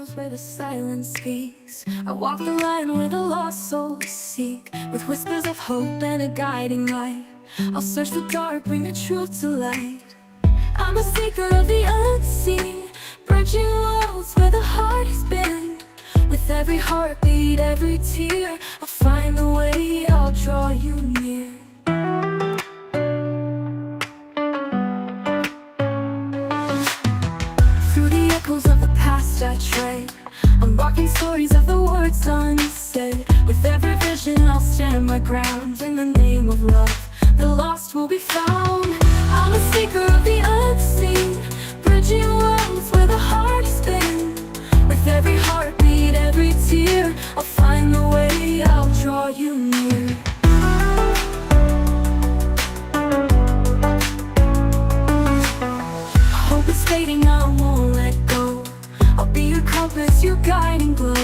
shadows where the silence speaks. I walk the line where the lost souls seek, with whispers of hope and a guiding light. I'll search the dark, bring the truth to light. I'm a seeker of the unseen, bridging worlds where the heart has been. With every heartbeat, every tear, I'll find the way, I'll draw you near. Through the echoes of the past I tread, unlocking stories of the words unsaid. With every vision I'll stand my ground. In the name of love, the lost will be found. I'm a seeker of the unseen, bridging worlds where the heart has been. With every heartbeat, every tear, I'll find the way, I'll draw you near. Hope is fading, I won't let go. I'll be your compass, your guiding glow.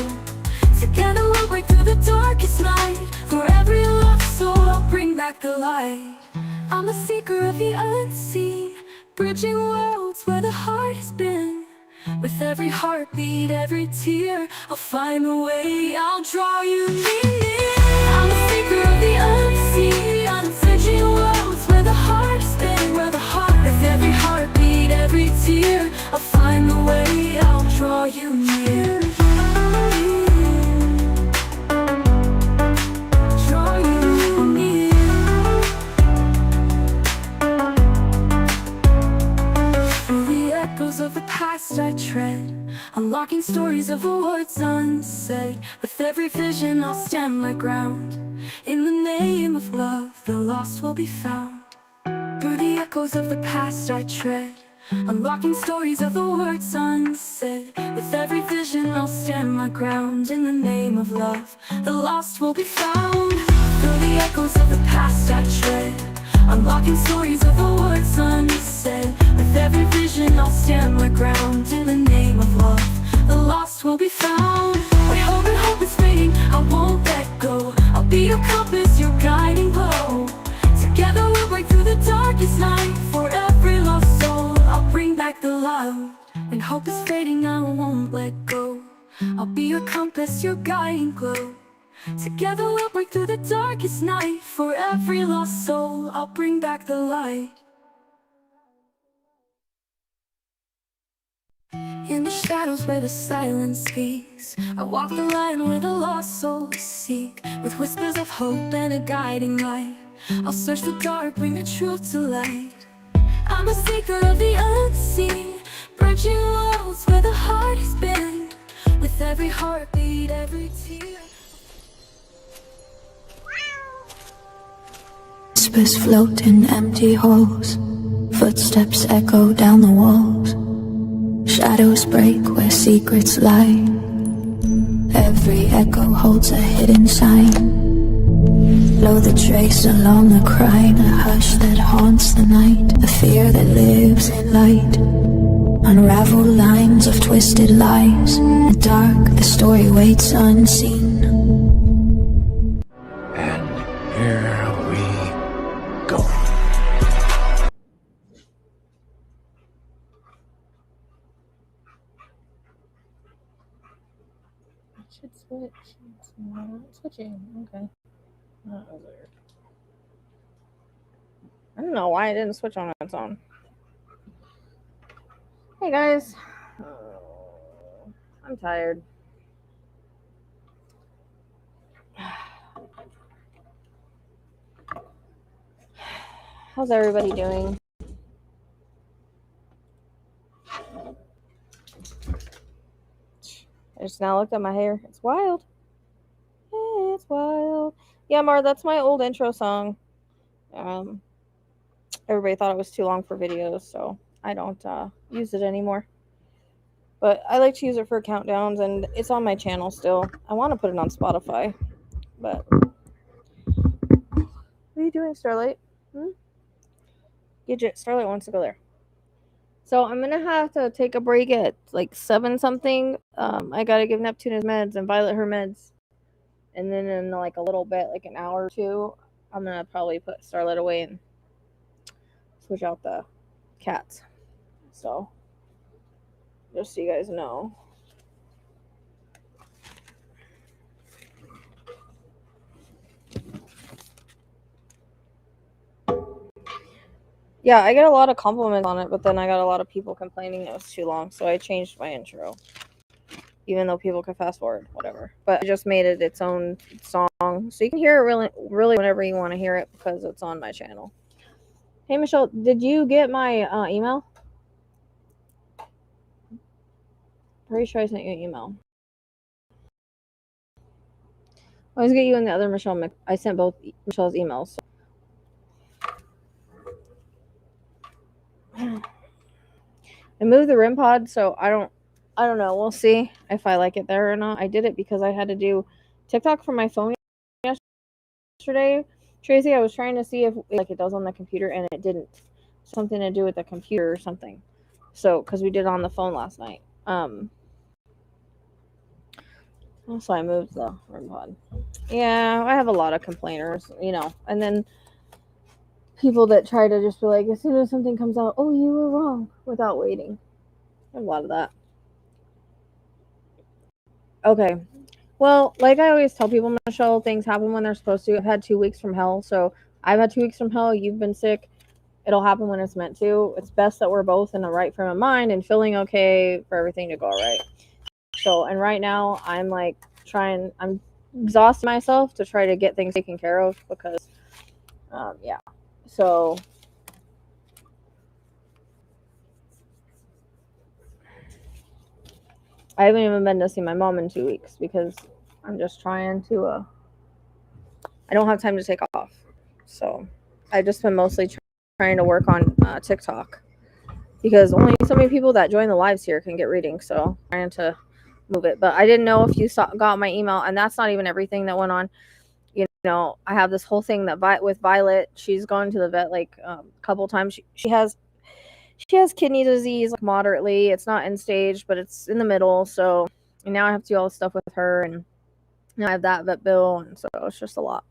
Together we'll break through the darkest night. For every lost soul, I'll bring back the light. I'm a seeker of the unseen, bridging worlds where the heart has been. With every heartbeat, every tear, I'll find the way, I'll draw you near. I'm a seeker of the unseen, I'm bridging worlds where the heart has been. Where the heart, with every heartbeat, every tear, I'll find the way, I'll draw you near. Draw you near. Through the echoes of the past I tread, unlocking stories of the words unsaid. With every vision I'll stand my ground. In the name of love, the lost will be found. Through the echoes of the past I tread, unlocking stories of the words unsaid. With every vision I'll stand my ground. In the name of love, the lost will be found. Through the echoes of the past I tread, unlocking stories of the words unsaid. With every vision I'll stand my ground. In the name of love, the lost will be found. When hope is fading, I won't let go. I'll be your compass, your guiding glow. Together we'll break through the darkest night. For every lost soul, I'll bring back the light. When hope is fading, I won't let go. I'll be your compass, your guiding glow. Together we'll break through the darkest night. For every lost soul, I'll bring back the light. In the shadows where the silence speaks, I walk the line where the lost souls seek. With whispers of hope and a guiding light, I'll search the dark, bring the truth to light. I'm a seeker of the unseen, bridging worlds where the heart has been. With every heartbeat, every tear. Whispers float in empty halls, footsteps echo down the walls. Shadows break where secrets lie. Every echo holds a hidden sign. Blow the trace along the crime, a hush that haunts the night, a fear that lives in light. Unravel lines of twisted lies. In the dark, the story waits unseen. And here we go. Should switch. No, not switching. Okay. That was weird. I don't know why it didn't switch on its own. Hey guys. I'm tired. How's everybody doing? I just now looked at my hair. It's wild. It's wild. Yeah, Mar, that's my old intro song. Everybody thought it was too long for videos, so I don't use it anymore. But I like to use it for countdowns, and it's on my channel still. I want to put it on Spotify, but... What are you doing, Starlight? Gidget, Starlight wants to go there. So I'm going to have to take a break at like 7 something. I got to give Neptune his meds and Violet her meds. And then in like a little bit, like an hour or two, I'm going to probably put Starlight away and switch out the cats. So, just so you guys know. Yeah, I get a lot of compliments on it, but then I got a lot of people complaining it was too long, so I changed my intro. Even though people could fast forward, whatever. But I just made it its own song, so you can hear it really whenever you want to hear it because it's on my channel. Hey, Michelle, did you get my email? Pretty sure I sent you an email. I always get you and the other Michelle. I sent both Michelle's emails. I moved the REM pod, so I don't know. We'll see if I like it there or not. I did it because I had to do TikTok from my phone yesterday. Tracy, I was trying to see if like it does on the computer, and it didn't. Something to do with the computer or something. So, because we did it on the phone last night. So I moved the REM pod. Yeah, I have a lot of complainers, and then people that try to just be like, as soon as something comes out, oh, you were wrong, without waiting. A lot of that. Okay. Well, like I always tell people, Michelle, things happen when they're supposed to. I've had 2 weeks from hell, so I've had 2 weeks from hell. You've been sick. It'll happen when it's meant to. It's best that we're both in the right frame of mind and feeling okay for everything to go right. So, and right now, I'm exhausting myself to try to get things taken care of because, yeah. So, I haven't even been to see my mom in 2 weeks because I'm just trying to, I don't have time to take off. So, I've just been mostly trying to work on TikTok because only so many people that join the lives here can get readings. So, I'm trying to move it. But I didn't know if you got my email, and that's not even everything that went on. I have this whole thing that with Violet, she's gone to the vet like a couple times. She has kidney disease, like moderately. It's not end stage, but it's in the middle. So and now I have to do all this stuff with her, and now I have that vet bill, and so it's just a lot.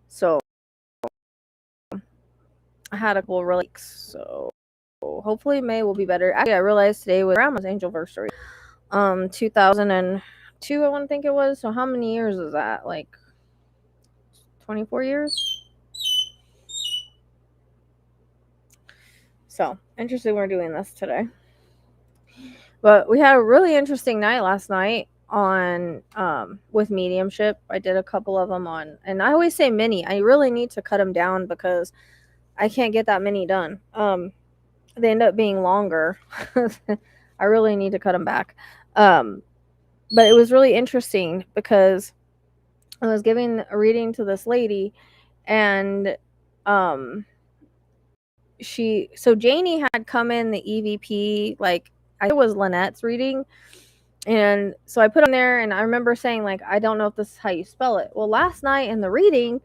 So I had a couple of relics. So hopefully May will be better. Actually, I realized today was Grandma's anniversary. 2002, I want to think it was. So how many years is that? Like 24 years? So interesting we're doing this today. But we had a really interesting night last night on with mediumship. I did a couple of them on, and I always say mini. I really need to cut them down because I can't get that many done. They end up being longer. I really need to cut them back. But it was really interesting because I was giving a reading to this lady, and Janie had come in the EVP, like I think it was Lynette's reading, and so I put on there, and I remember saying like, I don't know if this is how you spell it. Well, last night in the reading,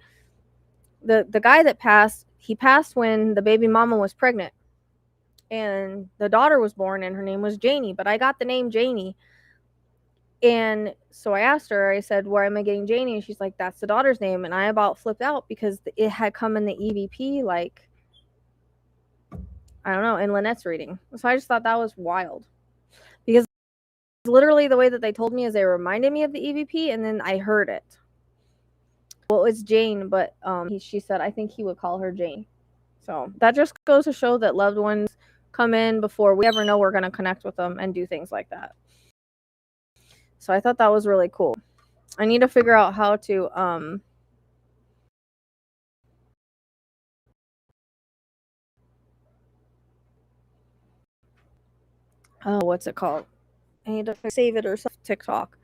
the guy that passed, he passed when the baby mama was pregnant, and the daughter was born, and her name was Janie, but I got the name Janie. And so I asked her, I said, where am I getting Janie? And she's like, that's the daughter's name. And I about flipped out because it had come in the EVP, like, I don't know, in Lynette's reading. So I just thought that was wild. Because literally the way that they told me is they reminded me of the EVP, and then I heard it. Well, it's Jane, but she said, I think he would call her Jane. So that just goes to show that loved ones come in before we ever know we're going to connect with them and do things like that. So I thought that was really cool. I need to figure out how to what's it called? I need to save it or something. TikTok.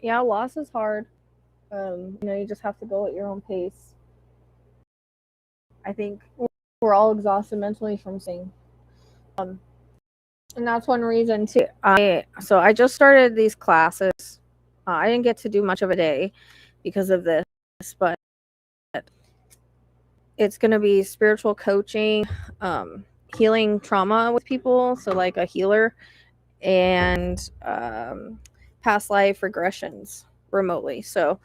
Yeah, loss is hard. You just have to go at your own pace. I think we're all exhausted mentally from seeing. And that's one reason too. So I just started these classes. I didn't get to do much of a day because of this, but it's going to be spiritual coaching, healing trauma with people. So like a healer, and past life regressions remotely. So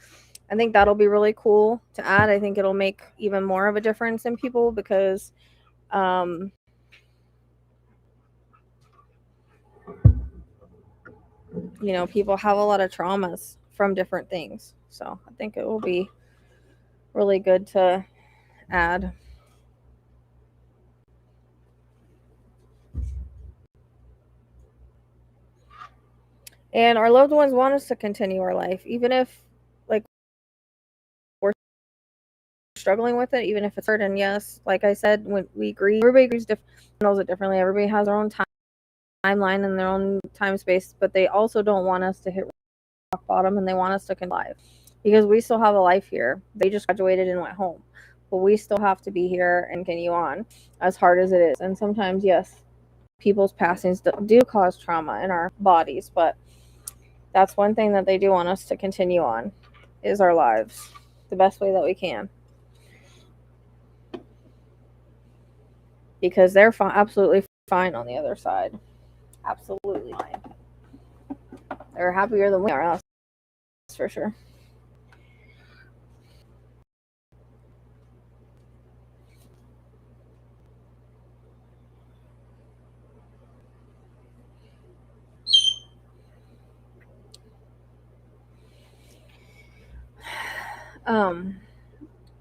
I think that'll be really cool to add. I think it'll make even more of a difference in people because you know, people have a lot of traumas from different things. So I think it will be really good to add. And our loved ones want us to continue our life, even if like we're struggling with it, even if it's hard. And yes, like I said, when we grieve, everybody grieves knows it differently. Everybody has their own timeline and their own time space, but they also don't want us to hit rock bottom, and they want us to continue life because we still have a life here. They just graduated and went home, but we still have to be here and continue on, as hard as it is. And sometimes, yes, people's passings do cause trauma in our bodies, but that's one thing that they do want us to continue on, is our lives the best way that we can, because they're absolutely fine on the other side. Absolutely fine. They're happier than we are, that's for sure.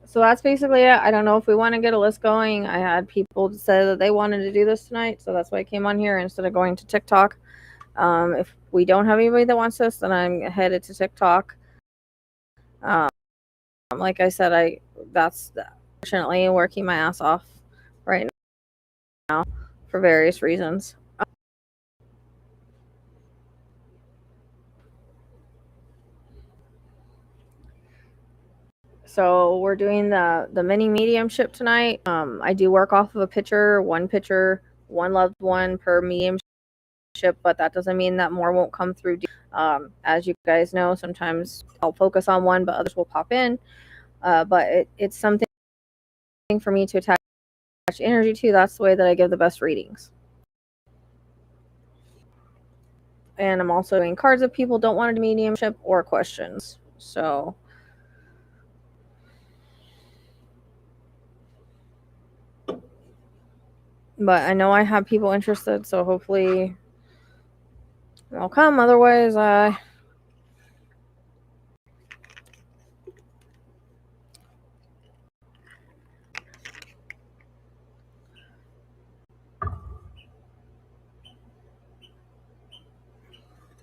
So that's basically it. I don't know if we want to get a list going. I had people say that they wanted to do this tonight, so that's why I came on here instead of going to TikTok. If we don't have anybody that wants this, then I'm headed to TikTok. Like I said, that's fortunately working my ass off right now for various reasons. So we're doing the mini mediumship tonight. I do work off of a picture, one loved one per mediumship, but that doesn't mean that more won't come through. As you guys know, sometimes I'll focus on one, but others will pop in. But it's something for me to attach energy to. That's the way that I give the best readings. And I'm also doing cards if people don't want to do mediumship or questions. So but I know I have people interested, so hopefully they'll come. Otherwise, oh,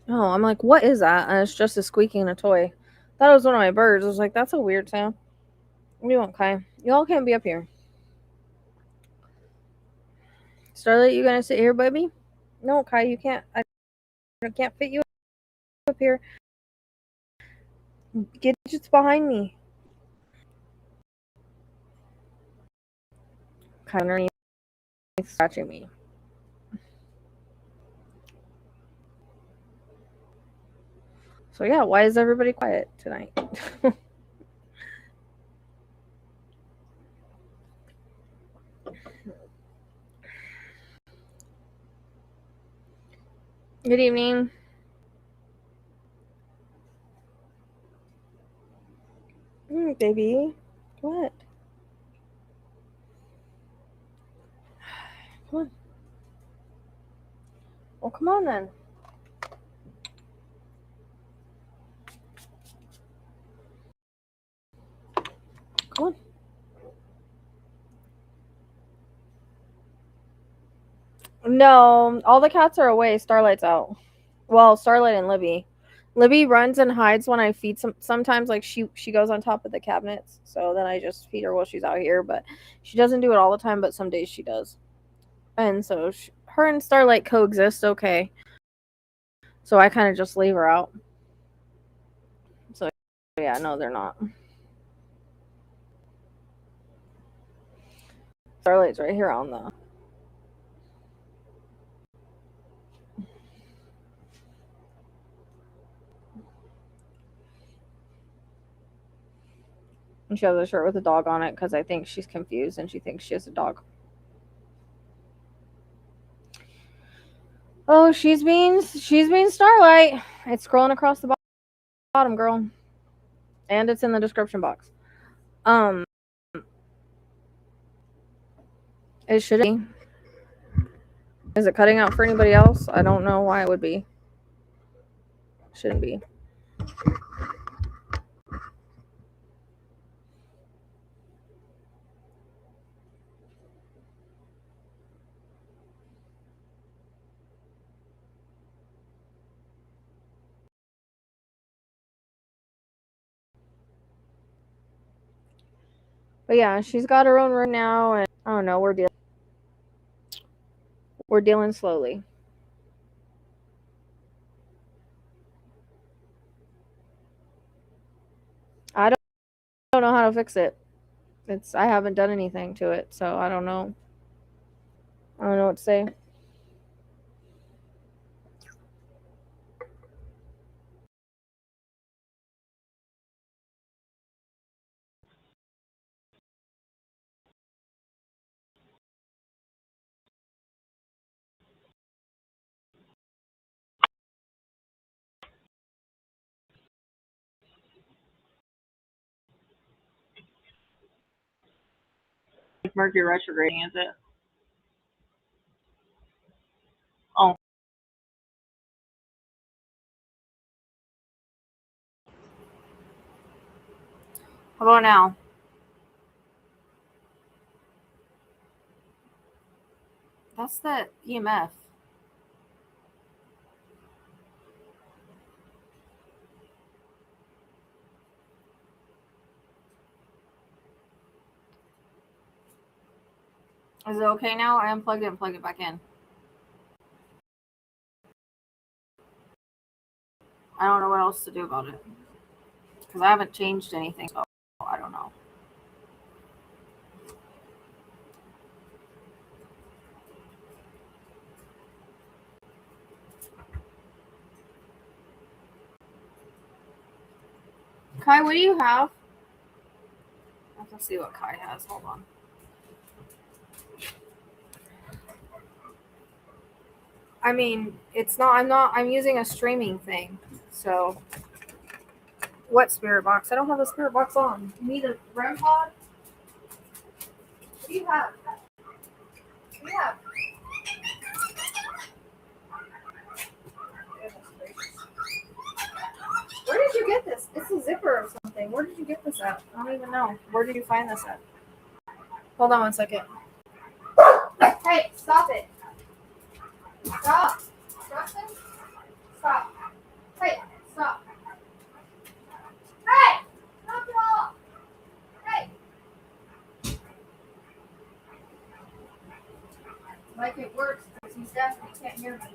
I'm like, what is that? And it's just a squeaking a toy. Thought it was one of my birds. I was like, that's a weird sound. You okay? Y'all can't be up here. Starlight, you gonna sit here, baby? No, Kai, you can't. I can't fit you up here. Get just behind me. Kind of underneath, scratching me. So yeah, why is everybody quiet tonight? Good evening. Baby. What? Come on. Well, come on then. Come on. No, all the cats are away. Starlight's out. Well, Starlight and Libby. Libby runs and hides when I feed sometimes like she goes on top of the cabinets. So then I just feed her while she's out here, but she doesn't do it all the time, but some days she does. And so her and Starlight coexist okay. So I kind of just leave her out. So yeah, no, they're not. Starlight's right here on the and she has a shirt with a dog on it because I think she's confused and she thinks she has a dog. Oh, she's being Starlight. It's scrolling across the bottom, girl. And it's in the description box. It should be. Is it cutting out for anybody else? I don't know why it would be. Shouldn't be. But yeah, she's got her own room now, and I don't know, we're dealing slowly. I don't know how to fix it. I haven't done anything to it, so I don't know. I don't know what to say. Mercury retrograding, is it? Oh. How about now? That's the EMF. Is it okay now? I unplugged it and plugged it back in. I don't know what else to do about it. Because I haven't changed anything, so I don't know. Kai, what do you have? Let's see what Kai has. Hold on. I mean, I'm using a streaming thing. So, what spirit box? I don't have a spirit box on. You need a REM pod? What do you have? What do you have? Where did you get this? It's a zipper or something. Where did you get this at? I don't even know. Where did you find this at? Hold on one second. Hey, stop it. Stop. Stop this. Stop. Hey, stop. Hey! Stop it all! Hey! Like it works because he's deaf and he can't hear me.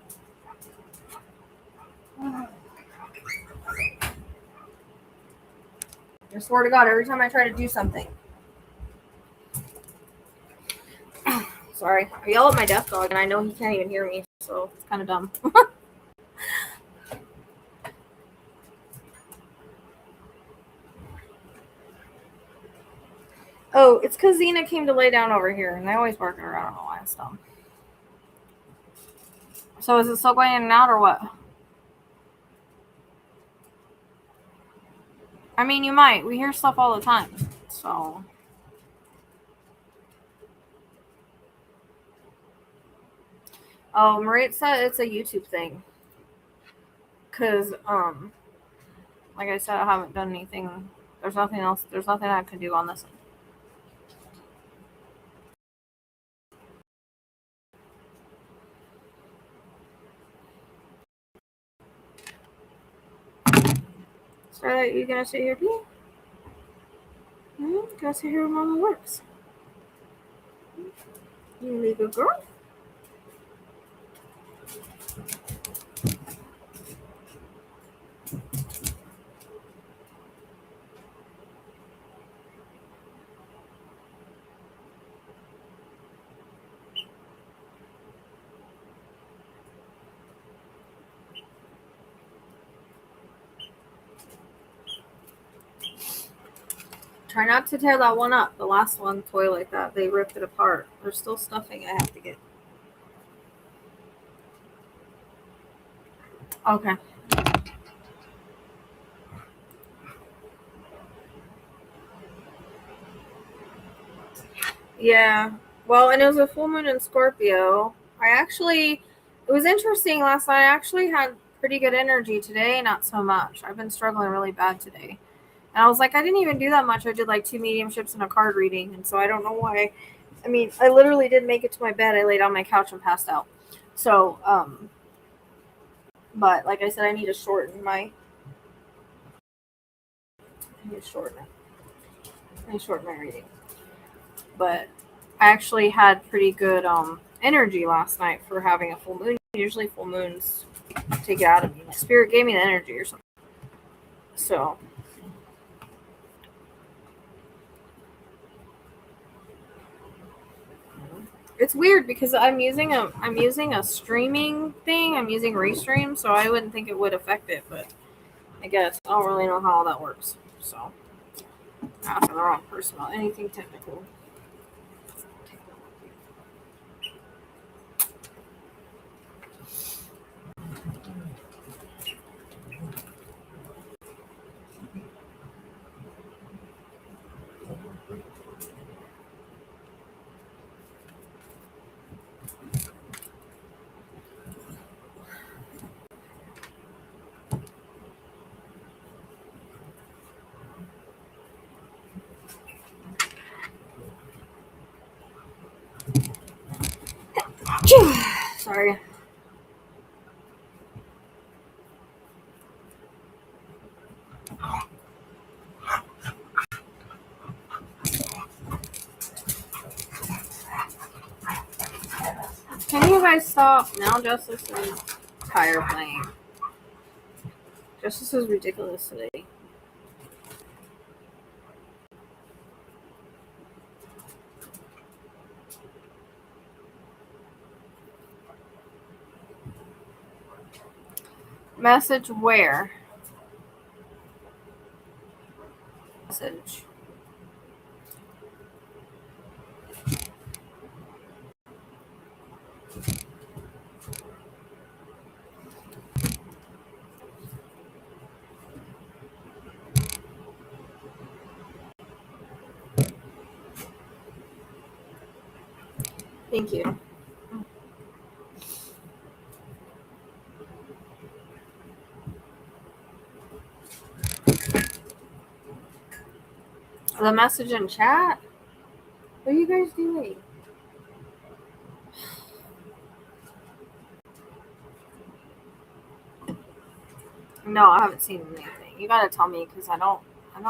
I swear to God, every time I try to do something. Sorry. I yell at my deaf dog and I know he can't even hear me, so it's kind of dumb. Oh, it's because Xena came to lay down over here and they always bark at her. I don't know why. It's dumb. So is it still going in and out or what? I mean, you might. We hear stuff all the time. So. Oh, Marit said it's a YouTube thing. Because, like I said, I haven't done anything. There's nothing else. There's nothing I can do on this one. So, you gonna sit here too? Gonna sit here where Mama works. You really good girl? Try not to tear that one up. The last one toy like that, they ripped it apart. There's still stuffing I have to get. Okay. Yeah. Well, and it was a full moon in Scorpio. It was interesting last night. I actually had pretty good energy today, not so much. I've been struggling really bad today. And I was like, I didn't even do that much. I did like 2 mediumships and a card reading. And so I don't know why. I mean, I literally did make it to my bed. I laid on my couch and passed out. So, but like I said, I need to shorten my reading. But I actually had pretty good energy last night for having a full moon. Usually full moons take it out of me. My spirit gave me the energy or something. So it's weird because I'm using a streaming thing. I'm using Restream, so I wouldn't think it would affect it, but I guess I don't really know how all that works. So I'm asking the wrong person about anything technical. Sorry. Can you guys stop? Now Justice is tired playing. Justice is ridiculous today. Message where? Message. Thank you. The message in chat? What are you guys doing? No, I haven't seen anything. You gotta tell me because I don't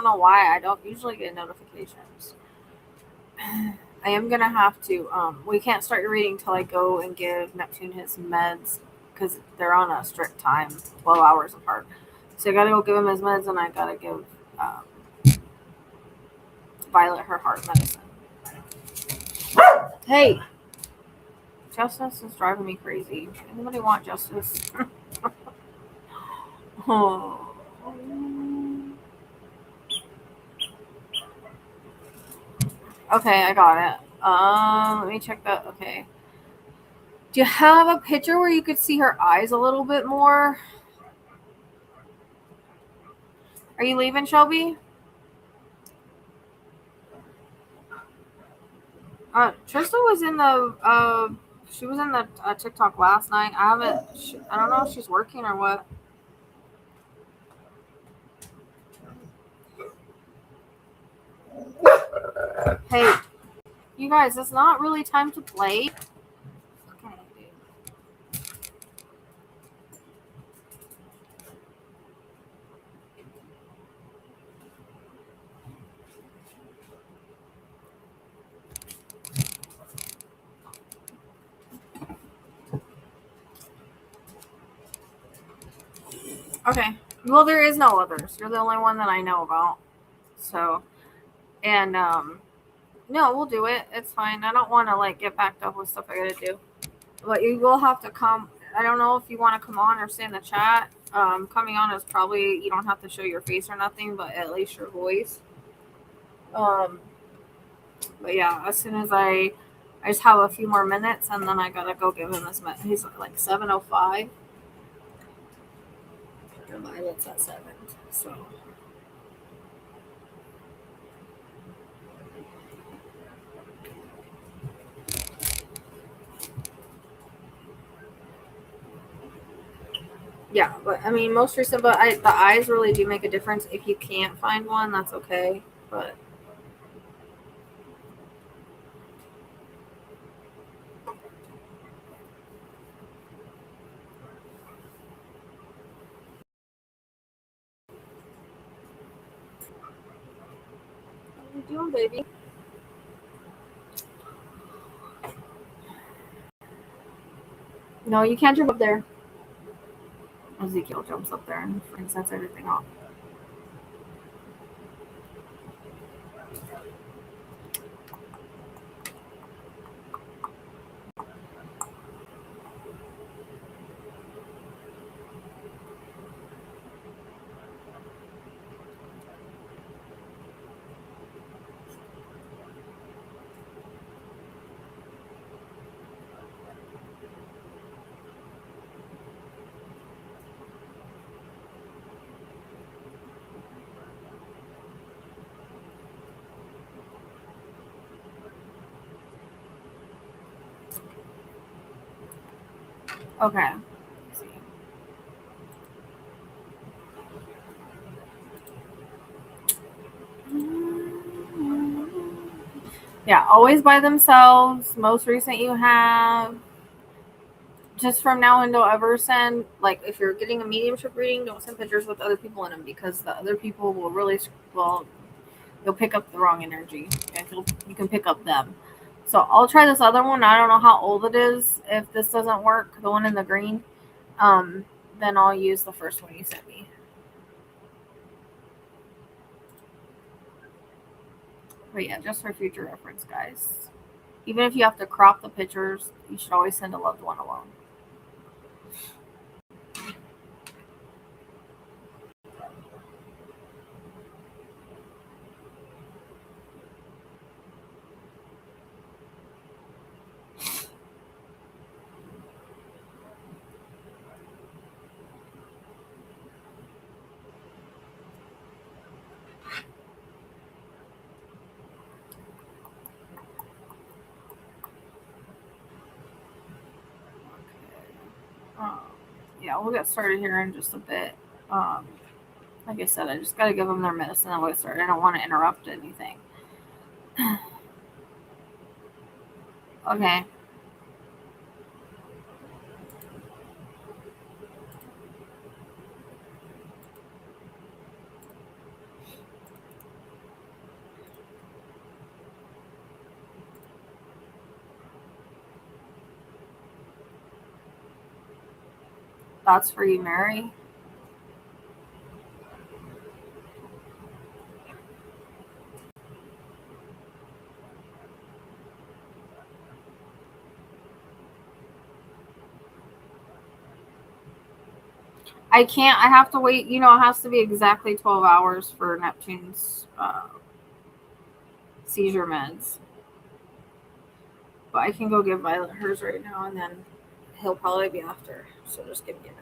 know why I don't usually get notifications. I am gonna have to. We can't start your reading till I go and give Neptune his meds because they're on a strict time, 12 hours apart. So I gotta go give him his meds, and I gotta give Violet her heart medicine. Hey, Justice is driving me crazy. Anybody want Justice? Oh. Okay, I got it. Let me check that. Okay. Do you have a picture where you could see her eyes a little bit more? Are you leaving, Shelby? Trista was in the she was in the TikTok last night. I don't know if she's working or what. Hey, you guys, it's not really time to play. Okay. Well, there is no others. You're the only one that I know about. So, and no, we'll do it. It's fine. I don't want to like get backed up with stuff I gotta do. But you will have to come. I don't know if you want to come on or stay in the chat. Coming on is probably, you don't have to show your face or nothing, but at least your voice. But yeah, as soon as I just have a few more minutes, and then I gotta go give him his med. He's like 7:05. And Violet's at 7. So. Yeah, but I mean, most recent, but the eyes really do make a difference. If you can't find one, that's okay. But what are you doing, baby? No, you can't jump up there. Ezekiel jumps up there and sets everything off. Okay. Let's see. Yeah, always by themselves. Most recent you have. Just from now on, don't ever send, like, if you're getting a mediumship reading, don't send pictures with other people in them, because the other people will really, well, you'll pick up the wrong energy. And you can pick up them. So I'll try this other one. I don't know how old it is. If this doesn't work, the one in the green, then I'll use the first one you sent me. But yeah, just for future reference, guys. Even if you have to crop the pictures, you should always send a loved one alone. Yeah, we'll get started here in just a bit. Like I said, I just got to give them their medicine and we'll get started. I don't want to interrupt anything. Okay. Thoughts for you, Mary? I can't. I have to wait. You know, it has to be exactly 12 hours for Neptune's seizure meds. But I can go give Violet hers right now, and then he'll probably be after. So just give me a minute.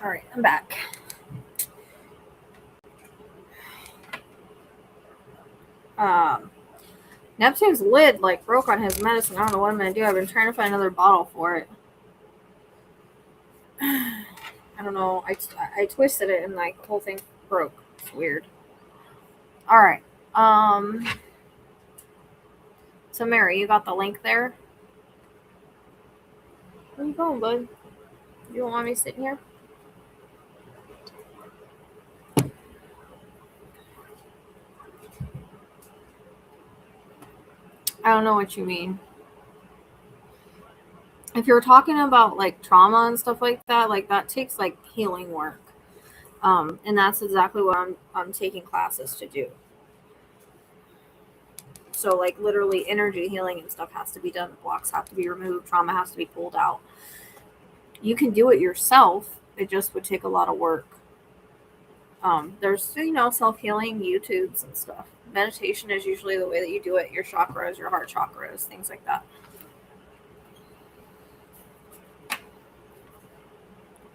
All right, I'm back. Neptune's lid like broke on his medicine. I don't know what I'm gonna do. I've been trying to find another bottle for it. I don't know. I twisted it and like the whole thing broke. It's weird. All right. So Mary, you got the link there? Where you going, bud? You don't want me sitting here? I don't know what you mean. If you're talking about like trauma and stuff like that takes like healing work. And that's exactly what I'm taking classes to do. So like literally energy healing and stuff has to be done. Blocks have to be removed. Trauma has to be pulled out. You can do it yourself. It just would take a lot of work. There's, self-healing YouTubes and stuff. Meditation is usually the way that you do it. Your chakras, your heart chakras, things like that.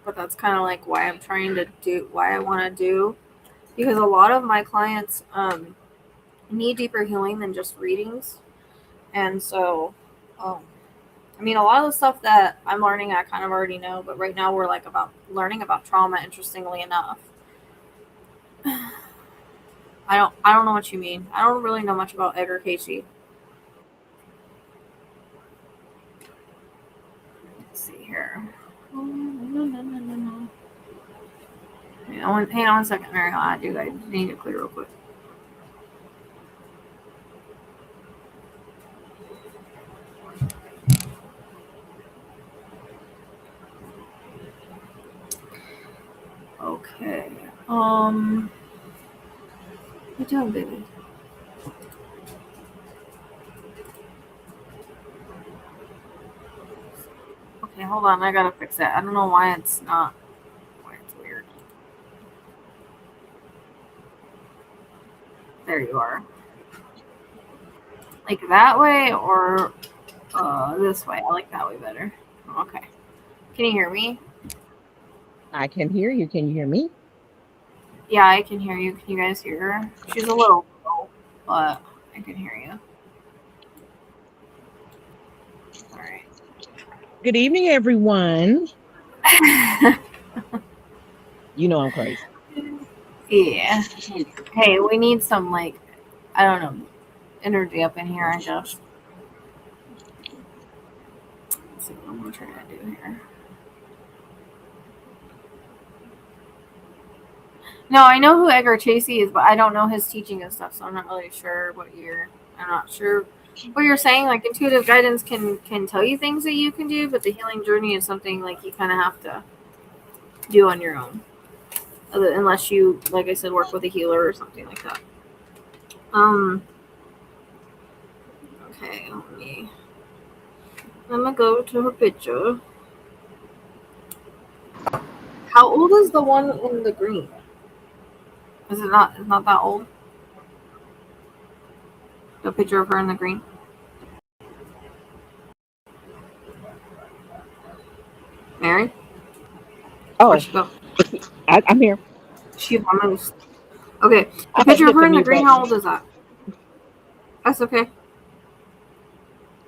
But that's kind of like why I want to do, because a lot of my clients need deeper healing than just readings. And so, a lot of the stuff that I'm learning, I kind of already know, but right now we're like learning about trauma, interestingly enough. I don't know what you mean. I don't really know much about Edgar Cayce. Let's see here. Hang on 1 second, Mary. I need to clear real quick. Okay. What you doing, baby? Okay, hold on. I gotta fix that. I don't know why it's not. Why it's weird. There you are. Like that way or this way? I like that way better. Okay. Can you hear me? I can hear you. Can you hear me? Yeah, I can hear you. Can you guys hear her? She's a little low, but I can hear you. All right. Good evening, everyone. You know I'm crazy. Yeah. Hey, we need some, like, I don't know, energy up in here, I guess. Let's see what I'm going to try to do here. No, I know who Edgar Cayce is, but I don't know his teaching and stuff, so I'm not really sure I'm not sure what you're saying. Like, intuitive guidance can tell you things that you can do, but the healing journey is something, like, you kind of have to do on your own. Unless you, like I said, work with a healer or something like that. Okay, I'm gonna go to her picture. How old is the one in the green? Is it not? It's not that old. The picture of her in the green. Mary? Oh, Where'd she go? I'm here. She almost. Okay, the I picture of hit her the in the mute green. button. How old is that? That's okay.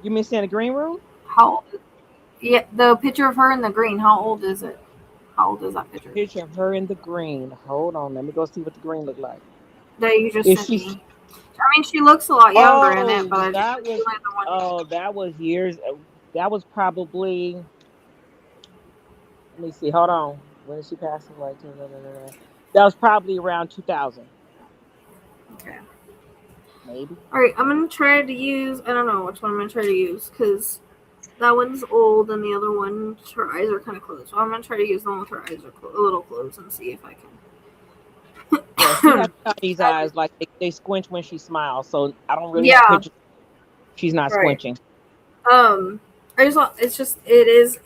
You mean in the green room? How old? Yeah, the picture of her in the green. How old is it? How old is that picture? Picture of her in the green. Hold on, let me go see what the green look like. That you just Is sent she? me. I mean, she looks a lot younger in it, but I just that was. the one. Oh, that was years. That was probably. Let me see. Hold on. When did she pass away? That was probably around 2000. Okay. Maybe. All right, I'm gonna try to use. I don't know which one I'm gonna try to use because that one's old and the other one, her eyes are kind of closed. So I'm gonna try to use the one with her eyes are a little closed and see if I can. Yeah, she has Chinese eyes, like they squinch when she smiles. So I don't really have Yeah. pictures. She's not Right. squinching. It is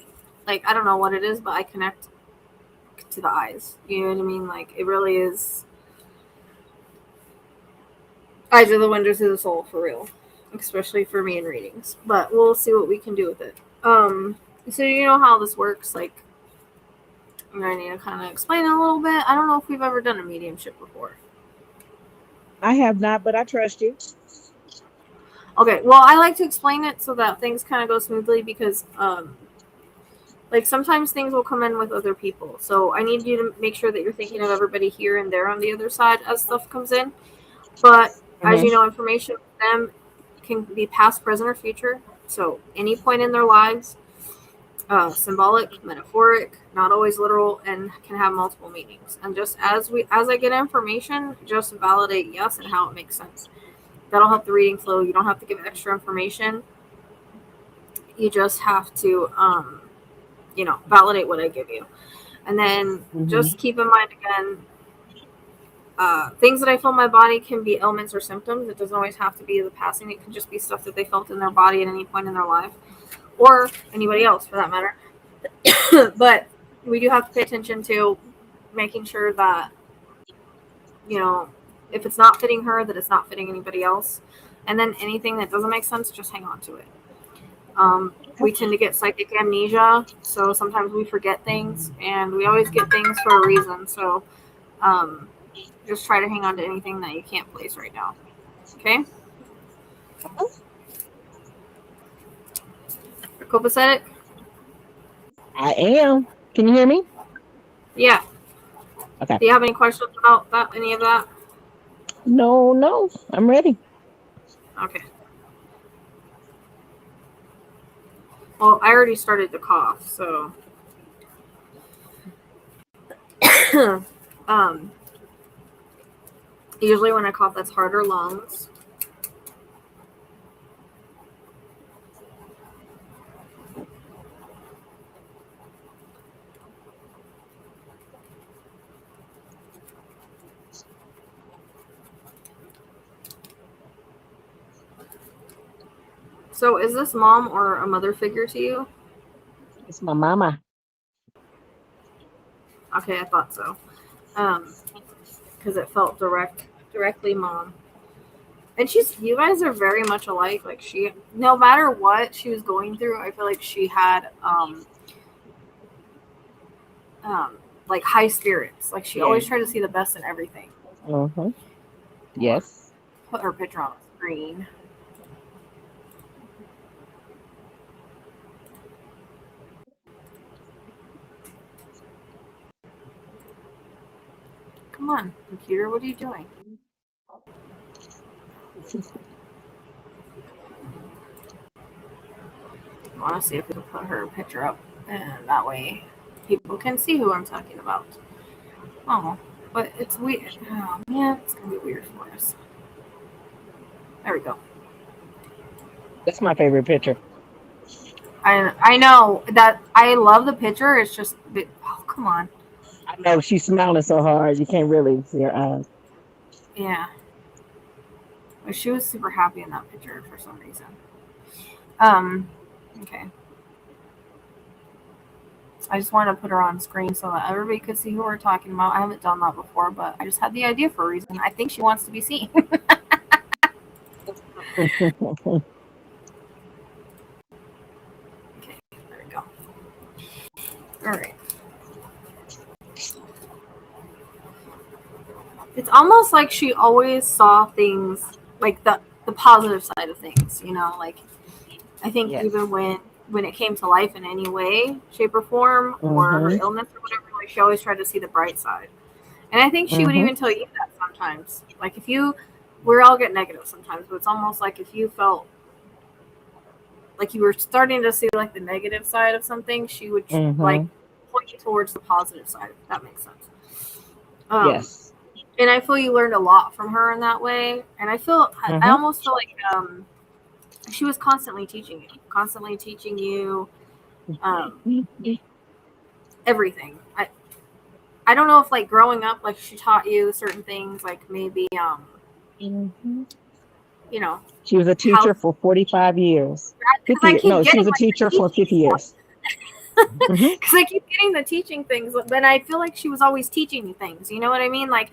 like I don't know what it is, but I connect to the eyes. You know what I mean? Like it really is. Eyes are the window to the soul for real, especially for me in readings. But we'll see what we can do with it. So you know how this works, like And I need to kind of explain it a little bit. I don't know if we've ever done a mediumship before. I have not, but I trust you. Okay, well, I like to explain it so that things kind of go smoothly because, like, sometimes things will come in with other people. So I need you to make sure that you're thinking of everybody here and there on the other side as stuff comes in. But as you know, information with them can be past, present, or future. So any point in their lives, symbolic, metaphoric, not always literal, and can have multiple meanings. And just as I get information, just validate yes and how it makes sense. That'll help the reading flow. You don't have to give extra information. You just have to, validate what I give you. And then just keep in mind again, things that I feel in my body can be ailments or symptoms. It doesn't always have to be the passing. It can just be stuff that they felt in their body at any point in their life, or anybody else for that matter. But we do have to pay attention to making sure that, if it's not fitting her, that it's not fitting anybody else. And then anything that doesn't make sense, just hang on to it. We tend to get psychic amnesia, so sometimes we forget things, and we always get things for a reason. So just try to hang on to anything that you can't place right now. Okay? Copacetic? I am. Can you hear me? Yeah. Okay. Do you have any questions about that? Any of that? No. I'm ready. Okay. Well, I already started to cough, so usually when I cough, that's heart or lungs. So is this mom or a mother figure to you? It's my mama. Okay, I thought so. Because it felt directly mom. And you guys are very much alike. Like no matter what she was going through, I feel like she had, like high spirits. Like she always tried to see the best in everything. Yes. Put her picture on the screen. Come on, computer, what are you doing? I want to see if we can put her picture up, and that way people can see who I'm talking about. Oh, but it's weird. Oh man, it's gonna be weird for us. There we go. That's my favorite picture. I know that I love the picture. It's just, oh come on. I know she's smiling so hard you can't really see her eyes. Yeah. But she was super happy in that picture for some reason. Okay. I just wanted to put her on screen so that everybody could see who we're talking about. I haven't done that before, but I just had the idea for a reason. I think she wants to be seen. Okay, there we go. All right. It's almost like she always saw things like the positive side of things, like I think even when it came to life in any way, shape, or form, or her illness or whatever, like she always tried to see the bright side. And I think she would even tell you that sometimes. Like we all get negative sometimes, but it's almost like if you felt like you were starting to see like the negative side of something, she would like point you towards the positive side, if that makes sense. Yes. And I feel you learned a lot from her in that way. And I almost feel like she was constantly teaching you everything. I don't know if like growing up, like she taught you certain things, like maybe she was a teacher for 45 years. 50 years. No, she was a teacher for 50 years. Because I keep getting the teaching things, but I feel like she was always teaching you things. You know what I mean? Like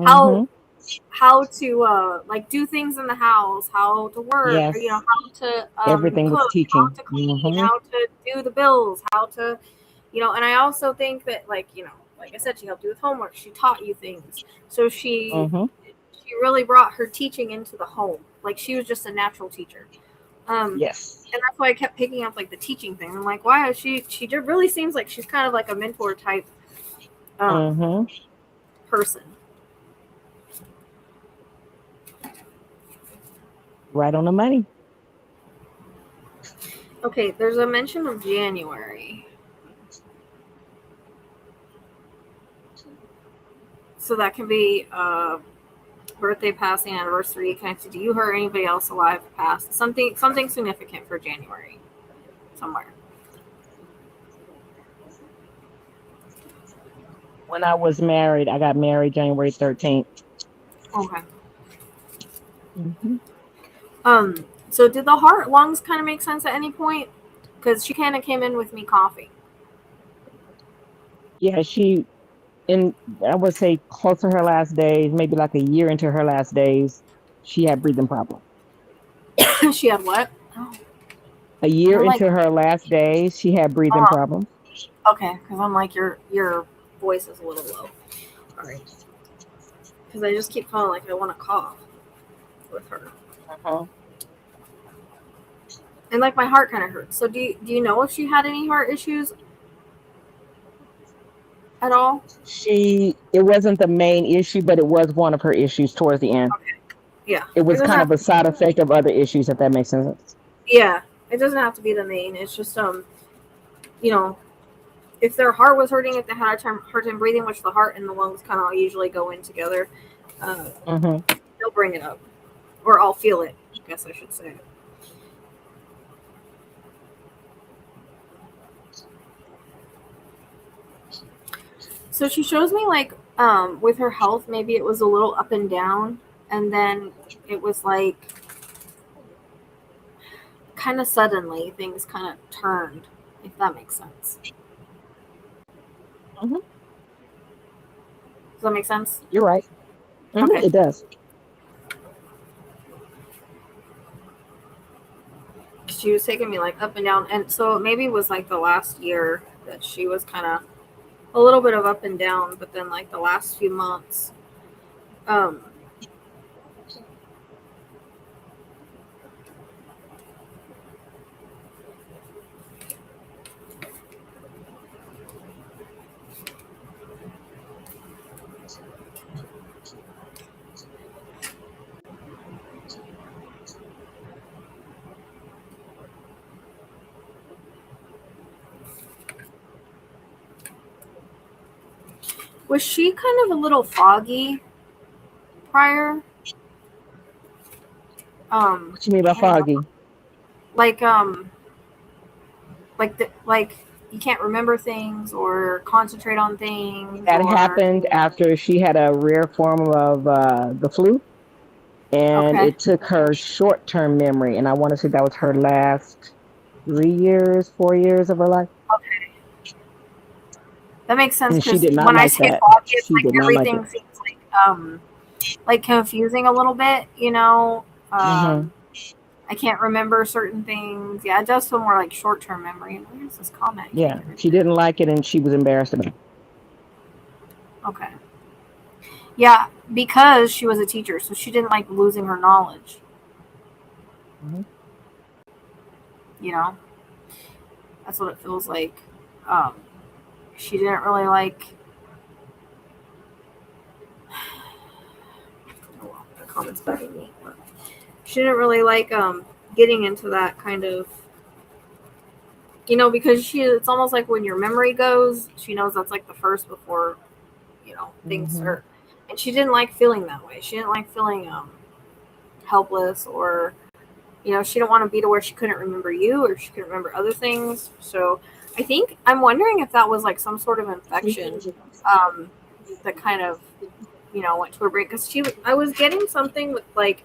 how to like do things in the house, how to work, how to everything cook, was teaching, how to clean, how to do the bills, how to you know. And I also think that, like, you know, like I said, she helped you with homework, she taught you things, so she really brought her teaching into the home. Like, she was just a natural teacher. Yes. And that's why I kept picking up like the teaching thing. I'm like, why is she really seems like she's kind of like a mentor type person. Right on the money. Okay, there's a mention of January. So that can be birthday, passing, anniversary connected to you, her, or anybody else alive past. Something significant for January. Somewhere. When I was married, I got married January 13th. Okay. So did the heart lungs kind of make sense at any point? Because she kind of came in with me coughing. Yeah, I would say close to her last days, maybe like a year into her last days, she had breathing problems. She had what? Oh. A year into her last days, she had breathing problems. Okay, because I'm like, your voice is a little low. All right. Because I just keep feeling like I want to cough with her. And like my heart kind of hurts. So do you know if she had any heart issues at all? It wasn't the main issue, but it was one of her issues towards the end. Okay. Yeah. It was kind of a side effect of other issues, if that makes sense. Yeah. It doesn't have to be the main. It's just you know, if their heart was hurting, if they had a hard time breathing, which the heart and the lungs kind of usually go in together, they'll bring it up. Or I'll feel it, I guess I should say. So she shows me like with her health, maybe it was a little up and down, and then it was like kind of suddenly things kind of turned, if that makes sense. Does that make sense? You're right. Okay. It does. She was taking me like up and down, and so maybe it was like the last year that she was kind of a little bit of up and down, but then like the last few months, was she kind of a little foggy prior? What you mean by foggy? Like you can't remember things or concentrate on things. That happened after she had a rare form of the flu, and it took her short-term memory, and I want to say that was her last 4 years of her life. Okay. That makes sense, because when I say foggy, it's like everything seems like confusing a little bit, you know. I can't remember certain things. Yeah, it does feel more like short-term memory. Where's this comment? Yeah, she didn't like it, and she was embarrassed about it. Okay. Yeah, because she was a teacher, so she didn't like losing her knowledge. You know, that's what it feels like. She didn't really like. Oh well, the comments bugging me. She didn't really like getting into that kind of, you know, because it's almost like when your memory goes, she knows that's like the first before, you know, things are, and she didn't like feeling that way. She didn't like feeling helpless, or, you know, she didn't want to be to where she couldn't remember you or she couldn't remember other things. So I'm wondering if that was like some sort of infection that kind of, you know, went to her brain, because I was getting something with like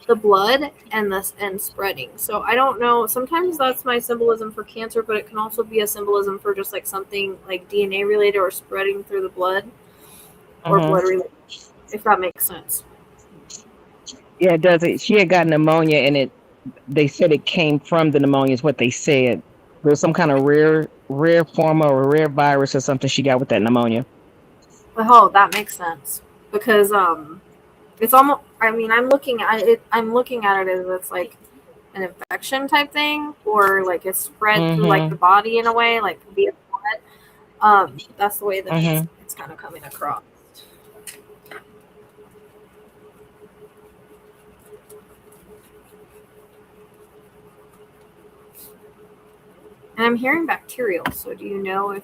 the blood and spreading. So I don't know. Sometimes that's my symbolism for cancer, but it can also be a symbolism for just like something like DNA related or spreading through the blood or blood related, if that makes sense. Yeah, it does. She had got pneumonia, and they said it came from the pneumonia is what they said. There's some kind of rare form of a rare virus or something she got with that pneumonia. Oh, that makes sense because it's almost. I mean, I'm looking at it. I'm looking at it as it's like an infection type thing, or like it's spread through like the Mm-hmm. body in a way, like via blood. That's the way that Mm-hmm. it's kind of coming across. And I'm hearing bacterial. So do you know if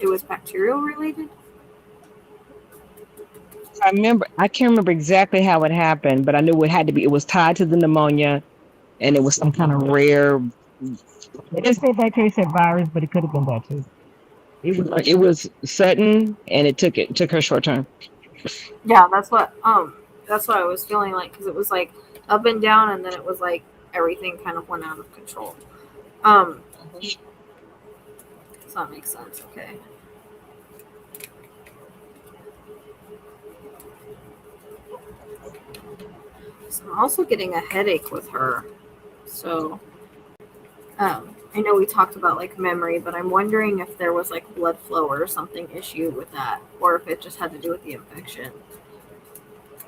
it was bacterial related? I can't remember exactly how it happened, but I knew it had to be. It was tied to the pneumonia, and it was some kind of rare. It didn't say bacteria, it said virus, but it could have been that too. It was sudden, and it took her short term. Yeah, that's what I was feeling like because it was like up and down, and then it was like everything kind of went out of control. So that makes sense. Okay. So I'm also getting a headache with her. So I know we talked about like memory, but I'm wondering if there was like blood flow or something issue with that, or if it just had to do with the infection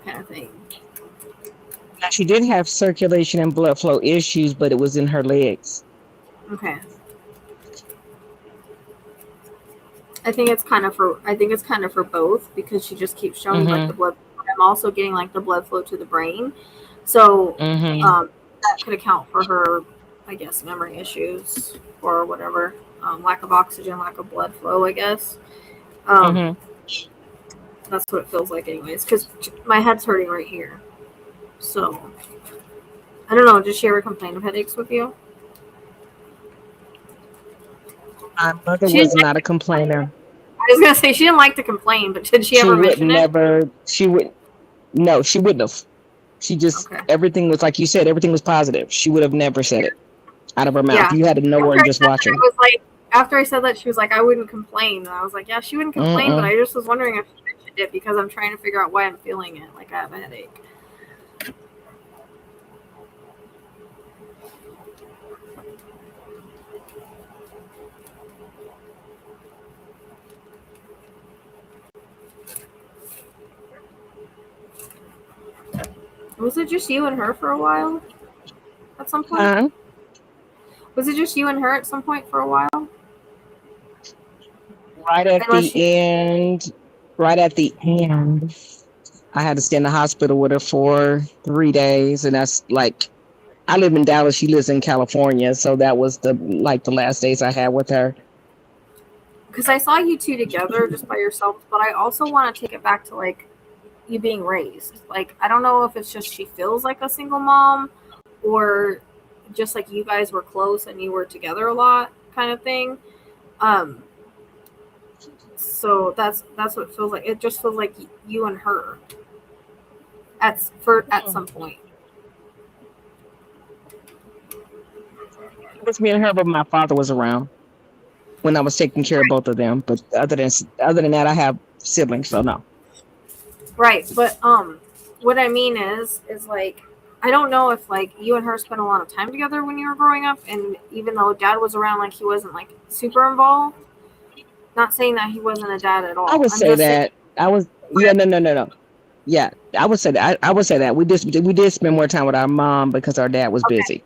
kind of thing. Now, she did have circulation and blood flow issues, but it was in her legs. Okay. I think it's kind of for both because she just keeps showing like the Mm-hmm. blood. I'm also getting like the blood flow to the brain, so Mm-hmm. that could account for her, I guess, memory issues or whatever. Lack of oxygen, lack of blood flow, I guess. Um, Mm-hmm. that's what it feels like, anyways. Because my head's hurting right here, so I don't know. Did she ever complain of headaches with you? My mother She didn't was like not a to complain. complainer. I was gonna say she didn't like to complain, but did she She ever would mention it? never. She would. No, she wouldn't have. She just Okay. everything was like you said. Everything was positive. She would have never said it out of her mouth. Yeah. You had to know her After and I just said watch that, her. I was like, after I said that, she was like, I wouldn't complain. And I was like, yeah, she wouldn't complain, but Mm-mm. I just was wondering if she mentioned it because I'm trying to figure out why I'm feeling it. Like I have a headache. Was it just you and her for a while at some point? Huh? Was it just you and her at some point for a while? Right at Unless the she. end. Right at the end. I had to stay in the hospital with her for 3 days, and that's like I live in Dallas. She lives in California, so that was the last days I had with her. Because I saw you two together just by yourselves, but I also want to take it back to like you being raised. Like, I don't know if it's just she feels like a single mom or just like you guys were close and you were together a lot kind of thing. Um, so that's what it feels like. It just feels like you and her at some point. It was me and her, but my father was around when I was taking care of both of them. But other than that, I have siblings, so no. Right, but what I mean is like I don't know if like you and her spent a lot of time together when you were growing up, and even though dad was around, like he wasn't like super involved. Not saying that he wasn't a dad at I all. would I'm say just saying. that I was. Yeah, no. Yeah, I would say that. I would say that we did spend more time with our mom because our dad was Okay, busy.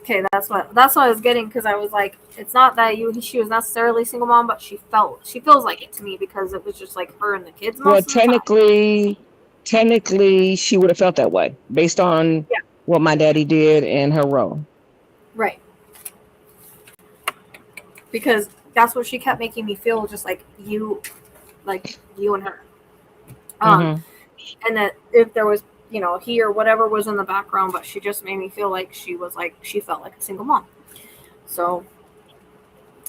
okay, that's what I was getting because I was like, it's not that she was necessarily single mom, but she feels like it to me because it was just like her and the kids Well, most of the time. technically, she would have felt that way based on Yeah, what my daddy did and her role. right. Because that's what she kept making me feel, just like you and her. Um, Hmm. and that if there was, he or whatever was in the background, but she just made me feel like she felt like a single mom. So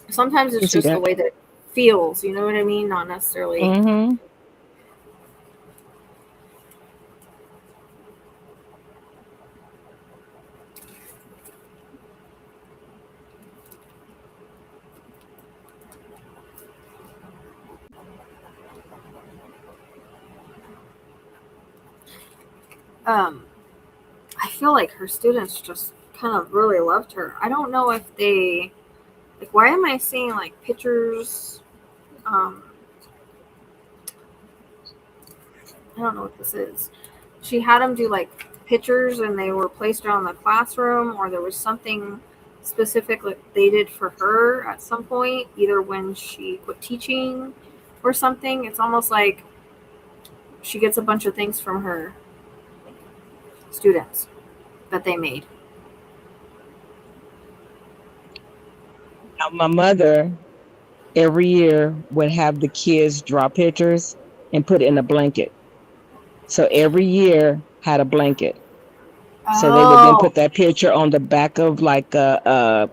sometimes You it's see just the that? way that it feels, you know what I mean? Not necessarily. Hmm. Um, I feel like her students just kind of really loved her. I don't know if they Like, why am I seeing like pictures? I don't know what this is. She had them do like pictures and they were placed around the classroom, or there was something specific that they did for her at some point, either when she quit teaching or something. It's almost like she gets a bunch of things from her students that they made. Now, my mother every year would have the kids draw pictures and put it in a blanket. So every year had a blanket. So they would then Oh, put that picture on the back of like a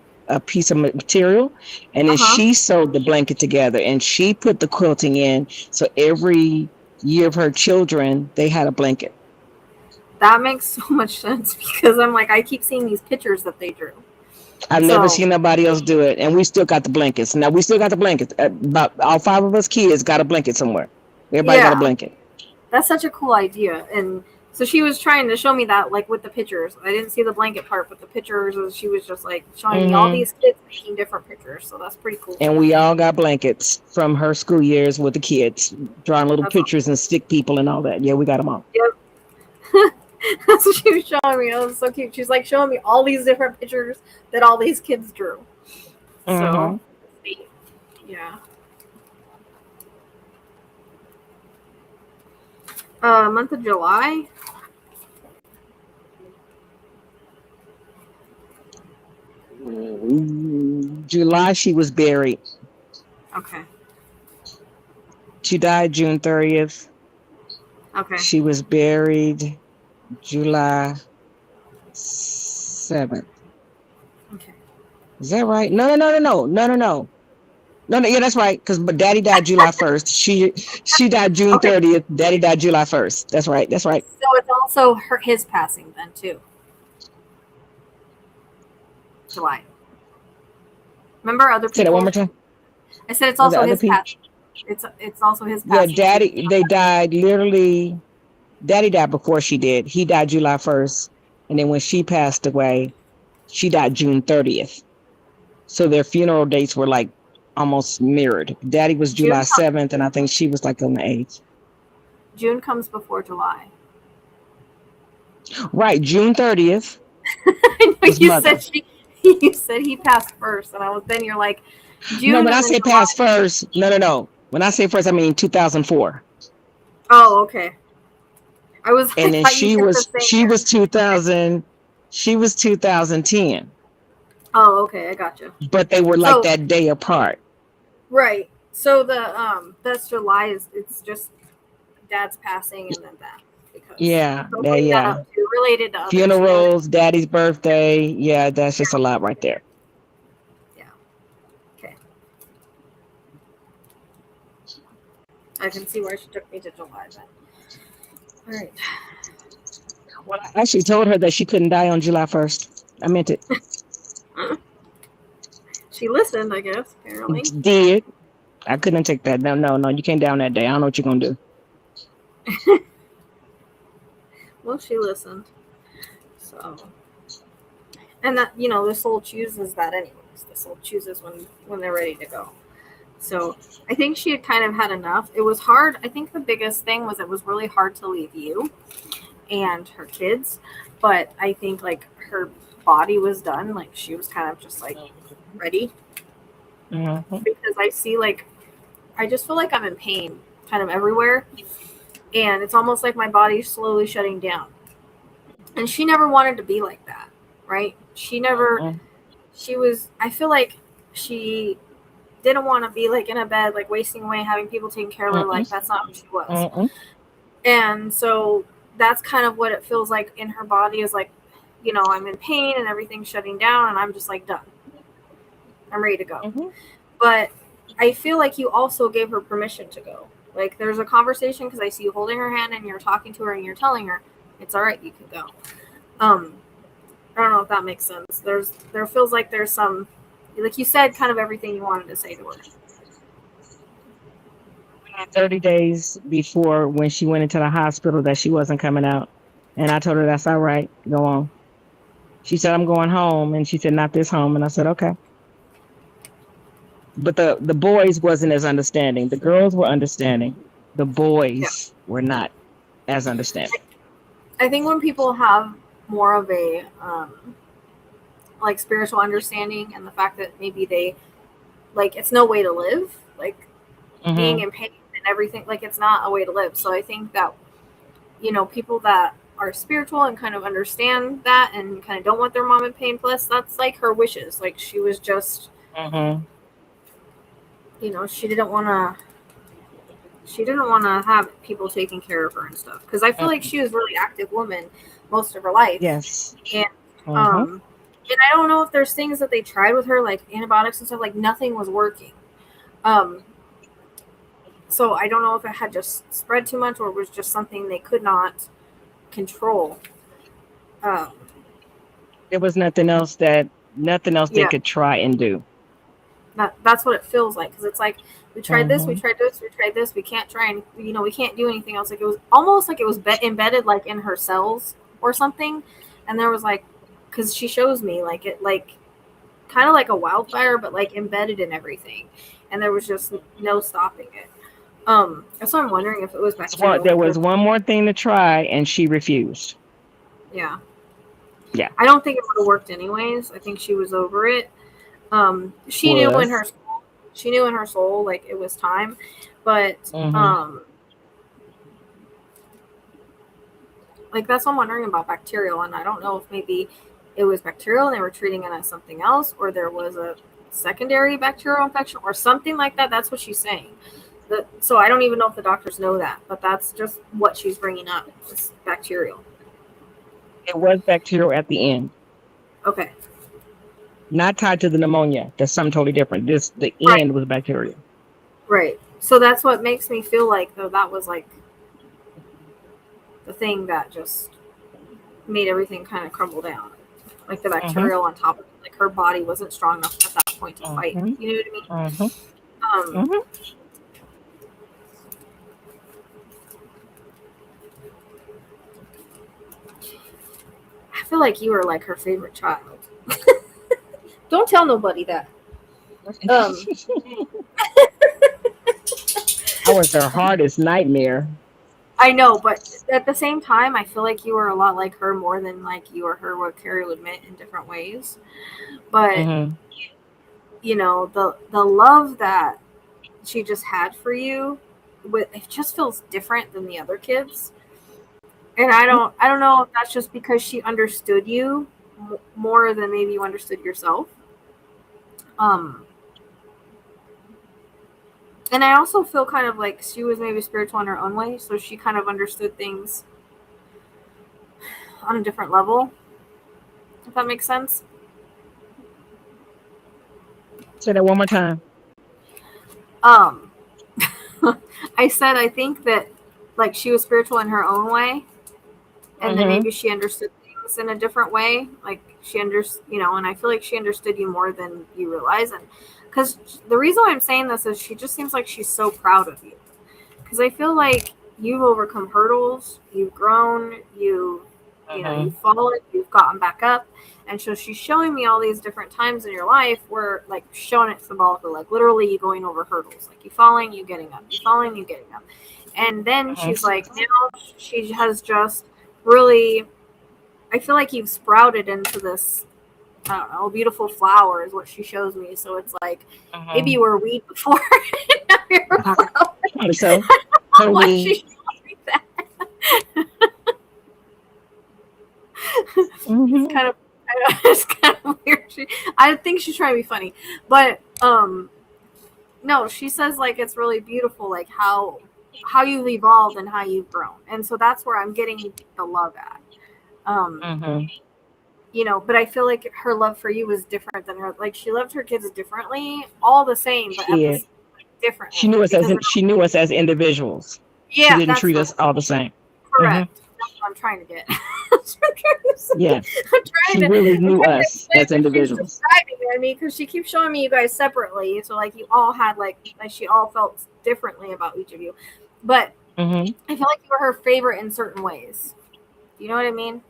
piece of material, and then uh-huh. she sewed the blanket together and she put the quilting in. So every year of her children, they had a blanket. That makes so much sense because I'm like, I keep seeing these pictures that they drew. I've never So, seen nobody else do it, and we still got the blankets. Now we still got the blankets. About all 5 of us kids got a blanket somewhere. Everybody got a yeah, blanket. that's such a cool idea. And so she was trying to show me that, like with the pictures. I didn't see the blanket part, but the pictures, she was just like showing me all Hmm. these kids making different pictures. So that's pretty cool. And we all got blankets from her school years with the kids, drawing little That's awesome. pictures and stick people and all that. Yeah, we got them all. Yep. That's what she was showing me. That was so cute. She's like showing me all these different pictures that all these kids drew. Hmm. So, yeah. Month of July. July, she was buried. Okay. She died June 30th. Okay. She was buried July 7th. Okay. Is that right? No. No, yeah, that's right. Because Daddy died July 1st. She died June Okay. 30th. Daddy died July 1st. That's right. That's right. So it's also his passing then too. July. Remember other Say that one people? more time. I said it's Was the also other his people? passing. It's also his Yeah, passing too. Daddy. They died literally. Daddy died before she did. He died July 1st, and then when she passed away, she died June 30th. So their funeral dates were like almost mirrored. Daddy was July June 7th, and I think she was like on the 8th. June comes before July. Right, June 30th. I know His you mother. said you said he passed first, and then you're like No, June when I and then say July. past first, no. When I say first, I mean 2004. Oh, okay. I And then thought you she did the was same she year. was 2000. She was 2010. Oh, okay, I gotcha. But they were like So that day apart. right. So that's July is it's just Dad's passing and then that because Yeah, don't yeah, bring that yeah. up too. Related to others, you know what I mean? Funerals, Daddy's birthday. Yeah, that's just a lot right there. Yeah. Okay. I can see where she took me to July then. All right. Well, I actually told her that she couldn't die on July 1st. I meant it. She listened, I guess, apparently. Did. I couldn't take that. No. You can't down that day. I don't know what you're gonna do. Well, she listened. So, and that the soul chooses that anyways. The soul chooses when they're ready to go. So I think she had kind of had enough. It was hard. I think the biggest thing was it was really hard to leave you and her kids, but I think like her body was done. Like she was kind of just like ready Mhm. because I just feel like I'm in pain kind of everywhere. And it's almost like my body's slowly shutting down. And she never wanted to be like that, right? I feel like she didn't want to be like in a bed, like wasting away, having people taking care of her. Like Mm-mm. that's not who she was. Mm-mm. And so that's kind of what it feels like in her body is like, I'm in pain and everything's shutting down and I'm just like done. I'm ready to go. Mm-hmm. But I feel like you also gave her permission to go. Like there's a conversation because I see you holding her hand and you're talking to her and you're telling her it's all right, you can go. I don't know if that makes sense. There feels like there's some, like you said, kind of everything you wanted to say to her. 30 days before when she went into the hospital that she wasn't coming out. And I told her that's all right. Go on. She said, I'm going home. And she said, not this home. And I said, okay. But the boys wasn't as understanding. The girls were understanding. The Yeah. boys were not as understanding. I think when people have more of a like spiritual understanding and the fact that maybe they like it's no way to live, like being Mm-hmm. in pain and everything, like it's not a way to live. So I think that people that are spiritual and kind of understand that and kind of don't want their mom in pain, plus that's like her wishes. Like she was just, Mm-hmm. she didn't want to. She didn't want to have people taking care of her and stuff because I feel like she was a really active woman most of her life, Yes. and Mm-hmm. um, and I don't know if there's things that they tried with her like antibiotics and stuff, like nothing was working. Um, so I don't know if it had just spread too much or was just something they could not control. Um, There was nothing else they yeah, could try and do. that's what it feels like because it's like we tried this, we Mm-hmm. tried this, we tried this, we can't try and we can't do anything else. Like it was almost like it was embedded like in her cells or something, and there was like because she shows me like it like kind of like a wildfire, but like embedded in everything, and there was just no stopping it. That's why I'm wondering if it was bacterial. There Like, was one more thing to try, and she refused. yeah, Yeah, I don't think it would have worked anyways. I think she was over it. She knew in was. her she knew in her soul like it was time, but Mm-hmm. like that's what I'm wondering about bacterial, and I don't know if maybe it was bacterial and they were treating it as something else, or there was a secondary bacterial infection or something like that. That's what she's saying. So I don't even know if the doctors know that, but that's just what she's bringing up. It's bacterial. It was bacterial at the end, Okay. not tied to the pneumonia. That's something totally different. The Right. end was bacterial. Right. So that's what makes me feel like though that was like the thing that just made everything kind of crumble down. Like the Mm-hmm. bacterial on top of it. Like her body wasn't strong enough at that point to fight. Mm-hmm. You know what I mean? Mm-hmm. Um, Mm-hmm. I feel like you were like her favorite child. Don't tell nobody that. Um, I was her hardest nightmare. I know, but at the same time, I feel like you were a lot like her more than like you or her what Carrie would admit in different ways. But Mm-hmm. the love that she just had for you, it just feels different than the other kids. And I don't know if that's just because she understood you more than maybe you understood yourself. Um, and I also feel kind of like she was maybe spiritual in her own way, so she kind of understood things on a different level. If that makes sense. Say that one more time. Um, I said I think that like she was spiritual in her own way, and then Mm-hmm. maybe she understood things in a different way. Like she understood, and I feel like she understood you more than you realize. And because the reason why I'm saying this is she just seems like she's so proud of you. Because I feel like you've overcome hurdles, you've grown, you've Mm-hmm. fallen, you've gotten back up. And so she's showing me all these different times in your life where, like, showing it symbolically, like literally you going over hurdles, like you falling, you getting up, you falling, you getting up. And then she's like, now she has just really, I feel like you've sprouted into this, I don't know, beautiful flower is what she shows me. So it's like, maybe Mm-hmm. you were a weed before, and now you're a flower. Probably so. Why she Totally. showed me that? Mm-hmm. It's kind of weird. I think she's trying to be funny, but no, she says like it's really beautiful, like how you've evolved and how you've grown, and so that's where I'm getting the love at. Um, Mm-hmm. but I feel like her love for you was different than her. Like she loved her kids differently, all the same, but She at did. the differently because She knew us as individuals. She yeah, didn't that's treat the us all the same. Mm-hmm. correct. That's what I'm trying to get. That's what I'm trying to say. Yes. She really I'm knew trying to us explain as what she's individuals. describing to me because she keeps showing me you guys separately. So like you all had like she all felt differently about each of you, but Mm-hmm. I feel like you were her favorite in certain ways. Do you know what I mean?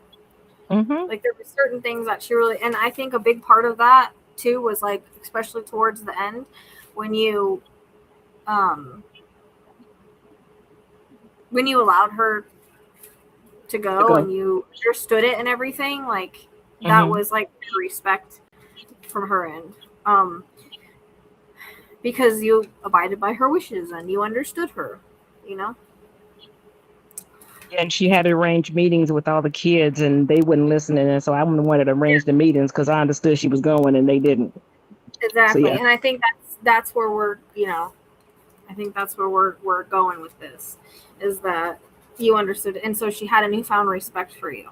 Mm-hmm. Like there were certain things that she really, and I think a big part of that too was like, especially towards the end, when you allowed her to go and you understood it and everything, like that was like respect from her end. Because you abided by her wishes and you understood her, you know? And she had arranged meetings with all the kids, and they wouldn't listen. And so I wanted to arrange the meetings because I understood she was going, and they didn't. Exactly. So, yeah. And I think that's where we're, you know, I think that's where we're going with this, is that you understood. And so she had a newfound respect for you.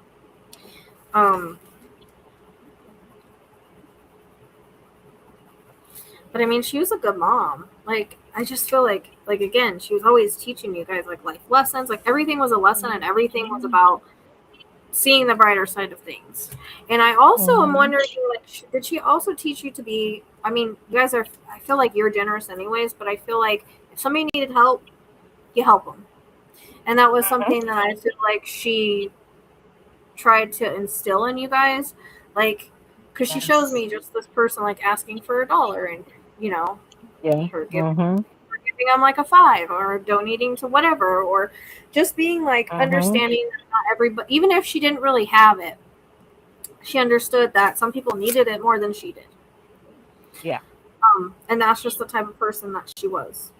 But I mean, she was a good mom. Like, I just feel like again, she was always teaching you guys like life lessons. Like everything was a lesson, and everything was about seeing the brighter side of things. And I also am wondering, like, did she also teach you to be? I mean, you guys are. I feel like you're generous, anyways. But I feel like if somebody needed help, you help them, and that was something that I feel like she tried to instill in you guys, like, because she shows me just this person like asking for $1, and you know, her giving them like a 5, or donating to whatever, or just being like understanding that not everybody, even if she didn't really have it, she understood that some people needed it more than she did. Yeah. And that's just the type of person that she was.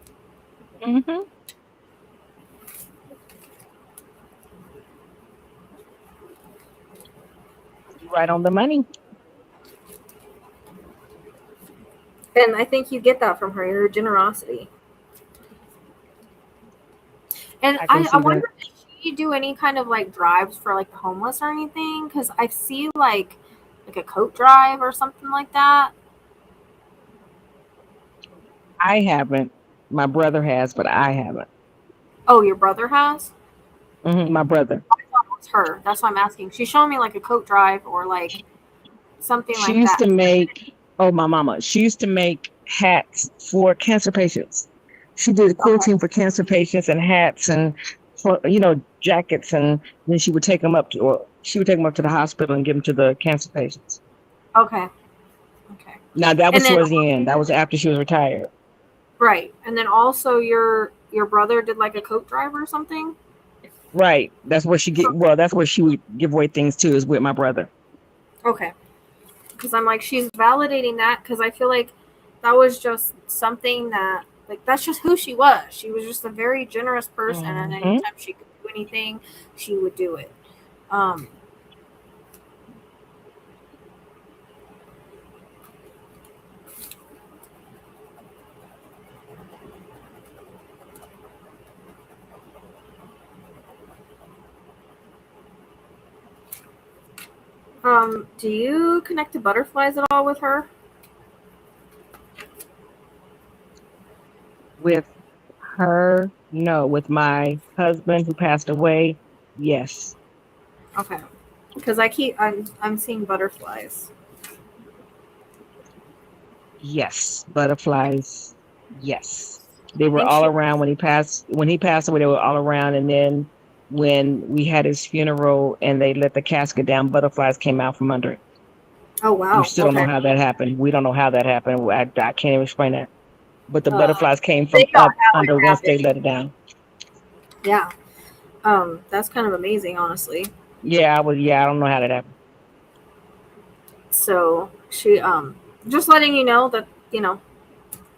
Right on the money. And I think you get that from her, your generosity. And I wonder if she do any kind of like drives for like the homeless or anything, because I see like a coat drive or something like that. I haven't. My brother has, but I haven't. Oh, your brother has? My brother. I thought it was her. That's why I'm asking. She's showing me like a coat drive or like something She like used that. to make, my mama. She used to make hats for cancer patients. She did quilting for cancer patients and hats and, jackets. And then she would take them up to the hospital and give them to the cancer patients. Okay. Now that was And then, towards the end. That was after she was retired. right. And then also your brother did like a coat drive or something? Right. That's where that's where she would give away things too, is with my brother. Okay. Because I'm like, she's validating that, because I feel like that was just something that, like, that's just who she was. She was just a very generous person, and anytime she could do anything, she would do it. Do you connect to butterflies at all with her? With her, no. With my husband who passed away, yes. Okay. Because I'm seeing butterflies. Yes, butterflies. Yes, they were all around when he passed. When he passed away, they were all around. And then when we had his funeral and they let the casket down, butterflies came out from under it. Oh wow! We still don't know how that happened. We don't know how that happened. I can't even explain that. But the butterflies came from up under once they let it down. Yeah. That's kind of amazing, honestly. Yeah, I don't know how that happened. So she just letting you know that,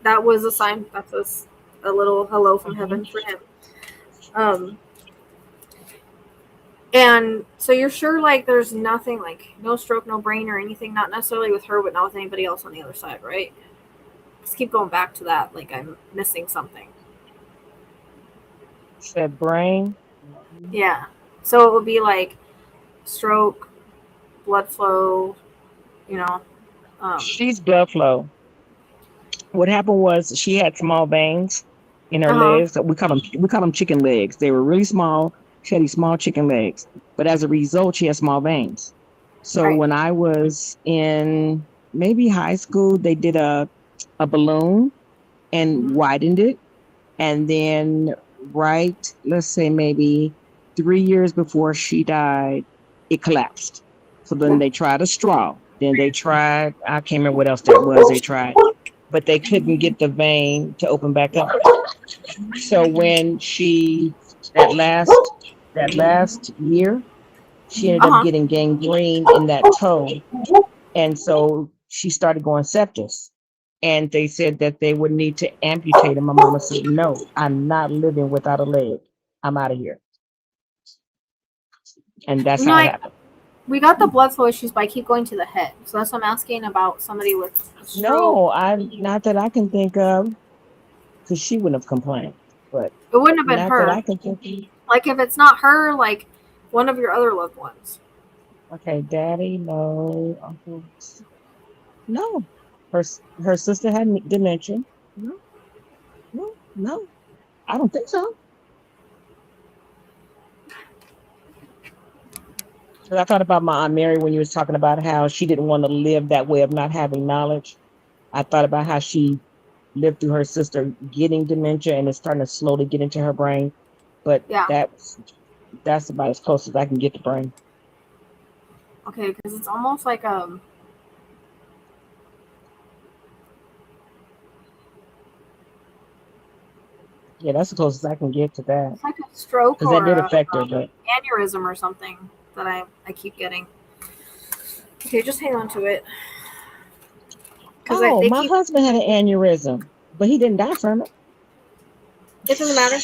that was a sign. That was a little hello from heaven for him. And so you're sure, like, there's nothing, like, no stroke, no brain or anything, not necessarily with her, but not with anybody else on the other side, right? Just keep going back to that, like I'm missing something. Said brain? Yeah. So it would be like stroke, blood flow, She's blood flow. What happened was she had small veins in her legs. We call them chicken legs. They were really small. She had these small chicken legs, but as a result, she had small veins. So when I was in maybe high school, they did a balloon and widened it, and then let's say maybe 3 years before she died, it collapsed. So then they tried a straw. Then they tried, I can't remember what else that was they tried, but they couldn't get the vein to open back up. So when that last year, she ended up Uh-huh. getting gangrene in that toe. And so she started going septis. And they said that they would need to amputate him. My mama said, no, I'm not living without a leg. I'm out of here. And that's how it No, happened. we got the blood flow issues, but I keep going to the head. So that's what I'm asking about somebody with a stroke. No, I'm not that I can think of, because she wouldn't have complained. But It wouldn't have been not that her. I can think of. Like if it's not her, like one of your other loved ones. Okay, daddy, no, uncle, no. Her sister had dementia. No, no. I don't think so. 'Cause I thought about my Aunt Mary when you was talking about how she didn't want to live that way of not having knowledge. I thought about how she lived through her sister getting dementia and it's starting to slowly get into her brain. But Yeah. that's about as close as I can get to brain. Okay, because it's almost like Yeah, that's the closest I can get to that. it's like a stroke Because that or did a affect her, but aneurysm or something that I keep getting. Okay, just hang on to it. oh, my husband had an aneurysm, but he didn't die from it. It doesn't matter.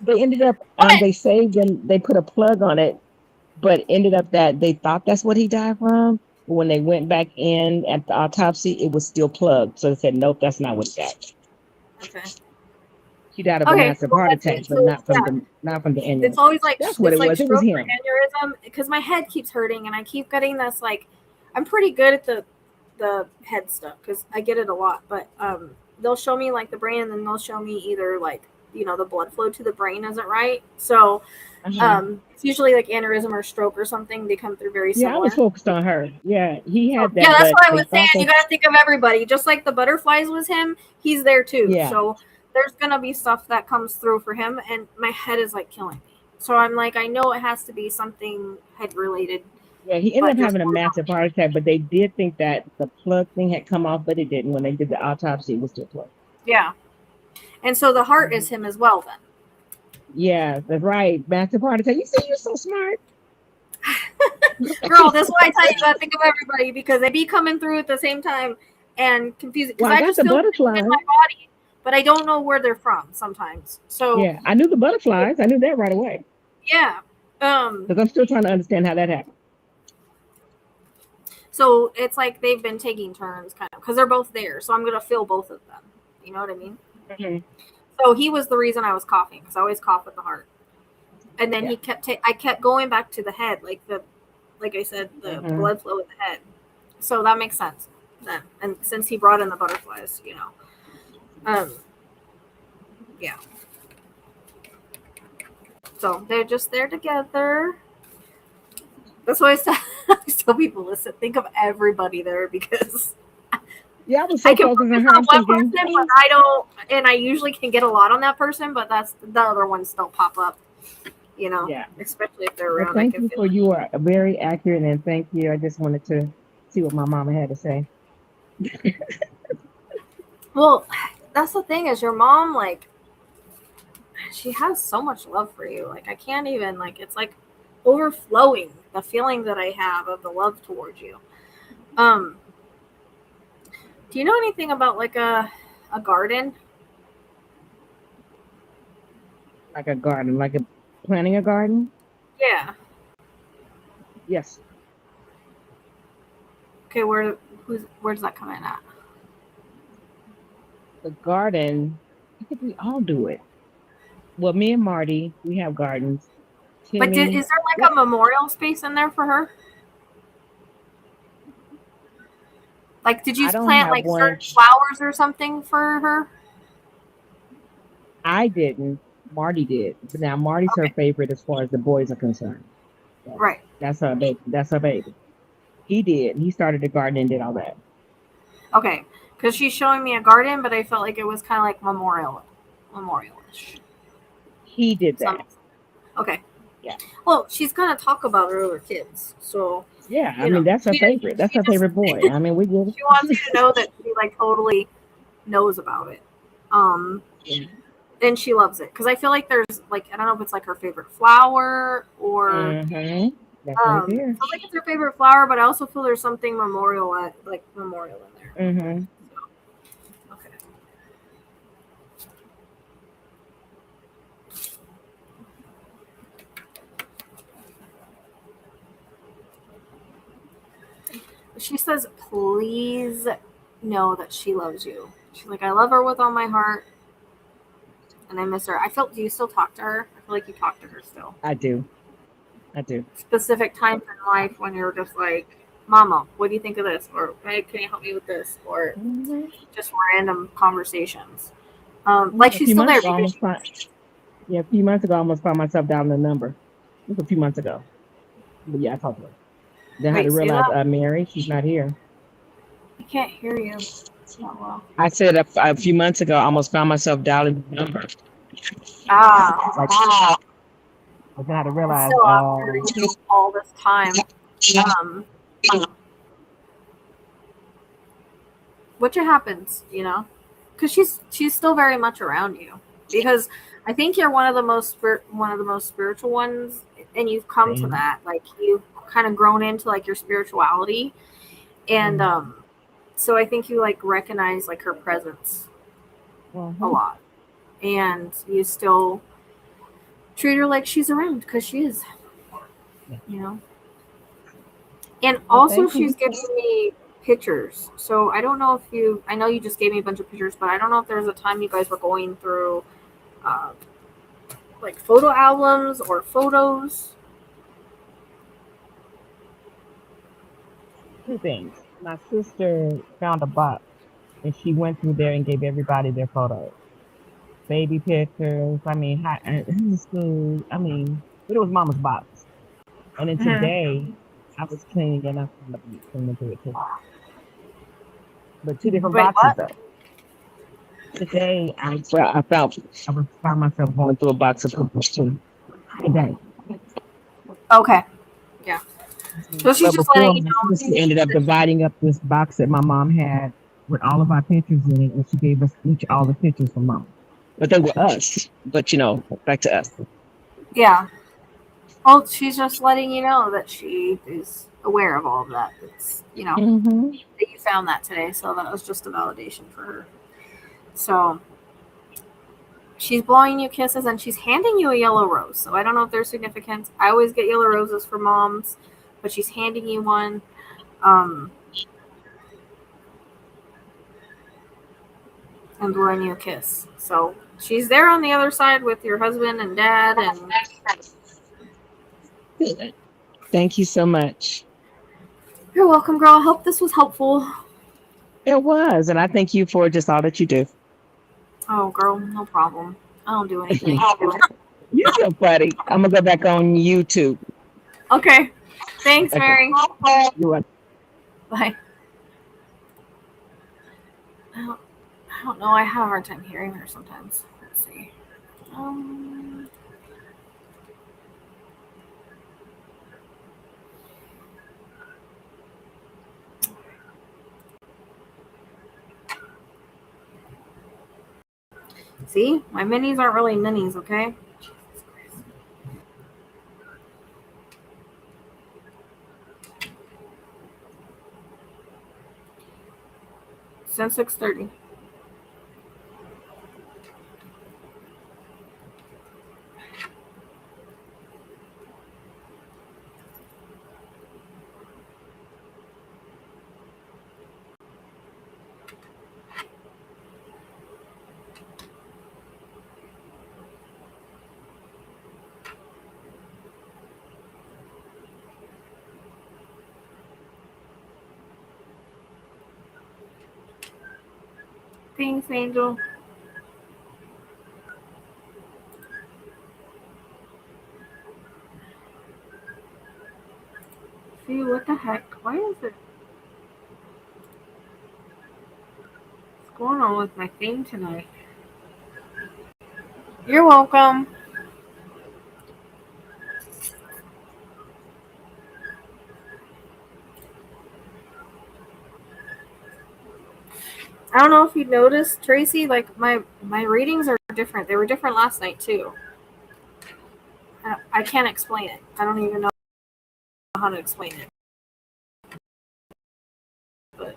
They ended up they saved him, they put a plug on it, but ended up that they thought that's what he died from. But when they went back in at the autopsy, it was still plugged. So they said, nope, that's not what he died. Okay. He died of a massive heart attack, but not from the aneurysm. It's always like that's what it's it like was. It was stroke or him. aneurysm because my head keeps hurting and I keep getting this like I'm pretty good at the head stuff because I get it a lot, but they'll show me like the brain and then they'll show me either like the blood flow to the brain isn't right, so it's usually like aneurysm or stroke or something. They come through very similar. Yeah, I was focused on her. Yeah, he had that. Yeah, that's what I was saying. You gotta think of everybody. Just like the butterflies was him, he's there too. Yeah. So there's gonna be stuff that comes through for him, and my head is like killing me. So I'm like, I know it has to be something head related. Yeah, he ended up having a massive heart attack, but they did think that the plug thing had come off, but it didn't. When they did the autopsy, it was still plugged. Yeah. And so the heart is him as well then. Yeah, that's right. Massive heart attack. You see, you're so smart. Girl, that's why I tell you gotta think of everybody because they be coming through at the same time and confusing. Because Well, I got just the feel butterflies. in my body, but I don't know where they're from sometimes. So yeah, I knew the butterflies. I knew that right away. Yeah. Because I'm still trying to understand how that happened. So it's like they've been taking turns kind of because they're both there. So I'm going to feel both of them. You know what I mean? Mm-hmm. So he was the reason I was coughing because I always cough with the heart. And then I kept going back to the head, like I said, the blood flow in the head. So that makes sense then. And since he brought in the butterflies, yeah. So they're just there together. That's why I tell people, listen, think of everybody there because yeah, I was so focused on her. I'm thinking, person, but I don't, and I usually can get a lot on that person, but that's the other ones don't pop up, Yeah, especially if they're around. Well, thank you for you are very accurate, and thank you. I just wanted to see what my mama had to say. Well, that's the thing is your mom, like, she has so much love for you. Like, I can't even, like, it's like overflowing the feeling that I have of the love towards you. Do you know anything about like a garden? Like a garden, like planting a garden? Yeah. Yes. Okay, where does that come in at? The garden, I think we all do it. Well, me and Marty, we have gardens. Timmy, but is there like a memorial space in there for her? Like, did you plant like certain flowers or something for her? I didn't. Marty did. But now Marty's her favorite as far as the boys are concerned. So right. That's her baby. That's her baby. He did. He started the garden and did all that. Okay, because she's showing me a garden, but I felt like it was kind of like memorialish. He did that. Okay. Yeah. Well, she's gonna talk about her other kids, so Yeah, I you know mean that's her she favorite. That's she her just favorite boy. I mean, we get she wants you to it. know that she like totally knows about it. Um, Yeah. and she loves it because I feel like there's like I don't know if it's like her favorite flower or Mm-hmm. That's what it is. feels like it's her favorite flower, but I also feel there's something memorial in there. Mm-hmm. Okay. She says, please know that she loves you. She's like, I love her with all my heart, and I miss her. Do you still talk to her? I feel like you talk to her still. I do. I do. Specific times in life when you're just like, Mama, what do you think of this? Or, hey, can you help me with this? Or Mm-hmm. just random conversations. Yeah, Like a she's few still months there ago, I because almost found. Yeah, a few months ago, I almost found myself down the number. It was a few months ago. But yeah, I talked to her. Then I had to wait, say realize, that? Mary, she's not here. I can't hear you. Oh, well. I said a few months ago, I almost found myself dialing the number. Ah, Like, but then I had to it's realize, so after all this time. Um, which it happens, because she's still very much around you. Because I think you're one of the most spiritual ones, and you've come to damn. that. Like you've kind of grown into like your spirituality, and so I think you like recognize like her presence a Mm-hmm. lot, and you still treat her like she's around because she is, you know. And Well, also, thank she's you. giving me pictures. So I don't know if I know you just gave me a bunch of pictures, but I don't know if there was a time you guys were going through uh, like photo albums or photos. Two things. My sister found a box and she went through there and gave everybody their photos, baby pictures. I mean, in school. I mean, but it was mama's box. And then Mm-hmm. today, I was cleaning and I found a box cleaning through it too. But two different Wait, boxes what? though. Today, I found myself going through a box of pictures too. Today. Okay. Yeah. So she's But just letting before, you my know. sister ended up dividing up this box that my mom had with all of our pictures in it, and she gave us each all the pictures from mom. But they were us. But back to us. Yeah. Well, she's just letting you know that she is aware of all of that. It's, Mm-hmm. that you found that today. So that was just a validation for her. So she's blowing you kisses and she's handing you a yellow rose. So I don't know if there's significance. I always get yellow roses for moms, but she's handing you one. And blowing you a kiss. So she's there on the other side with your husband and dad. And Good. Thank you so much. you're welcome, girl. I hope this was helpful. It was, and I thank you for just all that you do. Oh, girl, no problem. I don't do anything. You're so funny. I'm gonna go back on YouTube. Okay. Thanks, Okay. Mary. You're welcome. Bye. I don't know. I have a hard time hearing her sometimes. Let's see. Um, see, my minis aren't really minis, okay? Since 6:30. Thanks, Angel. See, what the heck? Why is it? What's going on with my thing tonight? You're welcome. I don't know if you noticed, Tracy, like my readings are different. They were different last night too. I can't explain it. I don't even know how to explain it. But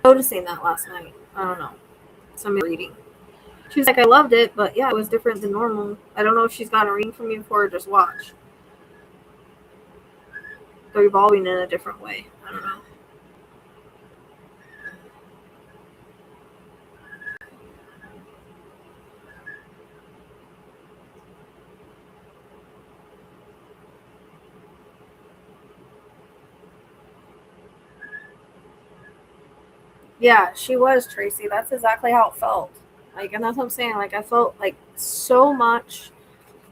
noticing that last night. I don't know. Somebody reading. She's like, I loved it, but yeah, it was different than normal. I don't know if she's gotten a reading from you before or just watch. They're evolving in a different way. I don't know. Yeah, she was, Tracy. That's exactly how it felt. Like, and that's what I'm saying. Like, I felt like so much.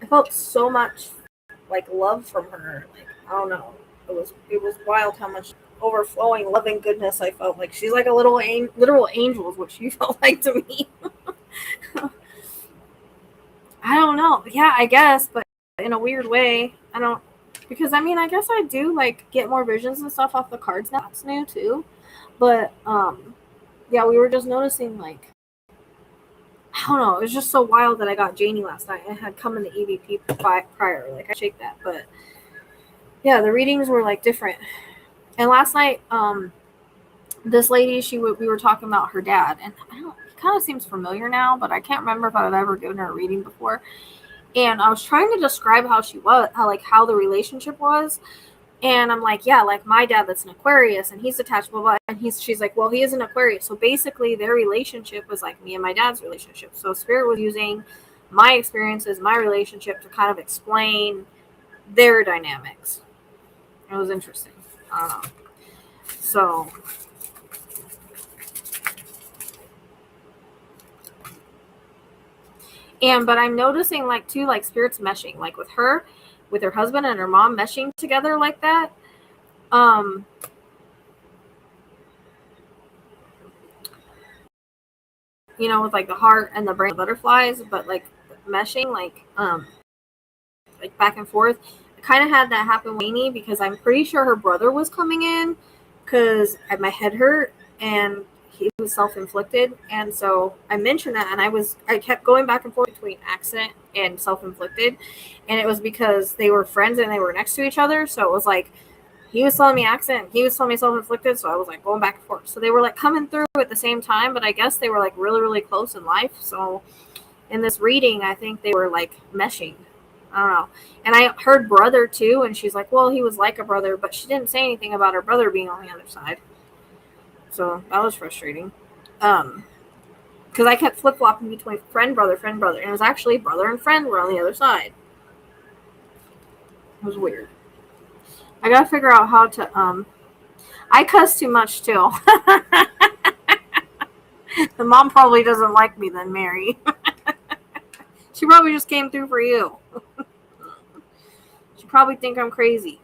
I felt so much like love from her. Like, I don't know. It was wild how much overflowing loving goodness I felt. Like she's like a literal angel is what she felt like to me. I don't know. Yeah, I guess, but in a weird way. I don't because I mean I guess I do like get more visions and stuff off the cards now. That's new too. But yeah, we were just noticing like I don't know, it was just so wild that I got Janie last night. I had come in the EVP prior. Like I shake that, but yeah, the readings were like different. And last night, this lady, we were talking about her dad, and I don't. He kind of seems familiar now, but I can't remember if I've ever given her a reading before. And I was trying to describe how she was, how the relationship was, and I'm like, yeah, like my dad that's an Aquarius, and he's attached, blah blah. And she's like, well, he is an Aquarius, so basically their relationship was like me and my dad's relationship. So Spirit was using my experiences, my relationship to kind of explain their dynamics. It was interesting. I don't know. So, but I'm noticing like too, like spirits meshing, like with her husband and her mom meshing together like that. You know, with like the heart and the brain butterflies, but like meshing, like back and forth. I kind of had that happen with Amy because I'm pretty sure her brother was coming in because my head hurt and he was self-inflicted, and so I mentioned that, and I kept going back and forth between accident and self-inflicted, and it was because they were friends and they were next to each other, so it was like he was telling me accident, he was telling me self-inflicted, so I was like going back and forth. So they were like coming through at the same time, but I guess they were like really, really close in life. So in this reading, I think they were like meshing. I don't know. And I heard brother too, and she's like, well, he was like a brother, but she didn't say anything about her brother being on the other side. So that was frustrating. Because I kept flip-flopping between friend, brother, and it was actually brother and friend were on the other side. It was weird. I gotta figure out how to, I cuss too much too. The mom probably doesn't like me then, Mary. She probably just came through for you. She probably think I'm crazy.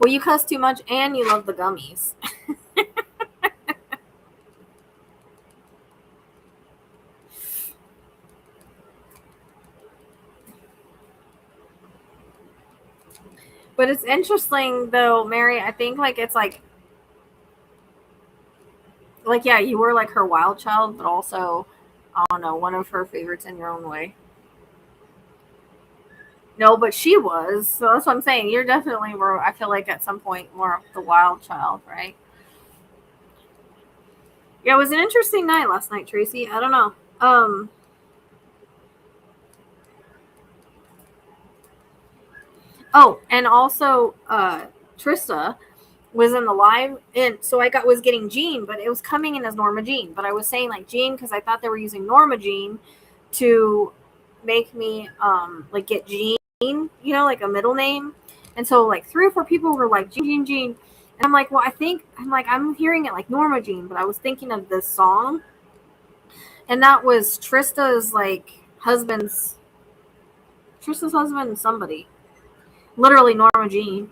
Well, you cuss too much and you love the gummies. But it's interesting though, Mary. I think like it's like yeah, you were like her wild child, but also I don't know, one of her favorites in your own way. No, but she was. So that's what I'm saying. You're definitely more, I feel like at some point more of the wild child, right? Yeah, it was an interesting night last night, Tracy. I don't know. Oh, and also Trista was in the live, and so I was getting Jean, but it was coming in as Norma Jean. But I was saying like Jean because I thought they were using Norma Jean to make me like get Jean, you know, like a middle name. And so like 3 or 4 people were like Jean. And I'm like, well, I'm hearing it like Norma Jean, but I was thinking of this song. And that was Trista's husband and somebody. Literally Norma Jean.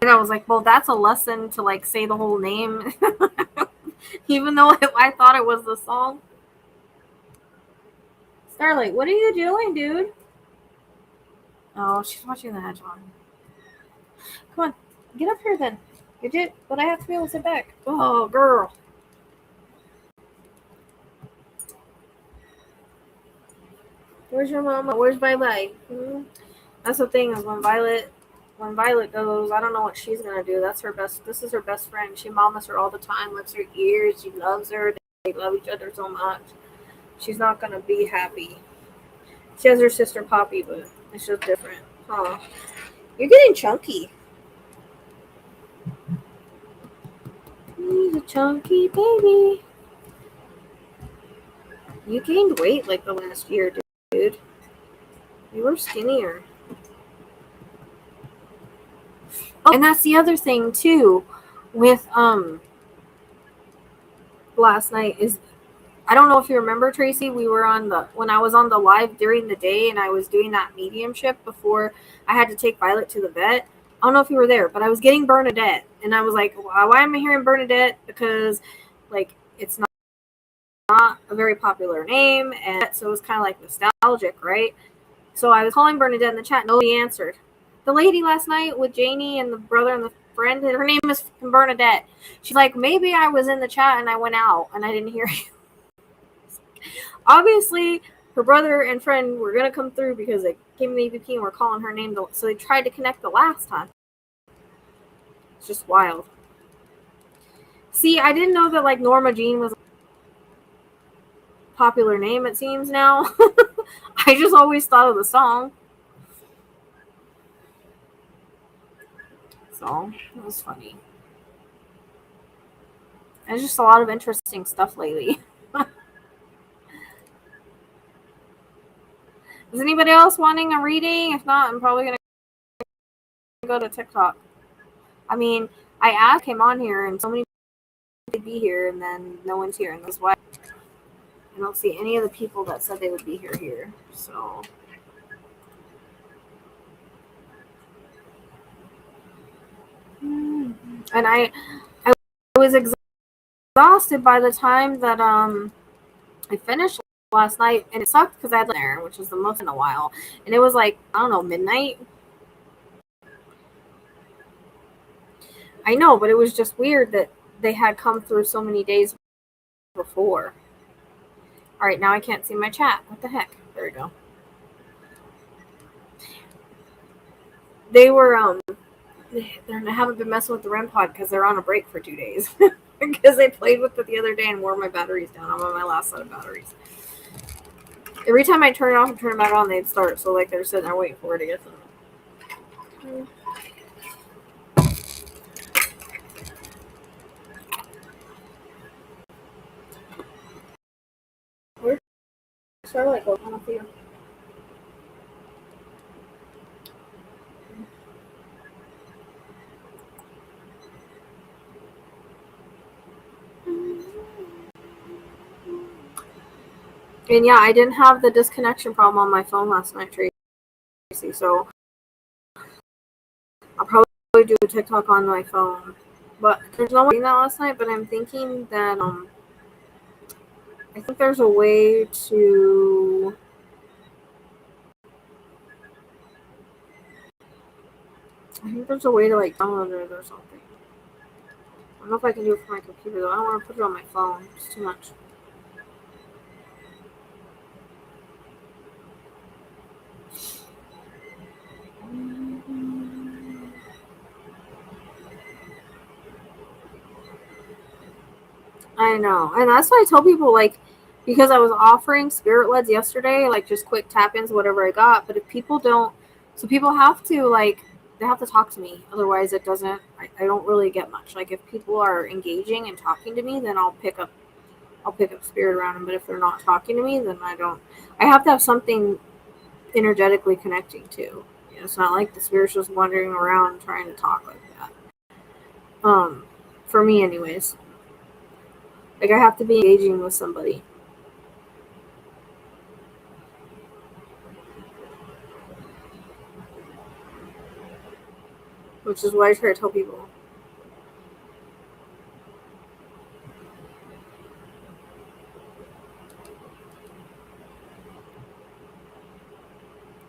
I was like, well, that's a lesson to like say the whole name, even though I thought it was the song. Starlight, what are you doing, dude? Oh, she's watching the hedgehog. Come on, get up here then. But I have to be able to sit back. Oh, girl. Where's your mama? Where's Bye-Bye? That's the thing is when Violet goes, I don't know what she's gonna do. This is her best friend. She mamas her all the time, licks her ears, she loves her, they love each other so much. She's not gonna be happy. She has her sister Poppy, but it's just different. Huh. You're getting chunky. He's a chunky baby. You gained weight like the last year, dude. You were skinnier. Oh, and that's the other thing too with last night is I don't know if you remember, Tracy, we were when I was on the live during the day and I was doing that mediumship before I had to take Violet to the vet. I don't know if you were there, but I was getting Bernadette and I was like, why am I hearing Bernadette? Because like it's not a very popular name, and so it was kind of like nostalgic, right? So I was calling Bernadette in the chat, nobody answered. The lady last night with Janie and the brother and the friend, her name is Bernadette. She's like, maybe I was in the chat and I went out and I didn't hear you. Obviously, her brother and friend were going to come through because they came in the EVP and were calling her name, so they tried to connect the last time. It's just wild. See, I didn't know that like Norma Jean was a popular name, it seems now. I just always thought of the song. So, it was funny. There's just a lot of interesting stuff lately. Is anybody else wanting a reading? If not, I'm probably going to go to TikTok. I mean, I asked him on here, and so many people would be here, and then no one's here, and that's why I don't see any of the people that said they would be here. So, and I was exhausted by the time that I finished last night, and it sucked because I had there, which was the most in a while, and it was like, I don't know, midnight. I know, but it was just weird that they had come through so many days before. All right, now I can't see my chat. What the heck? There we go. They were they haven't been messing with the REM pod because they're on a break for 2 days because they played with it the other day and wore my batteries down. I'm on my last set of batteries. Every time I turn it off and turn it back on, they'd start. So like they're sitting there waiting for it to get to them. Where's Starlight go? I don't see her. And yeah, I didn't have the disconnection problem on my phone last night, Tracy. So I'll probably do a TikTok on my phone. But there's no one doing that last night. But I'm thinking that I think there's a way to. I think there's a way to like download it or something. I don't know if I can do it from my computer though. I don't want to put it on my phone. It's too much. I know. And that's why I tell people, like, because I was offering spirit leads yesterday, like just quick tap-ins, whatever I got. But if people don't, so people have to, like, they have to talk to me. Otherwise, it doesn't, I don't really get much. Like, if people are engaging and talking to me, then I'll pick up spirit around them. But if they're not talking to me, then I don't. I have to have something energetically connecting to. You know, it's not like the spirit's just wandering around trying to talk like that. For me, anyways. Like, I have to be engaging with somebody. which is what I try to tell people.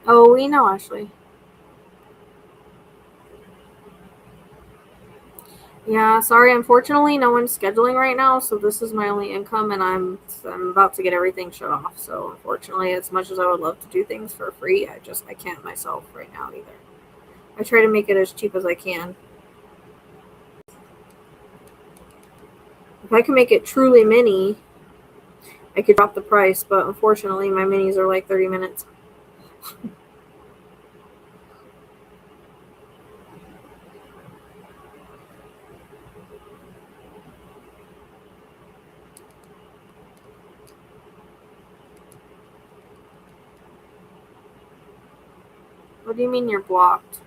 Oh, we know, Ashley. Yeah, sorry. Unfortunately, no one's scheduling right now, so this is my only income, and I'm about to get everything shut off. So unfortunately, as much as I would love to do things for free, I can't myself right now either. I try to make it as cheap as I can. If I can make it truly mini, I could drop the price, but unfortunately, my minis are like 30 minutes. What do you mean you're blocked?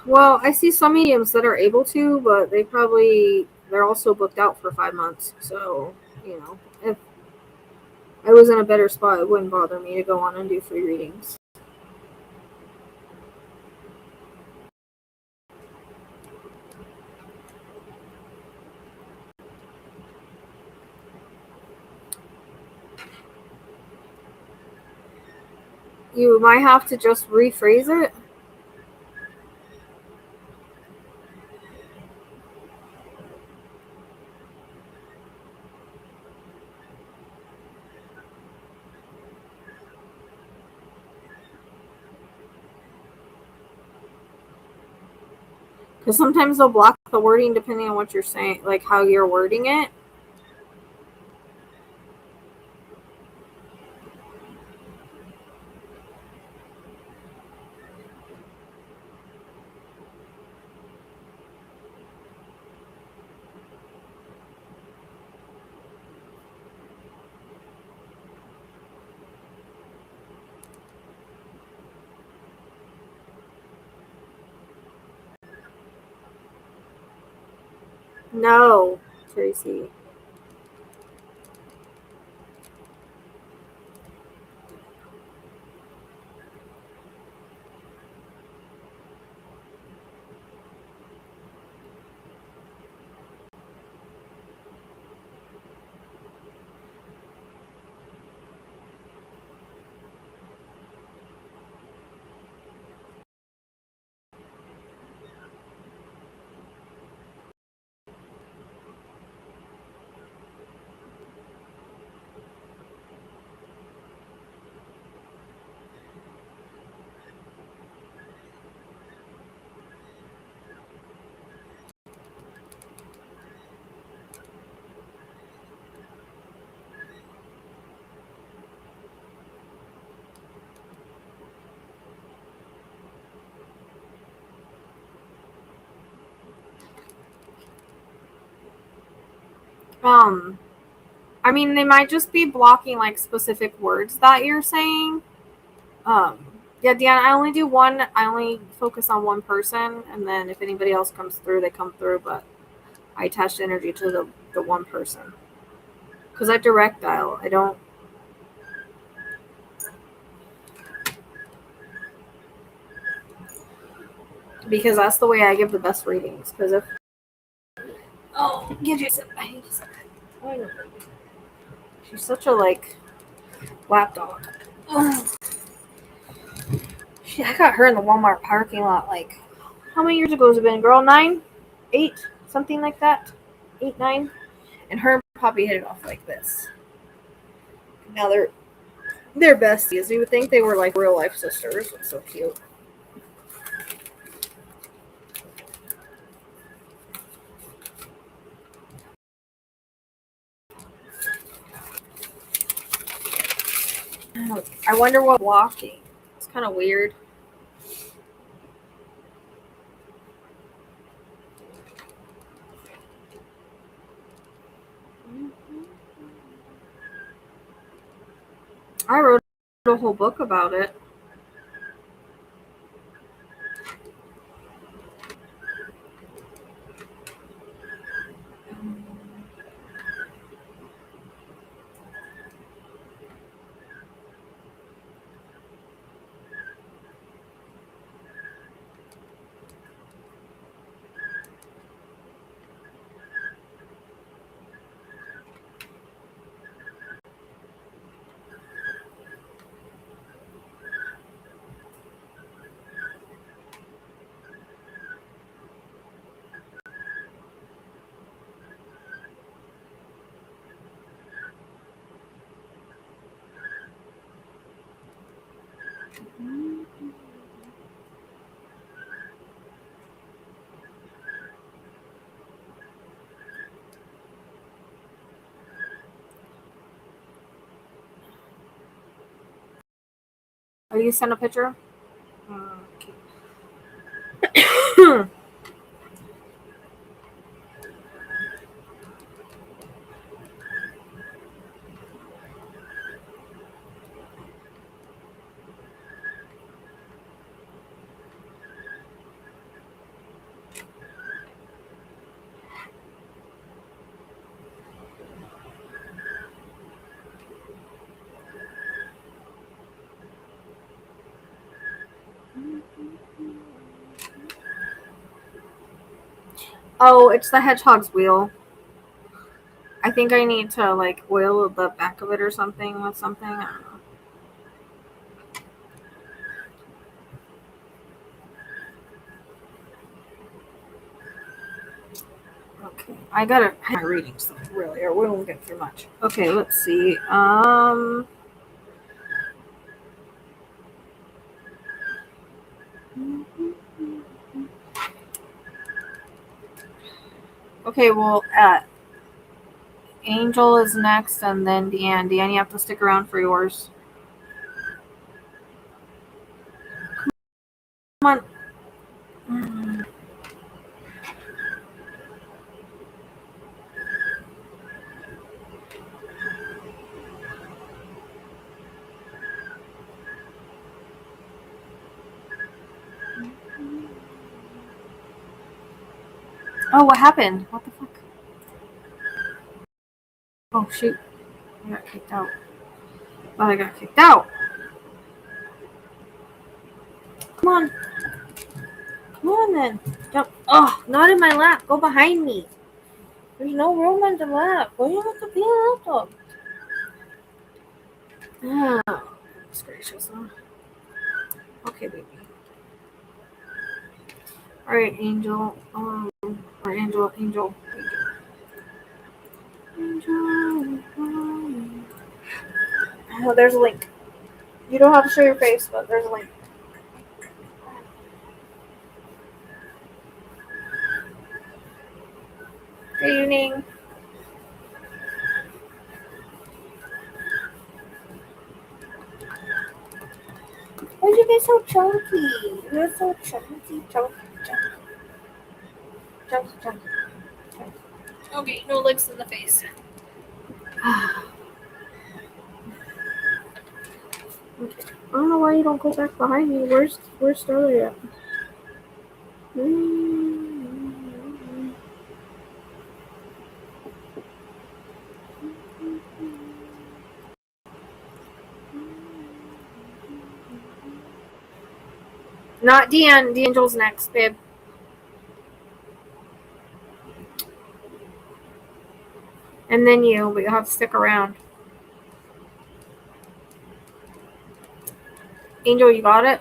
Well, I see some mediums that are able to, but they're also booked out for 5 months. So, if I was in a better spot, it wouldn't bother me to go on and do free readings. You might have to just rephrase it. Because sometimes they'll block the wording depending on what you're saying, like how you're wording it. No, Tracy. I mean, they might just be blocking like specific words that you're saying. Yeah, Deanna, I only do one. I only focus on one person, and then if anybody else comes through, they come through. But I attach energy to the one person because I direct dial. I don't. Because that's the way I give the best readings. Because if give you some. I need some. Oh, no. She's such a lap dog. She I got her in the Walmart parking lot like, how many years ago has it been, girl? 9? 8? Something like that? 8, 9? And her and Poppy hit it off like this. Now they're besties. You would think they were like real life sisters. It's so cute. I wonder what walking. It's kind of weird. I wrote a whole book about it. Are you send a picture? Okay. Oh, it's the hedgehog's wheel. I think I need to like oil the back of it or something with something. I don't know. Okay, I gotta my reading stuff really, or we won't get through much. Okay, let's see. Okay, well, Angel is next, and then Deanne. Deanne, you have to stick around for yours. Come on. Oh, what happened? What the fuck? Oh, shoot. I got kicked out. Oh, I got kicked out. Come on. Come on, then. Jump. Oh, not in my lap. Go behind me. There's no room on the lap. Why do you have to be a laptop? Oh, that's gracious, huh? Okay, baby. Alright, Angel. Or Angel. Oh, there's a link. You don't have to show your face, but there's a link. Good evening. Why'd you get so chunky? You're so chunky. Chunky. Okay, no licks in the face. Okay. I don't know why you don't go back behind me. Where's Starlight at? Not Deanne. D'Angel's next, babe. And then you, but you'll have to stick around. Angel, you got it?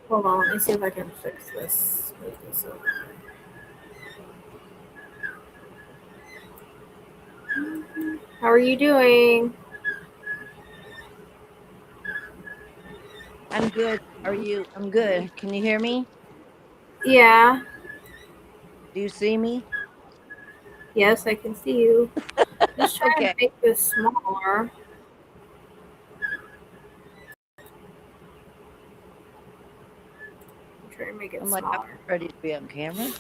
Hold on, let me see if I can fix this. Move this over. How are you doing? I'm good. Are you? I'm good. Can you hear me? Yeah. Do you see me? Yes, I can see you. Just trying to Okay. make this smaller. I'm trying to make it I'm like, I'm smaller. ready to be on camera.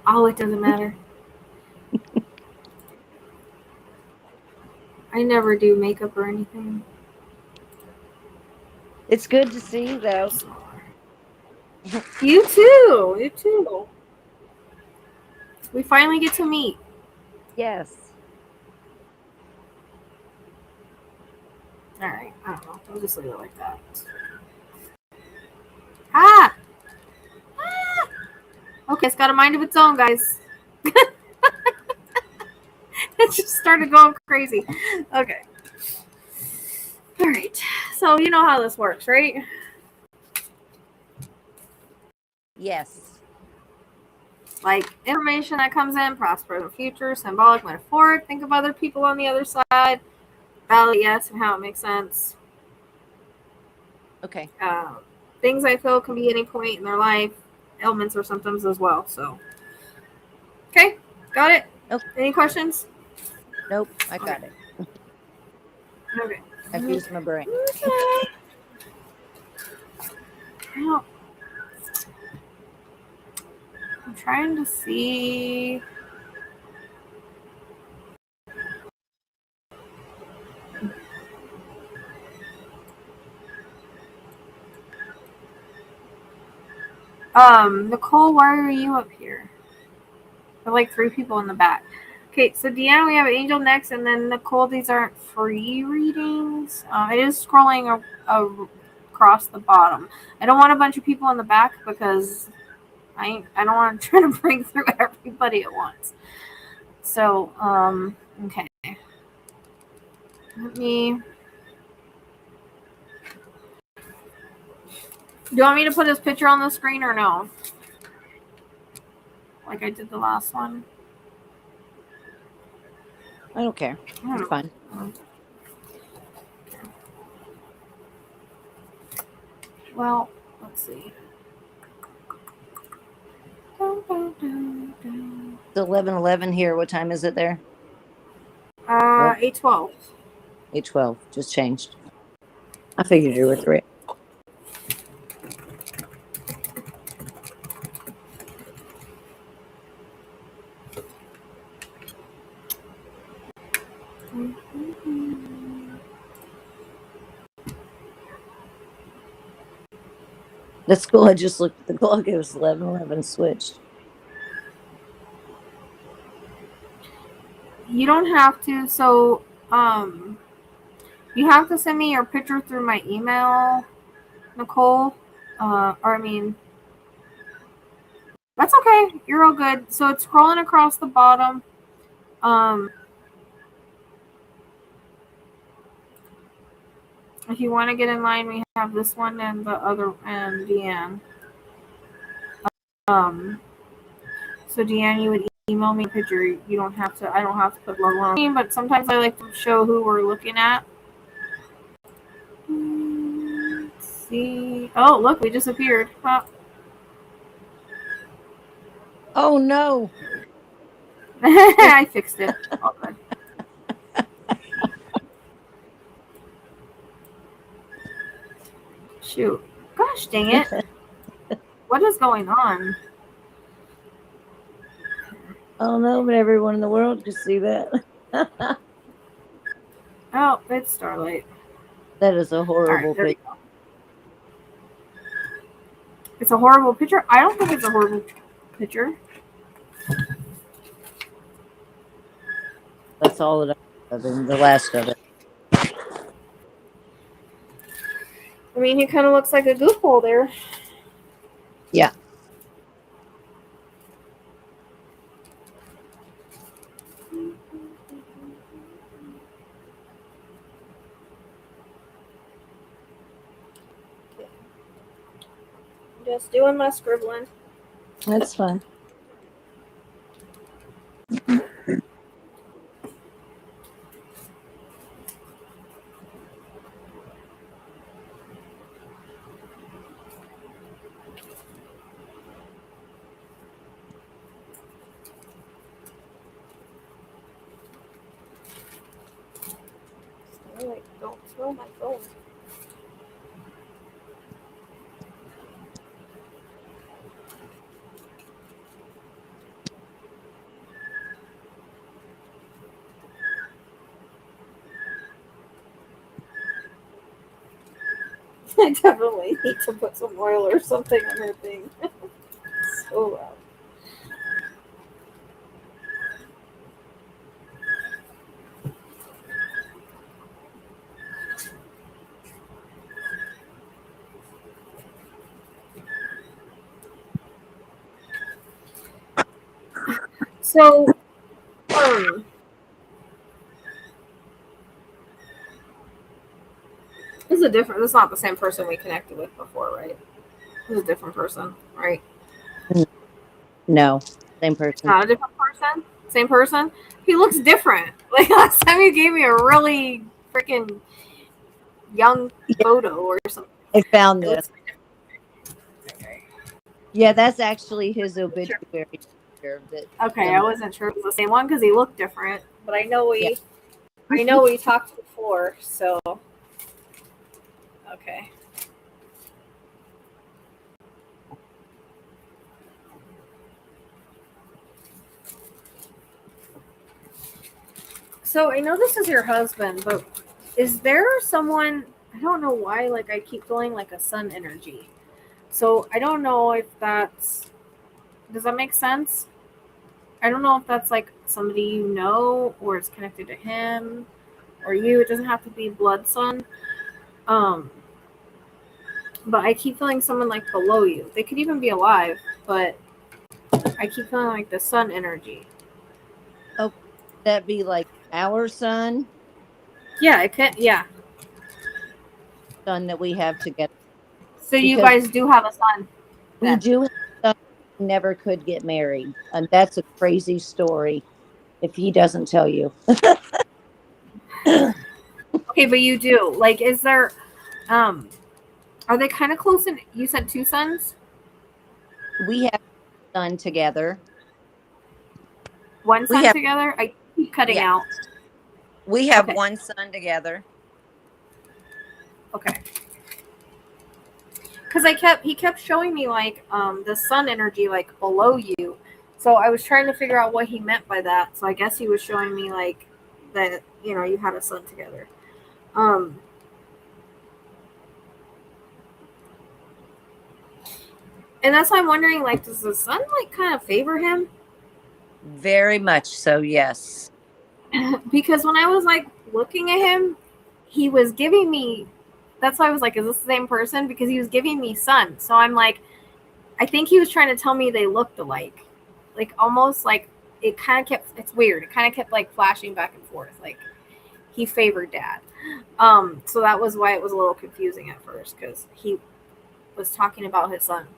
Oh, it doesn't matter. I never do makeup or anything. It's good to see you, though. Smaller. You too. You too. We finally get to meet. Yes. All right. I don't know. We'll just leave it like that. Ah! Ah! Okay, it's got a mind of its own, guys. It just started going crazy. Okay. All right. So you know how this works, right? Yes. Like information that comes in, past, present, future, symbolic, metaphoric. Think of other people on the other side. Validate yes and how it makes sense. Okay. Things I feel can be any point in their life, ailments or symptoms as well. So, okay, got it. Okay. Any questions? Nope. I Okay. got it. Okay. I've used my brain. Now, I'm trying to see. Nicole, why are you up here? There are like 3 people in the back. Okay, so Deanna, we have Angel next, and then Nicole. These aren't free readings. It is scrolling across the bottom. I don't want a bunch of people in the back because I don't want to try to bring through everybody at once. So, okay. Let me. Do you want me to put his picture on the screen or no? Like I did the last one? I don't care. It's fine. Well, let's see. It's 11:11 here. What time is it there? 8:12. 8:12. Just changed. I figured you were 3. That's cool. I just looked at the clock. It was 11:11 switched. You don't have to. So, you have to send me your picture through my email, Nicole. Or I mean, that's okay. You're all good. So it's scrolling across the bottom. If you want to get in line, we have this one and the other and Deanne. So Deanne, you would email me a picture. You don't have to. I don't have to put logo on. But sometimes I like to show who we're looking at. Let's see. Oh, look, we disappeared. Oh no. I fixed it. All good. Shoot. Gosh dang it. What is going on? Oh no, but everyone in the world could see that. Oh, it's Starlight. That is a All horrible right, there we picture. go. It's a horrible picture. I don't think it's a horrible picture. That's all that I have in the last of it. I mean, he kind of looks like a goofball there. Yeah. Just doing my scribbling. That's fun. Like, don't throw my phone. I definitely need to put some oil or something on her thing. So loud. So, this is a different. This is not the same person we connected with before, right? This is a different person, right? No, same It's person. not a different person. Same person. He looks different. Like last time you gave me a really freaking young photo or something. I found It this. looks okay. Yeah, that's actually his obituary. That Okay, I wasn't sure it was the same one because he looked different, but I know Yeah. we talked before, so okay. So I know this is your husband, but is there someone? I don't know why. Like I keep feeling like a sun energy. So I don't know if that's. Does that make sense? I don't know if that's like somebody you know or it's connected to him or you. It doesn't have to be blood sun. Um, but I keep feeling someone like below you. They could even be alive, but I keep feeling like the sun energy. Oh, that be like our son Yeah, it could. Yeah. that we have together So you because guys do have a son. we Then. do have a son who never could get married, and that's a crazy story. If he doesn't tell you, Okay, but you do. Like, is there? Um, are they kind of close? And you said two sons. we have a son together. One We son have, together. I keep cutting yeah, out. we have Okay. one son together. Okay. Because he kept showing me like the sun energy like below you, so I was trying to figure out what he meant by that. So I guess he was showing me like that you had a son together. Um, and that's why I'm wondering like does the sun like kind of favor him? Very much so, yes. Because when I was like looking at him, he was giving me. That's why I was like, is this the same person? Because he was giving me sun. So I'm like, I think he was trying to tell me they looked alike, like almost like it kind of kept. It's weird. It kind of kept like flashing back and forth. Like he favored dad. So that was why it was a little confusing at first because he was talking about his son.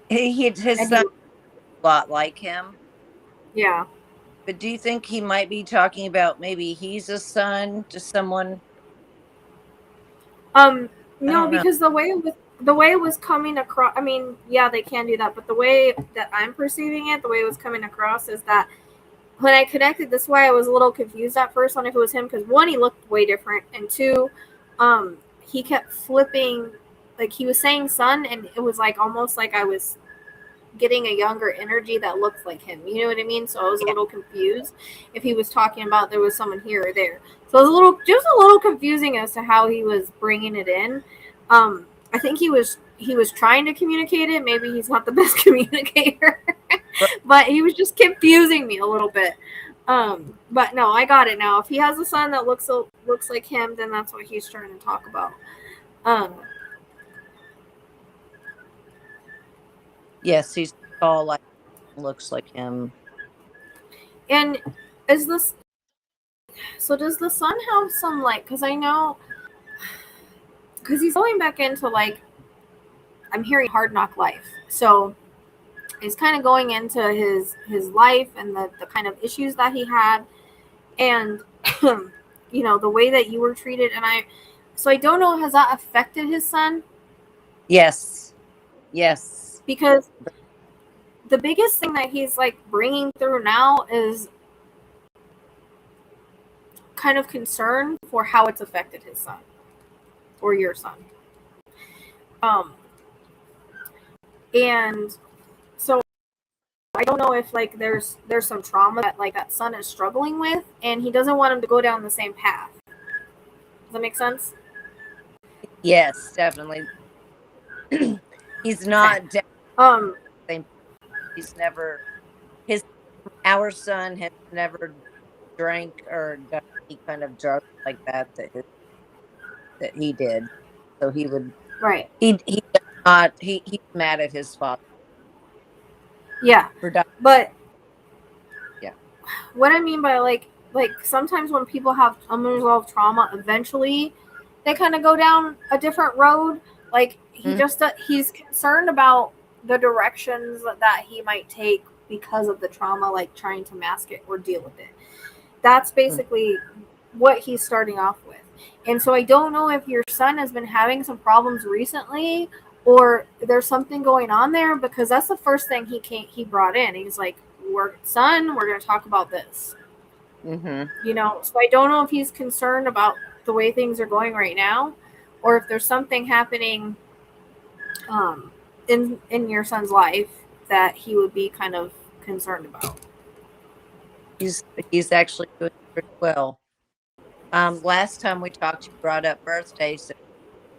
His And son a lot like him. yeah. But do you think he might be talking about maybe he's a son to someone? I No, don't know. because the way it was coming across. I mean, yeah, they can do that, but the way that I'm perceiving it, the way it was coming across, is that when I connected, that's why I was a little confused at first on if it was him because one, he looked way different, and two, he kept flipping, like he was saying son, and it was like almost like I was getting a younger energy that looked like him. You know what I mean? So I was a Yeah. little confused if he was talking about there was someone here or there. So it was just a little confusing as to how he was bringing it in. I think he was trying to communicate it. Maybe he's not the best communicator, but he was just confusing me a little bit. But no, I got it now. If he has a son that looks like him, then that's what he's trying to talk about. Yes, he's tall, like looks like him. And is this so? Does the son have some like? Because I know, because he's going back into like I'm hearing hard knock life. So it's kind of going into his life and the kind of issues that he had, and you know, the way that you were treated. And I don't know, has that affected his son? Yes. Yes. Because the biggest thing that he's like bringing through now is kind of concern for how it's affected his son or your son. And so I don't know if like there's some trauma that like that son is struggling with, and he doesn't want him to go down the same path. Does that make sense? Yes, definitely. He's not he's never our son has never drank or done any kind of drug like that he did. So he would right. he does not he's mad at his father. Yeah. But yeah. What I mean by like sometimes when people have unresolved trauma, eventually they kind of go down a different road. Like he's concerned about the directions that he might take because of the trauma, like trying to mask it or deal with it. That's basically what he's starting off with. And so I don't know if your son has been having some problems recently or there's something going on there, because that's the first thing he brought in. He's like, we're going to talk about this. You know, so I don't know if he's concerned about the way things are going right now, or if there's something happening in your son's life that he would be kind of concerned about. He's actually doing pretty well. Last time we talked, you brought up birthday, so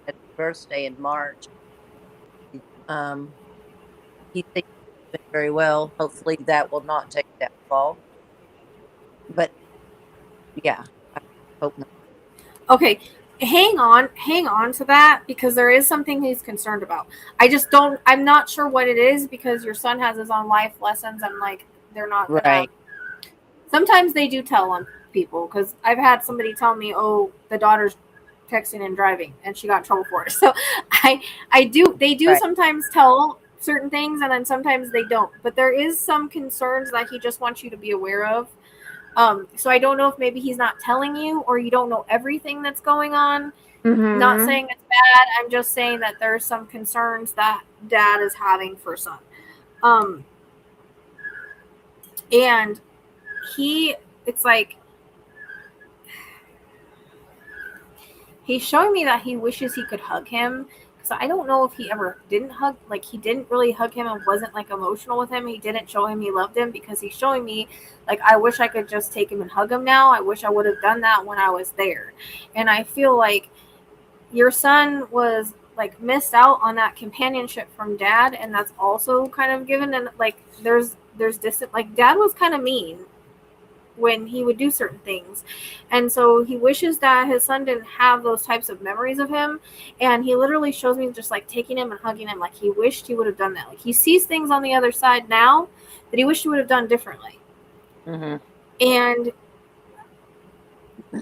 his birthday in March. He thinks he's doing very well. Hopefully that will not take that fall. But yeah, I hope not. Okay, hang on to that, because there is something he's concerned about. I'm not sure what it is, because your son has his own life lessons, and like they're not gonna, right. Sometimes they do tell on people, because I've had somebody tell me, oh, the daughter's texting and driving and she got in trouble for it. So they do sometimes tell certain things, and then sometimes they don't. But there is some concerns that he just wants you to be aware of. So I don't know if maybe he's not telling you, or you don't know everything that's going on. Not saying it's bad. I'm just saying that there's some concerns that dad is having for son. And it's like, he's showing me that he wishes he could hug him. So I don't know if he ever didn't he didn't really hug him and wasn't like emotional with him. He didn't show him he loved him, because he's showing me like, I wish I could just take him and hug him now. I wish I would have done that when I was there. And I feel like your son was like missed out on that companionship from dad, and that's also kind of given. And like there's distant, like dad was kind of mean when he would do certain things, and so he wishes that his son didn't have those types of memories of him. And he literally shows me just like taking him and hugging him, like he wished he would have done that. Like he sees things on the other side now that he wished he would have done differently. And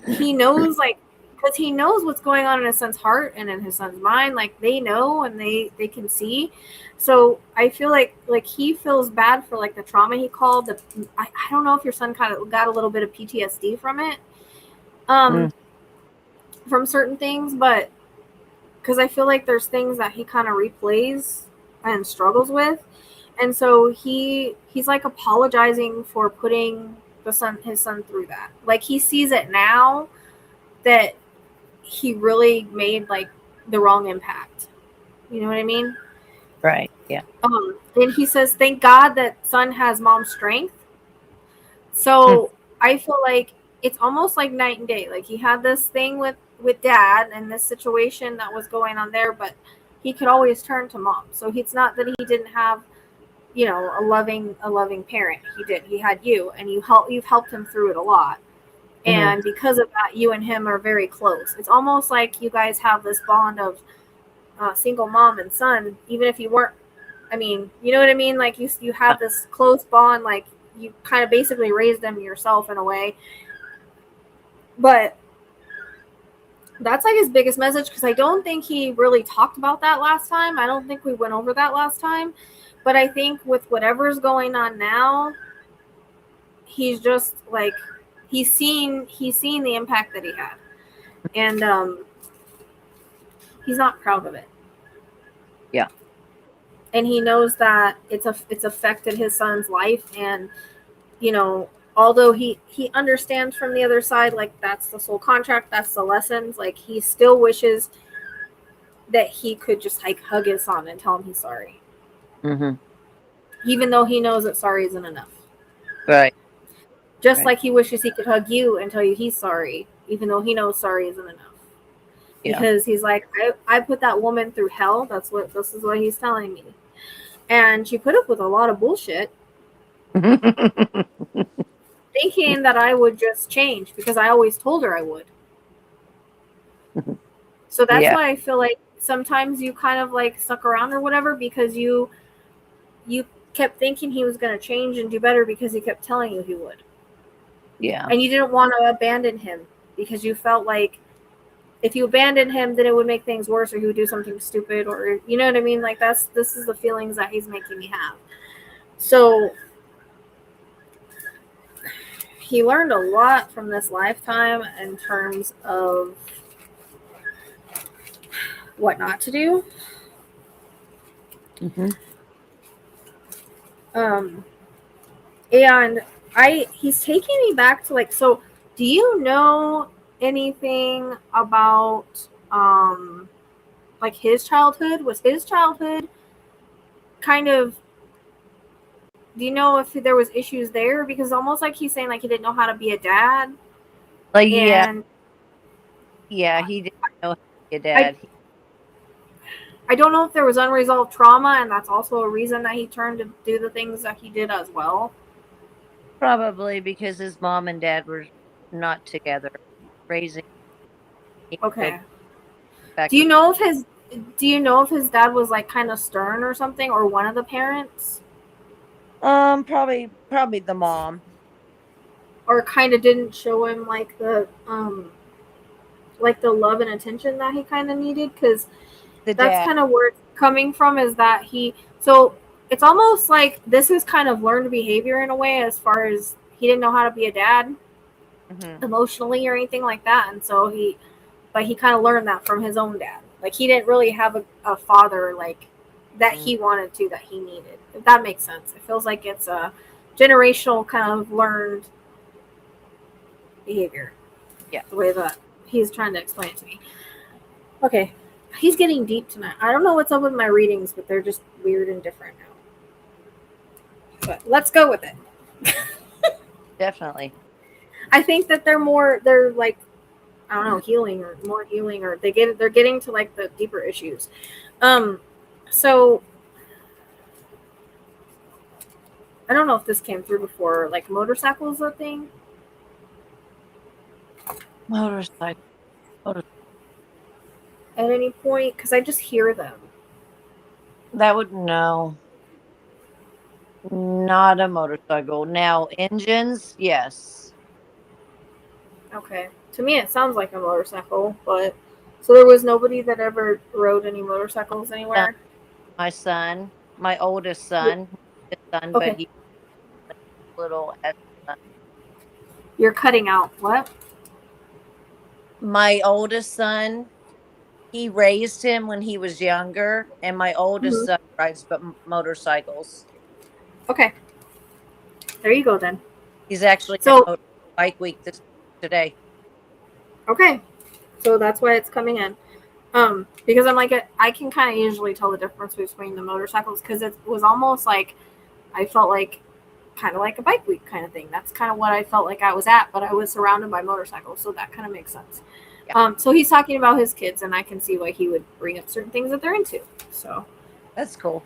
he knows, like, because he knows what's going on in his son's heart and in his son's mind. Like they know, and they can see. So I feel like he feels bad for like the trauma he called. I don't know if your son kind of got a little bit of PTSD from it, from certain things, but because I feel like there's things that he kind of replays and struggles with, and so he's like apologizing for putting his son through that. Like he sees it now that he really made like the wrong impact. You know what I mean? Right. Yeah. And he says, thank God that son has mom's strength. So I feel like it's almost like night and day. Like he had this thing with dad and this situation that was going on there, but he could always turn to mom. So it's not that he didn't have, you know, a loving parent. He did. He had you, and you've helped him through it a lot. And because of that, you and him are very close. It's almost like you guys have this bond of single mom and son, even if you weren't, I mean, you know what I mean? Like you have this close bond, like you kind of basically raised them yourself in a way. But That's like his biggest message, because I don't think he really talked about that last time. I don't think we went over that last time. But I think with whatever's going on now, he's just like he's seen the impact that he had. And he's not proud of it. Yeah. And he knows that it's affected his son's life, and although he understands from the other side, like that's the soul contract, that's the lessons, like he still wishes that he could just like hug his son and tell him he's sorry, even though he knows that sorry isn't enough. Right. Just like he wishes he could hug you and tell you he's sorry, even though he knows sorry isn't enough. Yeah. Because he's like, I put that woman through hell. This is what he's telling me. And she put up with a lot of bullshit, thinking that I would just change because I always told her I would. So that's why I feel like sometimes you kind of like stuck around or whatever, because you kept thinking he was going to change and do better because he kept telling you he would. Yeah. And you didn't want to abandon him because you felt like if you abandoned him, then it would make things worse, or he would do something stupid, or you know what I mean? Like this is the feelings that he's making me have. So he learned a lot from this lifetime in terms of what not to do. And he's taking me back to like, so do you know anything about like his childhood? Was his childhood kind of, do you know if there was issues there? Because almost like he's saying like he didn't know how to be a dad. Like, And yeah, he didn't know how to be a dad. I don't know if there was unresolved trauma, and that's also a reason that he turned to do the things that he did as well. Probably because his mom and dad were not together, raising. Okay. Do you know if his dad was like kind of stern or something, or one of the parents? Probably the mom. Or kind of didn't show him like the love and attention that he kind of needed, because that's kind of where it's coming from, is that so it's almost like this is kind of learned behavior in a way, as far as he didn't know how to be a dad emotionally or anything like that. And so he kind of learned that from his own dad. Like he didn't really have a father like that he wanted to, that he needed, if that makes sense. It feels like it's a generational kind of learned behavior. Yeah. The way that he's trying to explain it to me. Okay. He's getting deep tonight. I don't know what's up with my readings, but they're just weird and different now. But let's go with it. Definitely. I think that they're like, I don't know, healing, or more healing, or they're getting to like the deeper issues. So I don't know if this came through before, like motorcycles a thing. Motorcycle. At any point, because I just hear them. That would no. Not a motorcycle. Now engines, yes. Okay. To me, it sounds like a motorcycle, but so there was nobody that ever rode any motorcycles anywhere. My son, my oldest son, his son, Okay. but he little. You're cutting out. What? My oldest son, he raised him when he was younger, and my oldest son rides but motorcycles. Okay. There you go then. He's actually So bike week today. Okay. So that's why it's coming in. Because I'm like, I can kind of usually tell the difference between the motorcycles, because it was almost like I felt like kind of like a bike week kind of thing. That's kind of what I felt like I was at, but I was surrounded by motorcycles, so that kind of makes sense. Yeah. So he's talking about his kids, and I can see why he would bring up certain things that they're into. So that's cool.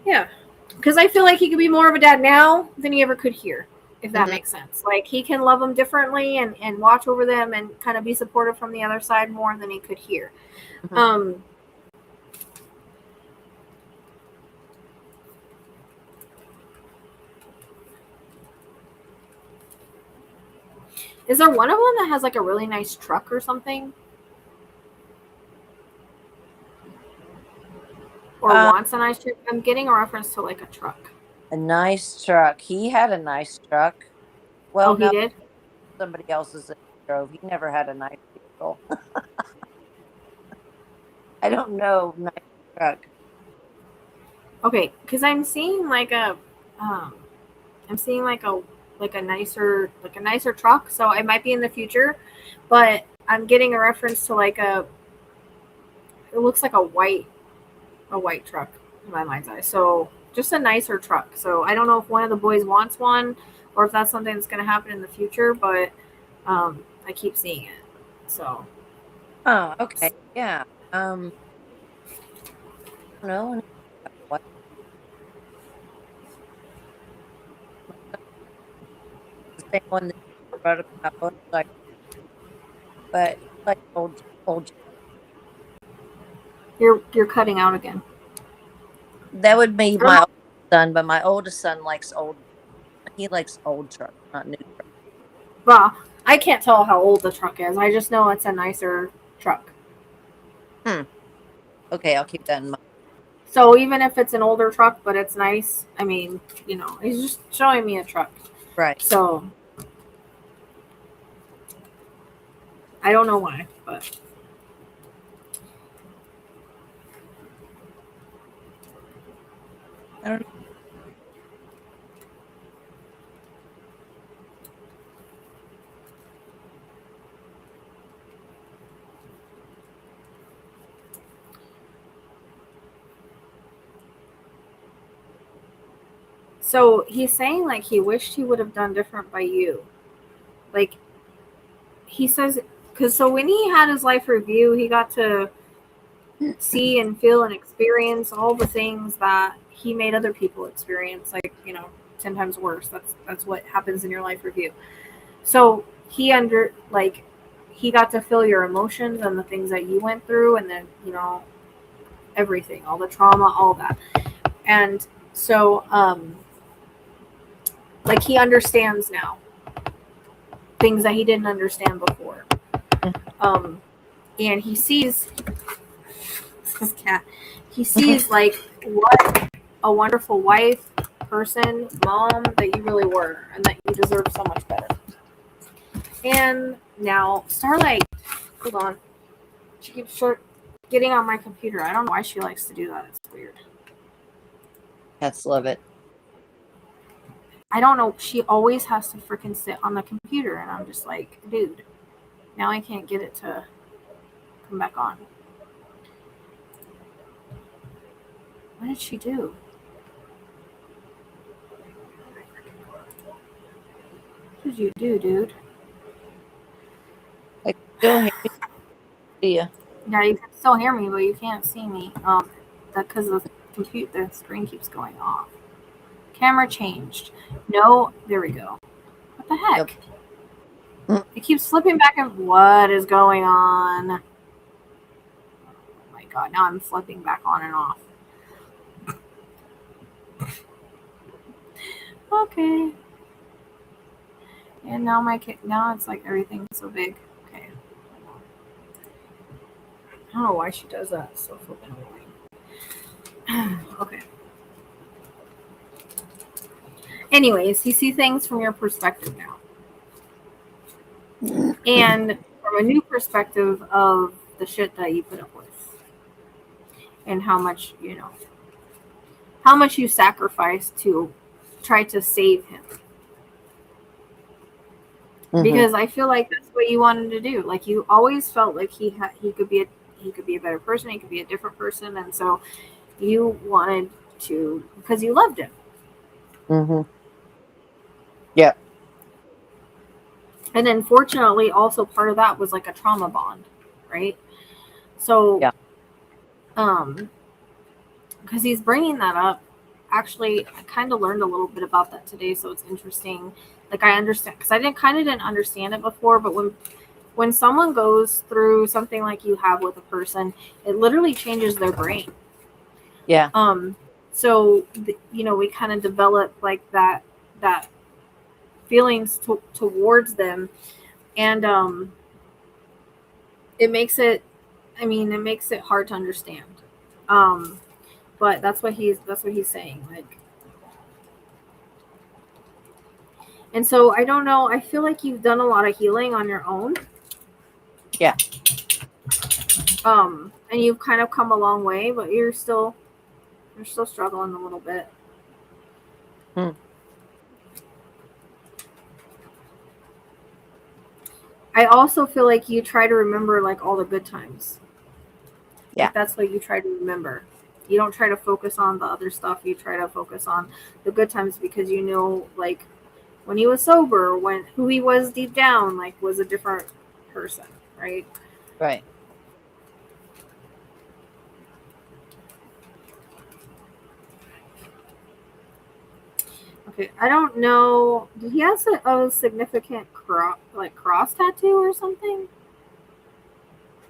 Yeah, because I feel like he could be more of a dad now than he ever could here, if that makes sense. Like he can love them differently and watch over them and kind of be supportive from the other side more than he could here. Is there one of them that has like a really nice truck or something? or wants a nice truck? I'm getting a reference to like a truck. A nice truck. He had a nice truck. Well, Oh, he no, did? somebody else's that he drove. He never had a nice vehicle. I don't know. Nice truck. Okay, because I'm seeing um, I'm seeing like a nicer truck. So it might be in the future, but I'm getting a reference to like a. It looks like a white truck in my mind's eye. So just a nicer truck. So I don't know if one of the boys wants one, or if that's something that's going to happen in the future. But I keep seeing it. So Oh, okay. Yeah. No, what the same one that you wrote about motorcycle, but like old. you're cutting out again. That would be I don't my know. oldest son, but my oldest son likes old. He likes old trucks, not new trucks. Well, I can't tell how old the truck is. I just know it's a nicer truck. Okay, I'll keep that in mind. So even if it's an older truck, but it's nice, I mean, he's just showing me a truck. Right. So I don't know why, but I don't know. so he's saying like he wished he would have done different by you. Like he says, because so when he had his life review, he got to see and feel and experience all the things that he made other people experience, like 10 times worse. That's what happens in your life review. So he got to feel your emotions and the things that you went through, and then everything, all the trauma, all that. And so like he understands now things that he didn't understand before. And he sees this cat. He sees like what a wonderful wife, person, mom that you really were, and that you deserve so much better. And now Starlight, hold on, she keeps getting on my computer. I don't know why she likes to do that. It's weird. Cats love it. I don't know. She always has to freaking sit on the computer, and I'm just like, dude, now I can't get it to come back on. What did she do? What did you do, dude? I still hear you. See ya. Yeah, you can still hear me, but you can't see me. Because the screen keeps going off. Camera changed. No, there we go. What the heck? Yep. It keeps flipping back and what is going on? Oh my god, now I'm flipping back on and off. Okay. And now it's like everything's so big. Okay. I don't know why she does that. It's so flipping annoying. Okay. Anyways, you see things from your perspective now. And from a new perspective of the shit that you put up with. And how much you sacrificed to try to save him. Mm-hmm. Because I feel like that's what you wanted to do. Like you always felt like he could be a better person, he could be a different person, and so you wanted to, because you loved him. Mm-hmm. Yeah. And then fortunately also part of that was like a trauma bond, right? So yeah. Because he's bringing that up. Actually, I kind of learned a little bit about that today, so it's interesting. Like I understand, because I didn't understand it before, but when someone goes through something like you have with a person, it literally changes their brain. Yeah. So we kind of develop like that feelings towards them, and it makes it hard to understand. But that's what he's saying. Like, and so I don't know. I feel like you've done a lot of healing on your own. Yeah. And you've kind of come a long way, but you're still struggling a little bit. I also feel like you try to remember like all the good times. Yeah. Like, that's what you try to remember. You don't try to focus on the other stuff. You try to focus on the good times because you know, like, when he was sober, when who he was deep down, like, was a different person, right? Right. Okay, I don't know. Did he have a significant cross tattoo or something?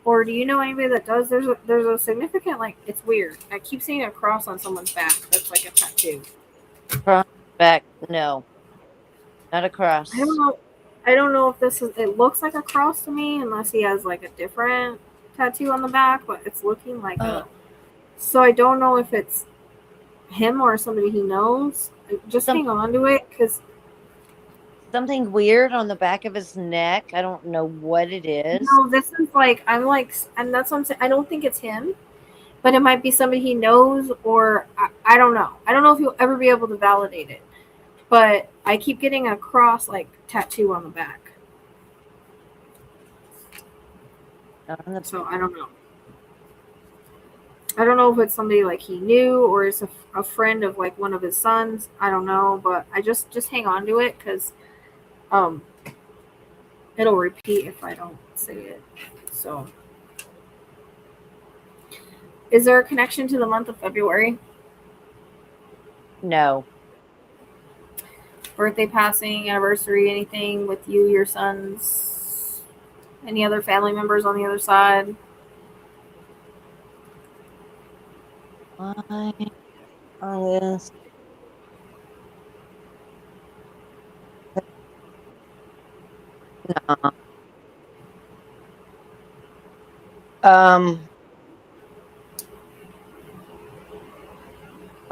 Or do you know anybody that does? There's a significant, like, it's weird. I keep seeing a cross on someone's back that's like a tattoo. Front, back, no. Not a cross. I don't know if this is. It looks like a cross to me, unless he has like a different tattoo on the back, but it's looking like a. So I don't know if it's him or somebody he knows. Just hang on to it, because something weird on the back of his neck. I don't know what it is. no, this is like and that's what I'm saying. I don't think it's him, but it might be somebody he knows, or I don't know. I don't know if you'll ever be able to validate it, but I keep getting a cross like tattoo on the back. So I don't know. I don't know if it's somebody like he knew or it's a friend of like one of his sons. I don't know, but I just hang on to it because it'll repeat if I don't say it. So, is there a connection to the month of February? No. Birthday, passing, anniversary, anything with you, your sons, any other family members on the other side? Yes. No.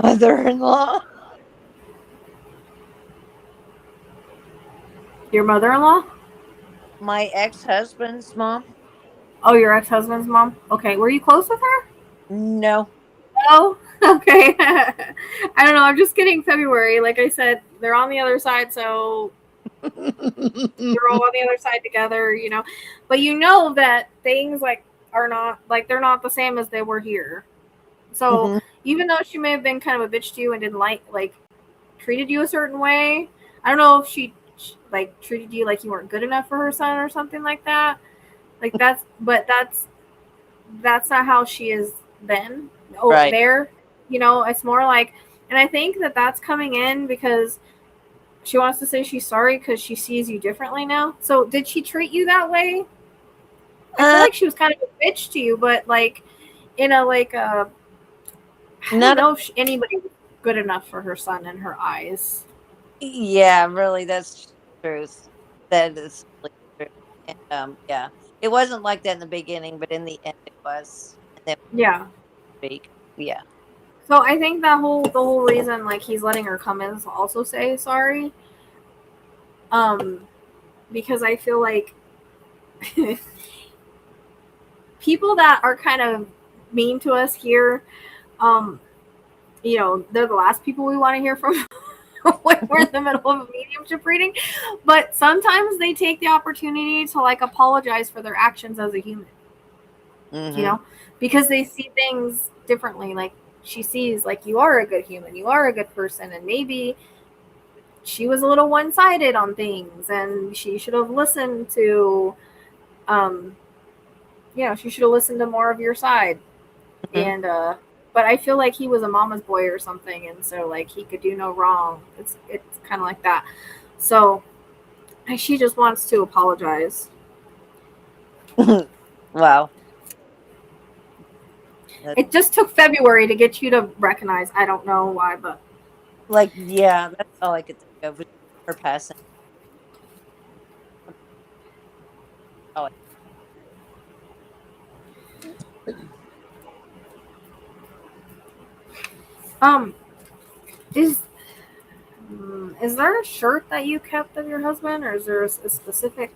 Mother-in-law. Your mother-in-law? My ex-husband's mom. Oh, your ex-husband's mom? Okay. Were you close with her? No. Oh, okay. I don't know. I'm just getting February. Like I said, they're on the other side, so they're all on the other side together, you know. But you know that things like are not like they're not the same as they were here. So even though she may have been kind of a bitch to you and didn't like treated you a certain way, I don't know if she like treated you like you weren't good enough for her son or something like that. Like that's not how she is then. Right. There, you know, it's more like, and I think that that's coming in because she wants to say she's sorry because she sees you differently now. So did she treat you that way? I feel like she was kind of a bitch to you, but like in a like I don't know if anybody was good enough for her son in her eyes. Yeah, really, that's truth. That is really true. And, yeah, it wasn't like that in the beginning, but in the end, it was. And then Yeah. speak. Yeah. So I think the whole reason like he's letting her come in is to also say sorry. Because I feel like people that are kind of mean to us here, you know, they're the last people we want to hear from when we're in the middle of a mediumship reading. But sometimes they take the opportunity to like apologize for their actions as a human. You know, because they see things differently. Like she sees like you are a good human, you are a good person, and maybe she was a little one-sided on things and she should have listened to you know, she should have listened to more of your side. And but I feel like he was a mama's boy or something, and so like he could do no wrong. It's kind of like that. So she just wants to apologize. Wow. It just took February to get you to recognize. I don't know why, but like, yeah, that's all I could think of was her passing. Oh, Um, is is there a shirt that you kept of your husband, or is there a specific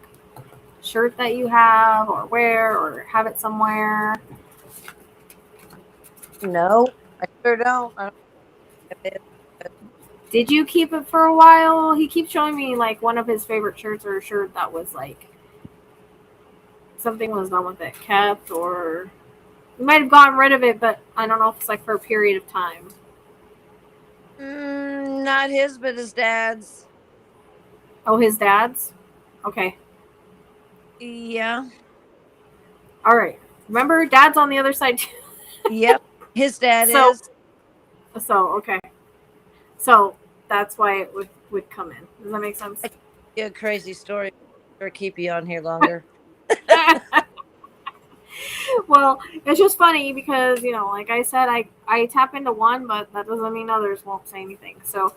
shirt that you have, or wear, or have it somewhere? No, I sure don't. I don't have it. Did you keep it for a while? He keeps showing me like one of his favorite shirts or a shirt that was like something was done with it, kept, or you might have gotten rid of it, but I don't know if it's like for a period of time. Not his, but his dad's. Oh, his dad's? Okay. Yeah. All right. Remember, dad's on the other side too. Yep. His dad So, is. okay. So that's why it would come in. Does that make sense? I tell you a crazy story or keep you on here longer. Well, it's just funny because, like I said, I tap into one, but that doesn't mean others won't say anything. So,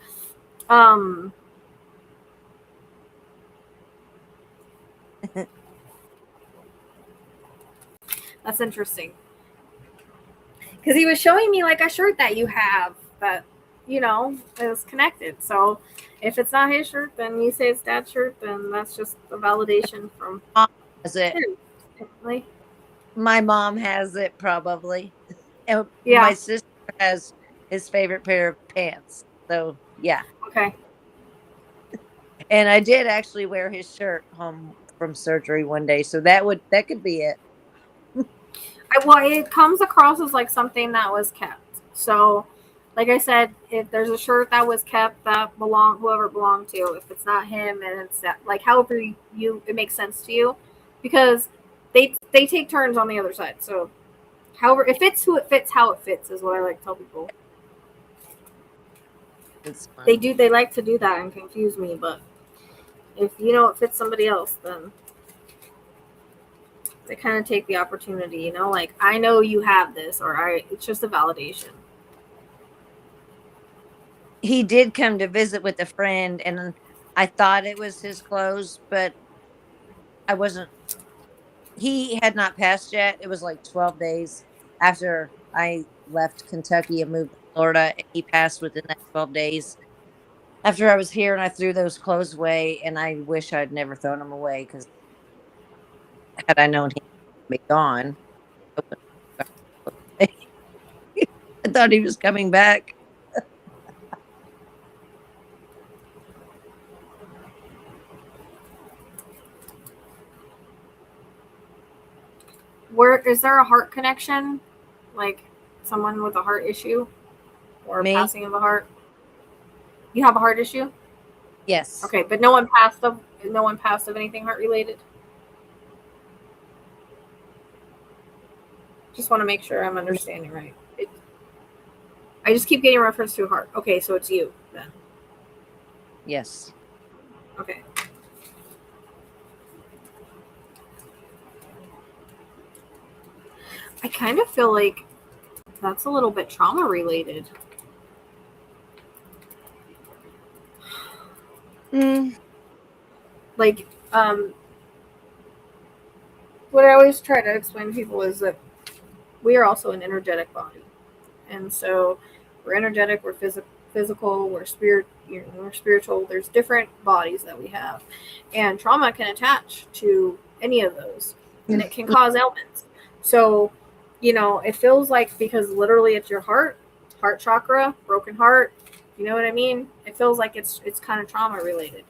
that's interesting. Because he was showing me like a shirt that you have that, is connected. So if it's not his shirt, then you say it's dad's shirt, then that's just a validation from Mom has it. him. My mom has it probably. And Yeah. my sister has his favorite pair of pants. So yeah. Okay. And I did actually wear his shirt home from surgery one day. So that could be it. Well, it comes across as like something that was kept. So, like I said, if there's a shirt that was kept that whoever it belonged to, if it's not him, and it's that, like however it makes sense to you, because they take turns on the other side. So, however, it fits who it fits, how it fits is what I like to tell people. They like to do that and confuse me, but if it fits somebody else, then they kind of take the opportunity, like I know you have this, or it's just a validation. He did come to visit with a friend, and I thought it was his clothes, but I wasn't. He had not passed yet. It was like 12 days after I left Kentucky and moved to Florida. And he passed within that 12 days after I was here, and I threw those clothes away. And I wish I'd never thrown them away, because had I known he would be gone, I wouldn't. I thought he was coming back. Where is there a heart connection, like someone with a heart issue or Me? passing of a heart? You have a heart issue? Yes. Okay, but no one passed of anything heart related. Just want to make sure I'm understanding right. I just keep getting reference to a heart. Okay, so it's you then. Yes. Okay. I kind of feel like that's a little bit trauma related. Like, what I always try to explain to people is that we are also an energetic body. And so we're energetic, we're physical, we're we're spiritual. There's different bodies that we have. And trauma can attach to any of those. And it can cause ailments. So, it feels like, because literally it's your heart chakra, broken heart, you know what I mean? It feels like it's kind of trauma related.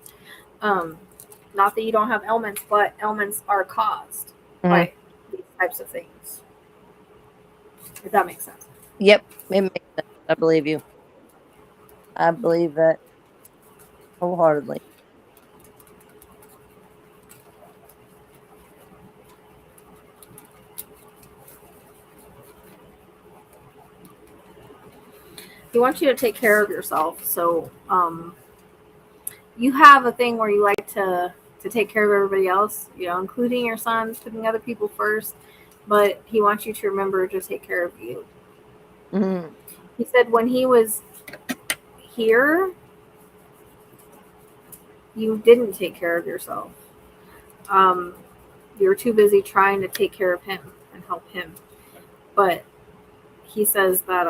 Not that you don't have ailments, but ailments are caused by these types of things. If that makes sense. Yep, it makes sense. I believe you. I believe that wholeheartedly. He wants you to take care of yourself. So you have a thing where you like to take care of everybody else, including your sons, putting other people first. But he wants you to remember to take care of you. Mm-hmm. He said when he was here, you didn't take care of yourself. You were too busy trying to take care of him and help him. But he says that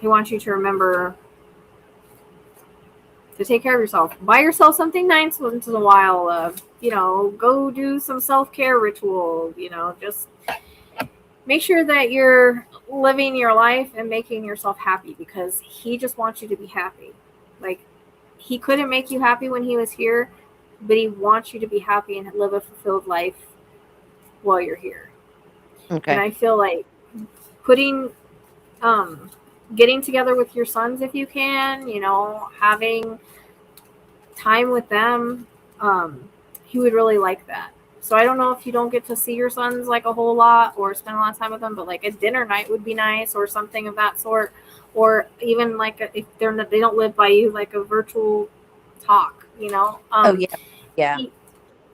he wants you to remember to take care of yourself. Buy yourself something nice once in a while. Go do some self-care ritual. Just make sure that you're living your life and making yourself happy, because he just wants you to be happy. Like, he couldn't make you happy when he was here, but he wants you to be happy and live a fulfilled life while you're here. Okay. And I feel like getting together with your sons if you can, having time with them, he would really like that. So I don't know if you don't get to see your sons like a whole lot or spend a lot of time with them, but like a dinner night would be nice, or something of that sort, or even like if they don't live by you, like a virtual talk. Oh yeah.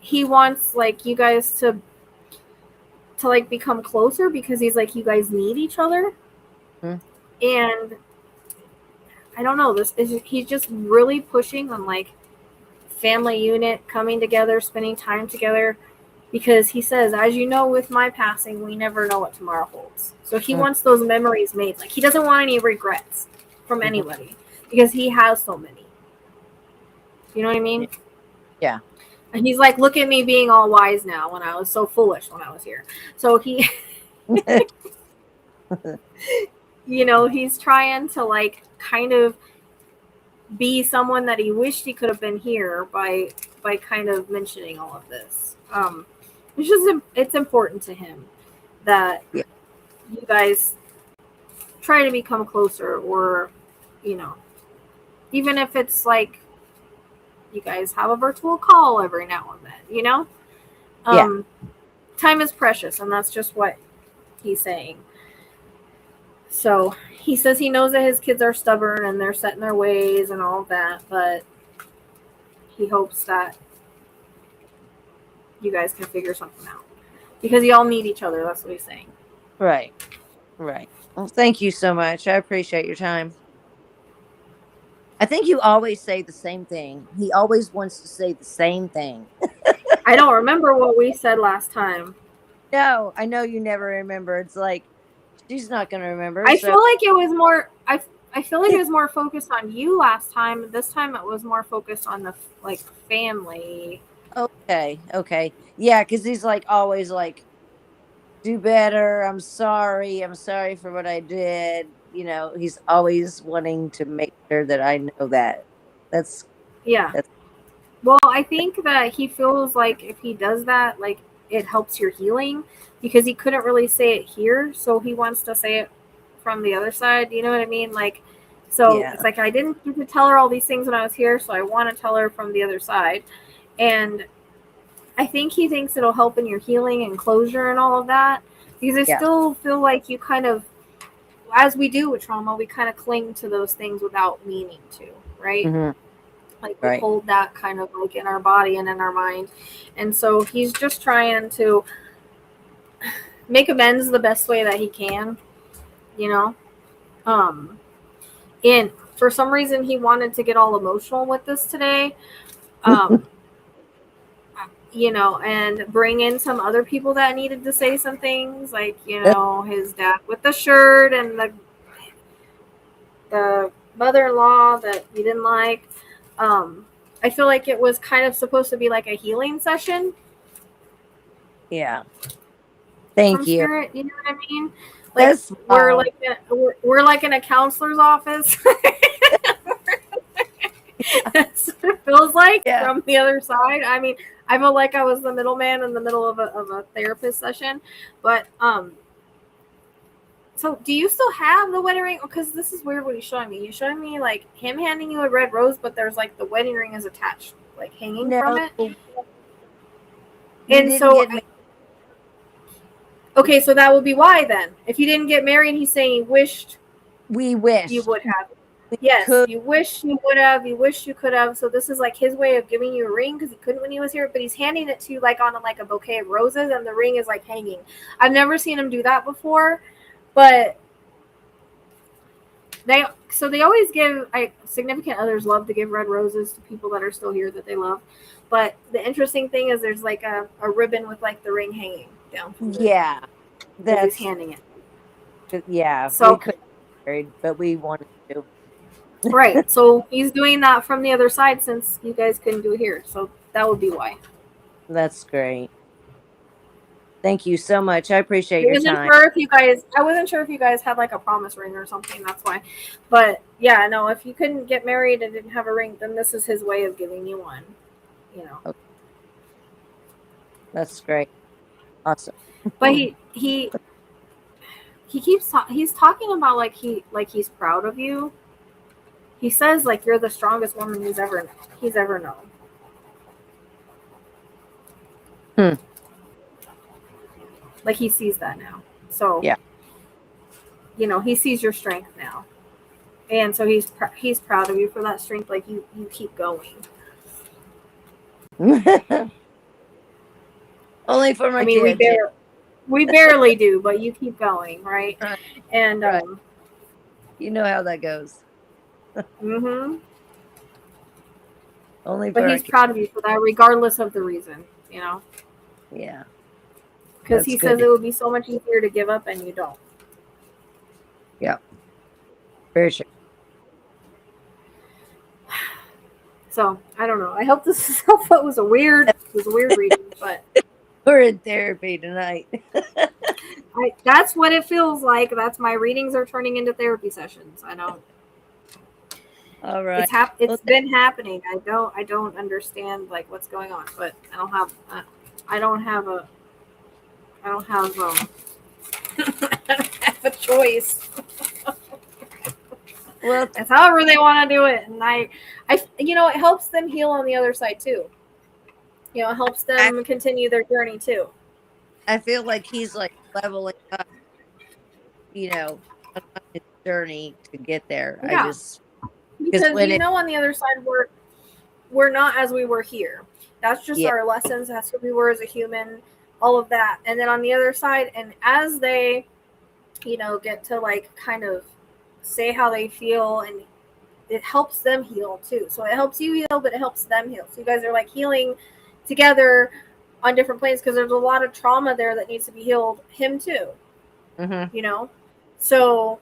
He wants like you guys to like become closer, because he's like, you guys need each other. And I don't know, he's just really pushing on like family unit, coming together, spending time together, because he says, as you know, with my passing, we never know what tomorrow holds. So he wants those memories made. Like, he doesn't want any regrets from anybody, because he has so many. You know what I mean? Yeah. And he's like, look at me being all wise now when I was so foolish when I was here. So he he's trying to like kind of be someone that he wished he could have been here by kind of mentioning all of this. It's important to him that you guys try to become closer, or even if it's like you guys have a virtual call every now and then. Time is precious, and that's just what he's saying. So he says he knows that his kids are stubborn and they're set in their ways and all of that, but he hopes that you guys can figure something out, because you all need each other. That's what he's saying. Right. Well, thank you so much. I appreciate your time. I think you always say the same thing. He always wants to say the same thing. I don't remember what we said last time. No, I know you never remember. It's like, she's not going to remember. I feel like it was more. I feel like it was more focused on you last time. This time it was more focused on the like family. Okay. Yeah, because he's like always like, do better. I'm sorry for what I did. He's always wanting to make sure that I know that. Well, I think that he feels like if he does that, like, it helps your healing, because he couldn't really say it here, so he wants to say it from the other side. You know what I mean? Like, so it's like, I didn't get to tell her all these things when I was here, so I want to tell her from the other side. And I think he thinks it'll help in your healing and closure and all of that, because I still feel like you kind of, as we do with trauma, we kind of cling to those things without meaning to, right? Like, we hold that kind of like in our body and in our mind. And so he's just trying to make amends the best way that he can, and for some reason he wanted to get all emotional with this today, and bring in some other people that needed to say some things, like, his dad with the shirt, and the mother-in-law that he didn't like. I feel like it was kind of supposed to be like a healing session. Yeah. Thank you. Spirit, you know what I mean? Like, we're like in a counselor's office. That's what it feels like from the other side. I mean, I felt like I was the middleman in the middle of a therapist session. But so do you still have the wedding ring? Because this is weird what he's showing me. He's showing me like him handing you a red rose, but there's like the wedding ring is attached, like hanging from it. And so, okay, so that would be why then. If you didn't get married, he's saying he wished. We wish you would have. You wish you would have. You wish you could have. So this is like his way of giving you a ring, because he couldn't when he was here. But he's handing it to you like on a bouquet of roses, and the ring is like hanging. I've never seen him do that before. But they always give, significant others love to give red roses to people that are still here that they love. But the interesting thing is there's like a ribbon with like the ring hanging down. Yeah. That's handing it. Yeah. So married, but we wanted to. Right. So he's doing that from the other side since you guys couldn't do it here. So that would be why. That's great. Thank you so much. I appreciate I your wasn't time. sure if you guys. I wasn't sure if you guys had like a promise ring or something. That's why. But yeah, no. If you couldn't get married and didn't have a ring, then this is his way of giving you one. You know. Okay. That's great. Awesome. But he keeps he's talking about like he's proud of you. He says like you're the strongest woman he's ever known. Like he sees that now. So Yeah. You know, he sees your strength now. And so he's proud of you for that strength. Like you keep going. Only for my I mean, kids. we barely do, but you keep going, right? Right. And Right. You know how that goes. mhm. Only for But our he's kids. proud of you for that, regardless of the reason. You know, Yeah. because he That's says good. it would be so much easier to give up, and you don't. Yeah. Very sure. So I don't know. I hope this is helpful. It was a weird reading, but We're in therapy tonight. that's what it feels like. That's my readings are turning into therapy sessions. I know. All right. It's been happening. I don't understand like what's going on, but I don't have I don't have a choice. Well, It's however they want to do it, and I you know, it helps them heal on the other side too. You know, it helps them continue their journey too. I feel like he's like leveling up, you know, on his journey to get there. Yeah. Because Because you know, on the other side we're not as we were here. That's just Yeah. our lessons. That's who we were as a human, all of that. And then on the other side, and as they, you know, get to like kind of say how they feel, and it helps them heal too. So it helps you heal, but it helps them heal. So you guys are like healing together on different planes because there's a lot of trauma there that needs to be healed. Him too, you know. So,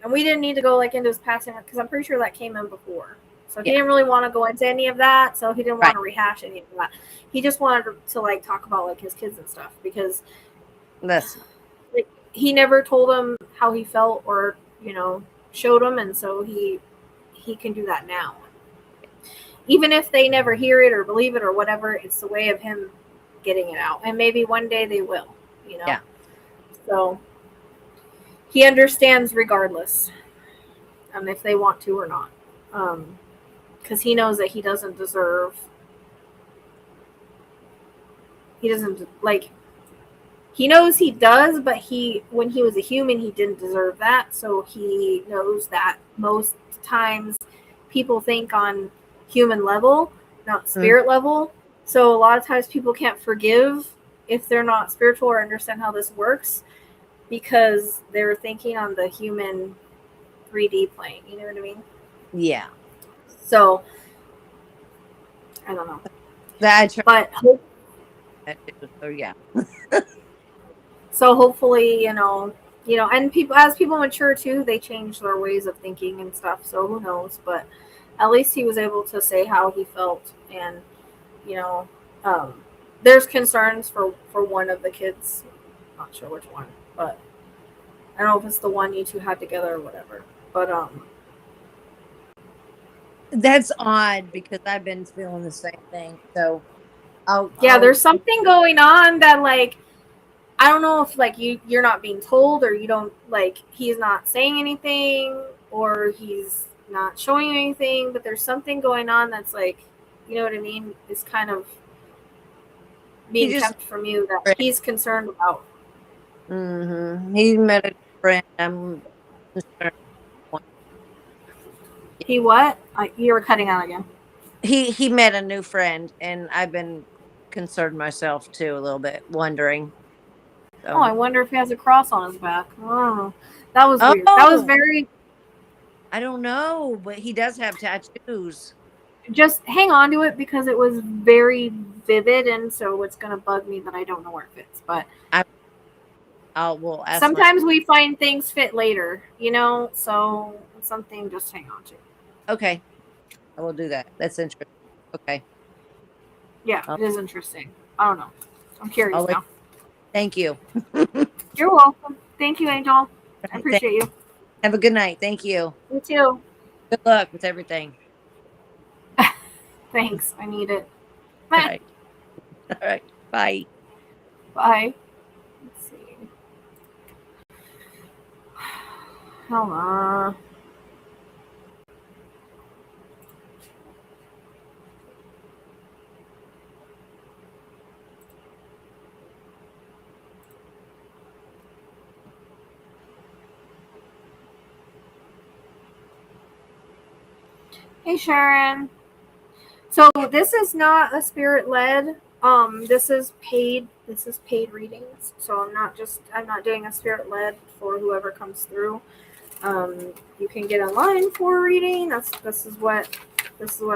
and we didn't need to go like into his passing because I'm pretty sure that came in before. So he didn't really want to go into any of that. So he didn't want to rehash any of that. He just wanted to like talk about like his kids and stuff because That's like he never told them how he felt or, you know, showed them, and so he can do that now. Even if they never hear it or believe it or whatever, it's the way of him getting it out. And maybe one day they will, you know. Yeah. So he understands regardless, if they want to or not. Because he knows that he doesn't deserve. He doesn't like. He knows he does, but when he was a human, he didn't deserve that. So he knows that most times people think on human level, not spirit level. So a lot of times people can't forgive if they're not spiritual or understand how this works because they're thinking on the human 3D plane. You know what I mean? Yeah. So I don't know. But so yeah. So hopefully, you know, and as people mature too, they change their ways of thinking and stuff. So who knows? But at least he was able to say how he felt, and you know, there's concerns for one of the kids. Not sure which one, but I don't know if it's the one you two had together or whatever. But that's odd because I've been feeling the same thing. So there's something going on that like. I don't know if like you're not being told or you don't like he's not saying anything or he's not showing you anything, but there's something going on that's like, you know what I mean? It's kind of being kept from you that he's concerned about. He met a friend. I'm concerned. He what? You were cutting out again. He met a new friend, and I've been concerned myself too a little bit, wondering. So. Oh, I wonder if he has a cross on his back. Oh, that was weird. That was very. I don't know, but he does have tattoos. Just hang on to it because it was very vivid, and so it's gonna bug me that I don't know where it fits. But we'll ask my. Sometimes we find things fit later, you know, so it's something just hang on to. Okay, I will do that. That's interesting. Okay. Yeah, it is interesting. I don't know. I'm curious I'll wait. now. Thank you. You're welcome. Thank you, Angel. I Right, appreciate you. have a good night. Thank you. You too. Good luck with everything. Thanks. I need it. All right. All right. Bye. Bye. Let's see. Hold on. Hey, Sharon. So this is not a spirit led. This is paid. This is paid readings. So I'm not doing a spirit led for whoever comes through. You can get online for a reading. This is what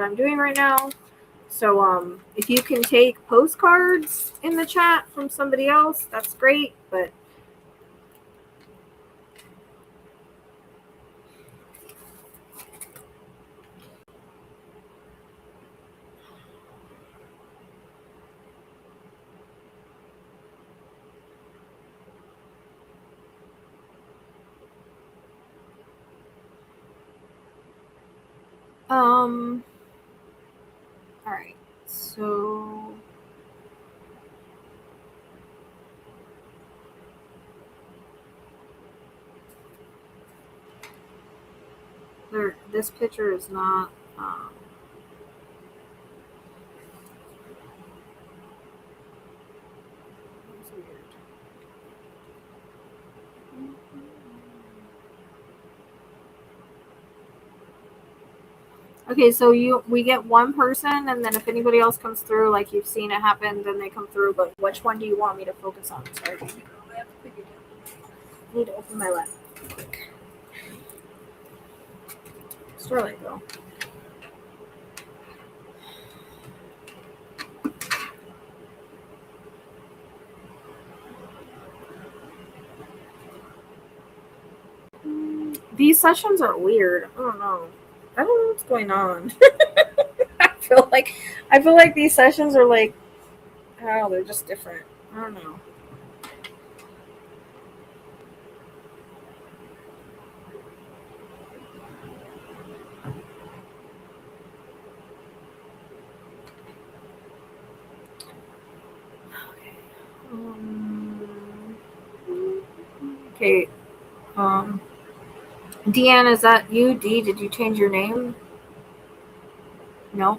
I'm doing right now. So if you can take postcards in the chat from somebody else, that's great. But all right. So this picture is not. It's weird. Okay, so we get one person, and then if anybody else comes through, like you've seen it happen, then they come through. But which one do you want me to focus on? Sorry, I need to open my lap. Starlight though. These sessions are weird. I don't know what's going on. I feel like these sessions are like, I don't know, they're just different. I don't know. Okay. Deanne, is that you? D, did you change your name? No.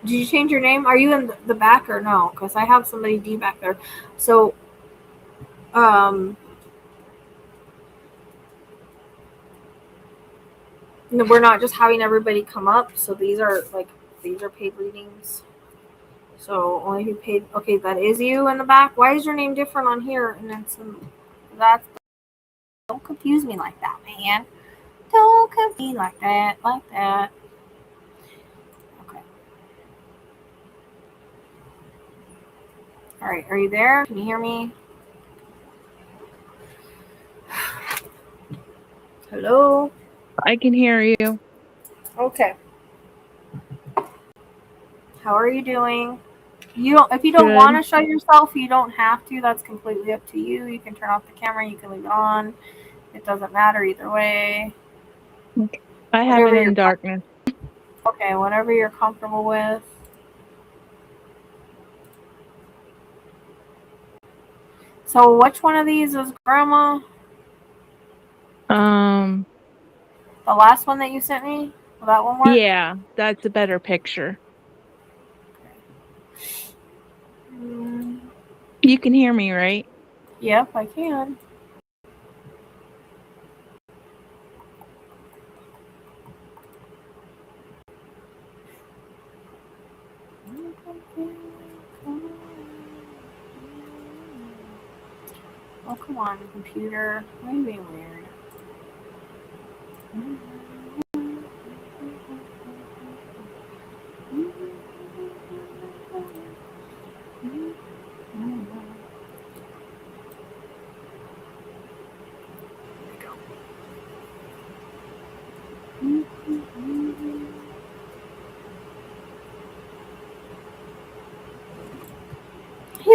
Did you change your name? Are you in the back or no? Because I have somebody D back there. So, no, we're not just having everybody come up. So these are paid readings. So only who paid. Okay, that is you in the back. Why is your name different on here? And then that's. Don't confuse me like that, man. Don't confuse me like that. Okay. All right. Are you there? Can you hear me? Hello. I can hear you. Okay. How are you doing? If you don't want to show yourself, you don't have to. That's completely up to you. You can turn off the camera. You can leave it on. It doesn't matter either way. I have it in darkness. Okay, whatever you're comfortable with. So which one of these is Grandma? The last one that you sent me? Will that one work? Yeah, that's a better picture. You can hear me, right? Yep, I can. Oh, come on, computer. Why are you being weird?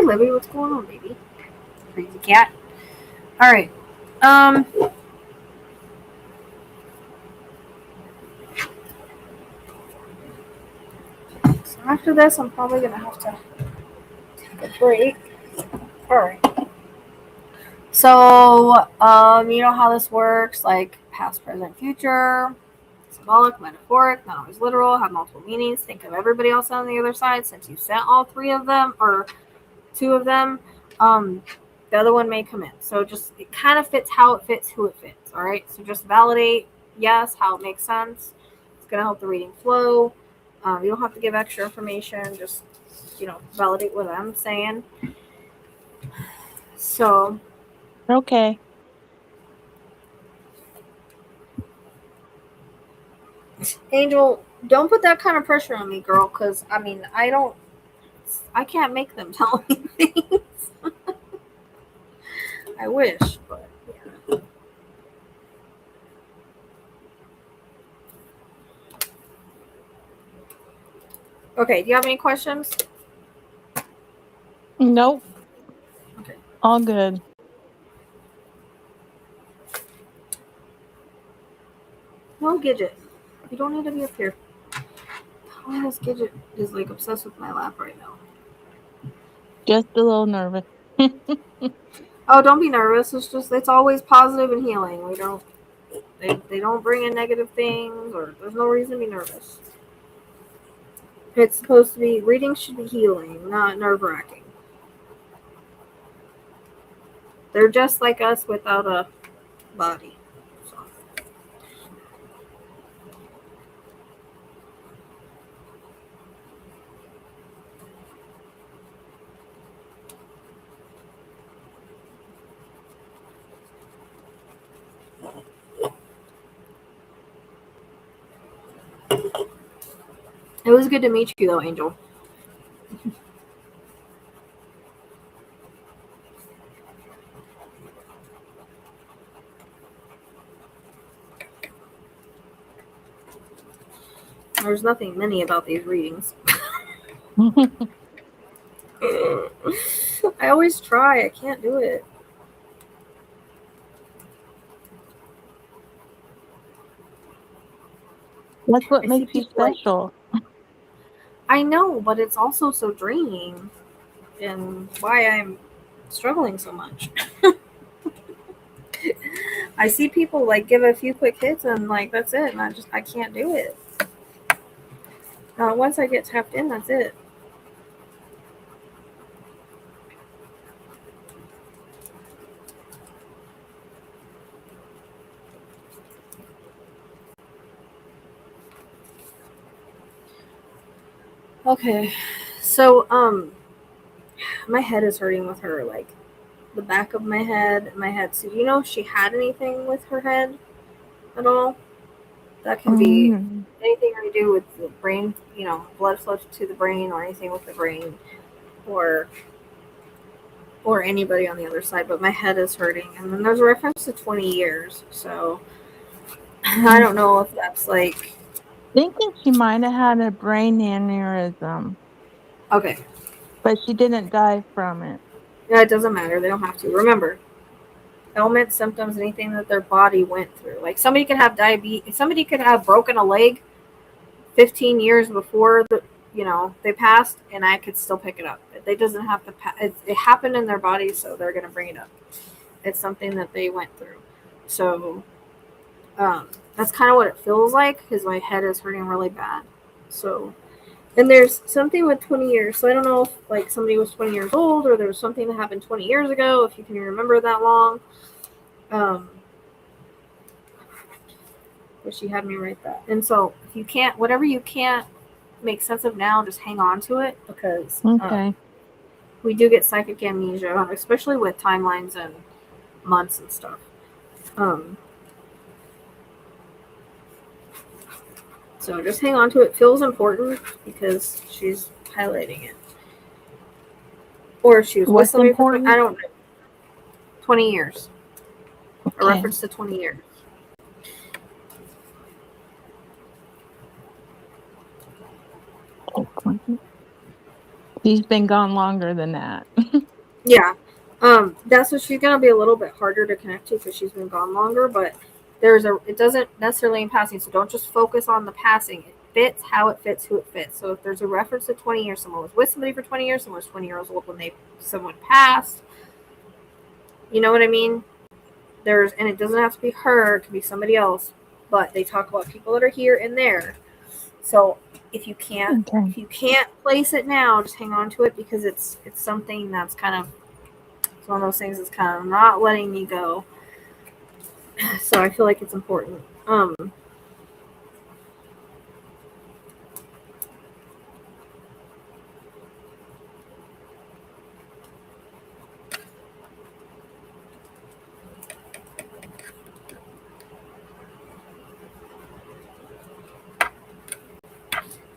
Hey, Libby, what's going on, baby? Crazy cat. All right. So after this, I'm probably gonna have to take a break. All right. So, you know how this works, like past, present, future, symbolic, metaphoric, not always literal, have multiple meanings. Think of everybody else on the other side. Since you sent all three of them, or two of them, the other one may come in. So just, it kind of fits how it fits, who it fits. All right. So just validate, yes, how it makes sense. It's going to help the reading flow. You don't have to give extra information. Just, validate what I'm saying. So, Okay. Angel, don't put that kind of pressure on me, girl, because, I can't make them tell me things. I wish, but yeah. Okay, do you have any questions? Nope. Okay. All good. No, Gidget. You don't need to be up here. Oh, this Gidget is like obsessed with my lap right now. Just a little nervous. Oh, don't be nervous. It's always positive and healing. They don't bring in negative things, or there's no reason to be nervous. It's supposed to be, reading should be healing, not nerve-wracking. They're just like us without a body. So. It was good to meet you, though, Angel. There's nothing many about these readings. I always try. I can't do it. That's what I see makes you people like, special. I know, but it's also so draining, and why I'm struggling so much. I see people like give a few quick hits and like that's it, and I can't do it. Once I get tapped in, that's it. Okay, so my head is hurting with her, like the back of my head, my head. So do you know if she had anything with her head at all? That can be anything to do with the brain, blood flow to the brain, or anything with the brain, or anybody on the other side. But my head is hurting, and then there's a reference to 20 years. So I don't know if that's like. Thinking she might have had a brain aneurysm, Okay. but she didn't die from it. Yeah, it doesn't matter. They don't have to. Remember, ailments, symptoms, anything that their body went through. Like somebody could have diabetes. Somebody could have broken a leg 15 years before they passed, and I could still pick it up. They doesn't have to. It happened in their body, so they're gonna bring it up. It's something that they went through. So that's kind of what it feels like, because my head is hurting really bad. So, and there's something with 20 years. So I don't know if like somebody was 20 years old, or there was something that happened 20 years ago, if you can remember that long. But she had me write that. And so if you can't, whatever you can't make sense of now, just hang on to it, because we do get psychic amnesia, especially with timelines and months and stuff. So just hang on to it. It feels important because she's highlighting it. Or she was with somebody important? I don't know. 20 years. Okay. A reference to 20 years. She's been gone longer than that. Yeah. That's what she's gonna be a little bit harder to connect to because she's been gone longer, but it doesn't necessarily in passing, so don't just focus on the passing. It fits how it fits, who it fits. So if there's a reference to 20 years, someone was with somebody for 20 years, someone was 20 years old when someone passed. You know what I mean? And it doesn't have to be her, it could be somebody else, but they talk about people that are here and there. So if you can't place it now, just hang on to it because it's something that's kind of, it's one of those things that's kind of not letting me go. So I feel like it's important.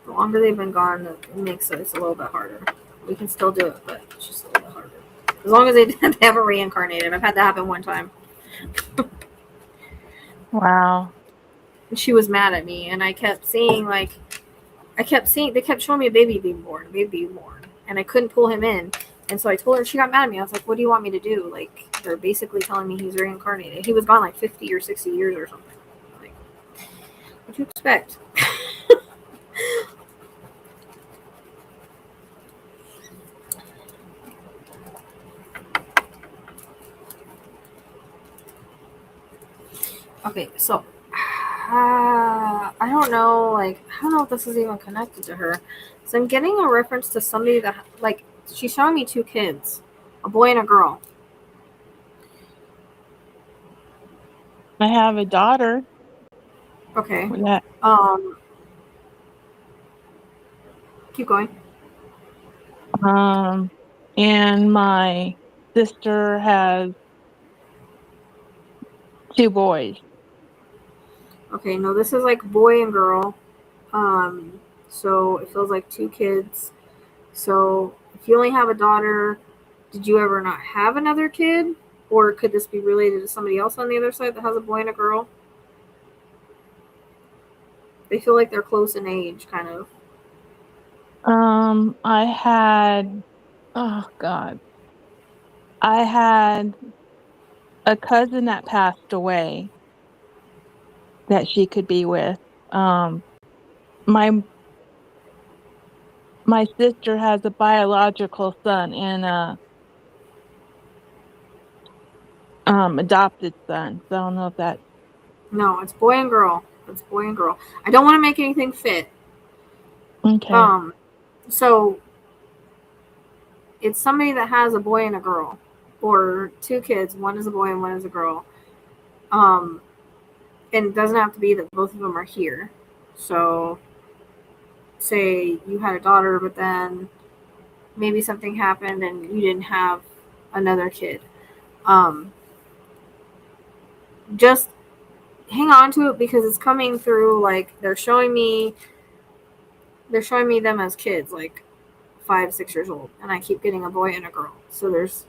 The longer they've been gone, it makes it a little bit harder. We can still do it, but it's just a little bit harder. As long as they haven't reincarnated. I've had that happen one time. Wow. And she was mad at me, and I kept seeing, they kept showing me a baby being born. And I couldn't pull him in. And so I told her, she got mad at me. I was like, what do you want me to do? Like, they're basically telling me he's reincarnated. He was gone like 50 or 60 years or something. Like, what'd you expect? Okay, so I don't know, if this is even connected to her. So I'm getting a reference to somebody that, she's showing me two kids, a boy and a girl. I have a daughter. Okay. That Keep going. And my sister has 2 boys. Okay, no, this is like boy and girl. So it feels like two kids. So if you only have a daughter, did you ever not have another kid? Or could this be related to somebody else on the other side that has a boy and a girl? They feel like they're close in age, kind of. I had, oh God, I had a cousin that passed away that she could be with. My sister has a biological son and a adopted son. So I don't know if that. No, it's boy and girl. It's boy and girl. I don't want to make anything fit. Okay. So it's somebody that has a boy and a girl, or two kids. One is a boy and one is a girl. And it doesn't have to be that both of them are here. So, say you had a daughter, but then maybe something happened and you didn't have another kid. Just hang on to it because it's coming through. Like they're showing me them as kids, like 5, 6 years old, and I keep getting a boy and a girl. So there's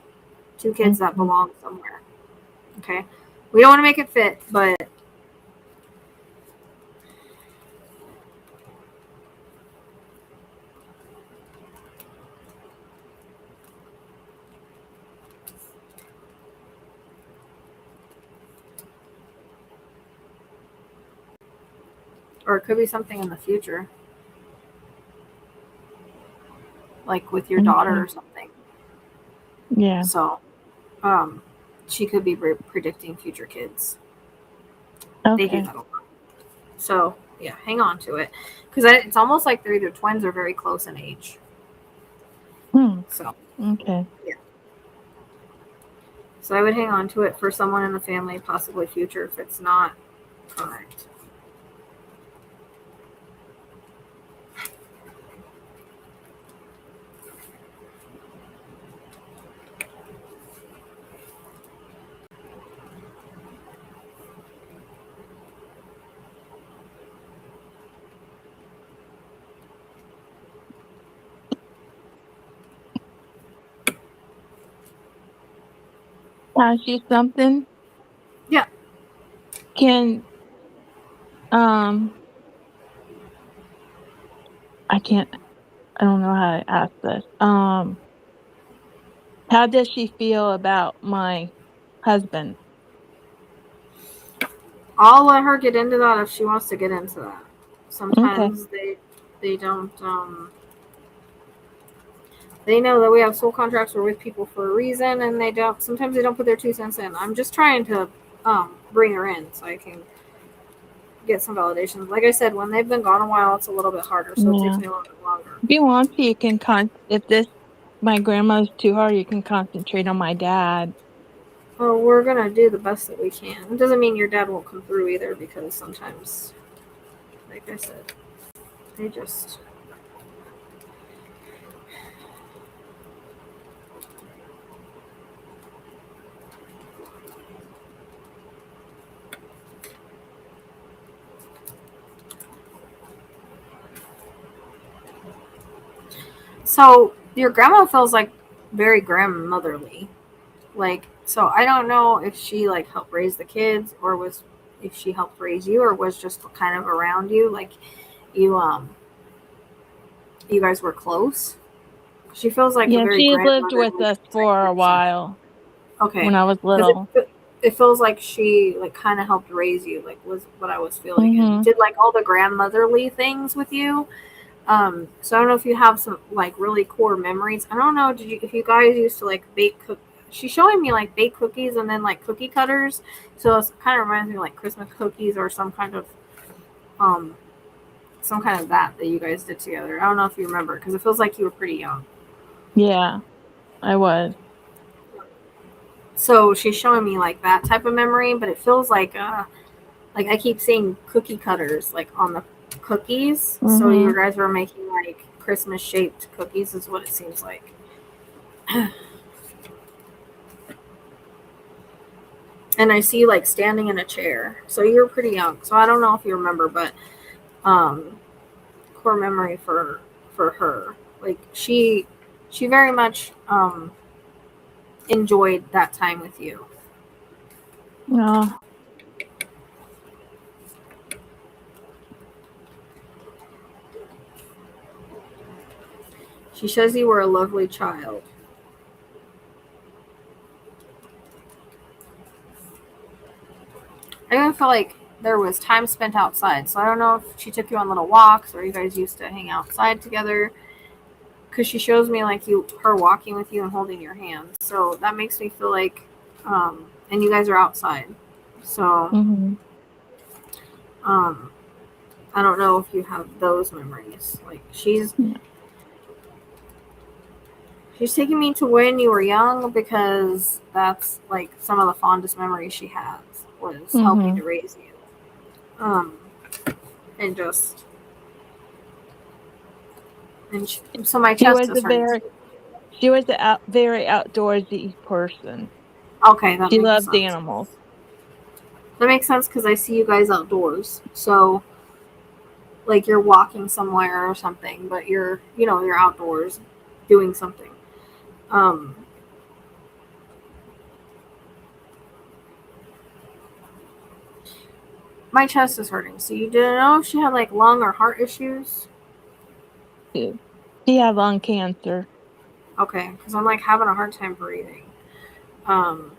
two kids that belong somewhere. Okay, we don't want to make it fit, but or it could be something in the future, like with your daughter or something. Yeah. So, she could be predicting future kids. Okay. They do that a lot. So yeah, hang on to it because it's almost like they're either twins or very close in age. So okay. Yeah. So I would hang on to it for someone in the family, possibly future, if it's not correct. Ask you something? Yeah. Can I can't. I don't know how to ask this. How does she feel about my husband? I'll let her get into that if she wants to get into that. Okay. Sometimes they don't they know that we have soul contracts. We're with people for a reason, and they don't. Sometimes they don't put their 2 cents in. I'm just trying to bring her in so I can get some validations. Like I said, when they've been gone a while, it's a little bit harder, so it takes Yeah. me a little bit longer. If you want to, you can if my grandma's too hard, you can concentrate on my dad. Well, we're gonna do the best that we can. It doesn't mean your dad won't come through either, because sometimes, like I said, they just. So your grandma feels like very grandmotherly. Like, so I don't know if she like helped raise the kids, or was if she helped raise you, or was just kind of around you. Like you you guys were close. She feels like a Yeah, very she lived with grandmotherly us type for a person. while when Okay, I was because little. it feels like she like kind of helped raise you. Like was what I was feeling, and Mm-hmm. did like all the grandmotherly things with you. So I don't know if you have some like really core memories. I don't know. Did you if you guys used to like bake cook? She's showing me like baked cookies and then like cookie cutters. So it kind of reminds me of like Christmas cookies or um some kind of that you guys did together. I don't know if you remember because it feels like you were pretty young. Yeah, I was. So she's showing me like that type of memory, but it feels like I keep seeing cookie cutters like on the cookies. So you Mm-hmm. guys were making like Christmas shaped cookies is what it seems like. And I see you like standing in a chair. So you're pretty young. So I don't know if you remember, but um core memory for her. Like she very much enjoyed that time with you. No. She says you were a lovely child. I even feel like there was time spent outside. So I don't know if she took you on little walks or you guys used to hang outside together. Because she shows me like her walking with you and holding your hand. So that makes me feel like, and you guys are outside. So, Mm-hmm. um, I don't know if you have those memories. Like she's taking me to when you were young because that's like some of the fondest memories she has was helping Mm-hmm. to raise you. Um, and just so my She chest was is hurting. a very outdoorsy person. Okay, that She makes loved sense. animals. That makes sense because I see you guys outdoors. So like you're walking somewhere or something, but you're outdoors doing something. Um, my chest is hurting. So you didn't know if she had like lung or heart issues? Too. She had lung cancer. Okay, because I'm like having a hard time breathing. Um,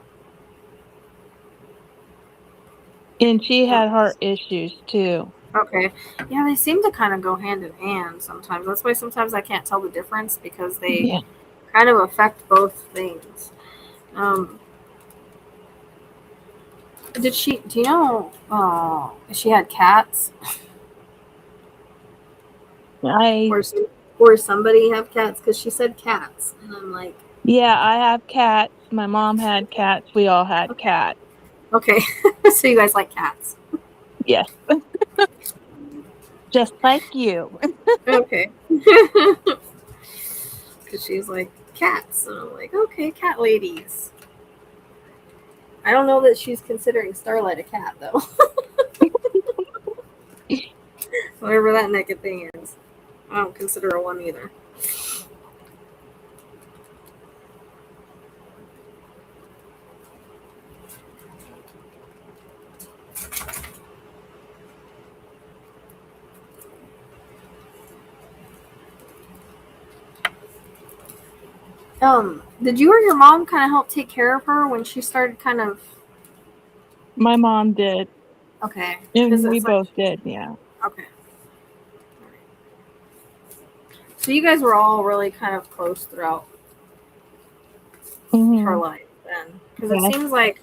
And she had that's- heart issues too. okay, yeah, they seem to kind of go hand in hand sometimes. That's why sometimes I can't tell the difference because they Yeah. kind of affect both things. Um, did she? Do you know? She had cats, I or somebody have cats? Because she said cats, and I'm like, I have cats. My mom had cats. We all had cats. okay, so you guys like cats? Yes. Just like you. Okay, because she's like cats, and I'm like, okay, cat ladies. I don't know that she's considering Starlight a cat though. Whatever that naked thing is, I don't consider her one either. Did you or your mom kind of help take care of her when she started kind of? My mom did, Okay, because and we it's like both did. Yeah. okay. So you guys were all really kind of close throughout her Hmm. life then, because it Yeah. seems like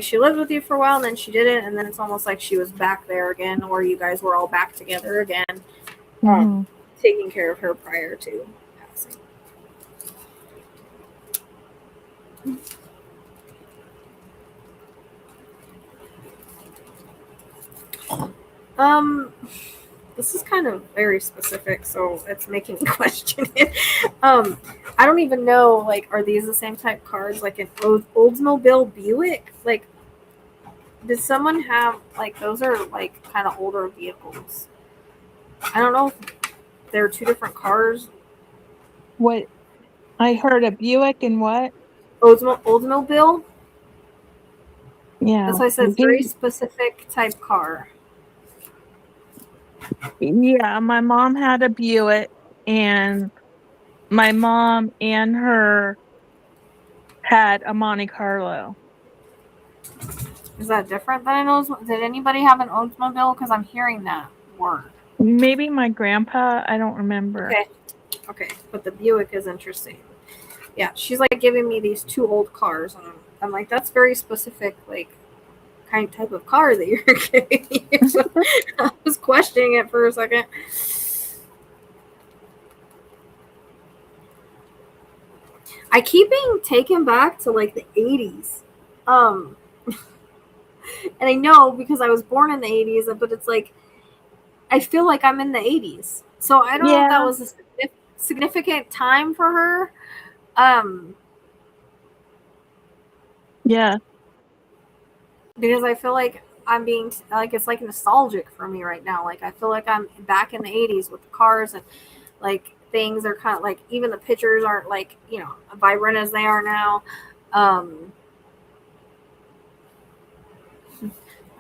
she lived with you for a while and then she didn't, and then it's almost like she was back there again, or you guys were all back together again, Hmm. taking care of her prior to passing. Um, this is kind of very specific, so it's making me question it. I don't even know, like, are these the same type cards, like an Oldsmobile Buick? Like, does someone have, like, those are, like, kind of older vehicles. I don't know if they're two different cars. What I heard a Buick and what? Oldsmobile? Yeah. That's why I said very specific type car. Yeah, my mom had a Buick, and my mom and her had a Monte Carlo. Is that different than an Oldsmobile? Did anybody have an Oldsmobile? Because I'm hearing that word. Maybe my grandpa, I don't remember. Okay. Okay, but the Buick is interesting. Yeah, she's like giving me these two old cars, and I'm like, that's very specific, like kind type of car that you're giving me. So I was questioning it for a second. I keep being taken back to like the 80s. Um, and I know because I was born in the 80s, but it's like I feel like I'm in the 80s. So I don't know if that Yeah, was a significant time for her. Um, yeah, because I feel like I'm being like it's like nostalgic for me right now. Like I feel like I'm back in the 80s with the cars and like things are kind of like even the pictures aren't like vibrant as they are now. I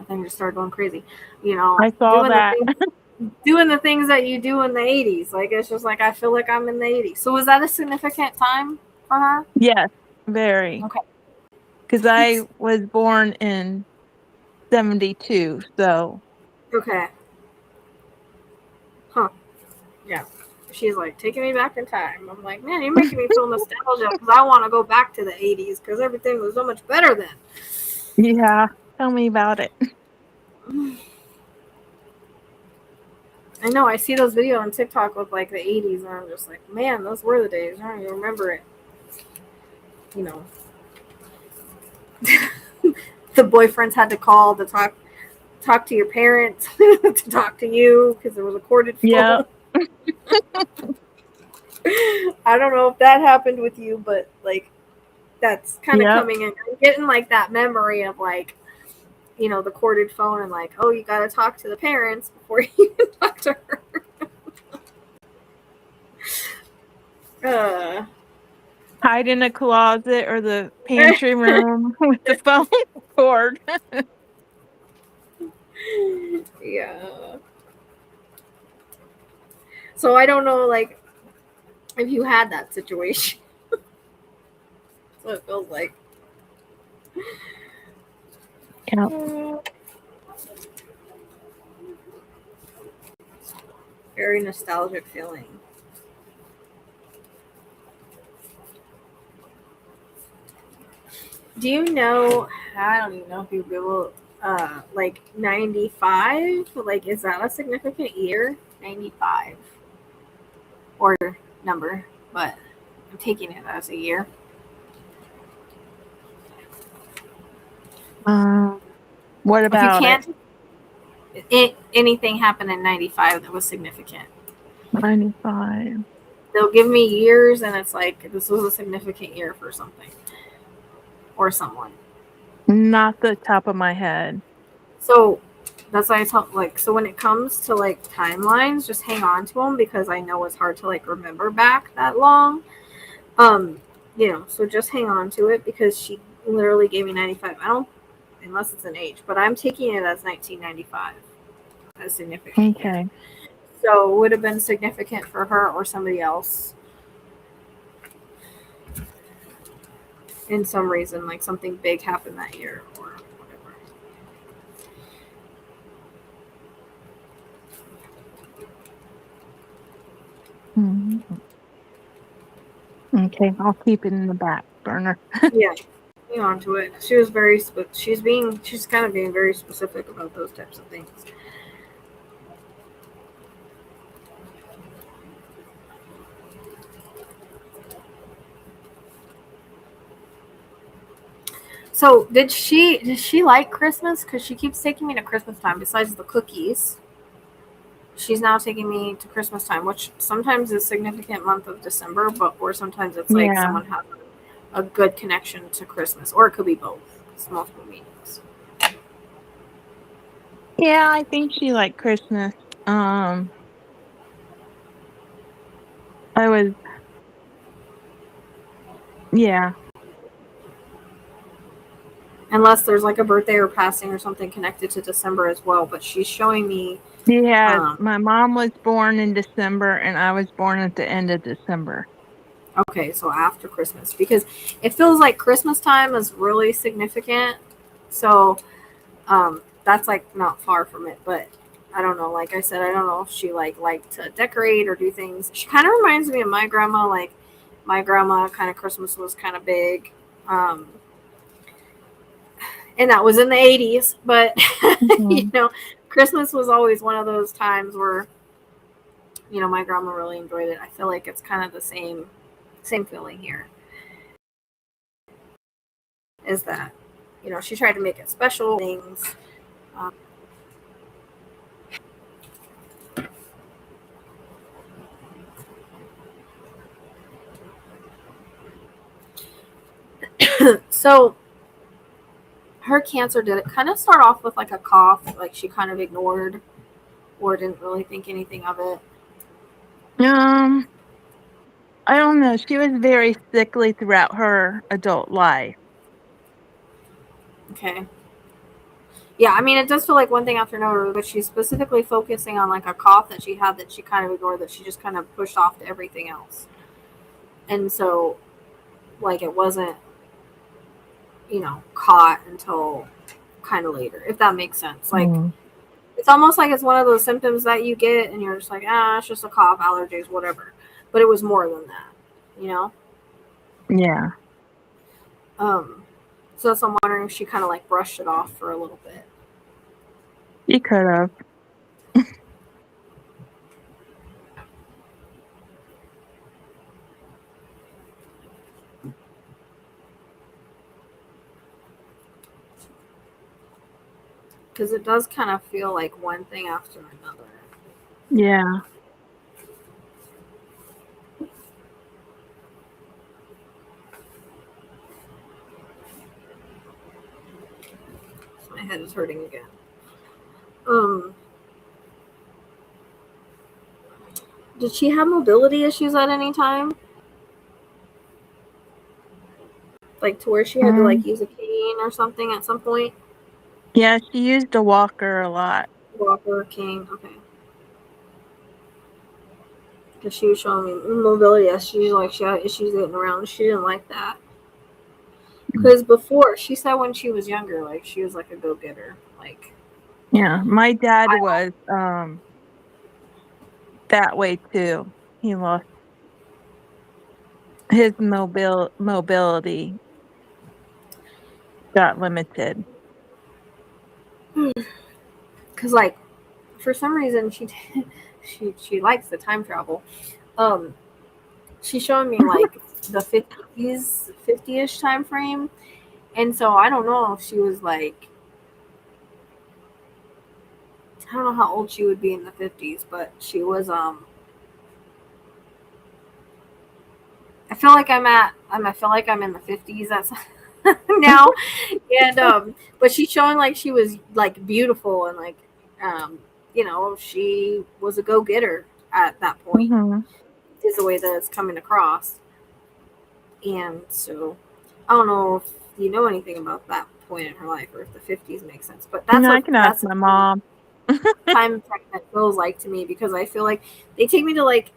think just started going crazy. I saw Doing the that. things doing the things that you do in the 80s. Like it's just like I feel like I'm in the 80s. So was that a significant time for her? Yes, very. Okay. Because I was born in 72, so Okay. Huh. Yeah. She's like taking me back in time. I'm like, man, you're making me feel nostalgia because I want to go back to the 80s because everything was so much better then. yeah, tell me about it. I know. I see those videos on TikTok with like the 80s, and I'm just like, man, those were the days. I don't even remember it. You know, the boyfriends had to call to talk to your parents to talk to you because there was a corded Yeah, phone. I don't know if that happened with you, but like that's kind of yep, coming in. I'm getting like that memory of like the corded phone and like, oh, you got to talk to the parents before you can talk to her. Uh, hide in a closet or the pantry room with the phone cord. yeah. So I don't know, like, if you had that situation. So it feels like. Yeah. Very nostalgic feeling. Do you know? I don't even know if you'd be able. Like 95. Like, is that a significant year? 95 or number, but I'm taking it as a year. What If you about it? can't, anything happened in 95 that was significant. 95. They'll give me years, and it's like this was a significant year for something or someone. Not the top of my head. So that's why I tell so when it comes to like timelines, just hang on to them because I know it's hard to like remember back that long. Um, so just hang on to it because she literally gave me 95. I don't unless it's an age, but I'm taking it as 1995 as significant year. Okay. So it would have been significant for her or somebody else. in some reason, like something big happened that year or whatever. Okay, I'll keep it in the back burner. Yeah, hang on to it. She's kind of being very specific about those types of things. So does she like Christmas? Because she keeps taking me to Christmas time. Besides the cookies, she's now taking me to Christmas time, which sometimes is significant month of December, or sometimes it's like Yeah. someone has a good connection to Christmas, or it could be both. It's multiple meanings. Yeah, I think she liked Christmas. Yeah. Unless there's like a birthday or passing or something connected to December as well. But she's showing me. My mom was born in December and I was born at the end of December. Okay, so after Christmas, because it feels like Christmas time is really significant. So that's like not far from it, but I don't know. Like I said, I don't know if she liked to decorate or do things. She kind of reminds me of my grandma. Like my grandma, kind of Christmas was kind of big, and that was in the 80s. But you know, Christmas was always one of those times where, you know, my grandma really enjoyed it. I feel like it's kind of the same feeling here. Is that, you know, she tried to make it special things. So her cancer, did it kind of start off with like a cough, like she kind of ignored or didn't really think anything of it? I don't know. She was very sickly throughout her adult life. Okay. Yeah, I mean, it does feel like one thing after another, but she's specifically focusing on like a cough that she had that she kind of ignored, that she just kind of pushed off to everything else. And so, like, it wasn't, you know, caught until kind of later, if that makes sense. Like, it's almost like it's one of those symptoms that you get and you're just like, it's just a cough, allergies, whatever. But it was more than that, you know? Yeah. So I'm wondering if she kind of like brushed it off for a little bit. You could have. Because it does kind of feel like one thing after another. Yeah. My head is hurting again. Did she have mobility issues at any time? Like to where she had to like use a cane or something at some point? Yeah, she used a walker a lot. Walker, cane, okay. Because she was showing me mobility. She had issues getting around. She didn't like that. Because before, she said when she was younger, like she was like a go-getter. Like, yeah, my dad was that way too. He lost his mobility got limited. because like for some reason she likes the time travel. She's showing me like the 50-ish time frame, and so I don't know if she was like, I don't know how old she would be in the 50s, but she was I feel like I feel like I'm in the 50s. That's now, and but she's showing like she was like beautiful and like you know, she was a go-getter at that point. Is the way that it's coming across. And so I don't know if you know anything about that point in her life or if the 50s makes sense, but that's I can ask my mom. Time that feels like to me, because I feel like they take me to like,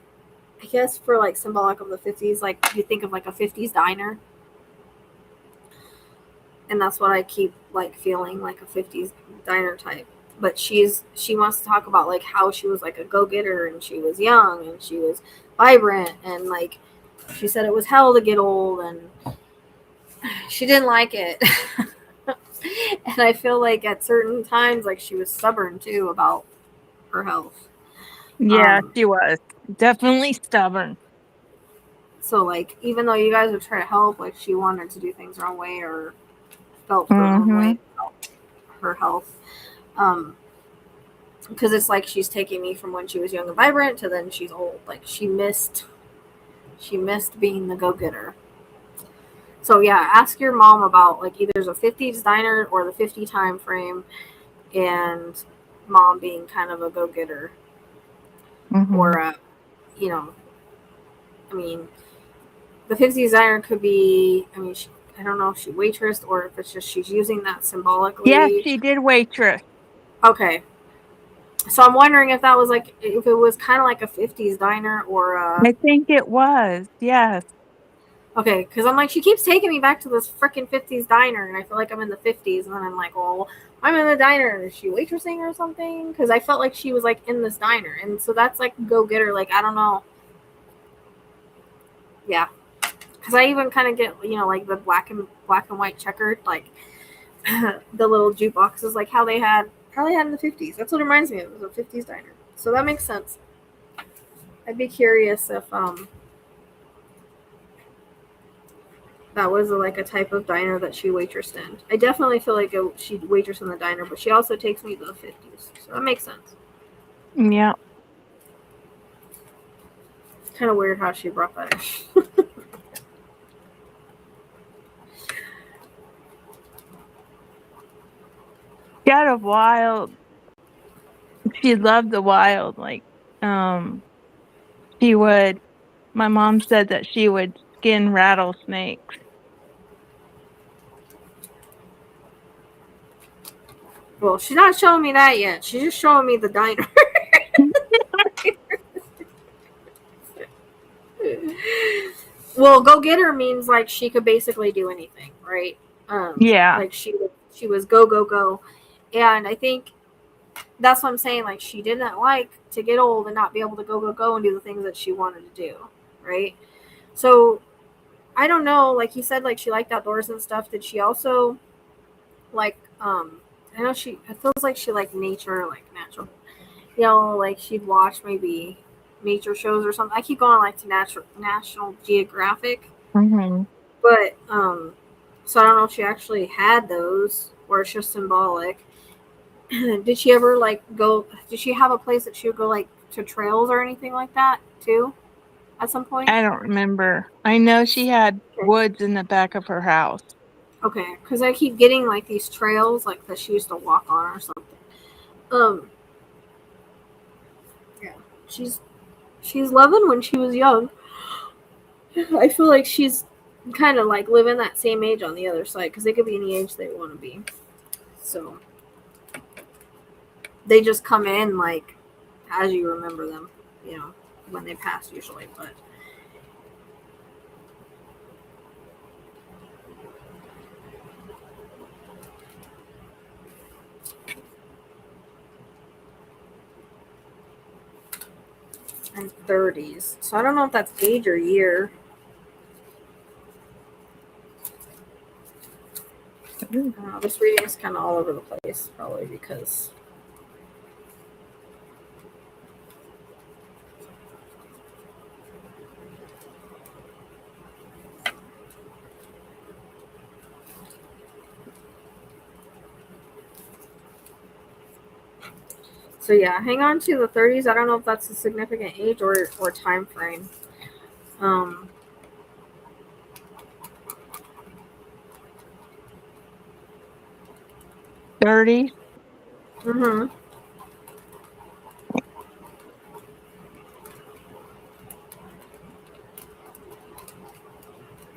I guess for like symbolic of the 50s, like you think of like a 50s diner. and that's what I keep like feeling, like a 50s diner type. But she wants to talk about like how she was like a go-getter and she was young and she was vibrant, and like she said it was hell to get old and she didn't like it. And I feel like at certain times like she was stubborn too about her health. Yeah, she was definitely stubborn. So like even though you guys would try to help, like she wanted to do things her own way or felt her own way about her health. Because it's like she's taking me from when she was young and vibrant to then she's old. Like she missed being the go-getter. So yeah, ask your mom about like either a 50s diner or the 50 time frame, and mom being kind of a go-getter, or you know, I mean, the 50s diner could be. I mean, I don't know if she waitressed or if it's just she's using that symbolically. Yeah, she did waitress. Okay. So I'm wondering if that was like, if it was kind of like a 50s diner or I think it was, yes. okay, because I'm like, she keeps taking me back to this freaking 50s diner, and I feel like I'm in the 50s, and then I'm like, well, I'm in the diner. Is she waitressing or something? Because I felt like she was like in this diner, and so that's like go get her. Like I don't know. Yeah, because I even kind of get, you know, like the black and white checkered, like the little jukeboxes, like how they had in the 50s. That's what it reminds me of. It was a 50s diner, so that makes sense. I'd be curious if that was like a type of diner that she waitressed in. I definitely feel like she waitressed in the diner, but she also takes me to the 50s, so that makes sense. Yeah. It's kind of weird how she brought that in. Got a wild. She loved the wild. Like, she would. My mom said that she would skin rattlesnakes. Well, she's not showing me that yet. She's just showing me the diner. Well, go get her means like she could basically do anything, right? Yeah. Like she was go go go, and I think that's what I'm saying. Like she didn't like to get old and not be able to go go go and do the things that she wanted to do, right? So I don't know. Like you said, like she liked outdoors and stuff. Did she also like? I know it feels like she liked nature, like natural. You know, like she'd watch maybe nature shows or something. I keep going like to National Geographic, but so I don't know if she actually had those or it's just symbolic. Did she ever like go? Did she have a place that she would go like to trails or anything like that too? At some point? I don't remember. I know she had woods in the back of her house. Okay, because I keep getting like these trails like that she used to walk on or something. Yeah, she's loving when she was young. I feel like she's kind of like living that same age on the other side because they could be any age they want to be. So they just come in like as you remember them, you know, when they pass usually, but. And 30s. So I don't know if that's age or year. This reading is kind of all over the place, probably because so yeah, hang on to the 30s. I don't know if that's a significant age or time frame. 30. Mm-hmm.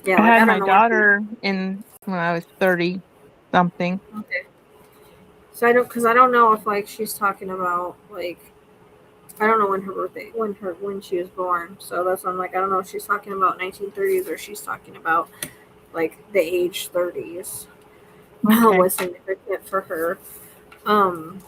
Yeah, I like, had my daughter when I was 30 something. Okay. So I don't know if like she's talking about like I don't know when her birthday when she was born. So that's why I'm like I don't know if she's talking about 1930s or she's talking about like the age 30s. Okay. was significant for her. Um,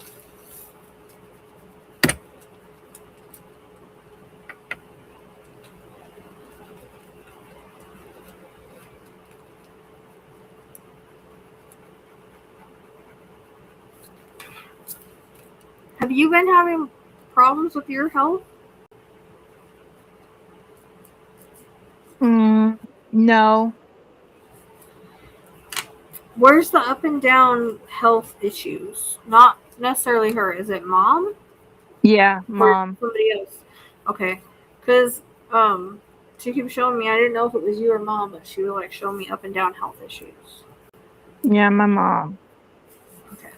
have you been having problems with your health? No. Where's the up and down health issues? Not necessarily her. Is it mom Yeah, or mom. somebody else? Okay, because she keeps showing me. I didn't know if it was you or mom, but she would like show me up and down health issues. Yeah, my mom. Okay.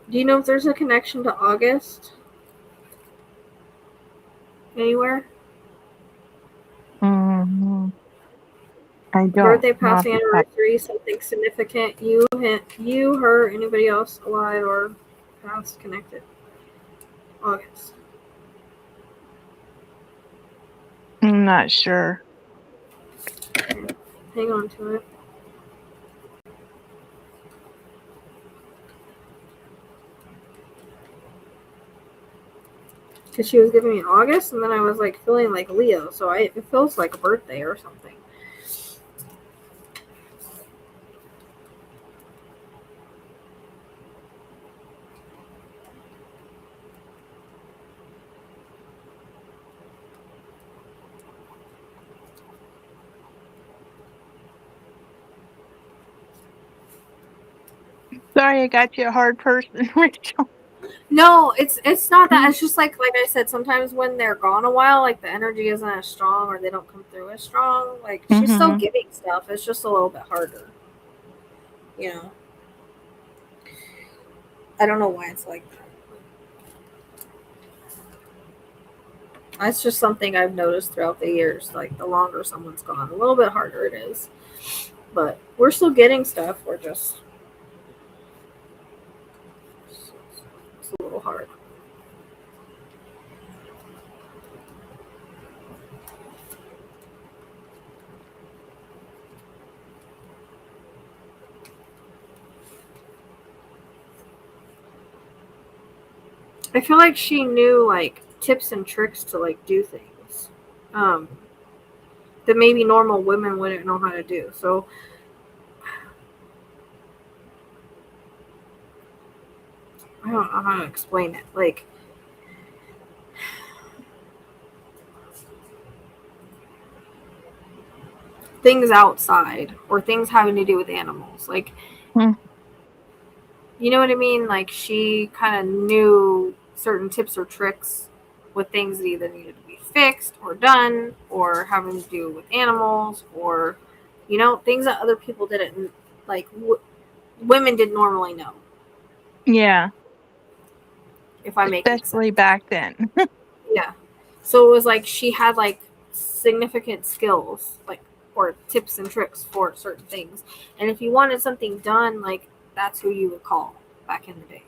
Do you know if there's a connection to August anywhere? Hmm. I don't. Birthday, Not passing, the top. anniversary, something significant. You, her, anybody else alive or past connected. August. I'm not sure. Okay. Hang on to it. Because she was giving me August, and then I was like feeling like Leo, so it feels like a birthday or something. Sorry, I got you a hard person, Rachel. No, it's not that. It's just like I said, sometimes when they're gone a while, like the energy isn't as strong or they don't come through as strong. Like she's still Mm-hmm. giving stuff. It's just a little bit harder. You know. I don't know why it's like that. That's just something I've noticed throughout the years. Like the longer someone's gone, a little bit harder it is. But we're still getting stuff. We're just it's a little hard. I feel like she knew like tips and tricks to like do things um, that maybe normal women wouldn't know how to do. So I don't know how to explain it. Like things outside or things having to do with animals. Like you know what I mean? Like she kind of knew certain tips or tricks with things that either needed to be fixed or done or having to do with animals or you know things that other people didn't like women didn't normally know. Yeah, If I'm making sense. especially back then. Yeah. So it was like she had like significant skills, like or tips and tricks for certain things. And if you wanted something done, like that's who you would call back in the day.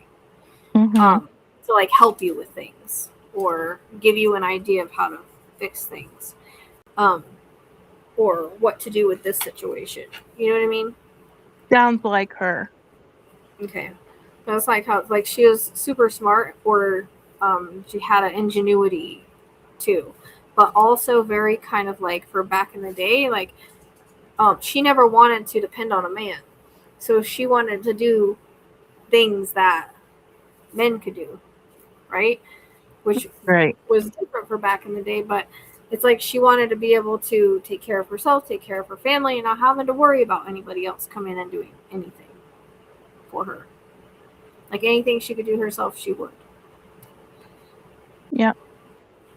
Mm-hmm. To like help you with things or give you an idea of how to fix things. Um, or what to do with this situation. You know what I mean? Sounds like her. Okay. That's like how like she was super smart or she had an ingenuity too. But also very kind of like for back in the day, like she never wanted to depend on a man. So she wanted to do things that men could do, right? Which Right. was different for back in the day, but it's like she wanted to be able to take care of herself, take care of her family, and not having to worry about anybody else coming in and doing anything for her. Like anything she could do herself, she would. Yeah.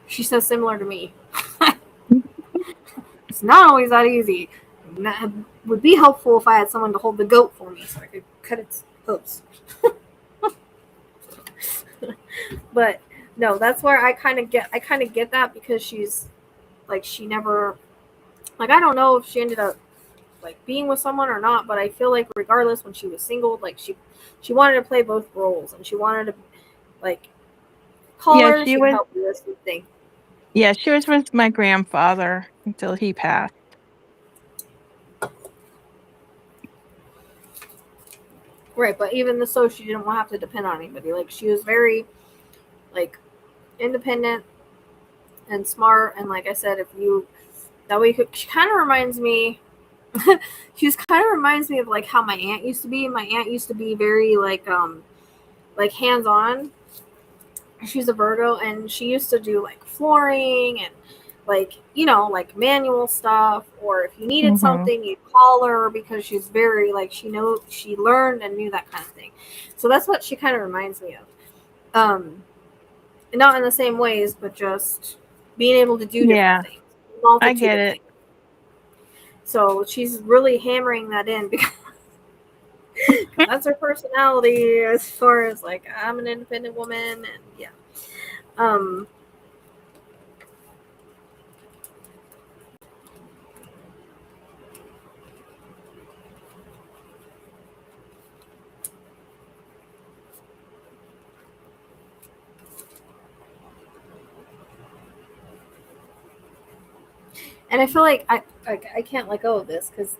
She says similar to me. It's not always that easy. It would be helpful if I had someone to hold the goat for me so I could cut its hooves. But no, that's where I kind of get that, because she's like, she never, like, I don't know if she ended up like being with someone or not, but I feel like regardless, when she was single, like she wanted to play both roles, and she wanted to like call Yeah, her, she she'd was. help you with something. Yeah, she was with my grandfather until he passed. Right, but even so, she didn't have to depend on anybody. Like, she was very like independent and smart, and like I said, if you that way, she kind of reminds me. She kind of reminds me of like how my aunt used to be. My aunt used to be very like hands on. She's a Virgo, and she used to do like flooring and like, you know, like manual stuff, or if you needed something, you'd call her, because she's very like, she learned and knew that kind of thing. So that's what she kind of reminds me of. Not in the same ways, but just being able to do different things, I get it. things. So she's really hammering that in, because that's her personality, as far as like, I'm an independent woman, and yeah. And I feel like I can't let go of this, because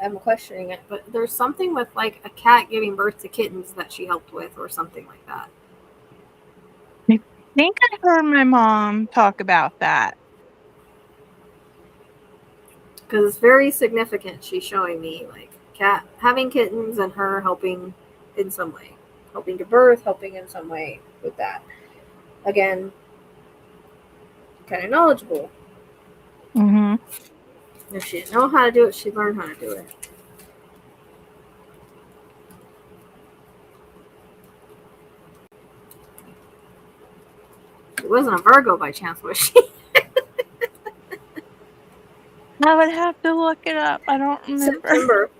I'm questioning it. But there's something with like a cat giving birth to kittens that she helped with, or something like that. I think I heard my mom talk about that. Because it's very significant. She's showing me like cat having kittens and her helping in some way, helping to birth, helping in some way with that. Again, kind of knowledgeable. If she didn't know how to do it, she'd learn how to do it. It wasn't a Virgo by chance, was she? I would have to look it up. I don't remember. September.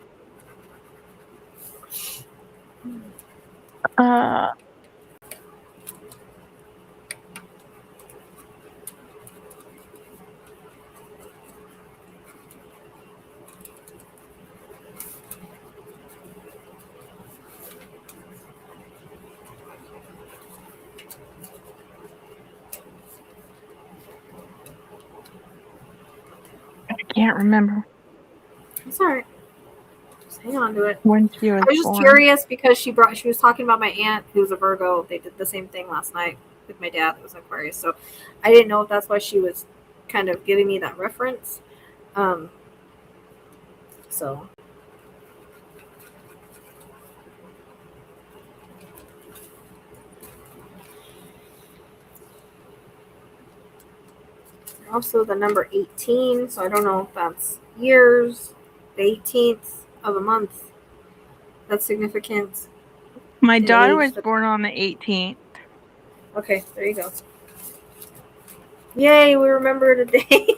I can't remember. It's all right. Just hang on to it. When she was I was just born. curious, because she was talking about my aunt, who's a Virgo. They did the same thing last night with my dad, that was Aquarius. So I didn't know if that's why she was kind of giving me that reference. So also the number 18, so I don't know if that's years. The 18th of a month, that's significant. My daughter was born on the 18th. Okay, there you go. Yay, we remember today.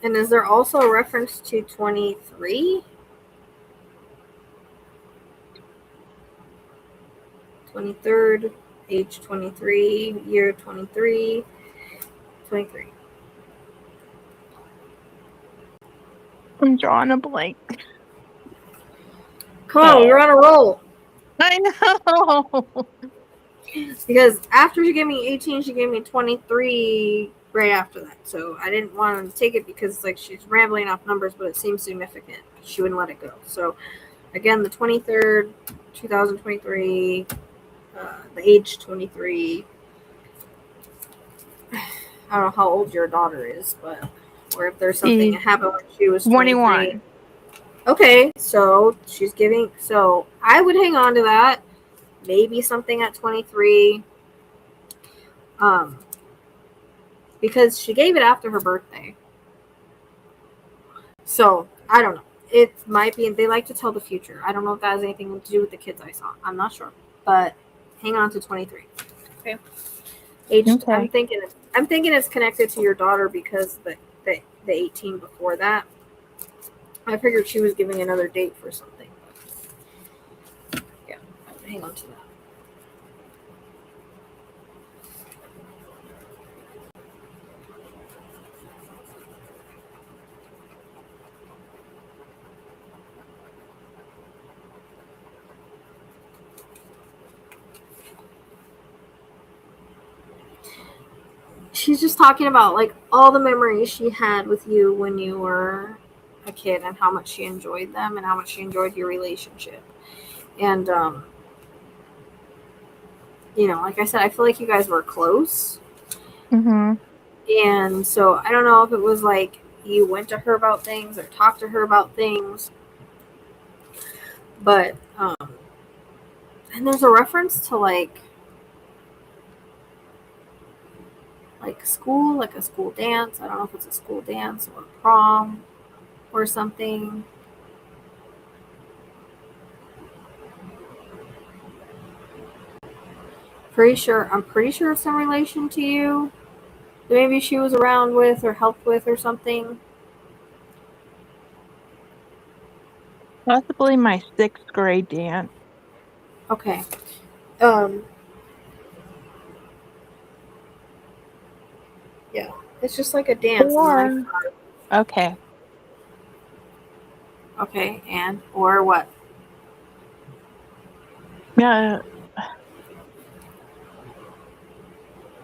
And is there also a reference to 23? 23rd, age 23, year 23, 23. I'm drawing a blank. Come on, we're on a roll. I know. Because after she gave me 18, she gave me 23 right after that. So I didn't want to take it, because like, she's rambling off numbers, but it seems significant. She wouldn't let it go. So again, the 23rd, 2023, the age 23. I don't know how old your daughter is, but or if there's something that happened when she was 23. 21. Okay, so she's giving. So I would hang on to that. Maybe something at 23. Because she gave it after her birthday. So I don't know. It might be. They like to tell the future. I don't know if that has anything to do with the kids I saw. I'm not sure. But hang on to 23. Okay. Age. Okay. I'm thinking it's connected to your daughter because the 18 before that. I figured she was giving another date for something. Yeah, hang on to that. She's just talking about like all the memories she had with you when you were a kid and how much she enjoyed them and how much she enjoyed your relationship. And like I said, I feel like you guys were close. Mm-hmm. And so I don't know if it was like you went to her about things or talked to her about things. But and there's a reference to like school, like a school dance. I don't know if it's a school dance or prom or something. I'm pretty sure it's in relation to you. Maybe she was around with or helped with or something. Possibly my 6th grade dance. Okay. Yeah. It's just like a dance. Okay. Okay, and or what? Yeah.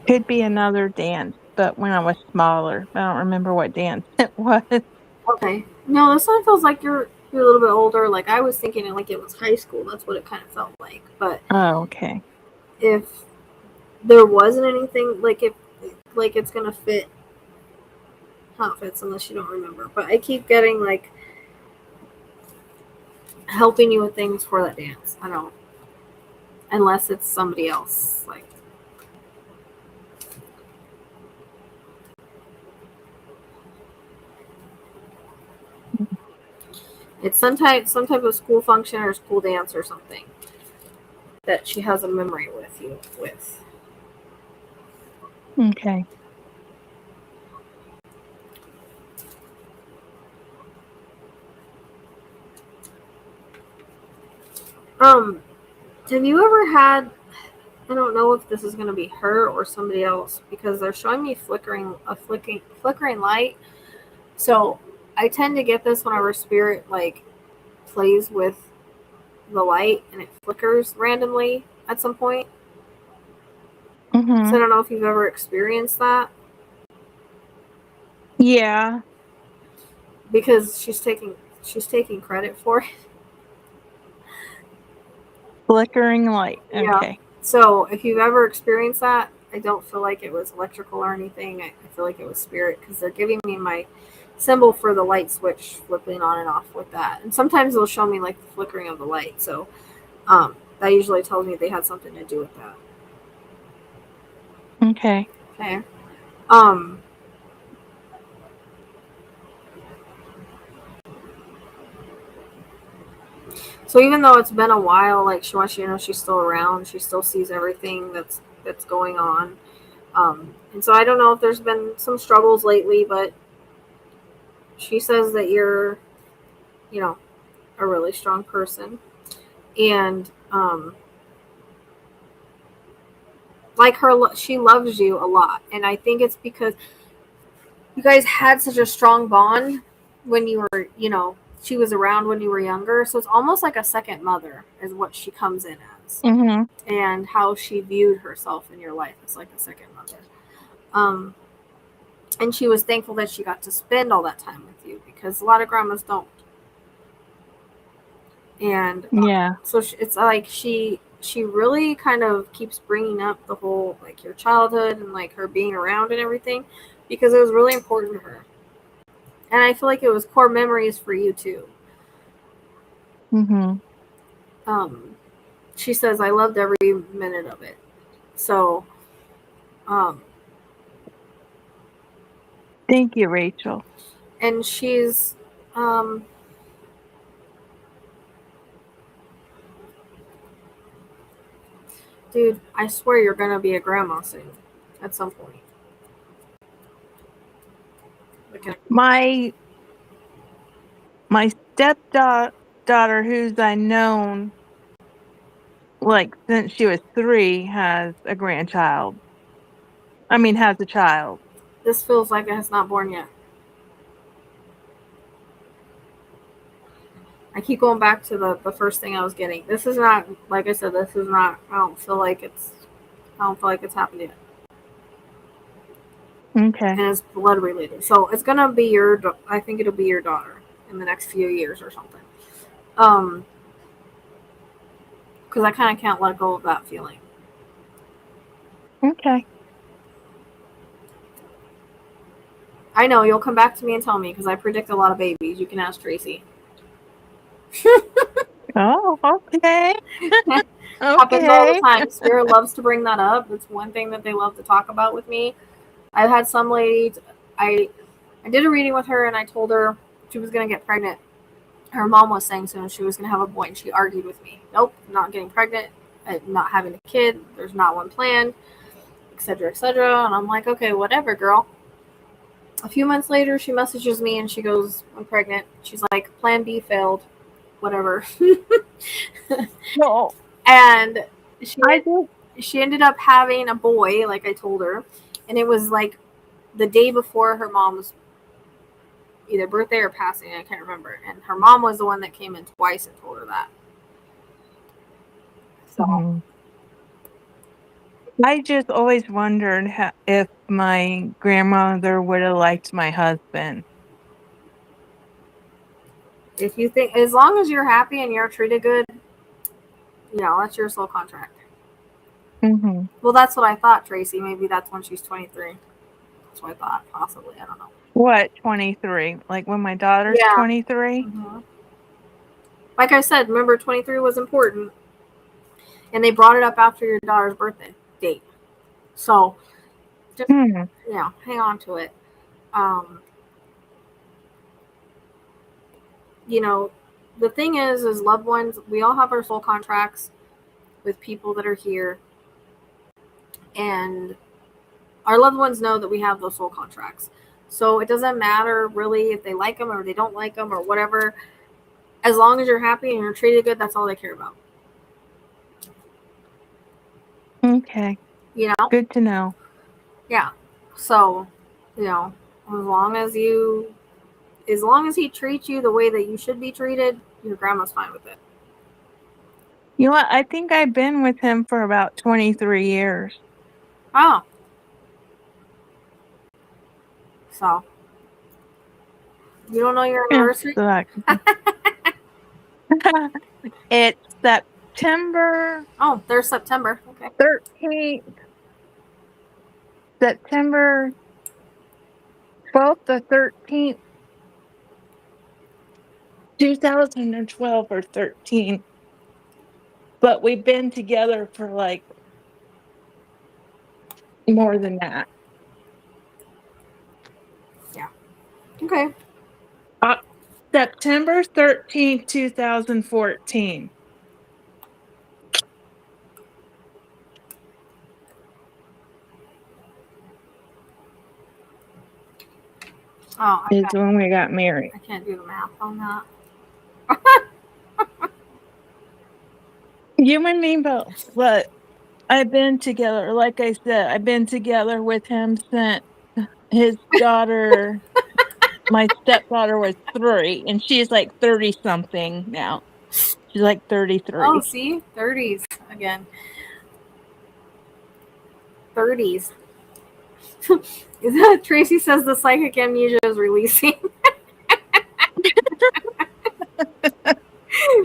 Could be another dance, but when I was smaller. I don't remember what dance it was. Okay. No, this one feels like you're a little bit older. Like I was thinking it like it was high school. That's what it kind of felt like. But Oh, okay. if there wasn't anything like it's gonna fit how it fits unless you don't remember. But I keep getting like helping you with things for that dance. I don't unless it's somebody else. Like it's some type of school function or school dance or something that she has a memory with you with. Okay. Have you ever had, I don't know if this is going to be her or somebody else because they're showing me flickering light. So I tend to get this whenever spirit like plays with the light and it flickers randomly at some point. Mm-hmm. So I don't know if you've ever experienced that. Yeah. Because she's taking credit for it. Flickering light. Okay. Yeah. So if you've ever experienced that, I don't feel like it was electrical or anything. I feel like it was spirit because they're giving me my symbol for the light switch flipping on and off with that. And sometimes they'll show me like the flickering of the light. So that usually tells me they had something to do with that. Okay. Okay. So even though it's been a while, like she wants you to know she's still around. She still sees everything that's going on. And so I don't know if there's been some struggles lately, but she says that you're, a really strong person. And like her, she loves you a lot. And I think it's because you guys had such a strong bond when you were, she was around when you were younger. So it's almost like a second mother is what she comes in as. Mm-hmm. And how she viewed herself in your life is like a second mother. And she was thankful that she got to spend all that time with you because a lot of grandmas don't. And yeah. So it's like she she really kind of keeps bringing up the whole, like, your childhood and, like, her being around and everything, because it was really important to her. And I feel like it was core memories for you, too. Mm-hmm. She says, I loved every minute of it. So, Thank you, Rachel. and she's, dude, I swear you're going to be a grandma soon at some point. Okay. My stepdaughter, who's I known like since she was 3, has a grandchild. I mean, has a child. This feels like it has not born yet. I keep going back to the first thing I was getting. This is not, like I said, this is not, I don't feel like it's happened yet. Okay. And it's blood related. So it's going to be I think it'll be your daughter in the next few years or something. Because I kind of can't let go of that feeling. Okay. I know, you'll come back to me and tell me, because I predict a lot of babies. You can ask Tracy. Oh, okay. Happens all the Okay. time. Spirit loves to bring that up. It's one thing that they love to talk about with me. I've had some lady, I did a reading with her, and I told her she was going to get pregnant. Her mom was saying soon she was going to have a boy, and she argued with me. Nope, not getting pregnant, not having a kid. There's not one planned, etc., etc. And I'm like, okay, whatever, girl. A few months later, she messages me, and she goes, I'm pregnant. She's like, plan B failed. Whatever. No. And I she ended up having a boy, like I told her, and it was like the day before her mom's either birthday or passing, I can't remember. And her mom was the one that came in twice and told her that. So I just always wondered if my grandmother would have liked my husband. if you think, as long as you're happy and you're treated good, that's your soul contract. Mm-hmm. Well, that's what I thought, Tracy. Maybe that's when she's 23. That's what I thought, possibly. I don't know. What, 23? Like when my daughter's 23? Mm-hmm. Like I said, remember 23 was important. And they brought it up after your daughter's birthday date. So, just, hang on to it. The thing is loved ones, we all have our soul contracts with people that are here. And our loved ones know that we have those soul contracts. So it doesn't matter really if they like them or they don't like them or whatever. As long as you're happy and you're treated good, that's all they care about. Okay. Good to know. Yeah. So, as long as he treats you the way that you should be treated, your grandma's fine with it. You know what? I think I've been with him for about 23 years. Oh. So, you don't know your anniversary? It's September. Oh, there's September. Okay. 13th. September 12th or 13th. 2012 or 13. But we've been together for like more than that. Yeah. Okay. September 13th, 2014. Oh, is when we got married. I can't do the math on that. You and me both. But I've been together, like I said, I've been together with him since his daughter, my stepdaughter, was 3, and she's like 30-something now. She's like 33. Oh, see? 30s again. 30s. Tracy says the psychic amnesia is releasing.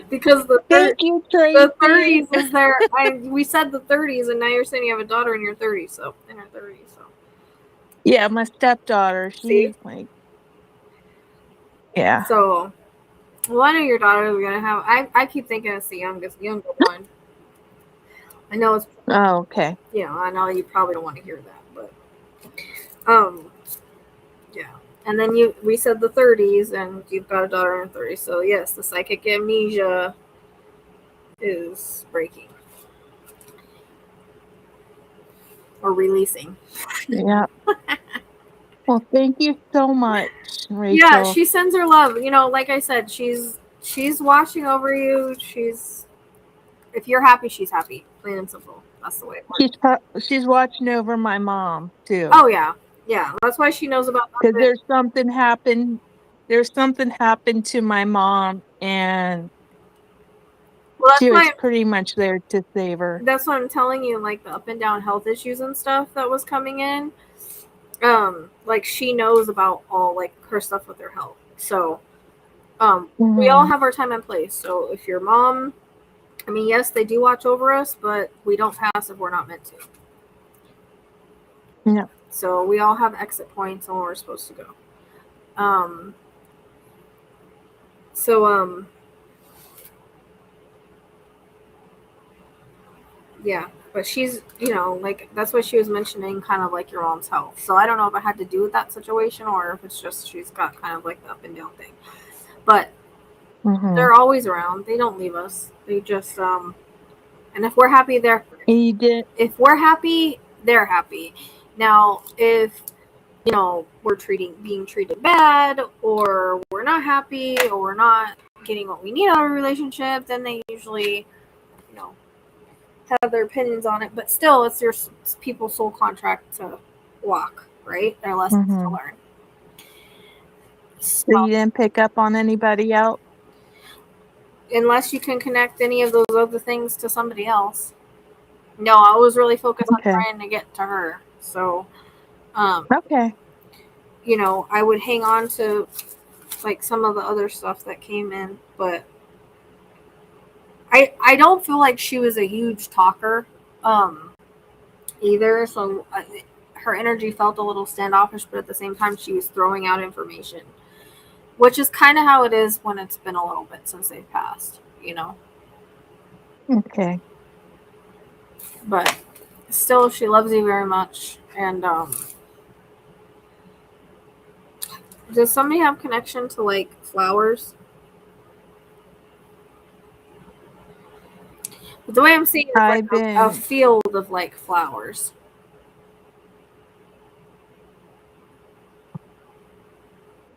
Because Thank you, the Tracy. 30s is there. We said the 30s, and now you're saying you have a daughter in your 30s. So in her 30s. So Yeah, my stepdaughter. see. She's like, yeah. So one of your daughters are gonna have. I keep thinking it's the younger one. I know it's. Oh, okay. I know you probably don't want to hear that, but yeah. And then we said the 30s, and you've got a daughter in her 30s. So yes, the psychic amnesia is breaking or releasing. Yeah. Well, thank you so much, Yeah, Rachel. she sends her love. Like I said, she's watching over you. If you're happy, she's happy. Plain and simple. That's the way it works. She's watching over my mom too. Oh yeah, yeah. That's why she knows about Because there's something happened. There's something happened to my mom, and Well, she was pretty much there to save her. that's what I'm telling you. Like the up and down health issues and stuff that was coming in. Like she knows about all like her stuff with her health. So, we all have our time and place. So if your mom, I mean, yes, they do watch over us, but we don't pass if we're not meant to. Yeah. So we all have exit points on where we're supposed to go. Yeah, but she's, like that's what she was mentioning, kind of like your mom's health. So I don't know if it had to do with that situation or if it's just she's got kind of like the up and down thing. But they're always around. They don't leave us. They just and if we're happy, they're. If we're happy, they're happy. Now, if we're being treated bad, or we're not happy, or we're not getting what we need out of a relationship, then they usually, have their opinions on it. But still, it's your people's soul contract to walk, right? Their lessons to learn. So you didn't pick up on anybody else? Unless you can connect any of those other things to somebody else. No, I was really focused on trying to get to her. So, okay. I would hang on to like some of the other stuff that came in, but I don't feel like she was a huge talker either. So her energy felt a little standoffish, but at the same time, she was throwing out information, which is kind of how it is when it's been a little bit since they've passed, Okay. But still, she loves you very much. And does somebody have connection to like flowers? But the way I'm seeing it is like a field of like flowers.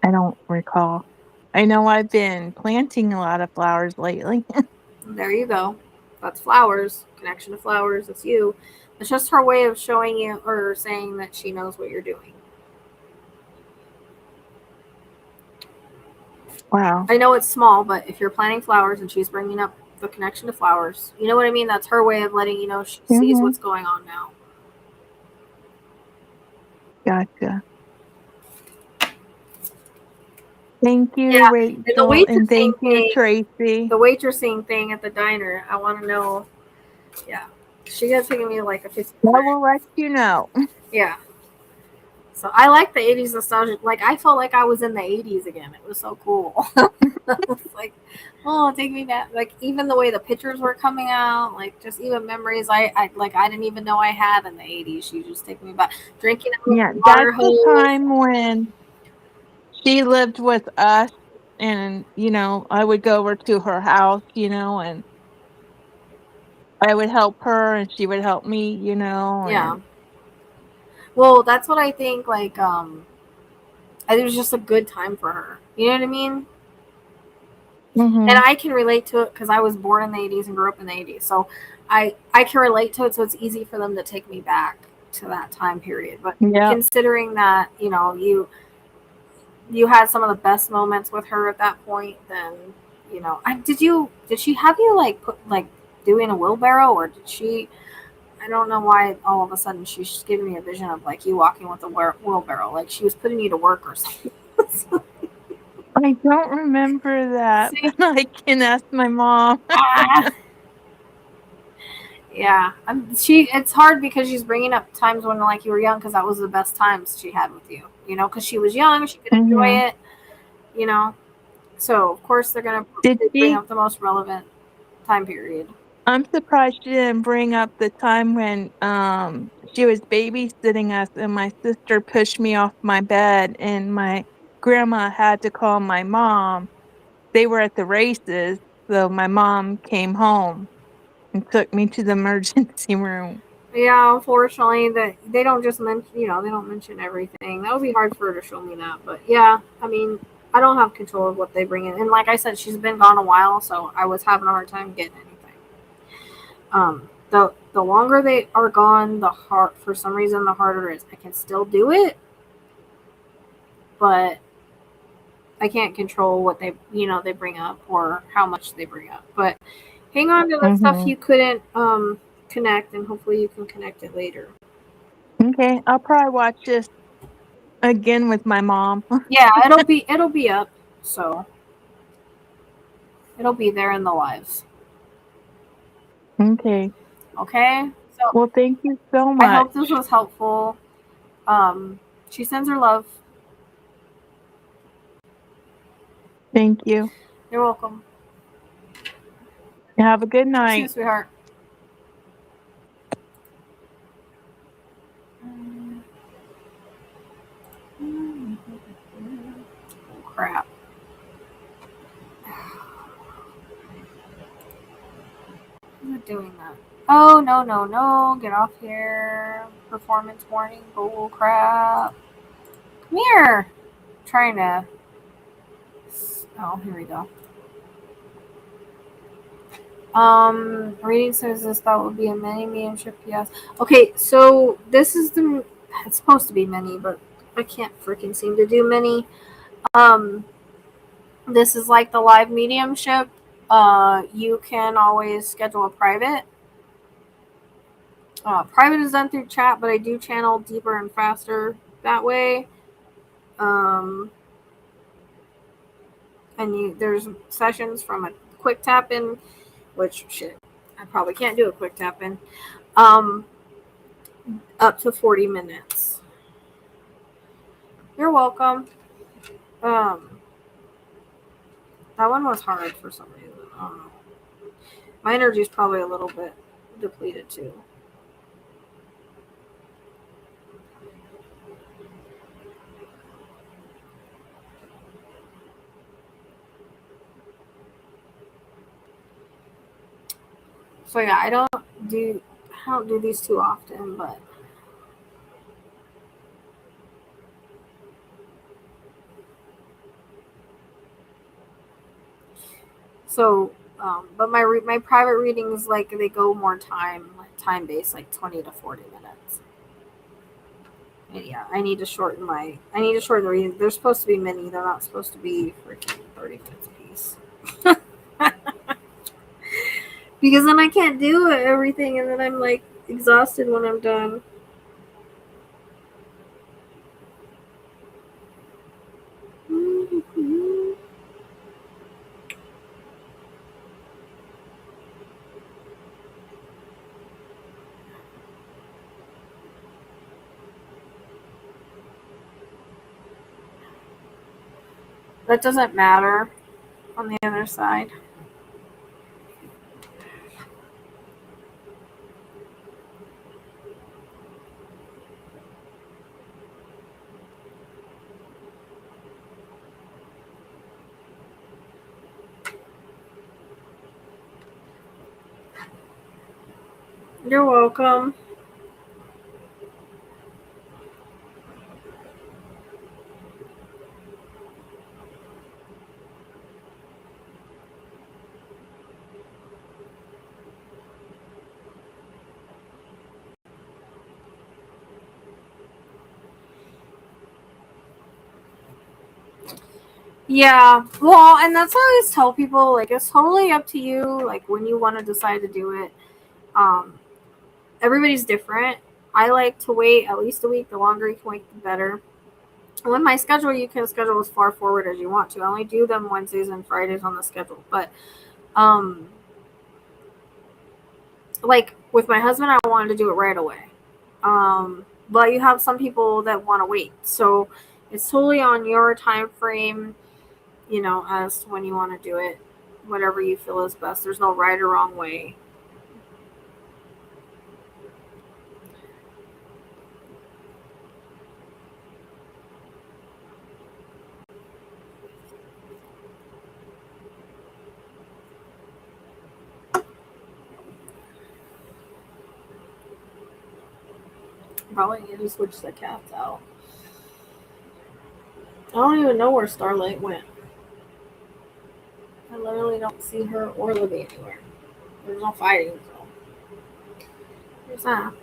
I don't recall. I know I've been planting a lot of flowers lately. There you go. That's flowers. Connection to flowers. It's you. It's just her way of showing you or saying that she knows what you're doing. Wow. I know it's small, but if you're planting flowers and she's bringing up the connection to flowers, you know what I mean? That's her way of letting you know she sees what's going on now. Gotcha. Thank you, Rachel, and thank you, Tracy. The waitressing thing at the diner, I want to know. Yeah, she got taken me like a 15. I will let you know. Yeah. So I like the 80s nostalgia. Like I felt like I was in the 80s again. It was so cool. It was like, oh, take me back. Like even the way the pictures were coming out, like just even memories I didn't even know I had in the 80s. She just take me back. Drinking out of the water hose. That's the time when she lived with us, and I would go over to her house, and I would help her and she would help me, Yeah. Well, that's what I think, like, I think it was just a good time for her. You know what I mean? And I can relate to it because I was born in the 80s and grew up in the 80s. So I can relate to it, so it's easy for them to take me back to that time period. But considering that, you had some of the best moments with her at that point, then, did she have you, like, put, like, doing a wheelbarrow, or did she... I don't know why all of a sudden she's giving me a vision of like you walking with a wheelbarrow, like she was putting you to work or something. I don't remember that, See? but I can ask my mom. Ah. Yeah, it's hard because she's bringing up times when like you were young because that was the best times she had with you. You know, because she was young, she could enjoy Mhm. it. You know, so of course they're gonna Did bring she? up the most relevant time period. I'm surprised she didn't bring up the time when she was babysitting us and my sister pushed me off my bed and my grandma had to call my mom. They were at the races, so my mom came home and took me to the emergency room. Yeah, unfortunately, that they don't just mention, they don't mention everything. That would be hard for her to show me that, but yeah, I mean, I don't have control of what they bring in, and like I said, she's been gone a while, so I was having a hard time getting anything. The longer they are gone, the hard for some reason the harder it is. I can still do it, but I can't control what they bring up or how much they bring up. But hang on to the stuff Mhm. you couldn't connect, and hopefully you can connect it later. Okay, I'll probably watch this again with my mom. Yeah, it'll be up, so it'll be there in the lives. Okay. Okay, so Well, thank you so I hope this much. was helpful. She sends her love. Thank you. You're welcome. Have a good You too, night. sweetheart. Oh, crap. Who's doing that? Oh, no, no, no. Get off here. Performance warning. Bull crap. Come here. I'm trying to. Oh, here we go. Reading says this thought would be a mini mediumship. Yes. Okay, so this is the. It's supposed to be many, but I can't freaking seem to do many. Um, this is like the live mediumship. You can always schedule a private. Private is done through chat, but I do channel deeper and faster that way. Um, and there's sessions from a quick tap in, which shit, I probably can't do a quick tap in. Um, up to 40 minutes. You're welcome. Um, that one was hard for some reason. I don't know. My energy is probably a little bit depleted too. So yeah, I don't do these too often, but but my private readings, like, they go more time based, like 20 to 40 minutes. And yeah, I need to shorten the reading. They're supposed to be mini. They're not supposed to be freaking 30 minutes a piece. Because then I can't do everything, and then I'm like exhausted when I'm done. That doesn't matter on the other side. You're welcome. Yeah, well, and that's what I always tell people. Like, it's totally up to you. Like, when you want to decide to do it. Um, Everybody's different. I like to wait at least a week. The longer you can wait, the better. With my schedule, you can schedule as far forward as you want to. I only do them Wednesdays and Fridays on the schedule. But, like with my husband, I wanted to do it right away. But you have some people that want to wait. So it's totally on your time frame, as to when you want to do it. Whatever you feel is best. There's no right or wrong way. Probably need to switch the cats out. I don't even know where Starlight went. I literally don't see her or Libby anywhere. There's no fighting, so. There's that.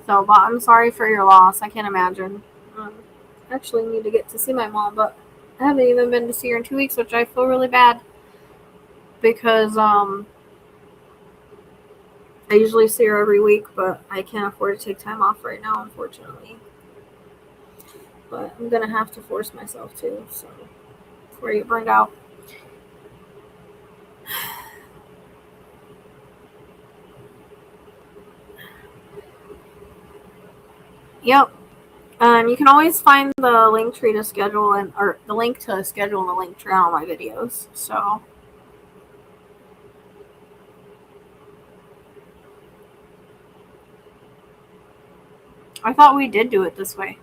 So, but I'm sorry for your loss. I can't imagine. I actually need to get to see my mom, but I haven't even been to see her in 2 weeks, which I feel really bad because I usually see her every week, but I can't afford to take time off right now, unfortunately. But I'm gonna have to force myself to, so before I get burned out. Yep. You can always find the Linktree to schedule or the link to schedule in the Linktree on all my videos. So I thought we did do it this way.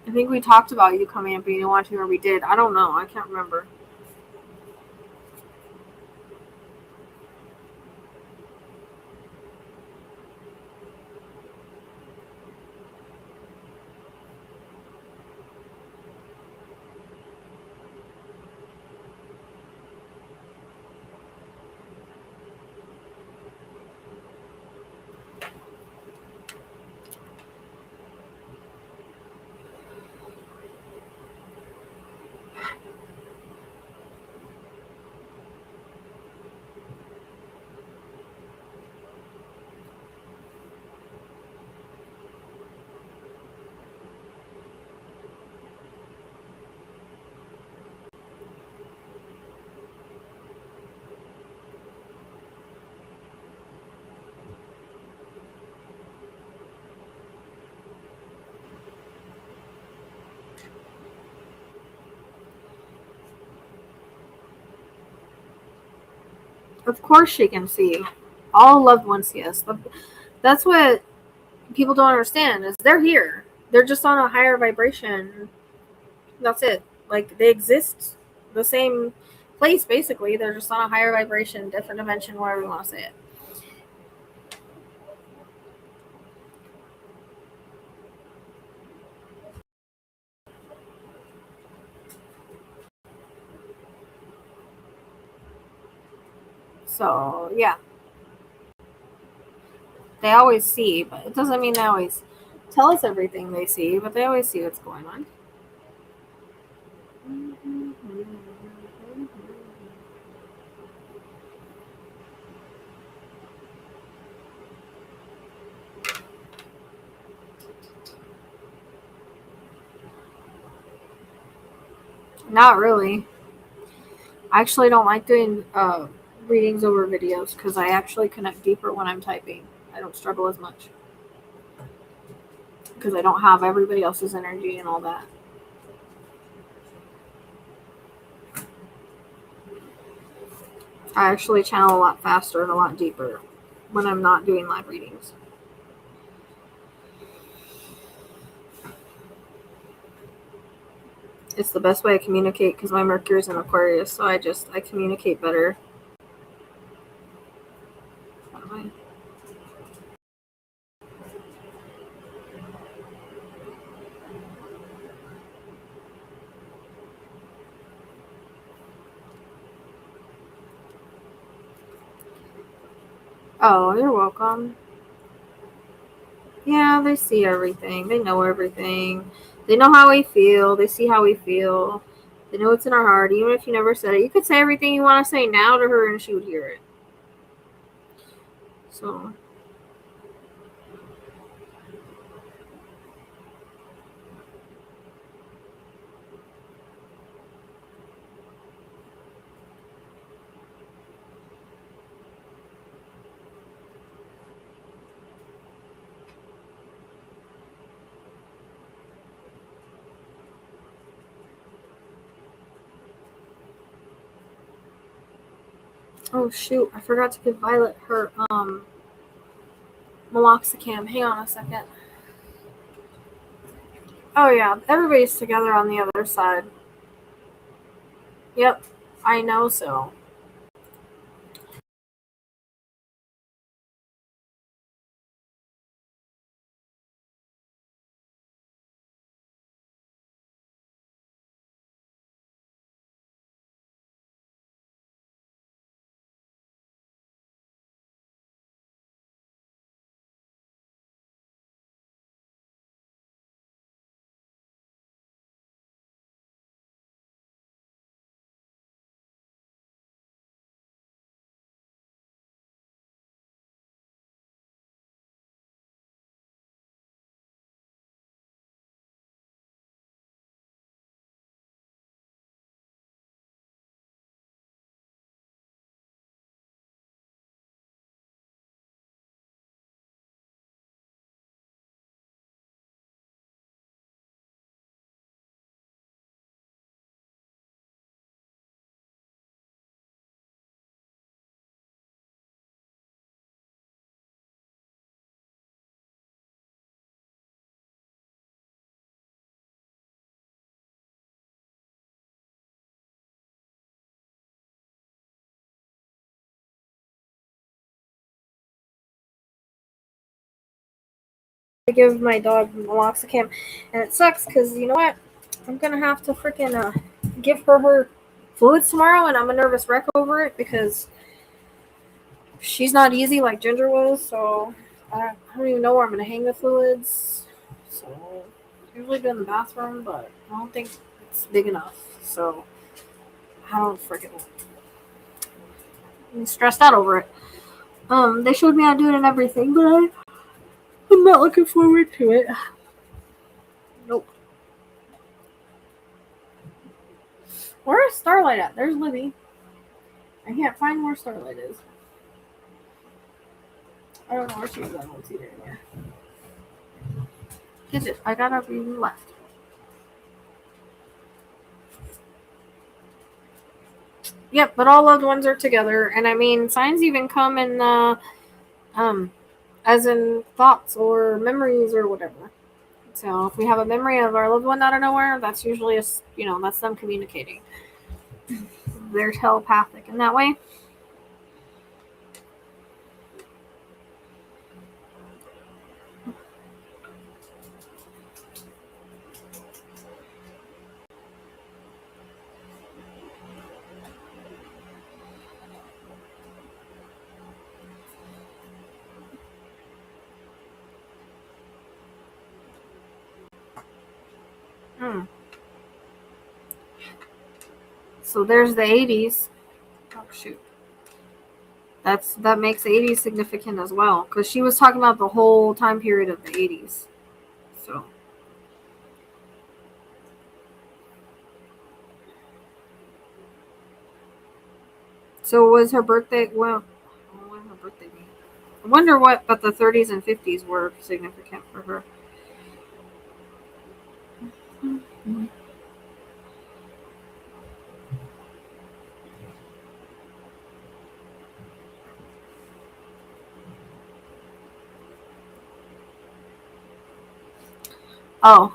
I think we talked about you coming up, but you didn't want to, or we did. I don't know. I can't remember. Of course she can see you. All loved ones see us. That's what people don't understand is they're here. They're just on a higher vibration. That's it. Like they exist the same place basically. They're just on a higher vibration, different dimension, whatever you want to say it. So yeah. They always see, but it doesn't mean they always tell us everything they see, but they always see what's going on. Not really. I actually don't like doing readings over videos because I actually connect deeper when I'm typing. I don't struggle as much because I don't have everybody else's energy and all that. I actually channel a lot faster and a lot deeper when I'm not doing live readings. It's the best way I communicate because my Mercury's in Aquarius, so I communicate better. Oh, you're welcome. Yeah, they see everything. They know everything. They know how we feel. They see how we feel. They know what's in our heart. Even if you never said it, you could say everything you want to say now to her, and she would hear it. So. Oh shoot! I forgot to give Violet her meloxicam. Hang on a second. Oh yeah, everybody's together on the other side. Yep, I know so. I give my dog meloxicam, and it sucks because you know what? I'm gonna have to freaking give her fluids tomorrow, and I'm a nervous wreck over it because she's not easy like Ginger was. So I don't even know where I'm gonna hang the fluids. So usually do in the bathroom, but I don't think it's big enough. So I don't freaking. I'm stressed out over it. They showed me how to do it and everything, but I'm not looking forward to it. Nope. Where's Starlight at? There's Libby. I can't find where Starlight is. I don't know where she is. I don't see her anywhere. Get it. I got up and left. Yep, but all loved ones are together, and I mean, signs even come in as in thoughts or memories or whatever. So if we have a memory of our loved one out of nowhere, that's usually that's them communicating. They're telepathic in that way. Hmm. So there's the 80s. Oh shoot. That makes the 80s significant as well because she was talking about the whole time period of the 80s. So was her birthday? Well, what did her birthday be? I wonder what, but the 30s and 50s were significant for her. Oh.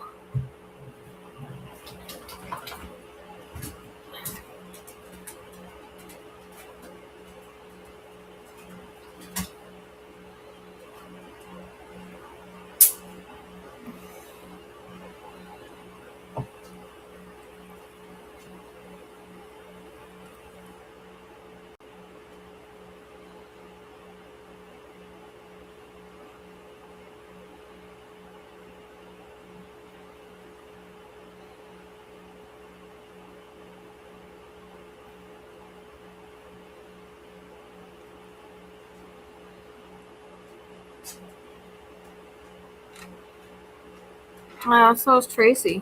So is Tracy.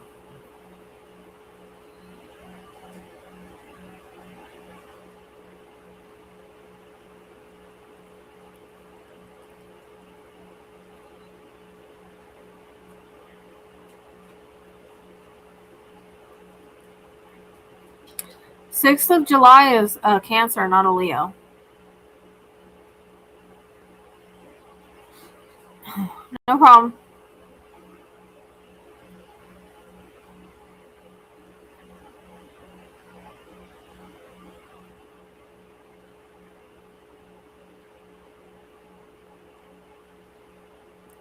Sixth of July is a Cancer, not a Leo. No problem.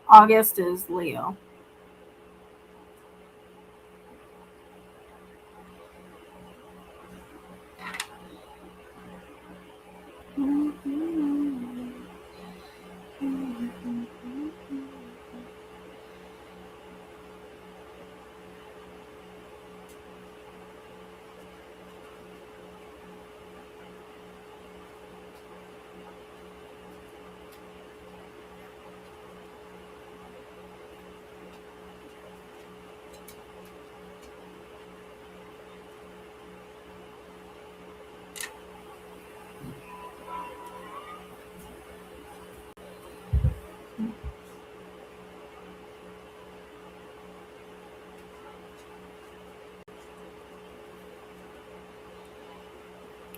August is Leo.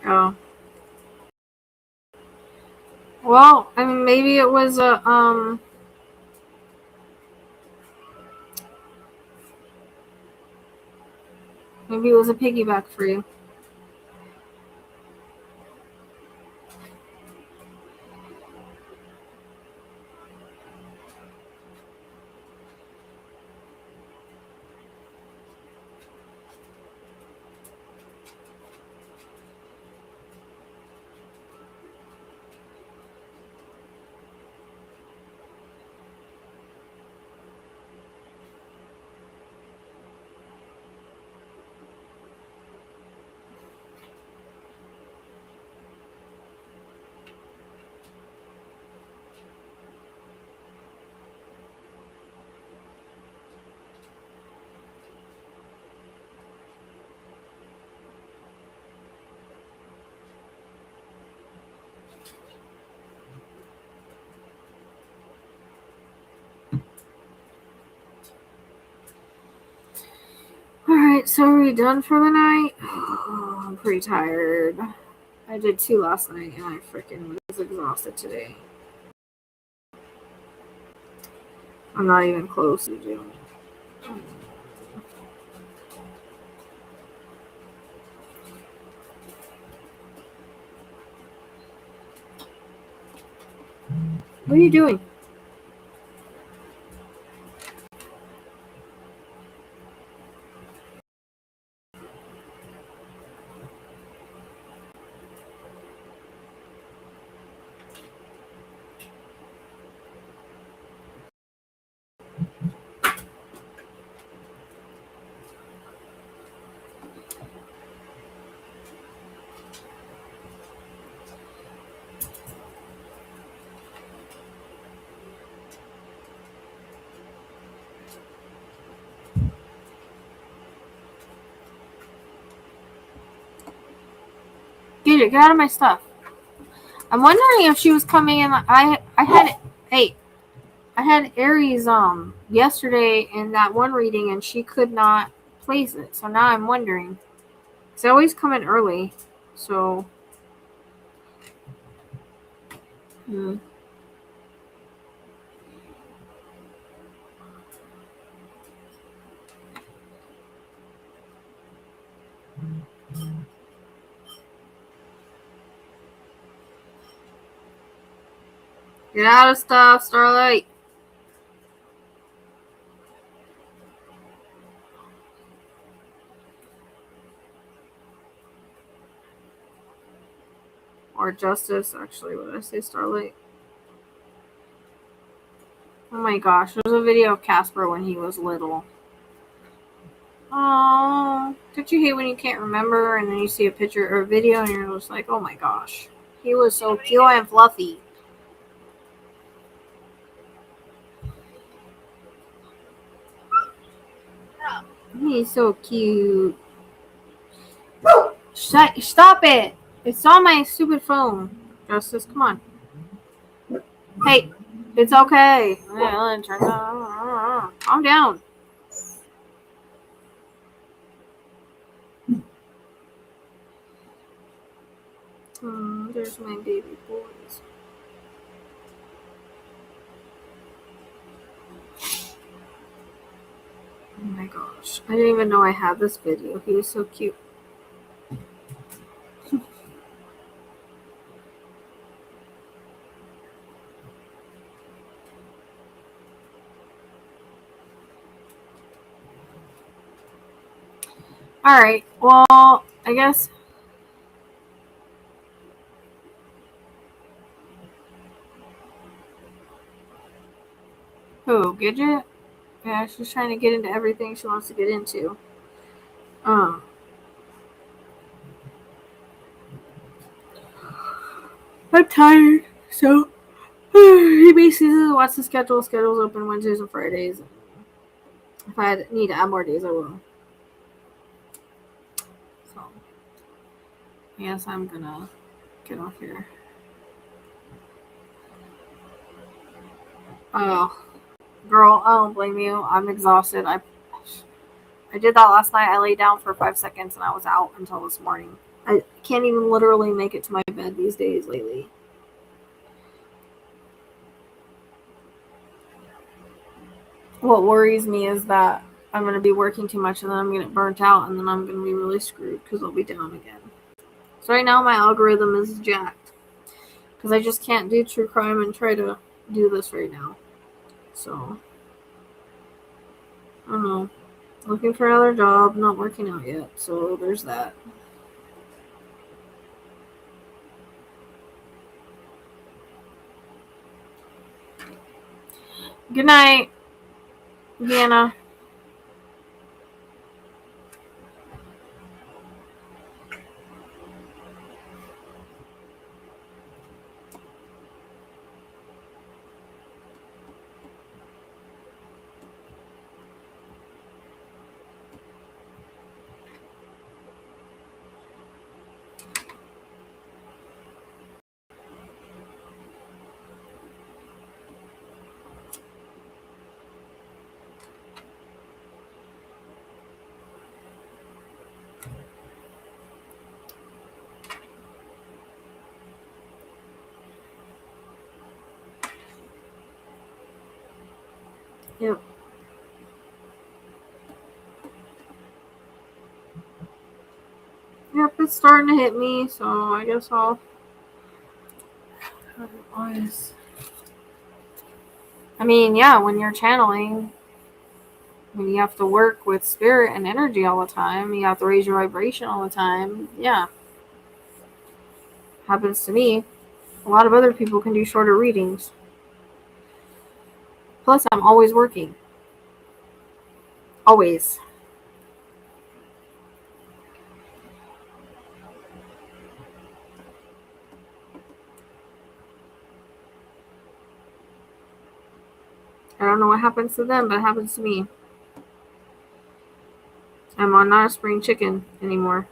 Oh. Well, I mean, maybe it was a maybe it was a piggyback for you. Alright, so are we done for the night? Oh, I'm pretty tired. I did 2 last night and I freaking was exhausted today. I'm not even close to doing it. What are you doing? Get out of my stuff. I'm wondering if she was coming in. I had Aries yesterday in that one reading and she could not place it. So now I'm wondering. Cause I always come in early. So get out of stuff, Starlight. Or Justice, actually. What did I say, Starlight? Oh my gosh, there's a video of Casper when he was little. Oh, don't you hate when you can't remember and then you see a picture or a video and you're just like, oh my gosh, he was so cute and fluffy. He's so cute. Stop it! It's on my stupid phone. Justice, come on. Hey, it's okay. Calm down. There's my baby boys. Oh my gosh. I didn't even know I had this video. He was so cute. Alright, well, I guess. Who, Gidget? Yeah, she's trying to get into everything she wants to get into. I'm tired, so he basically says, what's the schedule? Schedule's open Wednesdays and Fridays. If I need to add more days, I will. So, yes, I'm gonna get off here. Oh, girl, I don't blame you. I'm exhausted. I did that last night. I laid down for 5 seconds and I was out until this morning. I can't even literally make it to my bed these days lately. What worries me is that I'm going to be working too much and then I'm going to get burnt out and then I'm going to be really screwed because I'll be down again. So right now my algorithm is jacked because I just can't do true crime and try to do this right now. So, I don't know. Looking for another job, not working out yet. So there's that. Good night, Vienna. Yep. Yep, it's starting to hit me, so I guess I'll. I mean, yeah, when you're channeling, when you have to work with spirit and energy all the time, you have to raise your vibration all the time. Yeah. Happens to me. A lot of other people can do shorter readings. Plus, I'm always working. Always. I don't know what happens to them, but it happens to me. I'm not a spring chicken anymore.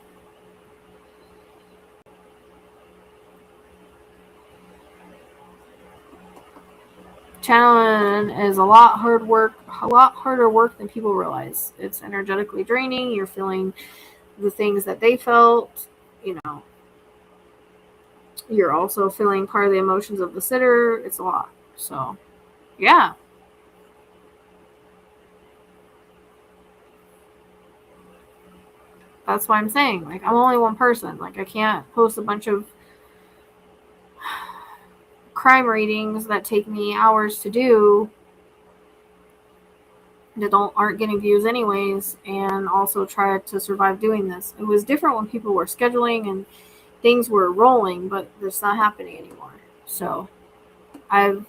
Channeling is a lot harder work than people realize. It's energetically draining. You're feeling the things that they felt, you know. You're also feeling part of the emotions of the sitter. It's a lot. So, yeah. That's why I'm saying, like, I'm only one person. Like, I can't post a bunch of crime readings that take me hours to do that aren't getting views anyways, and also try to survive doing this. It was different when people were scheduling and things were rolling, but it's not happening anymore. So I've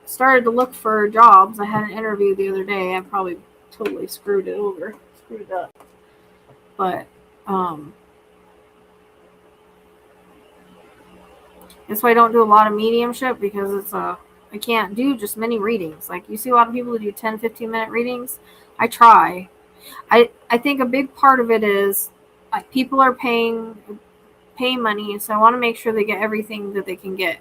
started to look for jobs. I had an interview the other day. I probably totally screwed it up. But that's why I don't do a lot of mediumship, because it's a I can't do just many readings. Like, you see a lot of people who do 10, 15-minute readings. I try. I think a big part of it is like people are paying money, so I want to make sure they get everything that they can get.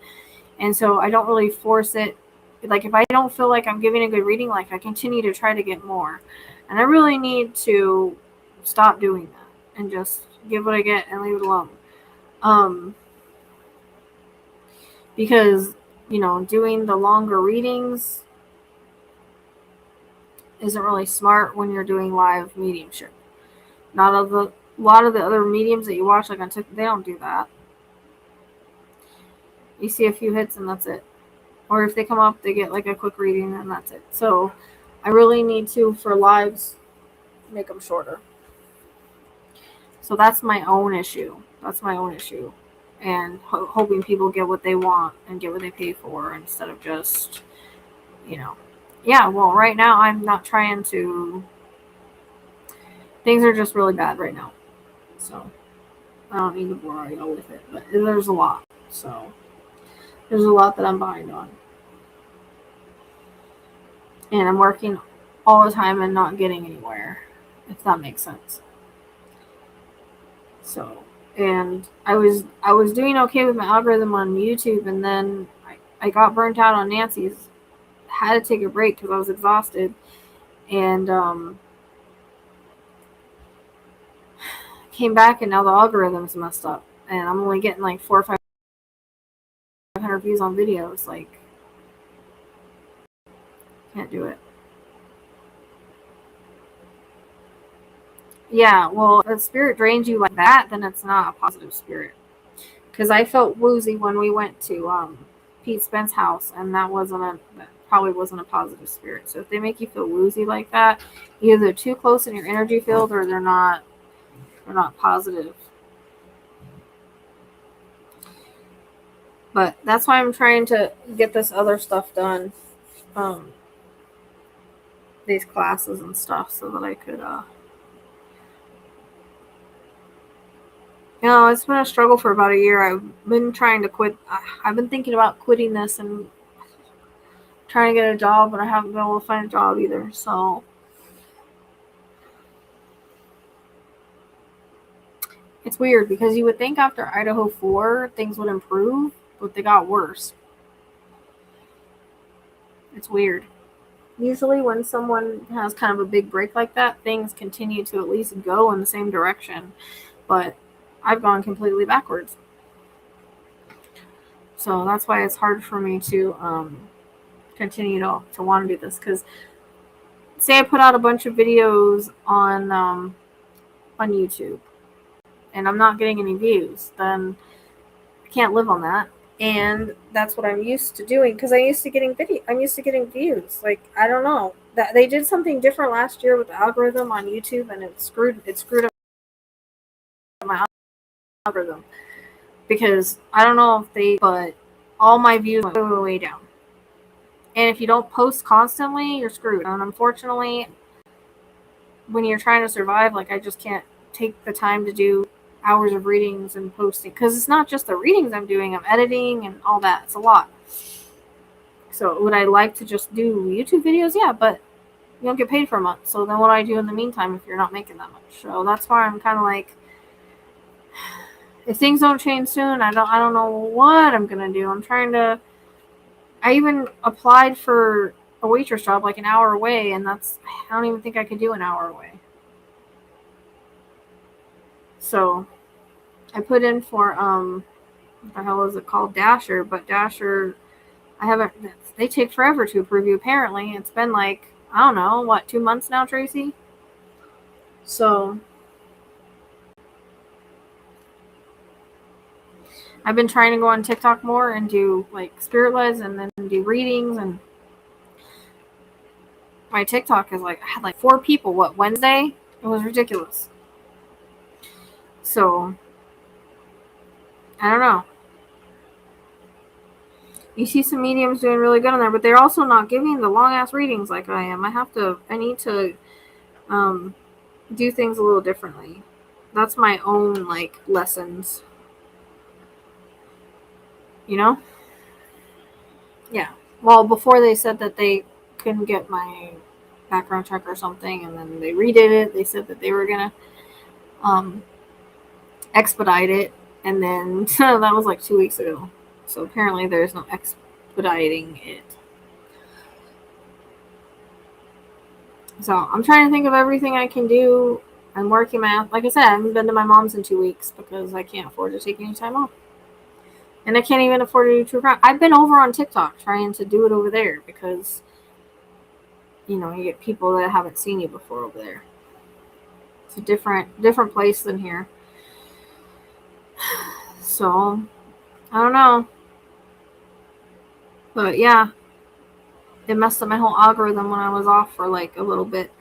And so I don't really force it. Like, if I don't feel like I'm giving a good reading, like, I continue to try to get more. And I really need to stop doing that and just give what I get and leave it alone. Because, doing the longer readings isn't really smart when you're doing live mediumship. A lot of the other mediums that you watch, like on TikTok, they don't do that. You see a few hits and that's it. Or if they come up, they get like a quick reading and that's it. So I really need to, for lives, make them shorter. So that's my own issue. And hoping people get what they want and get what they pay for instead of just, yeah, well, right now I'm not trying to. Things are just really bad right now. So I don't need to bore you with it. But there's a lot. So there's a lot that I'm behind on. And I'm working all the time and not getting anywhere, if that makes sense. So, and I was doing okay with my algorithm on YouTube, and then I got burnt out on Nancy's. Had to take a break because I was exhausted, and came back, and now the algorithm's messed up, and I'm only getting like 400 or 500 views on videos. Like, can't do it. Yeah, well, if spirit drains you like that, then it's not a positive spirit. Because I felt woozy when we went to Pete Spence's house, and that probably wasn't a positive spirit. So if they make you feel woozy like that, either they're too close in your energy field or they're not positive. But that's why I'm trying to get this other stuff done. These classes and stuff, so that I could it's been a struggle for about a year. I've been trying to quit. I've been thinking about quitting this and trying to get a job, but I haven't been able to find a job either. So it's weird because you would think after Idaho 4 things would improve, but they got worse. It's weird. Usually when someone has kind of a big break like that, things continue to at least go in the same direction. But I've gone completely backwards. So that's why it's hard for me to continue to want to do this. Because say I put out a bunch of videos on YouTube and I'm not getting any views, then I can't live on that. And that's what I'm used to doing because I'm used to getting views. Like, I don't know. That they did something different last year with the algorithm on YouTube, and it screwed up my algorithm. Because I don't know but all my views went way down. And if you don't post constantly, you're screwed. And unfortunately, when you're trying to survive, like, I just can't take the time to do hours of readings and posting. Because it's not just the readings I'm doing. I'm editing and all that. It's a lot. So would I like to just do YouTube videos? Yeah, but you don't get paid for a month. So then what do I do in the meantime if you're not making that much? So that's why I'm kind of like, if things don't change soon, I don't know what I'm gonna do. I even applied for a waitress job like an hour away, and I don't even think I could do an hour away. So I put in for what the hell is it called? Dasher, but Dasher, they take forever to approve you apparently. It's been like, I don't know, 2 months now, Tracy? So I've been trying to go on TikTok more and do like spirit lives and then do readings, and my TikTok is like, I had like 4 people, Wednesday? It was ridiculous. So I don't know. You see some mediums doing really good on there, but they're also not giving the long ass readings like I am. I need to do things a little differently. That's my own like lessons. You know? Yeah. Well, before they said that they couldn't get my background check or something, and then they redid it. They said that they were gonna expedite it, and then that was like 2 weeks ago. So apparently there's no expediting it. So I'm trying to think of everything I can do. I'm working my, like I said, I haven't been to my mom's in 2 weeks because I can't afford to take any time off. And I can't even afford to do true crime. I've been over on TikTok trying to do it over there because, you know, you get people that haven't seen you before over there. It's a different place than here. So, I don't know. But yeah, it messed up my whole algorithm when I was off for like a little bit.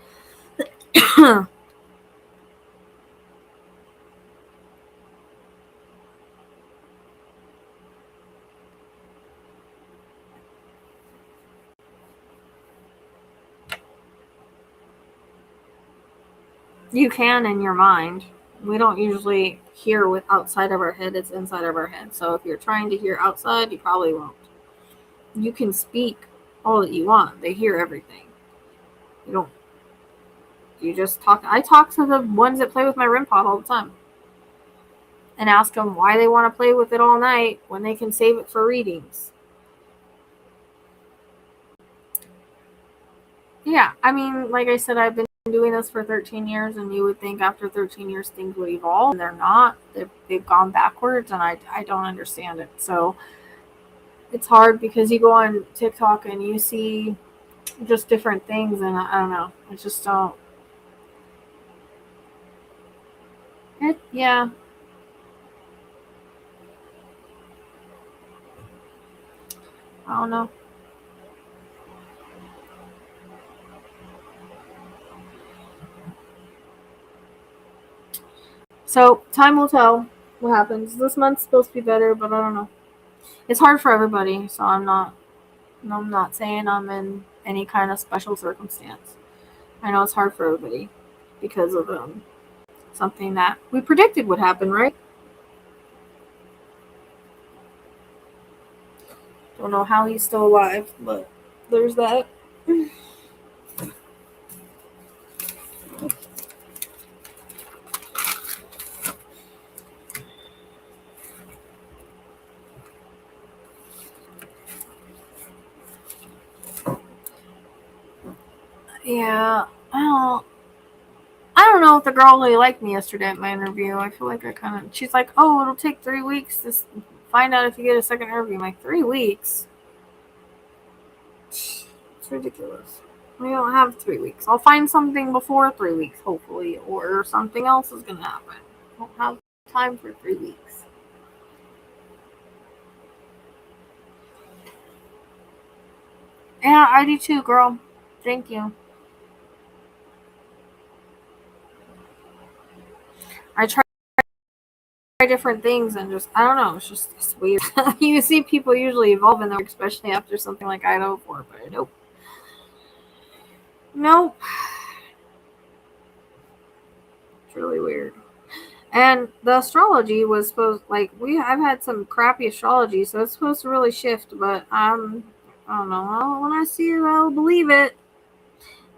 You can in your mind. We don't usually hear with outside of our head, it's inside of our head. So if you're trying to hear outside, you probably won't. You can speak all that you want. They hear everything. You just talk. I talk to the ones that play with my REM pod all the time and ask them why they want to play with it all night when they can save it for readings. Yeah, I mean, like I said, I've been doing this for 13 years, and you would think after 13 years things would evolve, and they're not. They've gone backwards, and I don't understand it. So it's hard because you go on TikTok and you see just different things, and I don't know. I just don't. Yeah. I don't know. So time will tell what happens. This month's supposed to be better, but I don't know. It's hard for everybody, so I'm not saying I'm in any kind of special circumstance. I know it's hard for everybody because of something that we predicted would happen, right? Don't know how he's still alive, but there's that. Yeah, I don't know if the girl really liked me yesterday at my interview. I feel like she's like, oh, it'll take 3 weeks to find out if you get a second interview. I'm like, 3 weeks? It's ridiculous. We don't have 3 weeks. I'll find something before 3 weeks, hopefully, or something else is going to happen. I don't have time for 3 weeks. Yeah, I do too, girl. Thank you. I try different things and just, I don't know, it's weird. You see people usually evolve in their work, especially after something like Idaho 4, but nope. Nope. It's really weird. And the astrology was supposed, like, I've had some crappy astrology, so it's supposed to really shift, but I don't know. When I see it, I'll believe it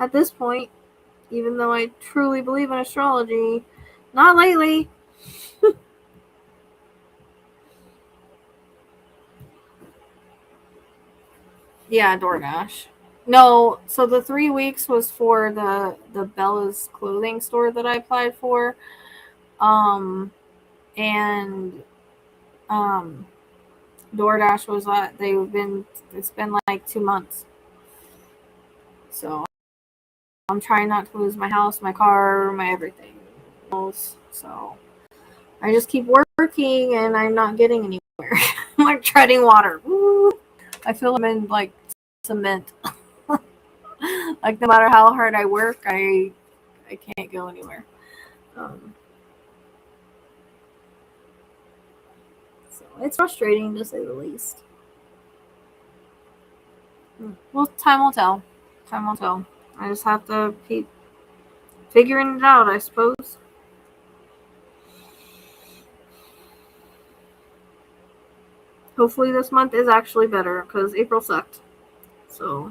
at this point, even though I truly believe in astrology. Not lately. Yeah, DoorDash. No, so the 3 weeks was for the Bella's clothing store that I applied for. And DoorDash was it's been like 2 months. So I'm trying not to lose my house, my car, my everything. So I just keep working and I'm not getting anywhere. I'm like treading water. Woo! I feel I'm in like cement. Like no matter how hard I work, I can't go anywhere. So it's frustrating to say the least. Well, time will tell. Time will tell. I just have to keep figuring it out, I suppose. Hopefully this month is actually better because April sucked. So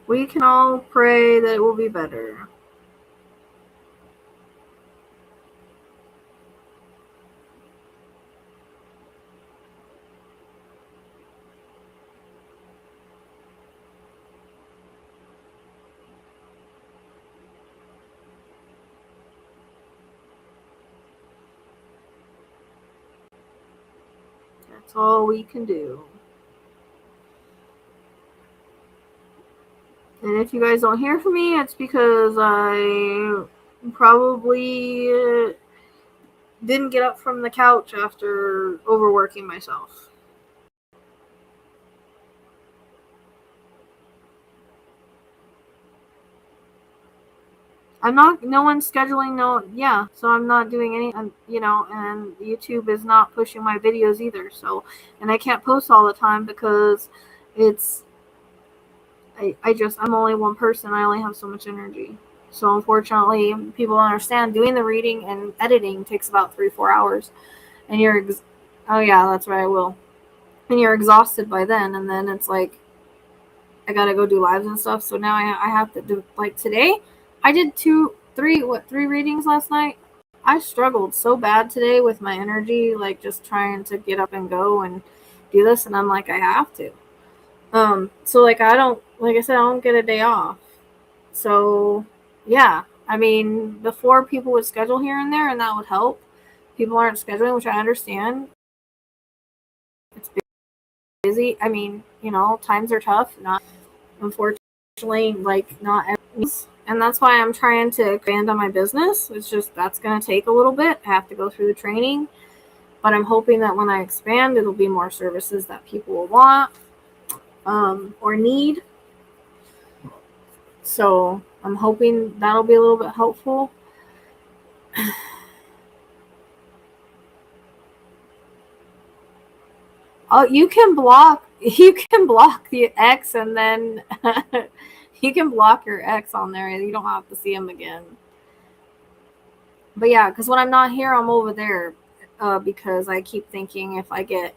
we can all pray that it will be better. That's all we can do. And if you guys don't hear from me, it's because I probably didn't get up from the couch after overworking myself. No one's scheduling, so I'm not doing any, and YouTube is not pushing my videos either, so, and I can't post all the time because I'm only one person, I only have so much energy. So unfortunately, people don't understand, doing the reading and editing takes about 3-4 hours, and oh yeah, that's right, I will. And you're exhausted by then, and then it's like, I gotta go do lives and stuff. So now I have to do, like today, I did three readings last night. I struggled so bad today with my energy, like just trying to get up and go and do this, and I'm like, I have to. So like I said, I don't get a day off. So yeah, I mean, before people would schedule here and there, and that would help. People aren't scheduling, which I understand. It's busy. I mean, times are tough. Unfortunately, like not every, and that's why I'm trying to expand on my business. It's just that's going to take a little bit. I have to go through the training, but I'm hoping that when I expand, it'll be more services that people will want or need. So I'm hoping that'll be a little bit helpful. Oh, you can block the X, and then you can block your X on there. You don't have to see him again. But yeah, because when I'm not here, I'm over there because I keep thinking if I get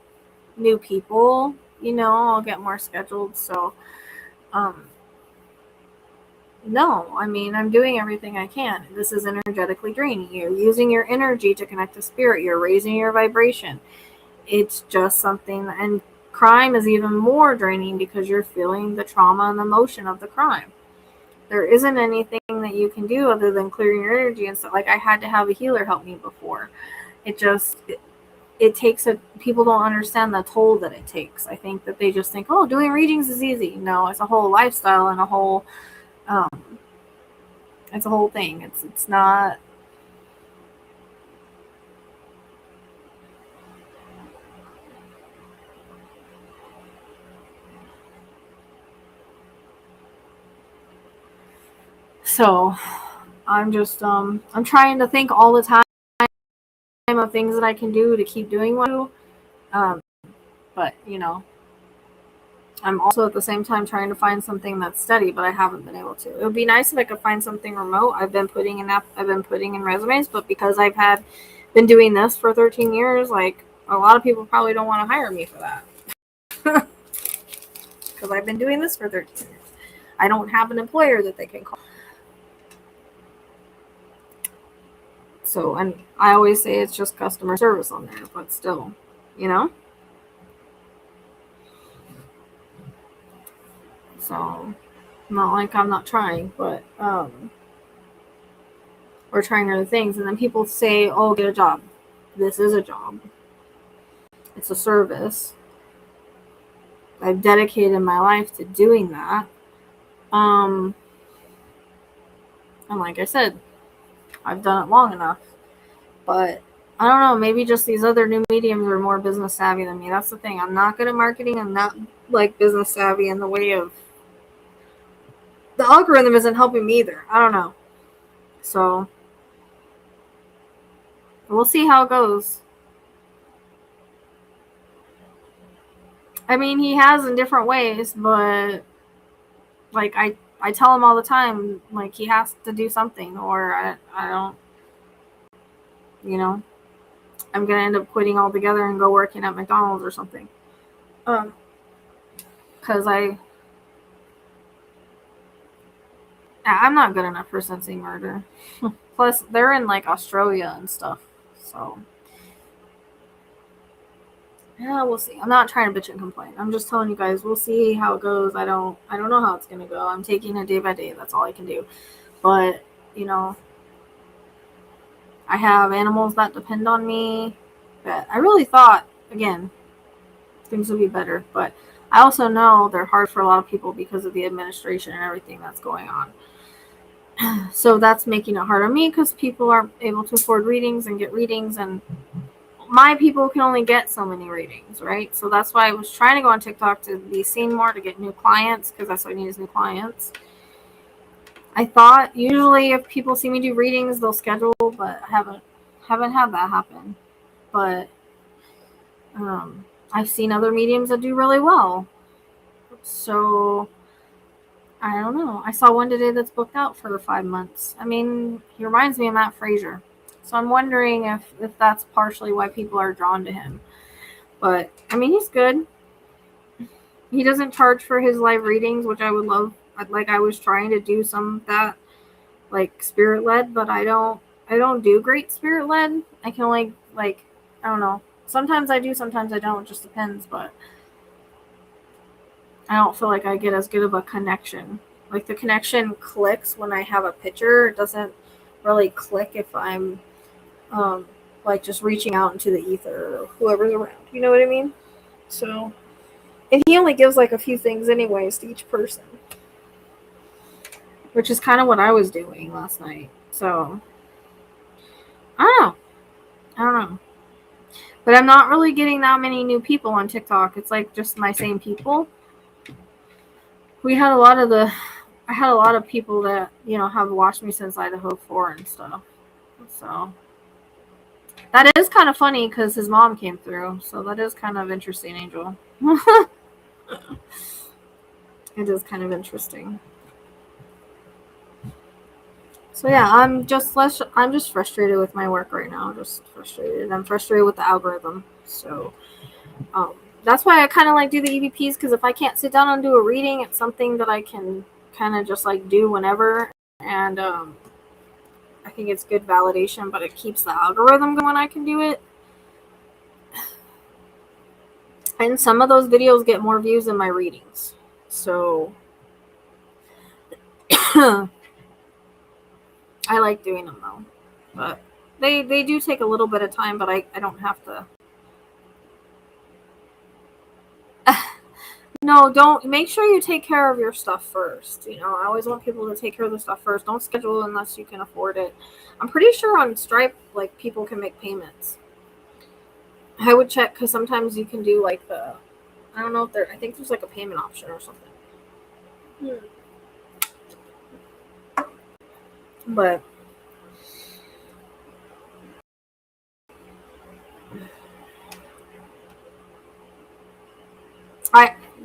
new people, I'll get more scheduled. So, no, I mean, I'm doing everything I can. This is energetically draining. You're using your energy to connect to spirit. You're raising your vibration. It's just something, and crime is even more draining because you're feeling the trauma and the emotion of the crime. There isn't anything that you can do other than clearing your energy and stuff. Like I had to have a healer help me before. It takes people don't understand the toll that it takes. I think that they just think, oh, doing readings is easy. No, it's a whole lifestyle and it's a whole thing. It's not. So I'm just I'm trying to think all the time of things that I can do to keep doing what I do. But I'm also at the same time trying to find something that's steady, but I haven't been able to. It would be nice if I could find something remote. I've been putting in resumes, but because I've been doing this for 13 years, like a lot of people probably don't want to hire me for that. Because I've been doing this for 13 years. I don't have an employer that they can call. So, and I always say it's just customer service on there, but still, So, not like I'm not trying, but or trying other things. And then people say, oh, get a job. This is a job. It's a service. I've dedicated my life to doing that. And like I said, I've done it long enough. But I don't know, maybe just these other new mediums are more business savvy than me. That's the thing. I'm not good at marketing. I'm not like business savvy in the way of the algorithm isn't helping me either. I don't know. So we'll see how it goes. I mean, he has in different ways, but like I tell him all the time, like he has to do something, or I don't, I'm gonna end up quitting altogether and go working at McDonald's or something. because I'm not good enough for sensing murder. Plus, they're in like Australia and stuff, so yeah, we'll see. I'm not trying to bitch and complain. I'm just telling you guys, we'll see how it goes. I don't know how it's gonna go. I'm taking it day by day. That's all I can do. But you know, I have animals that depend on me. But I really thought, again, things would be better. But I also know they're hard for a lot of people because of the administration and everything that's going on. So that's making it hard on me because people aren't able to afford readings and get readings, and my people can only get so many readings, right? So that's why I was trying to go on TikTok to be seen more, to get new clients, because that's what I need is new clients. I thought usually if people see me do readings, they'll schedule, but I haven't had that happen. But I've seen other mediums that do really well. So I don't know. I saw one today that's booked out for 5 months. I mean, he reminds me of Matt Frazier. So I'm wondering if that's partially why people are drawn to him. But I mean, he's good. He doesn't charge for his live readings, which I would love. Like, I was trying to do some of that, like spirit led, but I don't do great spirit led. I can only, like, I don't know. Sometimes I do, sometimes I don't. It just depends. But I don't feel like I get as good of a connection. Like, the connection clicks when I have a picture. It doesn't really click if I'm like just reaching out into the ether or whoever's around. You know what I mean? So, and he only gives like a few things anyways to each person, which is kind of what I was doing last night. So, I don't know. But I'm not really getting that many new people on TikTok. It's like just my same people. I had a lot of people that, you know, have watched me since Idaho 4 and stuff. So that is kind of funny because his mom came through. So that is kind of interesting, Angel. It is kind of interesting. So yeah, I'm just frustrated with my work right now. Just frustrated. I'm frustrated with the algorithm. So that's why I kind of like do the EVPs, because if I can't sit down and do a reading, it's something that I can kind of just like do whenever. And I think it's good validation, but it keeps the algorithm going when I can do it. And some of those videos get more views than my readings. So I like doing them though. But they do take a little bit of time, but I don't have to. No, don't. Make sure you take care of your stuff first. You know, I always want people to take care of the stuff first. Don't schedule unless you can afford it. I'm pretty sure on Stripe, like, people can make payments. I would check, because sometimes you can do like I don't know if I think there's like a payment option or something. But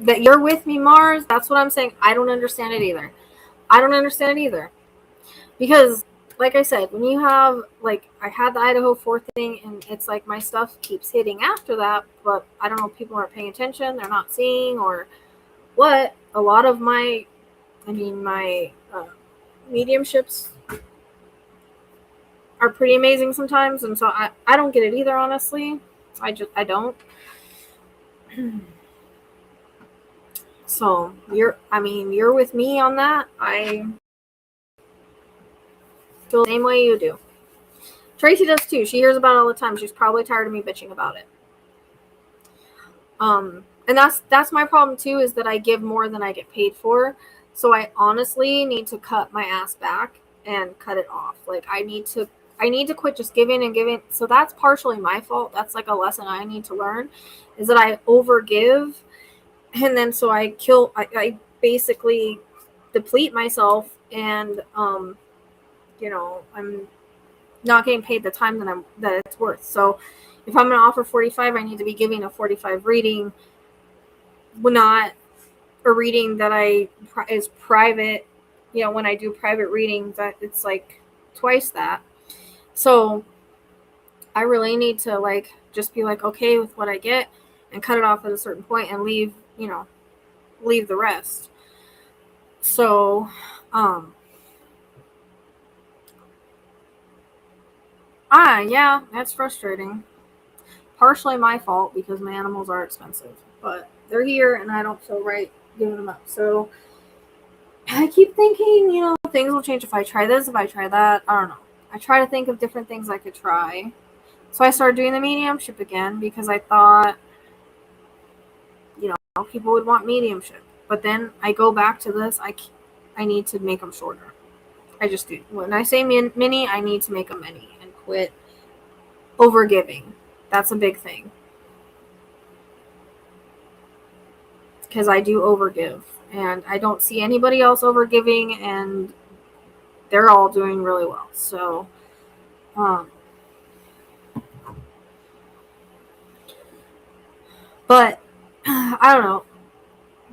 that you're with me, Mars, that's what I'm saying. I don't understand it either. Because, like I said, when you have, like, I had the Idaho 4 thing, and it's like my stuff keeps hitting after that, but I don't know if people aren't paying attention, they're not seeing, or what. A lot of my mediumships are pretty amazing sometimes, and so I don't get it either, honestly. I don't. So you're with me on that. I feel the same way you do. Tracy does too. She hears about it all the time. She's probably tired of me bitching about it. And that's my problem too, is that I give more than I get paid for. So I honestly need to cut my ass back and cut it off. Like, I need to quit just giving and giving. So that's partially my fault. That's like a lesson I need to learn, is that I overgive, and then so I basically deplete myself, and you know, I'm not getting paid the time that it's worth. So if I'm going to offer 45, I need to be giving a 45 reading, not a reading that is private. You know, when I do private readings, that it's like twice that. So I really need to, like, just be like okay with what I get and cut it off at a certain point and leave, you know, leave the rest. So, yeah, that's frustrating. Partially my fault because my animals are expensive, but they're here and I don't feel right giving them up. So I keep thinking, things will change if I try this, if I try that. I don't know. I try to think of different things I could try. So I started doing the mediumship again because I thought, people would want mediumship. But then I go back to this. I need to make them shorter. I just do. When I say mini, I need to make them mini and quit overgiving. That's a big thing. Because I do overgive. And I don't see anybody else overgiving, and they're all doing really well. So, but I don't know.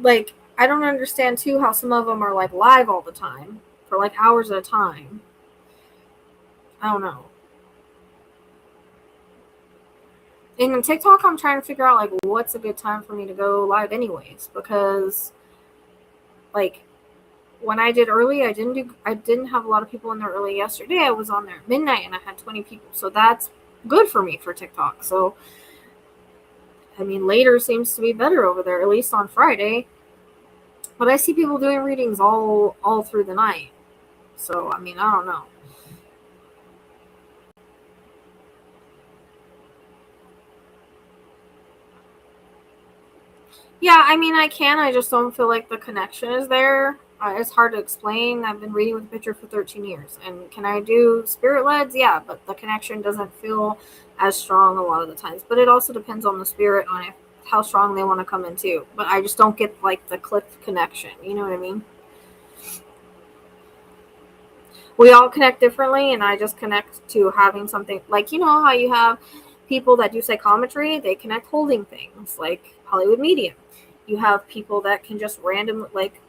Like, I don't understand too how some of them are like live all the time for like hours at a time. I don't know. And on TikTok, I'm trying to figure out like what's a good time for me to go live, anyways, because like when I did early, I didn't have a lot of people in there early yesterday. I was on there at midnight and I had 20 people, so that's good for me for TikTok. So I mean, later seems to be better over there, at least on Friday. But I see people doing readings all through the night. So I mean, I don't know. Yeah, I mean, I can. I just don't feel like the connection is there. It's hard to explain. I've been reading with the picture for 13 years. And can I do spirit leads? Yeah, but the connection doesn't feel as strong a lot of the times. But it also depends on the spirit, on how strong they want to come in too. But I just don't get like the click connection. You know what I mean? We all connect differently, and I just connect to having something. Like, you know how you have people that do psychometry? They connect holding things, like Hollywood Medium. You have people that can just random, like,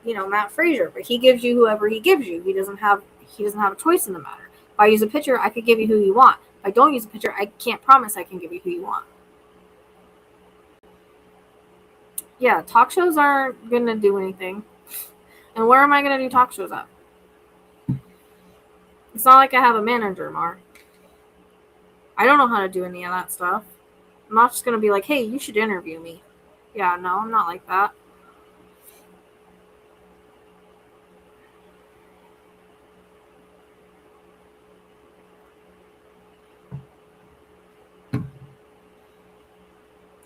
Matt Frazier, but he gives you whoever he gives you. He doesn't have a choice in the matter. If I use a picture, I could give you who you want. If I don't use a picture, I can't promise I can give you who you want. Yeah, talk shows aren't gonna do anything. And where am I gonna do talk shows at? It's not like I have a manager, Mar. I don't know how to do any of that stuff. I'm not just gonna be like, hey, you should interview me. Yeah, no, I'm not like that.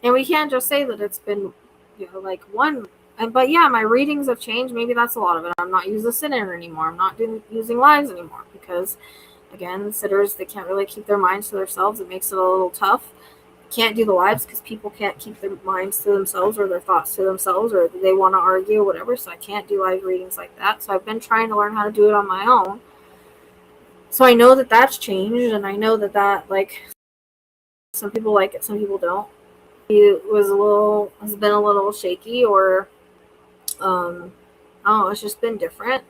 And we can't just say that it's been, like one. But yeah, my readings have changed. Maybe that's a lot of it. I'm not using the sit-in anymore. I'm not using lives anymore because, again, sitters, they can't really keep their minds to themselves. It makes it a little tough. Can't do the lives because people can't keep their minds to themselves or their thoughts to themselves, or they want to argue or whatever. So I can't do live readings like that. So I've been trying to learn how to do it on my own. So I know that that's changed, and I know that like some people like it, some people don't. It has been a little shaky, or I don't know, it's just been different.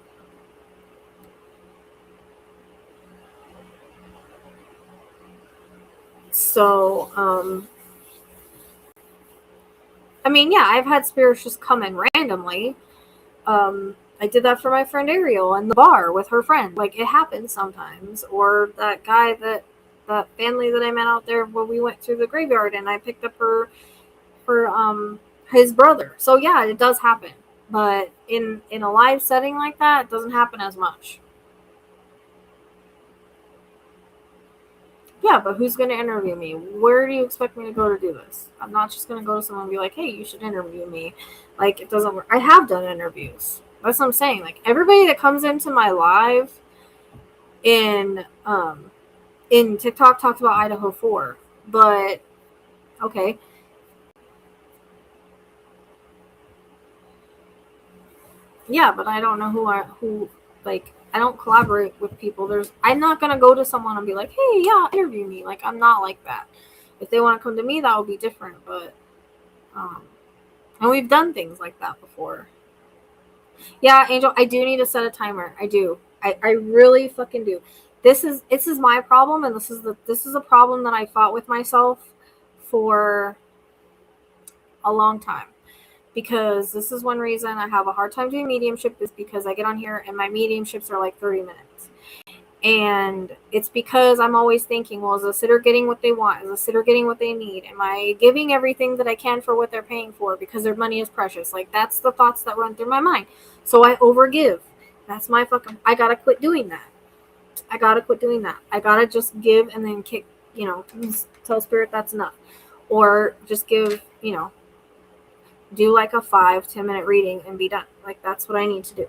So I mean, yeah, I've had spirits just come in randomly. I did that for my friend Ariel in the bar with her friend. Like, it happens sometimes. Or that family that I met out there when we went through the graveyard and I picked up his brother. So yeah, it does happen. But in a live setting like that, it doesn't happen as much. Yeah, but who's going to interview me? Where do you expect me to go to do this? I'm not just going to go to someone and be like, hey, you should interview me. Like, it doesn't work. I have done interviews. That's what I'm saying. Like, everybody that comes into my live in TikTok talks about Idaho 4. But, okay. Yeah, but I don't know who I don't collaborate with people. I'm not going to go to someone and be like, hey, yeah, interview me. Like, I'm not like that. If they want to come to me, that will be different. But, and we've done things like that before. Yeah, Angel, I do need to set a timer. I do. I really fucking do. This is my problem, and this is a problem that I fought with myself for a long time. because this is one reason I have a hard time doing mediumship, is because I get on here and my mediumships are like 30 minutes. And it's because I'm always thinking, well, is the sitter getting what they want? Is the sitter getting what they need? Am I giving everything that I can for what they're paying for? Because their money is precious. Like, that's the thoughts that run through my mind. So I overgive. That's my fucking, I gotta quit doing that. I gotta just give and then kick, just tell spirit that's enough. Or just give, do like a 5-10 minute reading and be done. Like, that's what I need to do.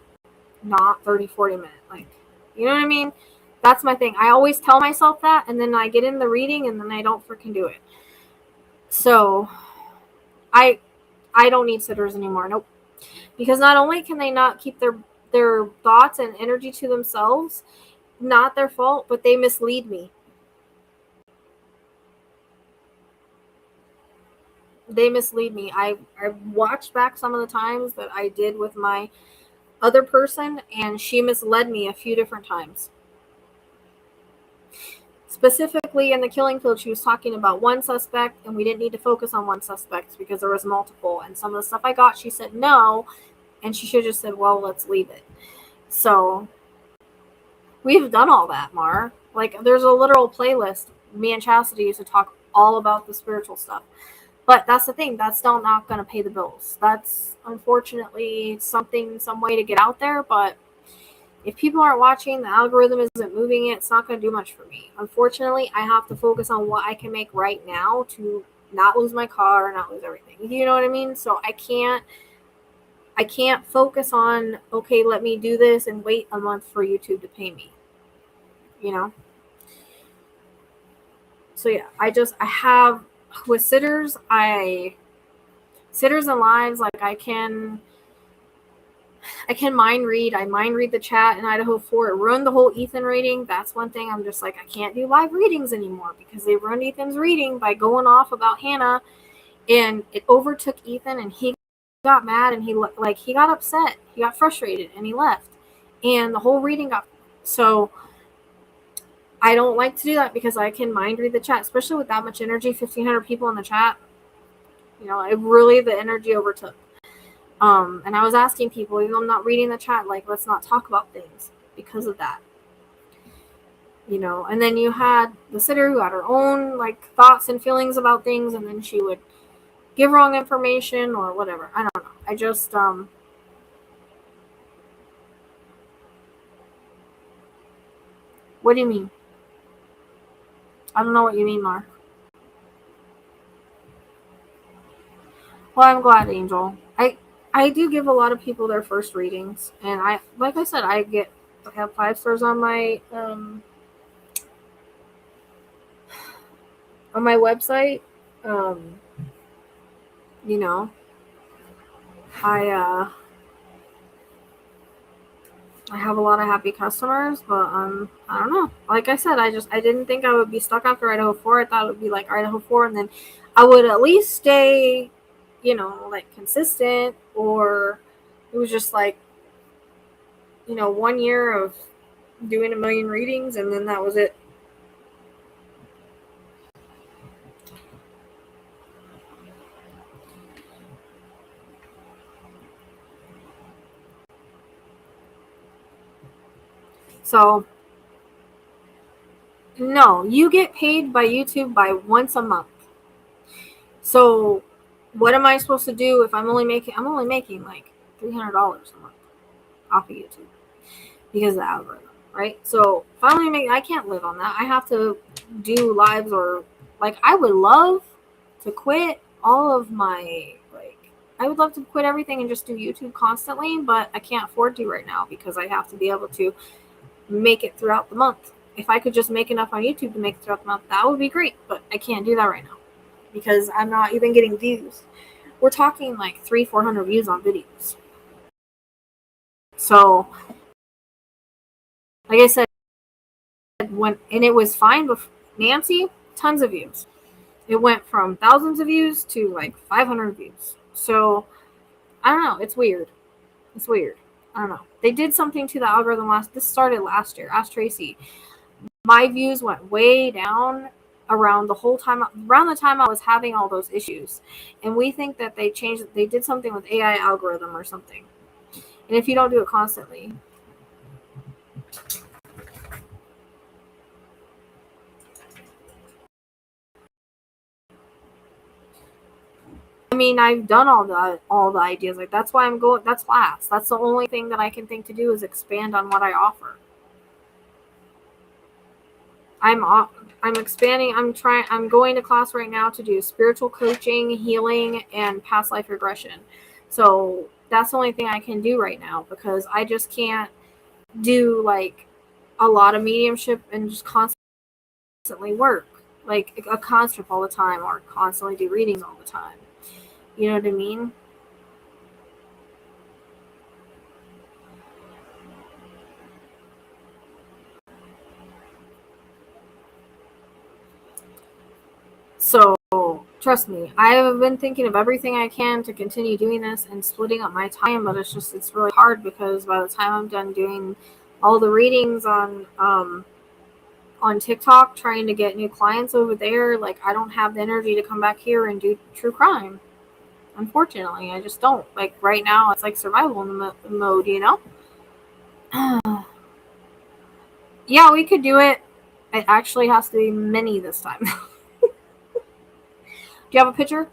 Not 30-40 minute. Like, you know what I mean? That's my thing. I always tell myself that, and then I get in the reading and then I don't freaking do it. So I don't need sitters anymore. Nope. Because not only can they not keep their thoughts and energy to themselves, not their fault, but they mislead me. I watched back some of the times that I did with my other person, and she misled me a few different times. Specifically in the killing field, she was talking about one suspect, and we didn't need to focus on one suspect because there was multiple. And some of the stuff I got, she said no, and she should have just said, well, let's leave it. So we've done all that, Mar. Like, there's a literal playlist. Me and Chastity used to talk all about the spiritual stuff. But that's the thing. That's still not going to pay the bills. That's unfortunately some way to get out there. But if people aren't watching, the algorithm isn't moving it, it's not going to do much for me. Unfortunately, I have to focus on what I can make right now to not lose my car, not lose everything. You know what I mean? So I can't focus on, okay, let me do this and wait a month for YouTube to pay me. So yeah, I have with sitters and lives, like I can mind read. I mind read the chat in Idaho 4. It ruined the whole Ethan reading. That's one thing I'm just like, I can't do live readings anymore because they ruined Ethan's reading by going off about Hannah, and it overtook Ethan, and he got mad, and he got upset, he got frustrated, and he left, and the whole reading got. So I don't like to do that because I can mind read the chat, especially with that much energy, 1,500 people in the chat. It really, the energy overtook. And I was asking people, even though I'm not reading the chat, like, let's not talk about things because of that. And then you had the sitter who had her own, like, thoughts and feelings about things, and then she would give wrong information or whatever. I don't know. I just, what do you mean? I don't know what you mean, Mark. Well, I'm glad, Angel. I do give a lot of people their first readings, and like I said, I have 5 stars on my website. I have a lot of happy customers, but I don't know. Like I said, I didn't think I would be stuck after Idaho 4. I thought it would be like Idaho 4, and then I would at least stay, like, consistent, or it was just like, 1 year of doing 1 million readings, and then that was it. So, no, you get paid by YouTube by once a month. So, what am I supposed to do if I'm only making like $300 a month off of YouTube because of the algorithm, right? So, if I can't live on that. I have to do lives, or, like, I would love to quit all of my, I would love to quit everything and just do YouTube constantly, but I can't afford to right now because I have to be able to make it throughout the month. If I could just make enough on YouTube to make it throughout the month, that would be great, but I can't do that right now because I'm not even getting views. We're talking like 300-400 views on videos. So, like I said, and it was fine before Nancy, tons of views. It went from thousands of views to like 500 views. So, I don't know. It's weird. I don't know. They did something to the algorithm this started last year. Ask Tracy. My views went way down around the time I was having all those issues. And we think that they did something with AI algorithm or something. And if you don't do it constantly. I mean, I've done all the ideas. Like, that's why that's last. That's the only thing that I can think to do is expand on what I offer. I'm expanding. I'm going to class right now to do spiritual coaching, healing, and past life regression. So that's the only thing I can do right now, because I just can't do like a lot of mediumship and just constantly work like a constant all the time, or constantly do readings all the time. You know what I mean? So trust me, I have been thinking of everything I can to continue doing this and splitting up my time, but it's really hard, because by the time I'm done doing all the readings on TikTok, trying to get new clients over there, like, I don't have the energy to come back here and do true crime. Unfortunately, I just don't. Like, right now, it's like survival mode, you know? Yeah, we could do it. It actually has to be mini this time. Do you have a picture?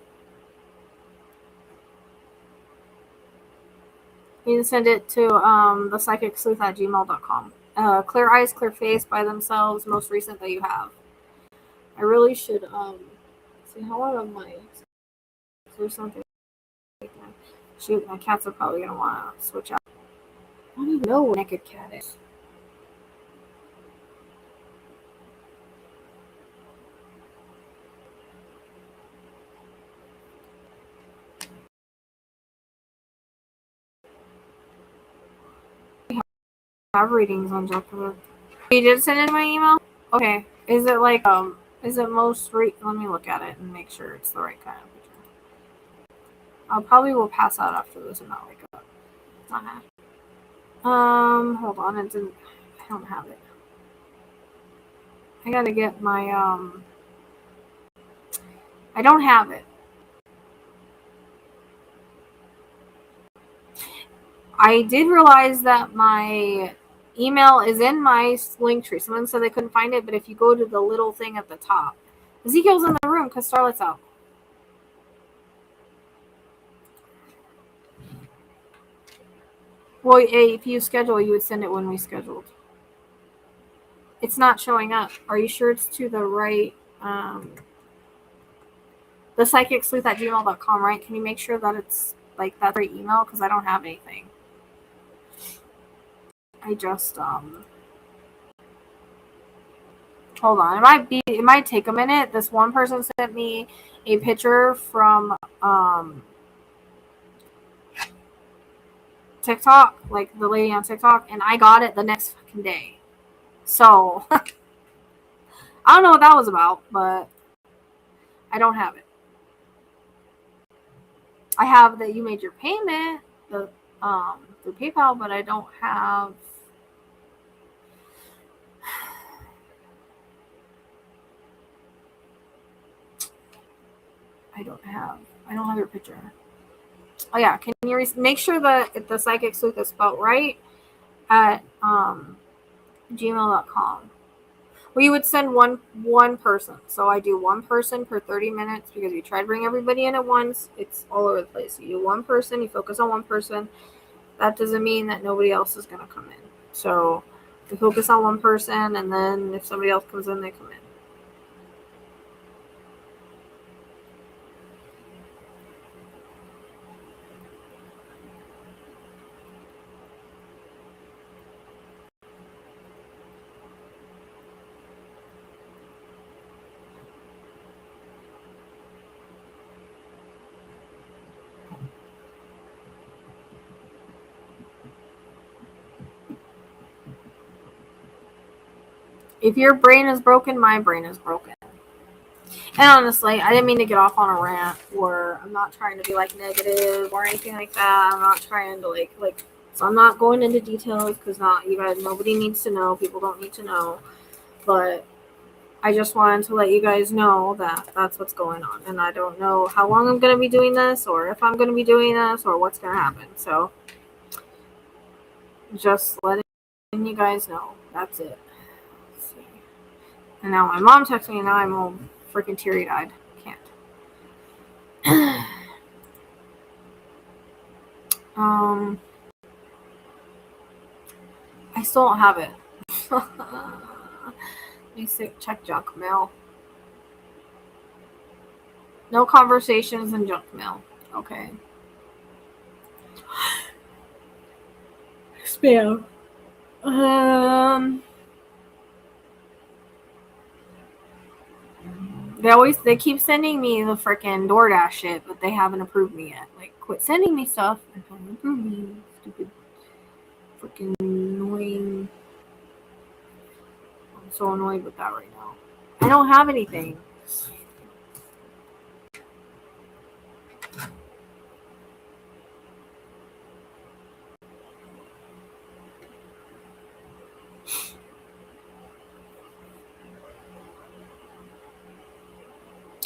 You can send it to thepsychicsleuth@gmail.com. Clear eyes, clear face by themselves, most recent that you have. I really should see how long am I? Or something like that. Shoot, my cats are probably gonna want to switch out. I don't even know what naked cat is. I have readings on Jacqueline. You did send it in my email? Okay. Is it like is it let me look at it and make sure it's the right kind of picture. I'll probably will pass out after this and not wake up. Hold on, I don't have it. I gotta get my I don't have it. I did realize that my email is in my Linktree. Someone said they couldn't find it, but if you go to the little thing at the top, Ezekiel's in the room because Starlet's out. Well, if you schedule, you would send it when we scheduled. It's not showing up. Are you sure it's to the right? The psychicsleuth@gmail.com, right? Can you make sure that it's like that right email? Because I don't have anything. I just hold on. It might take a minute. This one person sent me a picture from TikTok, like the lady on TikTok, and I got it the next fucking day. So I don't know what that was about, but I don't have it. I have that you made your payment through PayPal, but I don't have. I don't have your picture. Oh yeah, can you make sure that the Psychic Sleuth is spelled right at gmail.com? Well, you would send one person. So I do one person per 30 minutes, because you try to bring everybody in at once. It's all over the place. You do one person, you focus on one person. That doesn't mean that nobody else is going to come in. So you focus on one person, and then if somebody else comes in, they come in. If your brain is broken, my brain is broken. And honestly, I didn't mean to get off on a rant, or I'm not trying to be like negative or anything like that. I'm not trying to like so I'm not going into details, because nobody needs to know. People don't need to know. But I just wanted to let you guys know that that's what's going on. And I don't know how long I'm going to be doing this, or if I'm going to be doing this, or what's going to happen. So just letting you guys know. That's it. Let's see. And now my mom texted me, and now I'm all freaking teary-eyed. Can't. I still don't have it. Let me see, check junk mail. No conversations in junk mail. Okay. Spam. They keep sending me the freaking DoorDash shit, but they haven't approved me yet. Like, quit sending me stuff and don't approve me. Stupid freaking annoying. I'm so annoyed with that right now. I don't have anything.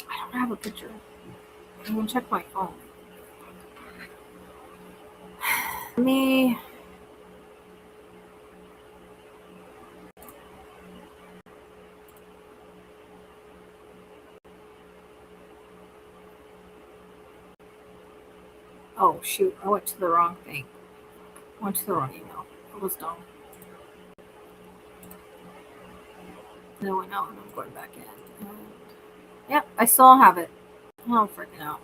I don't have a picture. I'm gonna check my phone. Me. Oh shoot! I went to the wrong thing. I went to the wrong email. I was dumb. And I went out and I'm going back in. And yep, I still don't have it. I don't freaking know.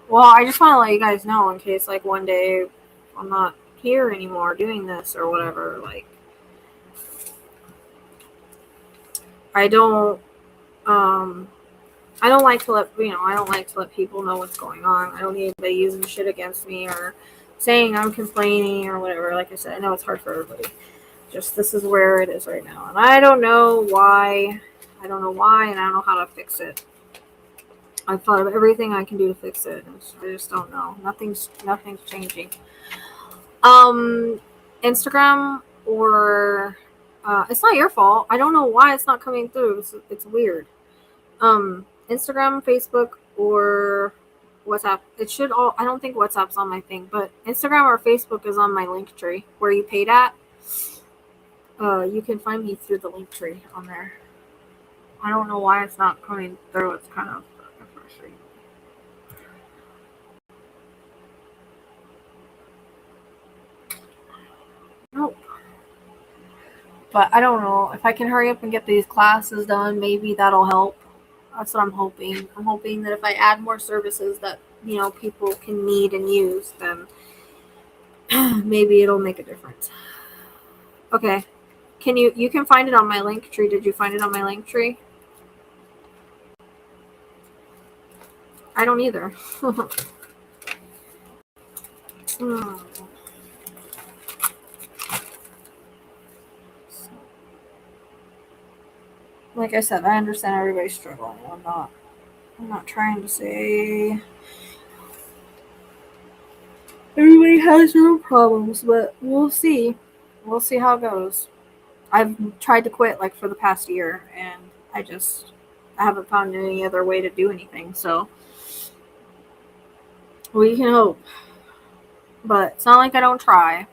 Well, I just want to let you guys know in case, like, one day I'm not here anymore doing this or whatever. Like, I don't like to let people know what's going on. I don't need anybody using shit against me or saying I'm complaining or whatever. Like I said, I know it's hard for everybody. Just this is where it is right now, and I don't know why. I don't know why, and I don't know how to fix it. I've thought of everything I can do to fix it. I just don't know. Nothing's changing. Instagram or it's not your fault. I don't know why it's not coming through. It's weird. Instagram, Facebook, or WhatsApp. It should all. I don't think WhatsApp's on my thing, but Instagram or Facebook is on my Linktree where you paid at. You can find me through the Linktree on there. I don't know why it's not coming through. It's kind of frustrating. Nope. But I don't know. If I can hurry up and get these classes done, maybe that'll help. That's what I'm hoping. I'm hoping that if I add more services that, people can need and use, then maybe it'll make a difference. Okay. You can find it on my Linktree. Did you find it on my Linktree? I don't either. Like I said, I understand everybody's struggling. I'm not trying to say everybody has their own problems, but we'll see. We'll see how it goes. I've tried to quit like for the past year, and I haven't found any other way to do anything. So we can hope. But it's not like I don't try.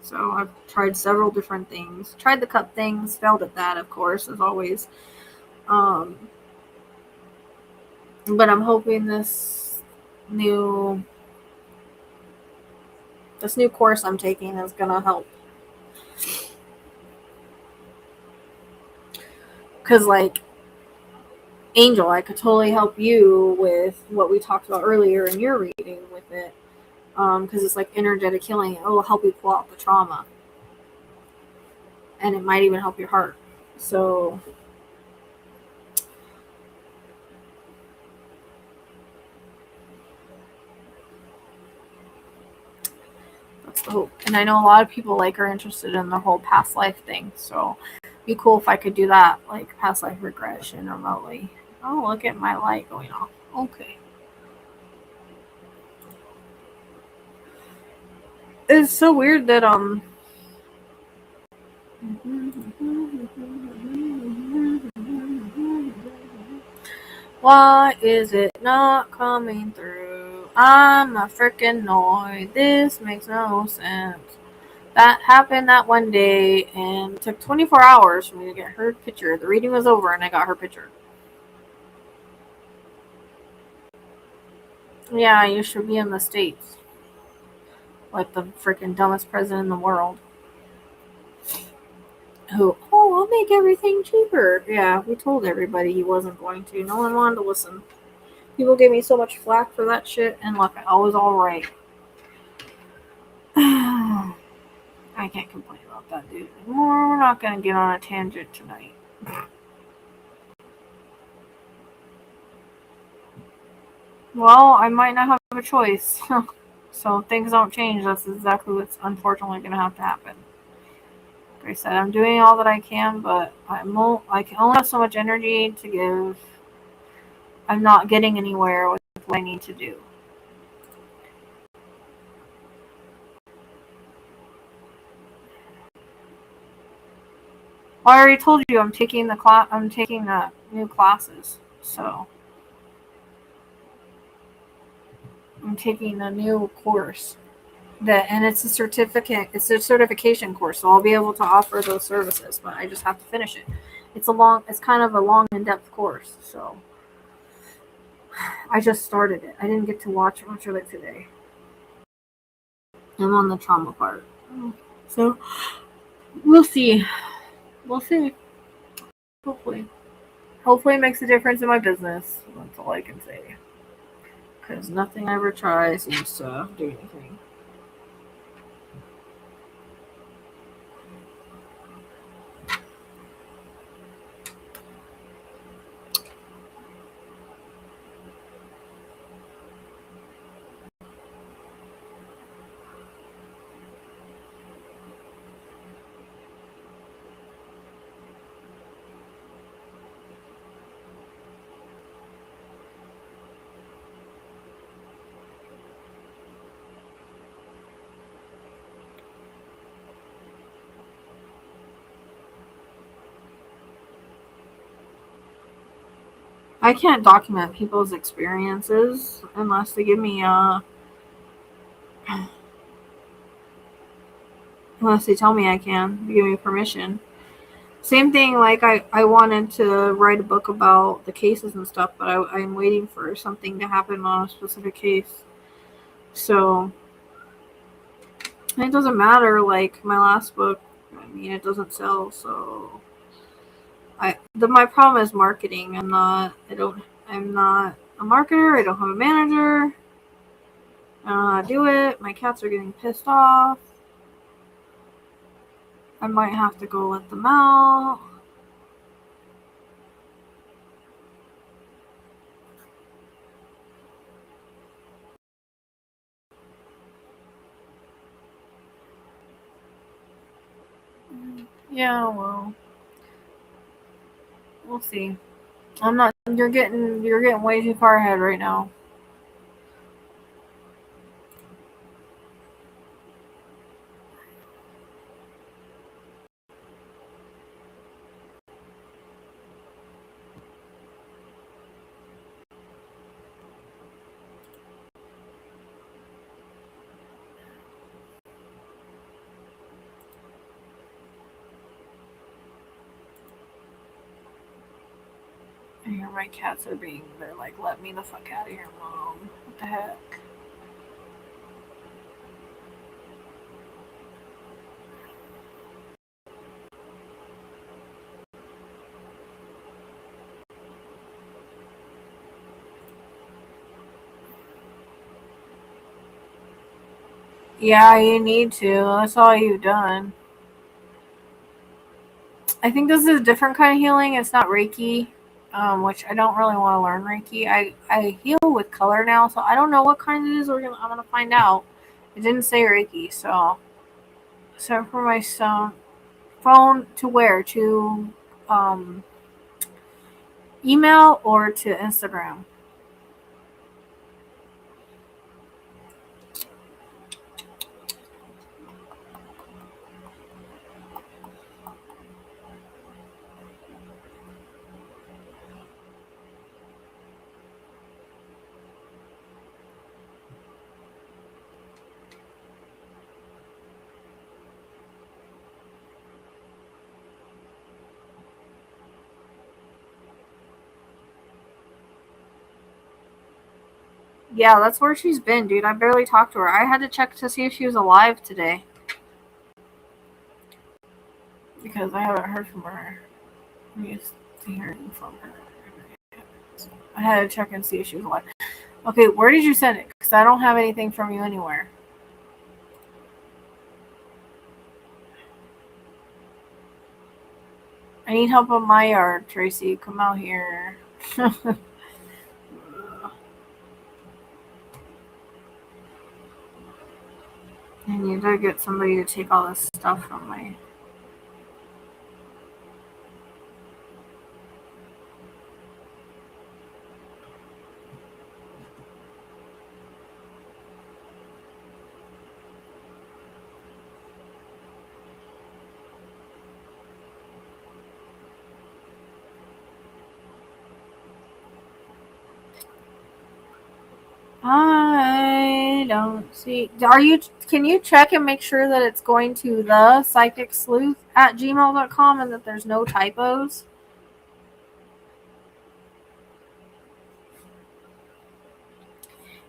So I've tried several different things. Tried the cup things, failed at that, of course, as always. But I'm hoping this new course I'm taking is gonna help. Because, like, Angel, I could totally help you with what we talked about earlier in your reading with it. Because it's like energetic healing. It will help you pull out the trauma. And it might even help your heart. So that's the hope. And I know a lot of people are interested in the whole past life thing. So it'd be cool if I could do that, like past life regression remotely. Oh, look at my light going off. Okay. It's so weird that why is it not coming through? I'm a freaking annoyed. This makes no sense. That happened that one day and it took 24 hours for me to get her picture. The reading was over and I got her picture. Yeah, you should be in the States. Like the freaking dumbest president in the world. Who, oh, I'll make everything cheaper. Yeah, we told everybody he wasn't going to. No one wanted to listen. People gave me so much flack for that shit, and look, I was alright. I can't complain about that dude anymore. We're not gonna get on a tangent tonight. Well, I might not have a choice. So if things don't change, that's exactly what's unfortunately gonna have to happen. Like I said, I'm doing all that I can, but I can only have so much energy to give. I'm not getting anywhere with what I need to do. Well, I already told you I'm taking the class. I'm taking the new classes, so I'm taking a new course. And it's a certificate. It's a certification course, so I'll be able to offer those services. But I just have to finish it. It's kind of a long, in-depth course. So I just started it. I didn't get to watch much of it today. I'm on the trauma part, so we'll see. We'll see. Hopefully, it makes a difference in my business. That's all I can say. Because nothing I ever try seems to do anything. I can't document people's experiences unless they give me unless they tell me I can, give me permission. Same thing, like I wanted to write a book about the cases and stuff, but I'm waiting for something to happen on a specific case. So it doesn't matter, like my last book, I mean, it doesn't sell, so my problem is marketing. I'm not a marketer, I don't have a manager, I don't know how to do it, my cats are getting pissed off. I might have to go let them out. Yeah, well, we'll see. I'm not. You're getting way too far ahead right now. I hear my cats are they're like, let me the fuck out of here, mom. What the heck? Yeah, you need to. That's all you've done. I think this is a different kind of healing. It's not Reiki, which I don't really want to learn Reiki. I heal with color now, so I don't know what kind it is. I'm gonna find out. It didn't say Reiki, so for my phone to where to Email or to Instagram? Yeah, that's where she's been, dude. I barely talked to her. I had to check to see if she was alive today. Because I haven't heard from her. I'm used to hearing from her. I had to check and see if she was alive. Okay, where did you send it? Because I don't have anything from you anywhere. I need help on my yard, Tracy. Come out here. I need to get somebody to take all this stuff from my... I don't see... Can you check and make sure that it's going to the psychicsleuth@gmail.com and that there's no typos?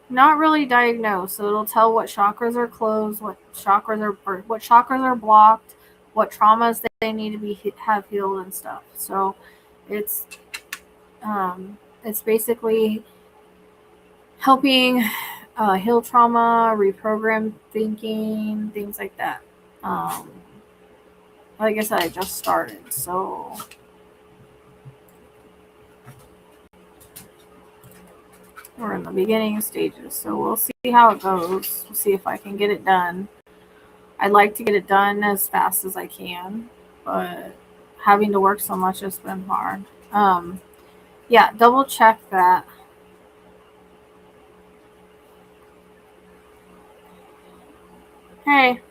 Not really diagnosed, so it'll tell what chakras are closed, what chakras are blocked, what traumas they need to have healed and stuff. So it's basically helping heal trauma, reprogram thinking, things like that. Like I said, I just started, so we're in the beginning stages. So we'll see how it goes. We'll see if I can get it done. I'd like to get it done as fast as I can, but having to work so much has been hard. Yeah, double check that. Hey.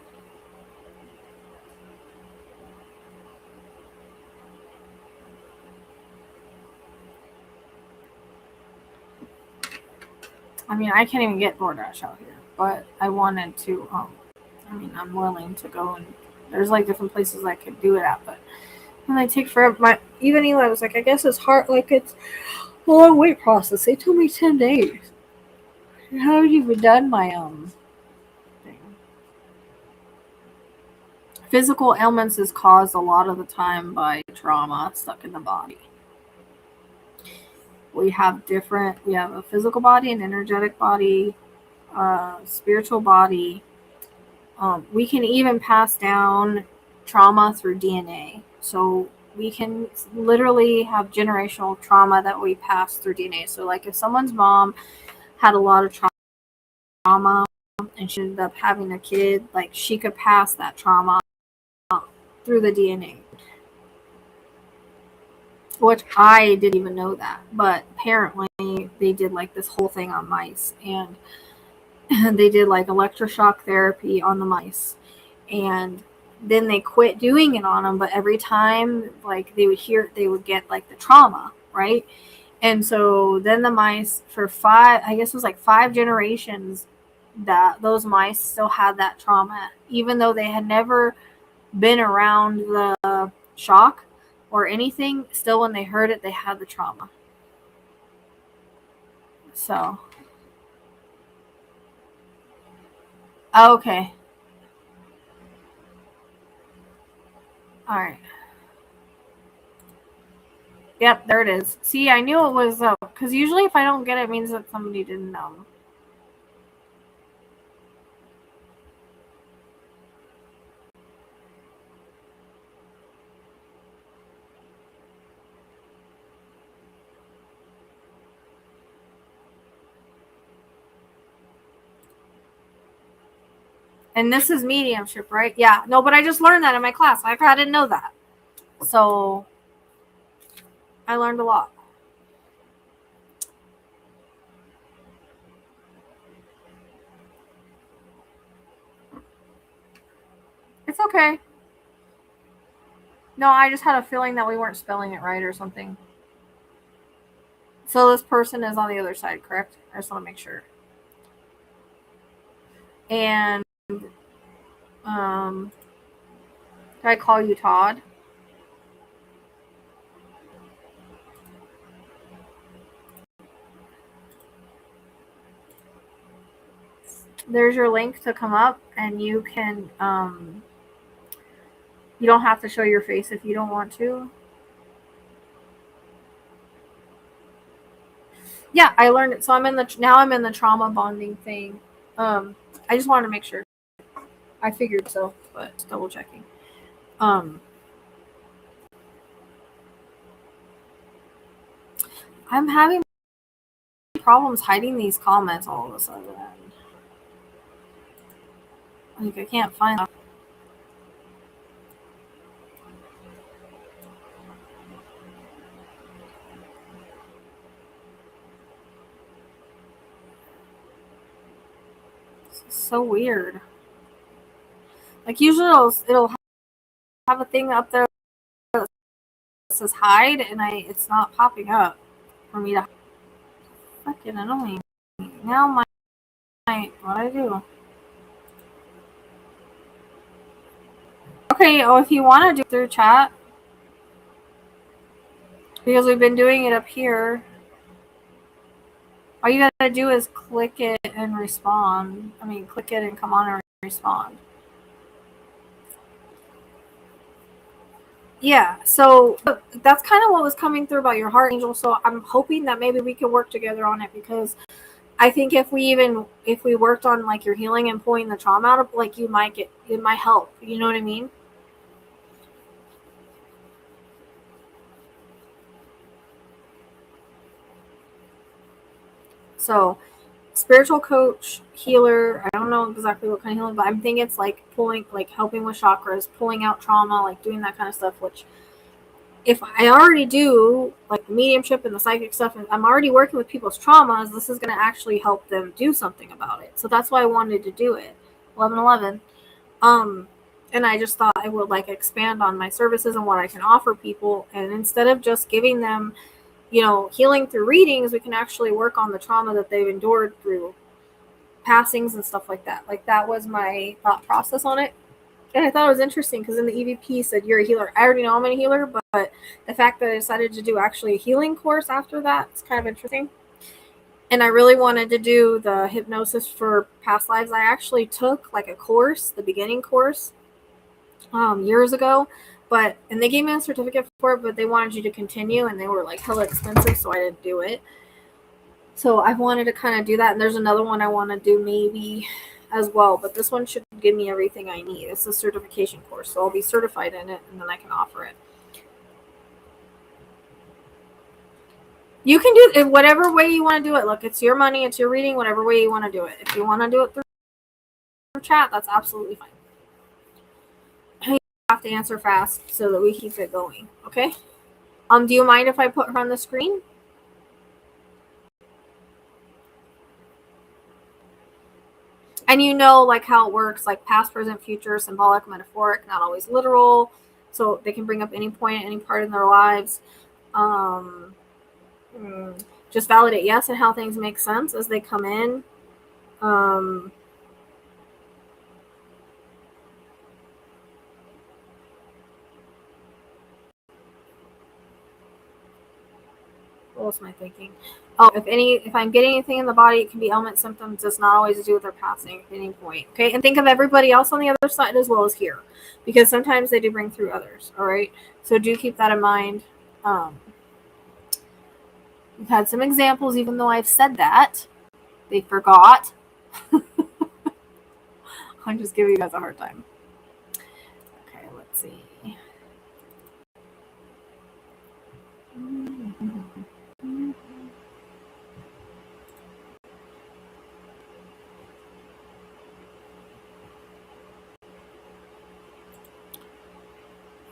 I mean, I can't even get DoorDash out here, but I wanted to, I'm willing to go, and there's like different places I could do it at, but when they take forever, even Eli was like, I guess it's hard, like it's a long wait process. They told me 10 days. How have you even done my thing? Physical ailments is caused a lot of the time by trauma stuck in the body. We have a physical body, an energetic body, spiritual body. We can even pass down trauma through DNA. So we can literally have generational trauma that we pass through DNA. So like if someone's mom had a lot of trauma and she ended up having a kid, like she could pass that trauma through the DNA. Which I didn't even know that, but apparently they did like this whole thing on mice, and they did like electroshock therapy on the mice, and then they quit doing it on them. But every time, like they would get like the trauma, right? And so then the mice for I guess it was like 5 generations that those mice still had that trauma, even though they had never been around the shock or anything. Still, when they heard it, they had the trauma. So, okay. All right. Yep, there it is. See, I knew it was because usually if I don't get it, it means that somebody didn't know. And this is mediumship, right? Yeah. No, but I just learned that in my class. I didn't know that. So I learned a lot. It's okay. No, I just had a feeling that we weren't spelling it right or something. So this person is on the other side, correct? I just want to make sure. And do I call you Todd? There's your link to come up, and you can you don't have to show your face if you don't want to. Yeah, I learned it. So I'm in the trauma bonding thing. I just wanted to make sure. I figured so, but just double checking. I'm having problems hiding these comments all of a sudden. Like I can't find them. It's so weird. Like usually it'll have a thing up there that says hide, and it's not popping up for me to. Fucking annoying. Now my what I do? Okay. Oh, if you want to do it through chat, because we've been doing it up here. All you gotta do is click it and respond. I mean, click it and come on and respond. Yeah, so that's kind of what was coming through about your heart angel. So I'm hoping that maybe we could work together on it, because I think if we worked on like your healing and pulling the trauma out of, like, it might help. You know what I mean? So spiritual coach, healer, I don't know exactly what kind of healing, but I'm thinking it's like helping with chakras, pulling out trauma, like doing that kind of stuff, which if I already do like the mediumship and the psychic stuff, and I'm already working with people's traumas, this is going to actually help them do something about it. So that's why I wanted to do it. 1111. And I just thought I would like expand on my services and what I can offer people. And instead of just giving them, healing through readings, we can actually work on the trauma that they've endured through passings and stuff like that. Like that was my thought process on it. And I thought it was interesting because in the EVP said you're a healer. I already know I'm a healer, but the fact that I decided to do actually a healing course after that is kind of interesting. And I really wanted to do the hypnosis for past lives. I actually took like a course, the beginning course, years ago, and they gave me a certificate for it, but they wanted you to continue, and they were like hella expensive, so I didn't do it. So I wanted to kind of do that, and there's another one I want to do maybe as well, but this one should give me everything I need. It's a certification course, so I'll be certified in it, and then I can offer it. You can do it whatever way you want to do it. Look, it's your money, it's your reading, whatever way you want to do it. If you want to do it through chat, that's absolutely fine. You have to answer fast so that we keep it going, okay? Do you mind if I put her on the screen? And like how it works, like past, present, future, symbolic, metaphoric, not always literal. So they can bring up any point, any part in their lives. Just validate yes and how things make sense as they come in. What was my thinking? Oh, if I'm getting anything in the body, it can be ailment symptoms. Does not always do with their passing at any point. Okay, and think of everybody else on the other side as well as here, because sometimes they do bring through others. All right, so do keep that in mind. We've had some examples, even though I've said that, they forgot. I'm just giving you guys a hard time. Okay, let's see.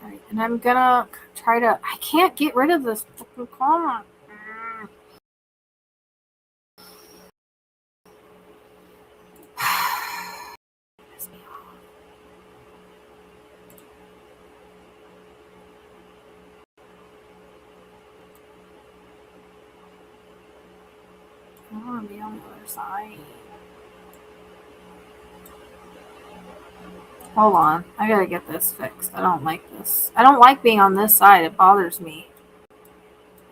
All right, and I'm gonna try to. I can't get rid of this fucking comment. want to be on the other side. Hold on. I gotta get this fixed. I don't like this. I don't like being on this side. It bothers me.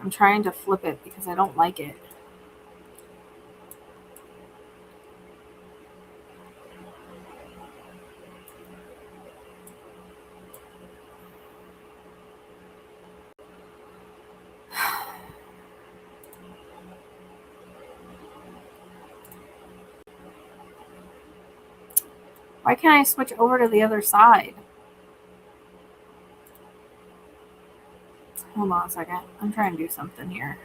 I'm trying to flip it because I don't like it. Why can't I switch over to the other side? Hold on a second. I'm trying to do something here.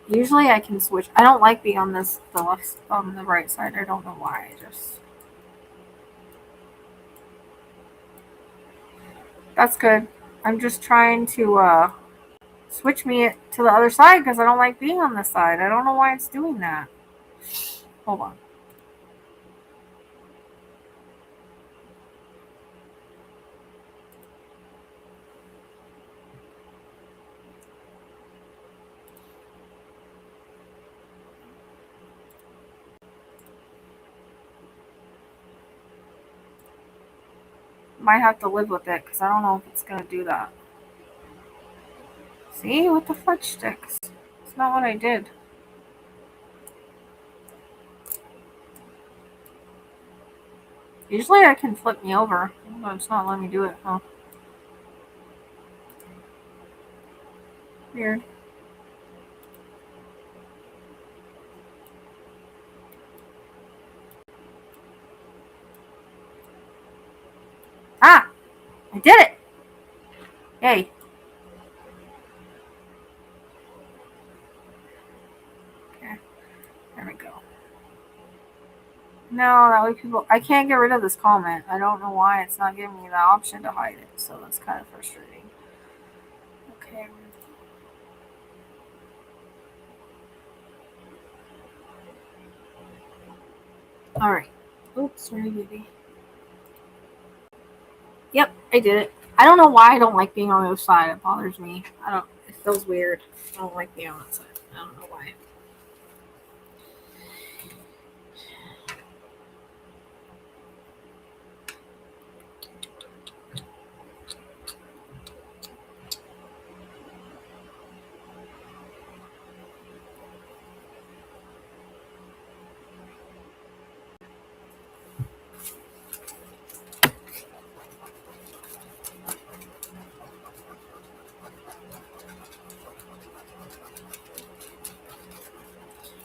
Usually I can switch. I don't like being on the right side. I don't know why. That's good. I'm just trying to switch me to the other side because I don't like being on this side. I don't know why it's doing that. Hold on. Might have to live with it because I don't know if it's going to do that. See? With the fudge sticks. It's not what I did. Usually I can flip me over. But it's not letting me do it, huh? Weird. Ah! I did it! Yay. Okay. There we go. No, that way people... I can't get rid of this comment. I don't know why it's not giving me the option to hide it. So that's kind of frustrating. Okay. Alright. Oops, sorry, baby. Yep, I did it. I don't know why I don't like being on the other side. It bothers me. It feels weird. I don't like being on that side. I don't know why.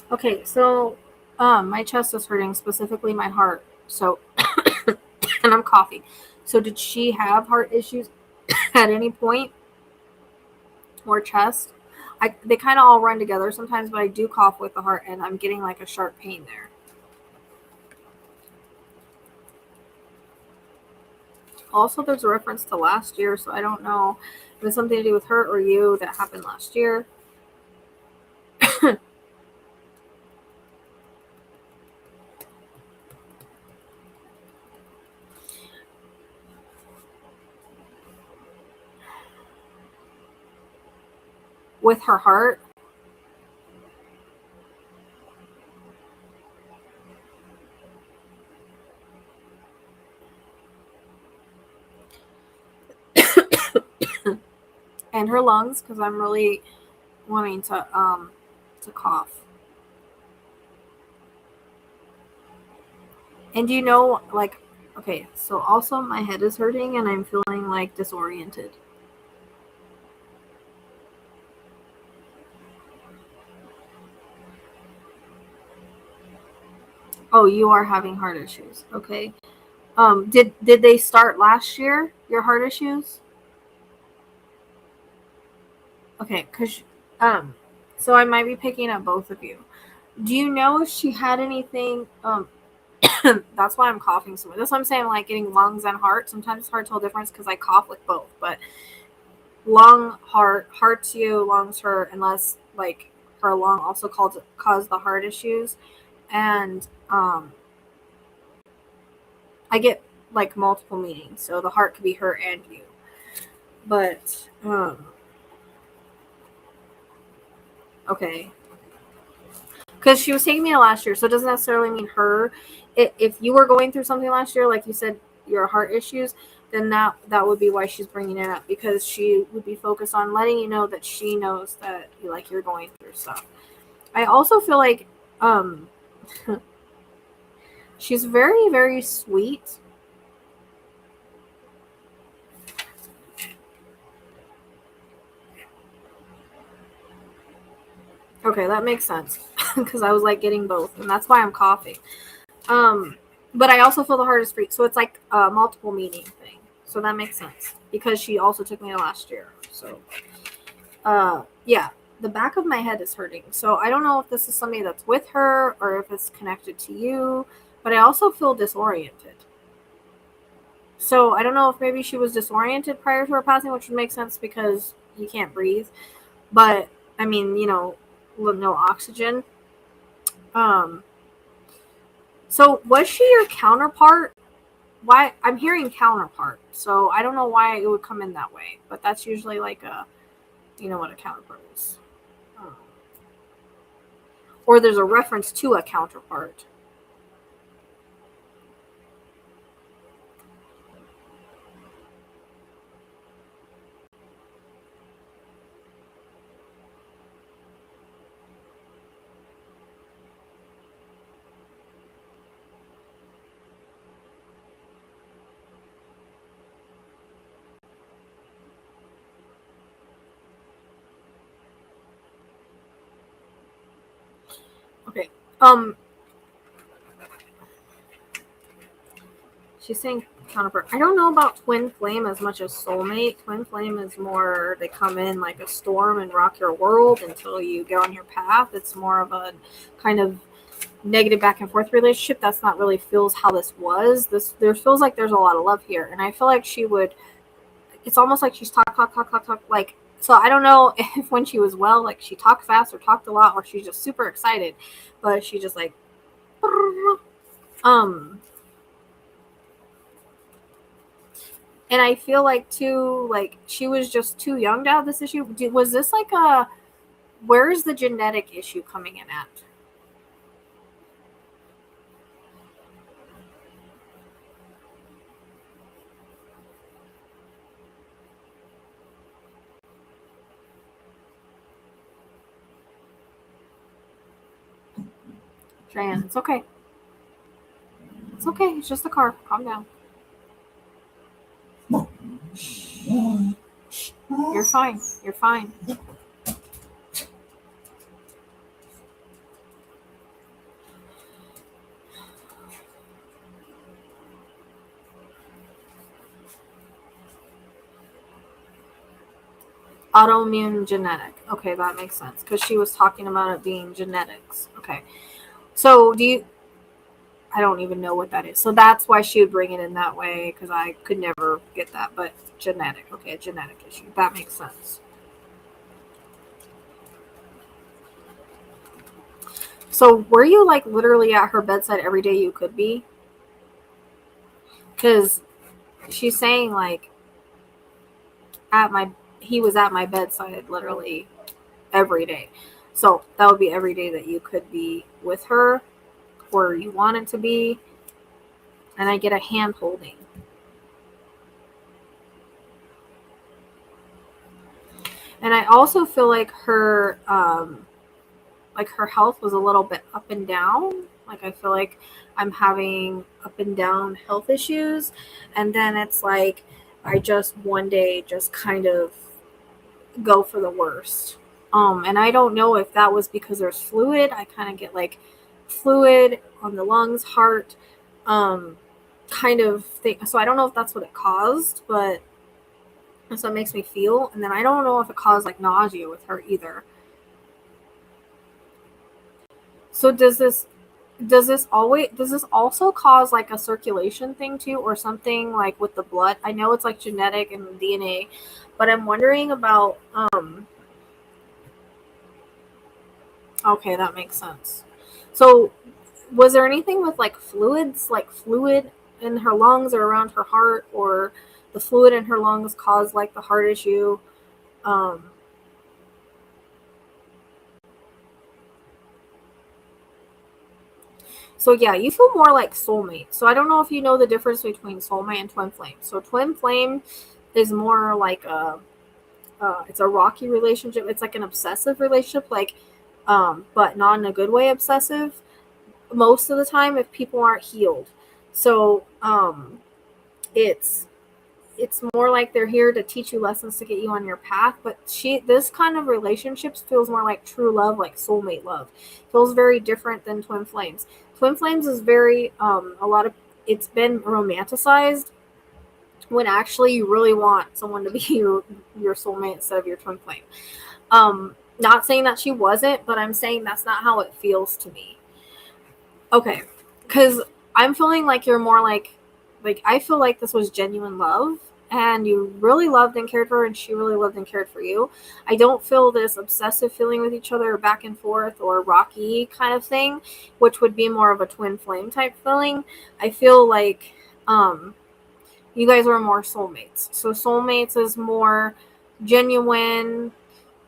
Okay, so my chest is hurting, specifically my heart. So and I'm coughing. So did she have heart issues at any point? Or chest? They kind of all run together sometimes, but I do cough with the heart and I'm getting like a sharp pain there. Also, there's a reference to last year, so I don't know if it's something to do with her or you that happened last year. With her heart. And her lungs, because I'm really wanting to cough. And you know, like, okay, so also my head is hurting and I'm feeling like disoriented. Oh, you are having heart issues. Okay. Did they start last year, your heart issues? Okay, so I might be picking up both of you. Do you know if she had anything, that's why I'm coughing so much. That's why I'm saying, like, getting lungs and heart. Sometimes it's hard to tell the difference because I cough with both, but heart's you, lungs hurt, unless, like, her lung also caused the heart issues. And, I get, like, multiple meanings, so the heart could be her and you. But, okay. because she was taking me to last year, so it doesn't necessarily mean her. If you were going through something last year, like you said, your heart issues, then that would be why she's bringing it up, because she would be focused on letting you know that she knows that you're going through stuff. I also feel like she's very, very sweet. Okay, that makes sense, because I was like getting both, and that's why I'm coughing. But I also feel the heart is free, so it's like a multiple meaning thing. So that makes sense, because she also took me to last year. So, yeah, the back of my head is hurting. So I don't know if this is somebody that's with her or if it's connected to you, but I also feel disoriented. So I don't know if maybe she was disoriented prior to her passing, which would make sense because you can't breathe. But I mean, with no oxygen. So was she your counterpart? Why I'm hearing counterpart, so I don't know why it would come in that way, but that's usually like what a counterpart is. Or there's a reference to a counterpart. Okay. She's saying counterpart. I don't know about twin flame as much as soulmate. Twin flame is more, they come in like a storm and rock your world until you get on your path. It's more of a kind of negative back and forth relationship. That's not really feels how this was. There feels like there's a lot of love here, and I feel like she would. It's almost like she's talk like. So I don't know if when she was well, like she talked fast or talked a lot, or she's just super excited, but she just like. And I feel like too, like she was just too young to have this issue. Was this like where's the genetic issue coming in at? Cheyenne, it's okay. It's okay. It's just a car. Calm down. You're fine. You're fine. Autoimmune genetic. Okay, that makes sense, because she was talking about it being genetics. Okay. So I don't even know what that is. So that's why she would bring it in that way, because I could never get that. But genetic. Okay, a genetic issue. That makes sense. So were you like literally at her bedside every day you could be? Because she's saying like he was at my bedside literally every day. So that would be every day that you could be with her or you wanted to be. And I get a hand holding. And I also feel like her health was a little bit up and down. Like I feel like I'm having up and down health issues, and then it's like I just one day just kind of go for the worst. And I don't know if that was because there's fluid. I kind of get like fluid on the lungs, heart, kind of thing. So I don't know if that's what it caused, but that's what makes me feel. And then I don't know if it caused like nausea with her either. So does this also cause like a circulation thing too, or something like with the blood? I know it's like genetic and DNA, but I'm wondering about okay, that makes sense. So was there anything with like fluids, like fluid in her lungs or around her heart, or the fluid in her lungs caused like the heart issue? So yeah, you feel more like soulmate. So I don't know if you know the difference between soulmate and twin flame. So twin flame is more like it's a rocky relationship. It's like an obsessive relationship, like, but not in a good way obsessive. Most of the time, if people aren't healed, so it's more like they're here to teach you lessons to get you on your path. But this kind of relationships feels more like true love, like soulmate love. Feels very different than twin flames. Twin flames is very it's been romanticized when actually you really want someone to be your soulmate instead of your twin flame. Not saying that she wasn't, but I'm saying that's not how it feels to me. Okay, because I'm feeling like you're more like I feel like this was genuine love, and you really loved and cared for her, and she really loved and cared for you. I don't feel this obsessive feeling with each other, or back and forth, or rocky kind of thing, which would be more of a twin flame type feeling. I feel like you guys were more soulmates. So soulmates is more genuine,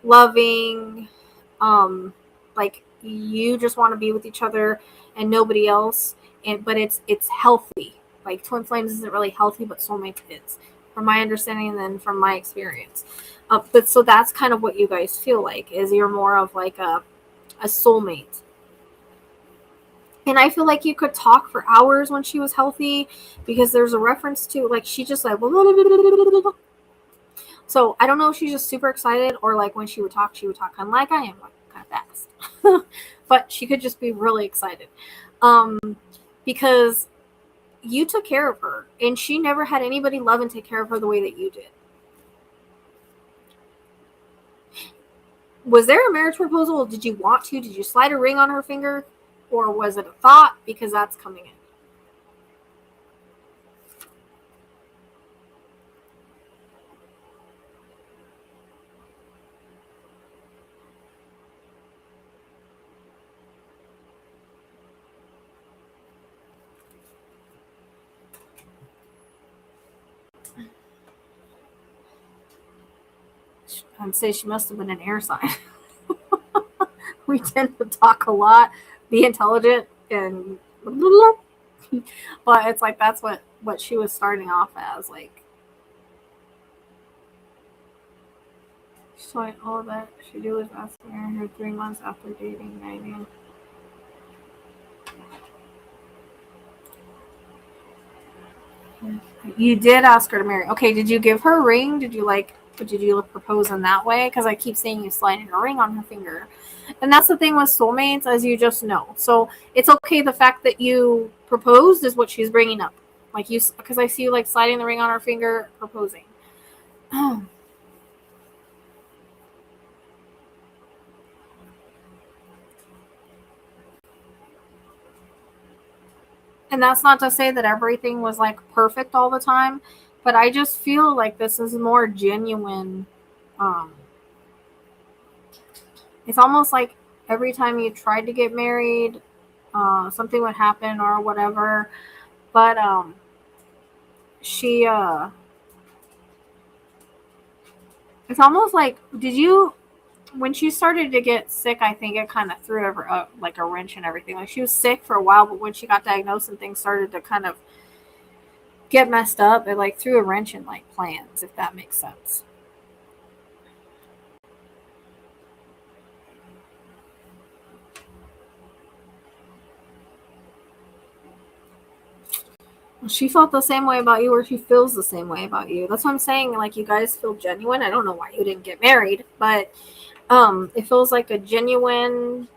loving, like you just want to be with each other and nobody else. But it's healthy. Like twin flames isn't really healthy, but soulmates is, from my understanding and then from my experience. But so that's kind of what you guys feel like, is you're more of like a soulmate. And I feel like you could talk for hours when she was healthy, because there's a reference to, like, she just like, so I don't know if she's just super excited, or like when she would talk kind of like I am, like kind of fast. But she could just be really excited. Because you took care of her, and she never had anybody love and take care of her the way that you did. Was there a marriage proposal? Did you want to? Did you slide a ring on her finger? Or was it a thought? Because that's coming in. I'd say she must have been an air sign. We tend to talk a lot, be intelligent, and but it's like that's what she was starting off as. Like, so all that she did was ask her 3 months after dating Megan. You did ask her to marry. Okay, did you give her a ring? Did you propose in that way? Because I keep seeing you sliding a ring on her finger. And that's the thing with soulmates, as you just know. So it's okay. The fact that you proposed is what she's bringing up. Like you, because I see you like sliding the ring on her finger, proposing. And that's not to say that everything was like perfect all the time, but I just feel like this is more genuine. It's almost like every time you tried to get married, something would happen or whatever. But she it's almost like, when she started to get sick, I think it kind of threw her like a wrench and everything. Like, she was sick for a while, but when she got diagnosed and things started to kind of get messed up, it like threw a wrench in like plans, if that makes sense. She felt the same way about you, or she feels the same way about you. That's what I'm saying. Like, you guys feel genuine. I don't know why you didn't get married, but it feels like a genuine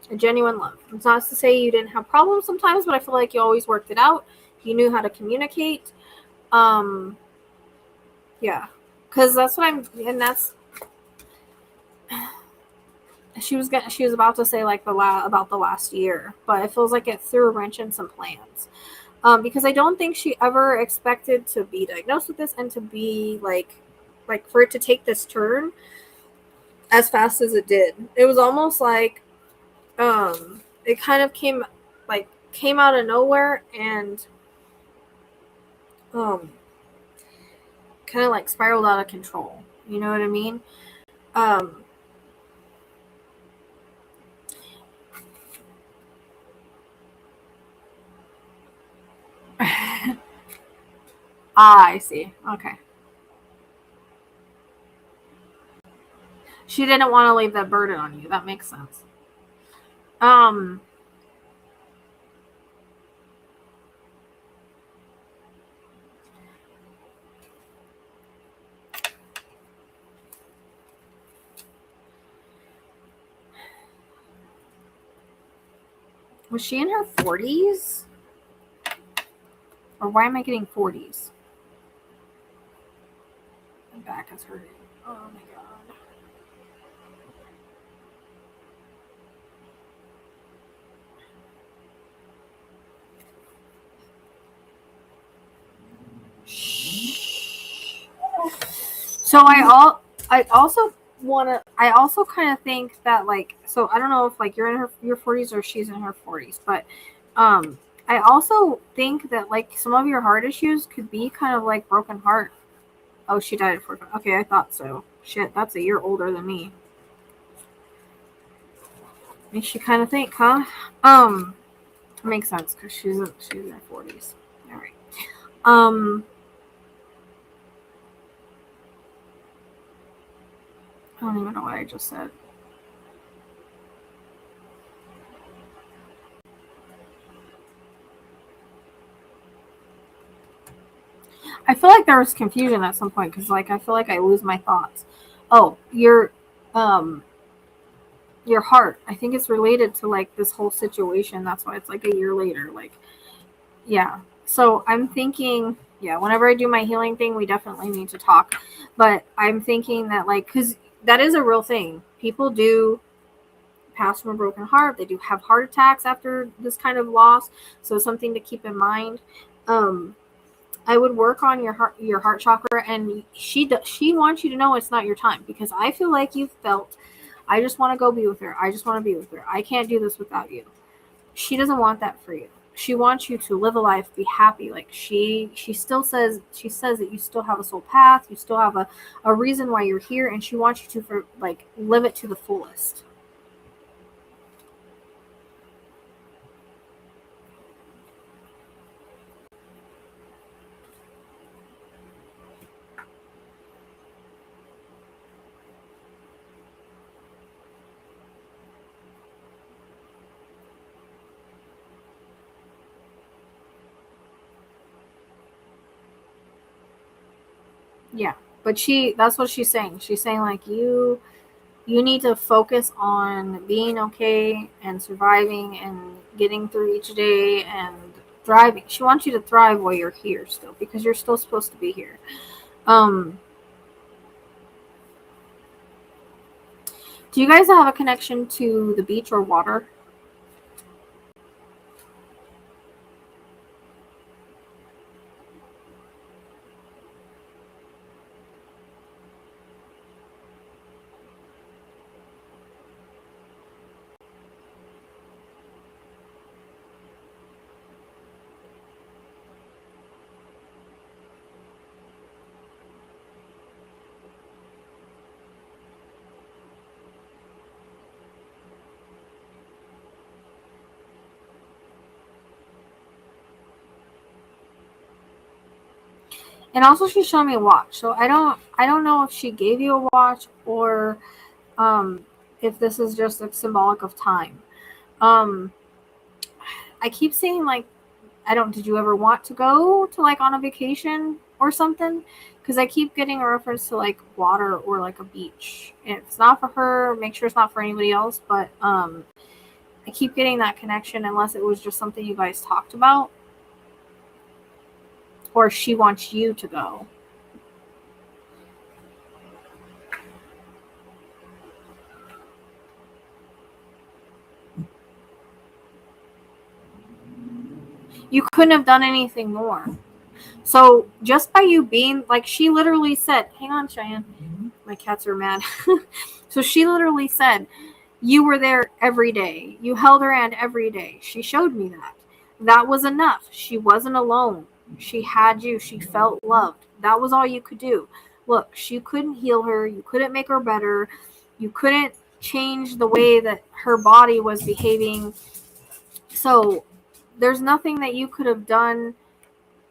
love. It's not to say you didn't have problems sometimes, but I feel like you always worked it out. You knew how to communicate. Yeah, because that's what and that's. She was about to say like about the last year, but it feels like it threw a wrench in some plans. Because I don't think she ever expected to be diagnosed with this and to be like for it to take this turn as fast as it did. It was almost like it kind of came out of nowhere, and kind of like spiraled out of control. You know what I mean? Ah, I see. Okay. She didn't want to leave that burden on you. That makes sense. Was she in her 40s? Or why am I getting 40s? My back is hurting. Oh my god. So I also kind of think that, like, so I don't know if, like, you're in your 40s or she's in her 40s, but I also think that, like, some of your heart issues could be kind of like broken heart. Oh, she died at 45. Okay, I thought so. Shit, that's a year older than me. Makes you kind of think, huh? Makes sense because she's in her 40s. All right. I don't even know what I just said. I feel like there was confusion at some point because, like, I feel like I lose my thoughts. Oh, your heart. I think it's related to, like, this whole situation. That's why it's like a year later. Like, yeah. So I'm thinking, yeah, whenever I do my healing thing, we definitely need to talk. But I'm thinking that, like, because that is a real thing. People do pass from a broken heart. They do have heart attacks after this kind of loss. So something to keep in mind. I would work on your heart chakra, and she wants you to know it's not your time, because I feel like you've felt, I just want to go be with her. I just want to be with her. I can't do this without you. She doesn't want that for you. She wants you to live a life, be happy. Like, she says that you still have a soul path. You still have a reason why you're here, and she wants you to live it to the fullest. Yeah, but that's what she's saying. She's saying, like, you need to focus on being okay and surviving and getting through each day and thriving. She wants you to thrive while you're here still, because you're still supposed to be here. Do you guys have a connection to the beach or water? And also, she's showing me a watch. So I don't know if she gave you a watch, or if this is just like symbolic of time. I keep saying, like, did you ever want to go to, like, on a vacation or something? Because I keep getting a reference to, like, water or like a beach. If it's not for her, make sure it's not for anybody else. But I keep getting that connection, unless it was just something you guys talked about, or she wants you to go. You couldn't have done anything more. So just by you being, like, she literally said, hang on, Cheyenne. My cats are mad. So she literally said, you were there every day. You held her hand every day. She showed me that. That was enough. She wasn't alone. She had you. She felt loved. That was all you could do. Look, you couldn't heal her. You couldn't make her better. You couldn't change the way that her body was behaving. So there's nothing that you could have done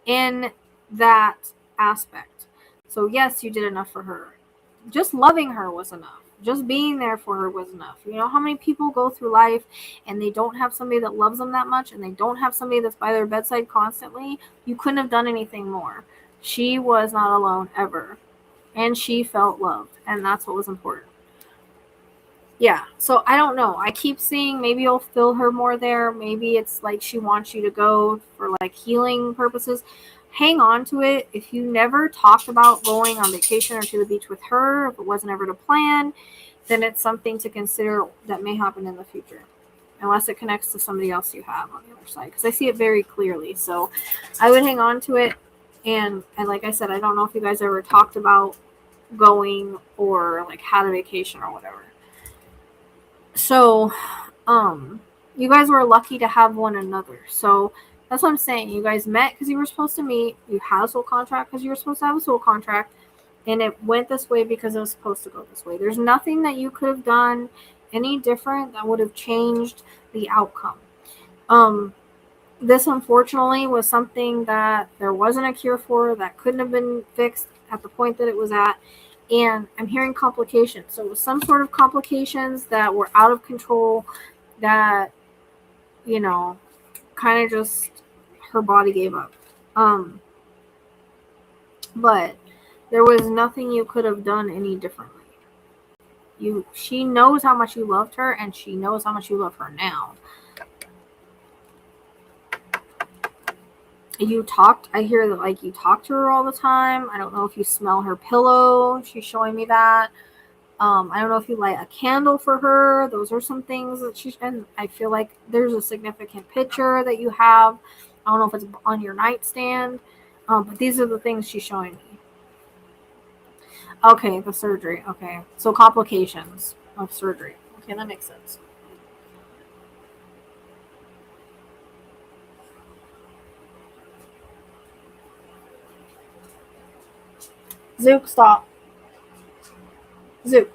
in that aspect. So yes, you did enough for her. Just loving her was enough. Just being there for her was enough. You know how many people go through life and they don't have somebody that loves them that much, and they don't have somebody that's by their bedside constantly? You couldn't have done anything more. She was not alone ever. And she felt loved. And that's what was important. Yeah, so I don't know. I keep seeing maybe you'll feel her more there. Maybe it's like she wants you to go for like healing purposes. Hang on to it. If you never talked about going on vacation or to the beach with her, if it wasn't ever the plan, then it's something to consider that may happen in the future. Unless it connects to somebody else you have on the other side. Because I see it very clearly. So I would hang on to it. And like I said, I don't know if you guys ever talked about going or like had a vacation or whatever. So, you guys were lucky to have one another. So that's what I'm saying. You guys met because you were supposed to meet. You had a soul contract because you were supposed to have a soul contract. And it went this way because it was supposed to go this way. There's nothing that you could have done any different that would have changed the outcome. This unfortunately was something that there wasn't a cure for, that couldn't have been fixed at the point that it was at. And I'm hearing complications. So it was some sort of complications that were out of control that, you know, kind of just her body gave up. But there was nothing you could have done any differently. She knows how much you loved her, and she knows how much you love her now. I hear that like you talk to her all the time. I don't know if you smell her pillow. She's showing me that. I don't know if you light a candle for her. Those are some things that and I feel like there's a significant picture that you have. I don't know if it's on your nightstand. But these are the things she's showing me. Okay, the surgery. Okay. So complications of surgery. Okay, that makes sense. Zook, stop. Zook.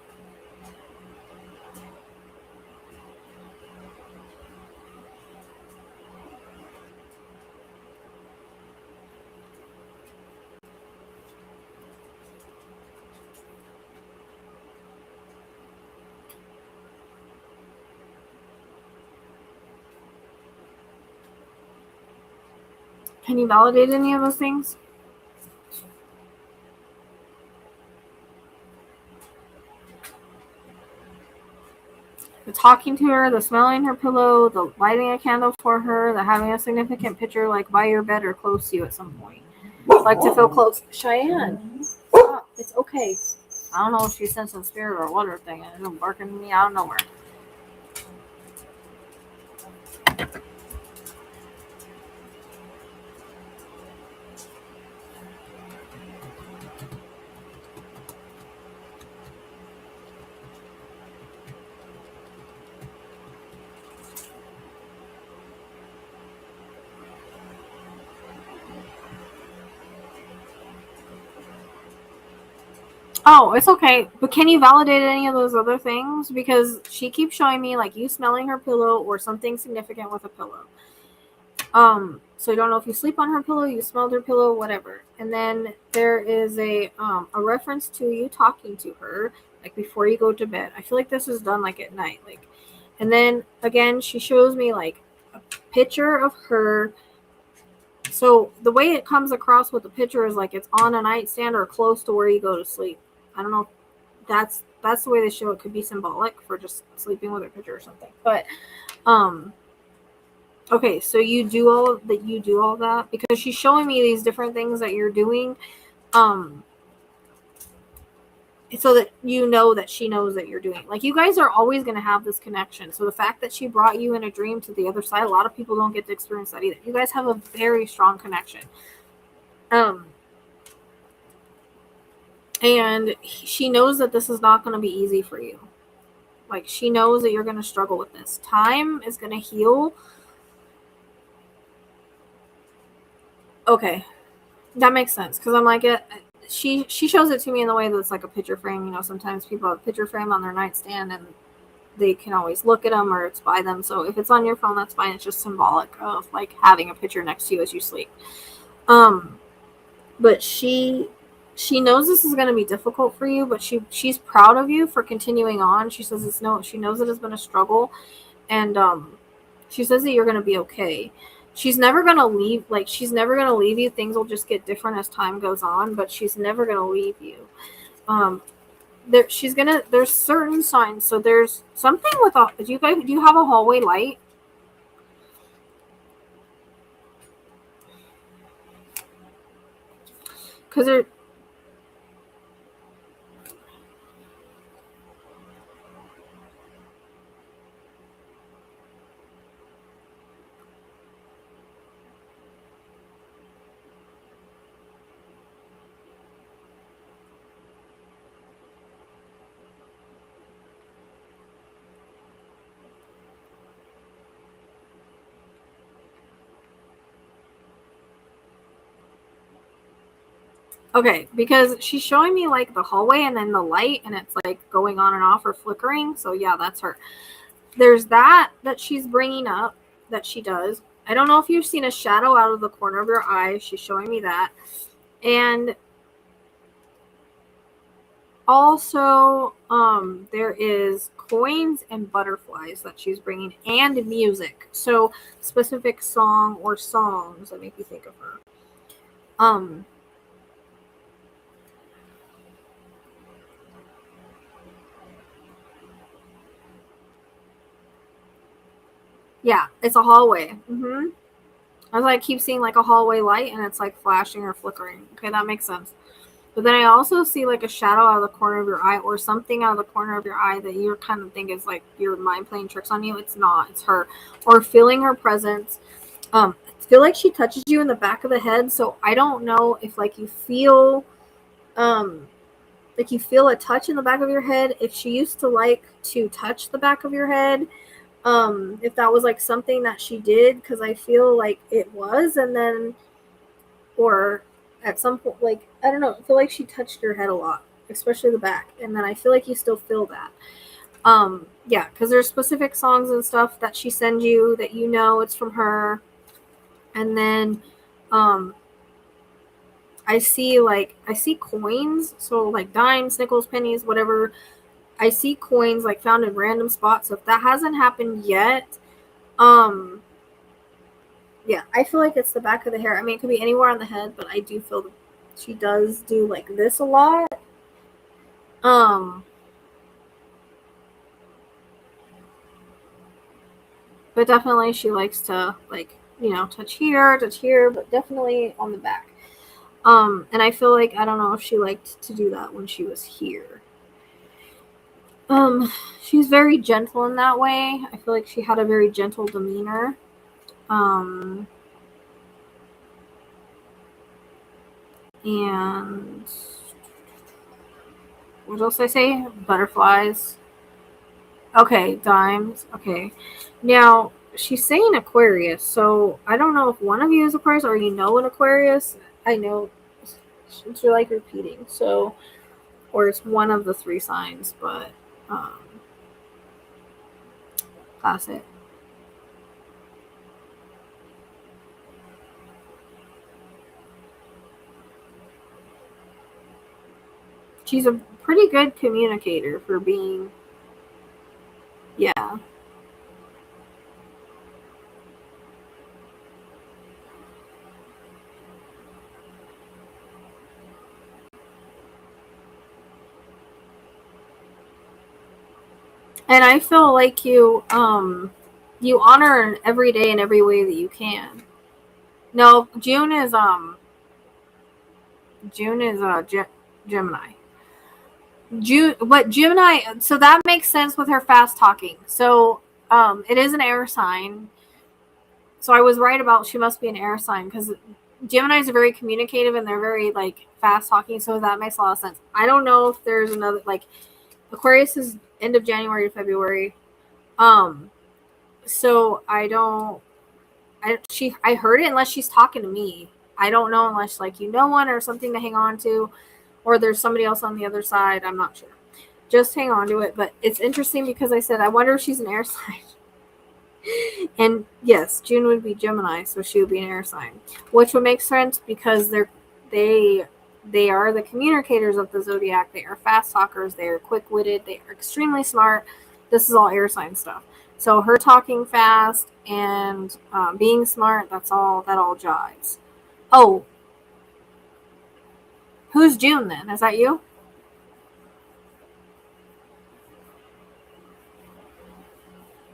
Can you validate any of those things? The talking to her, the smelling her pillow, the lighting a candle for her, the having a significant picture like by your bed or close to you at some point. Like to feel close. Cheyenne, stop. It's okay. I don't know if she's sensing spirit or what her thing is. It's barking at me out of nowhere. Oh, it's okay. But can you validate any of those other things? Because she keeps showing me like you smelling her pillow or something significant with a pillow. So I don't know if you sleep on her pillow, you smelled her pillow, whatever. And then there is a reference to you talking to her like before you go to bed. I feel like this is done like at night, like. And then again, she shows me like a picture of her. So the way it comes across with the picture is like it's on a nightstand or close to where you go to sleep. I don't know if that's the way they show it. Could be symbolic for just sleeping with a picture or something. But okay, so you do all that because she's showing me these different things that you're doing so that you know that she knows that you're doing. Like you guys are always going to have this connection. So the fact that she brought you in a dream to the other side, a lot of people don't get to experience that either. You guys have a very strong connection. And she knows that this is not going to be easy for you. Like she knows that you're going to struggle with this. Time is going to heal. Okay. That makes sense. Because I'm like, she shows it to me in the way that's like a picture frame. You know, sometimes people have a picture frame on their nightstand and they can always look at them or it's by them. So if it's on your phone, that's fine. It's just symbolic of like having a picture next to you as you sleep. but she knows this is going to be difficult for you, but she's proud of you for continuing on. She says she knows it has been a struggle, and she says that you're going to be okay. She's never going to leave, like, she's never going to leave you. Things will just get different as time goes on, but she's never going to leave you. There's certain signs. So there's something with do you have a hallway light? Because there. Okay, because she's showing me like the hallway and then the light, and it's like going on and off or flickering. So yeah, that's her. There's that she's bringing up, that she does. I don't know if you've seen a shadow out of the corner of your eye. She's showing me that. And also, there is coins and butterflies that she's bringing, and music. So specific song or songs that make you think of her. Yeah, it's a hallway. I was like, keep seeing like a hallway light, and it's like flashing or flickering. Okay, that makes sense. But then I also see like a shadow out of the corner of your eye, or something out of the corner of your eye that you kind of think is like your mind playing tricks on you. It's not. It's her. Or feeling her presence. I feel like she touches you in the back of the head. So I don't know if like you feel a touch in the back of your head. If she used to like to touch the back of your head. If that was like something that she did, because I feel like it was, and then, or at some point, like, I don't know, I feel like she touched your head a lot, especially the back, and then I feel like you still feel that. Yeah, because there's specific songs and stuff that she sends you that you know it's from her. And then I see coins, so like dimes, nickels, pennies, whatever. I see coins like found in random spots. So if that hasn't happened yet, yeah, I feel like it's the back of the hair. I mean, it could be anywhere on the head, but I do feel that she does do like this a lot. But definitely she likes to like, touch here, but definitely on the back. And I feel like, I don't know if she liked to do that when she was here. She's very gentle in that way. I feel like she had a very gentle demeanor. And what else did I say? Butterflies. Okay, dimes. Okay. Now, she's saying Aquarius, so I don't know if one of you is Aquarius or you know an Aquarius. I know it's like repeating, so, or it's one of the three signs, but that's it. She's a pretty good communicator for being, yeah. And I feel like you honor her every day in every way that you can. No, June is Gemini. Gemini, so that makes sense with her fast talking. So it is an air sign. So I was right about she must be an air sign, because Geminis are very communicative and they're very like fast talking. So that makes a lot of sense. I don't know if there's another, like, Aquarius is end of January to February. So I heard it unless she's talking to me. I don't know unless like one or something to hang on to, or there's somebody else on the other side. I'm not sure. Just hang on to it. But it's interesting because I said, I wonder if she's an air sign. And yes, June would be Gemini, so she would be an air sign, which would make sense because they are the communicators of the zodiac. They are fast talkers. They are quick-witted. They are extremely smart. This is all air sign stuff. So her talking fast and being smart, that all jives. Oh, who's June then? Is that you?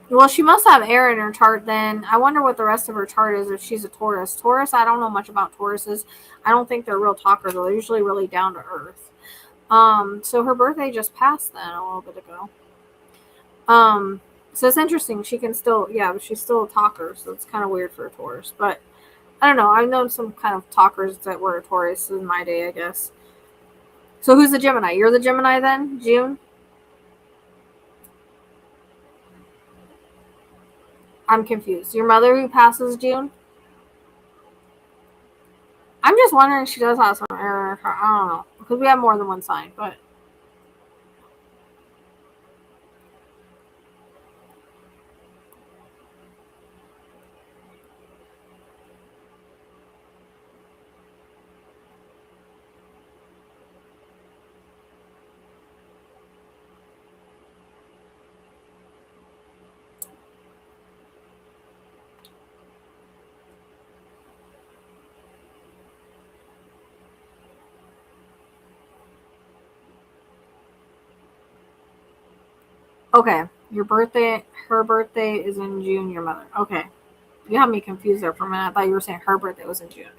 Well, she must have air in her chart then. I wonder what the rest of her chart is if she's a Taurus. Taurus, I don't know much about Tauruses. I don't think they're real talkers. They're usually really down to earth. So her birthday just passed then a little bit ago. So it's interesting. She can still, but she's still a talker, so it's kind of weird for a Taurus. But I don't know. I've known some kind of talkers that were a Taurus in my day, I guess. So who's the Gemini? You're the Gemini then, June? I'm confused. Your mother who passes June? I'm just wondering if she does have some error in her chart. I don't know. Because we have more than one sign, but. Okay, her birthday is in June, your mother. Okay. You have me confused there for a minute. I thought you were saying her birthday was in June.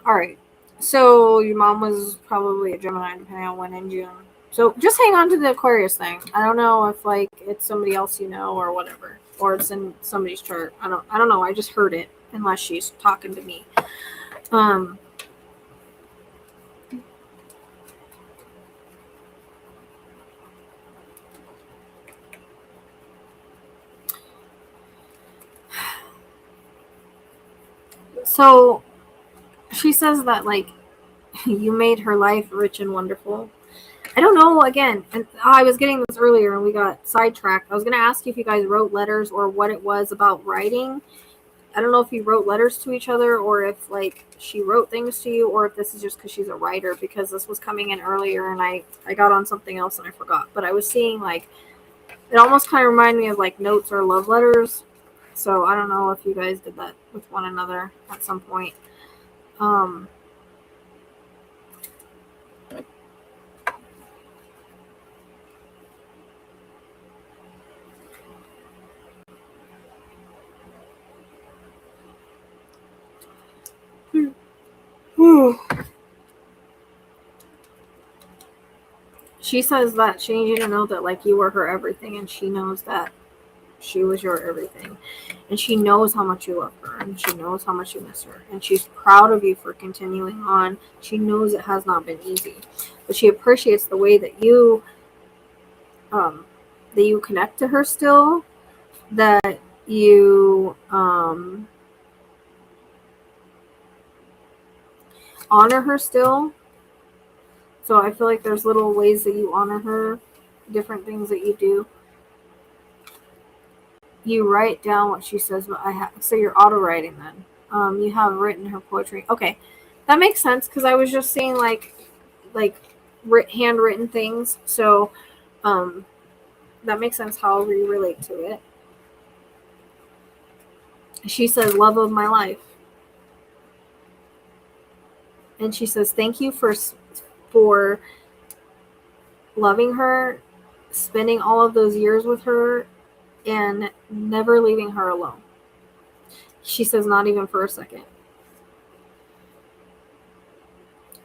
All right. So your mom was probably a Gemini, depending on when in June. So just hang on to the Aquarius thing. I don't know if like it's somebody else you know or whatever, or it's in somebody's chart. I don't know. I just heard it, unless she's talking to me. So she says that like you made her life rich and wonderful. I don't know, again, and I was getting this earlier and we got sidetracked. I was going to ask you if you guys wrote letters or what it was about writing. I don't know if you wrote letters to each other or if like she wrote things to you or if this is just because she's a writer, because this was coming in earlier and I got on something else and I forgot. But I was seeing like, it almost kind of reminded me of like notes or love letters. So I don't know if you guys did that with one another at some point. She says that she needs you to know that like you were her everything, and she knows that she was your everything, and she knows how much you love her, and she knows how much you miss her, and she's proud of you for continuing on. She knows it has not been easy, but she appreciates the way that you connect to her still, that you honor her still. So I feel like there's little ways that you honor her, different things that you do. You write down what she says. So you're auto writing then. You have written her poetry. Okay, that makes sense because I was just seeing like handwritten things. So that makes sense how you relate to it. She says, "Love of my life," and she says, "Thank you for loving her, spending all of those years with her, and never leaving her alone." She says, "Not even for a second."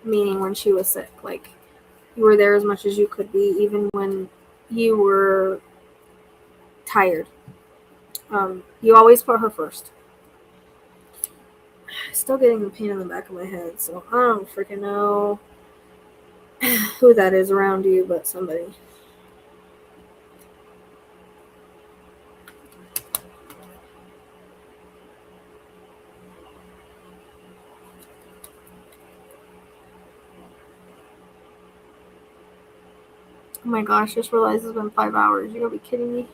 Meaning when she was sick, like you were there as much as you could be, even when you were tired. You always put her first. Still getting the pain in the back of my head, so I don't freaking know who that is around you, but somebody. Oh my gosh, just realized it's been 5 hours. You gotta be kidding me.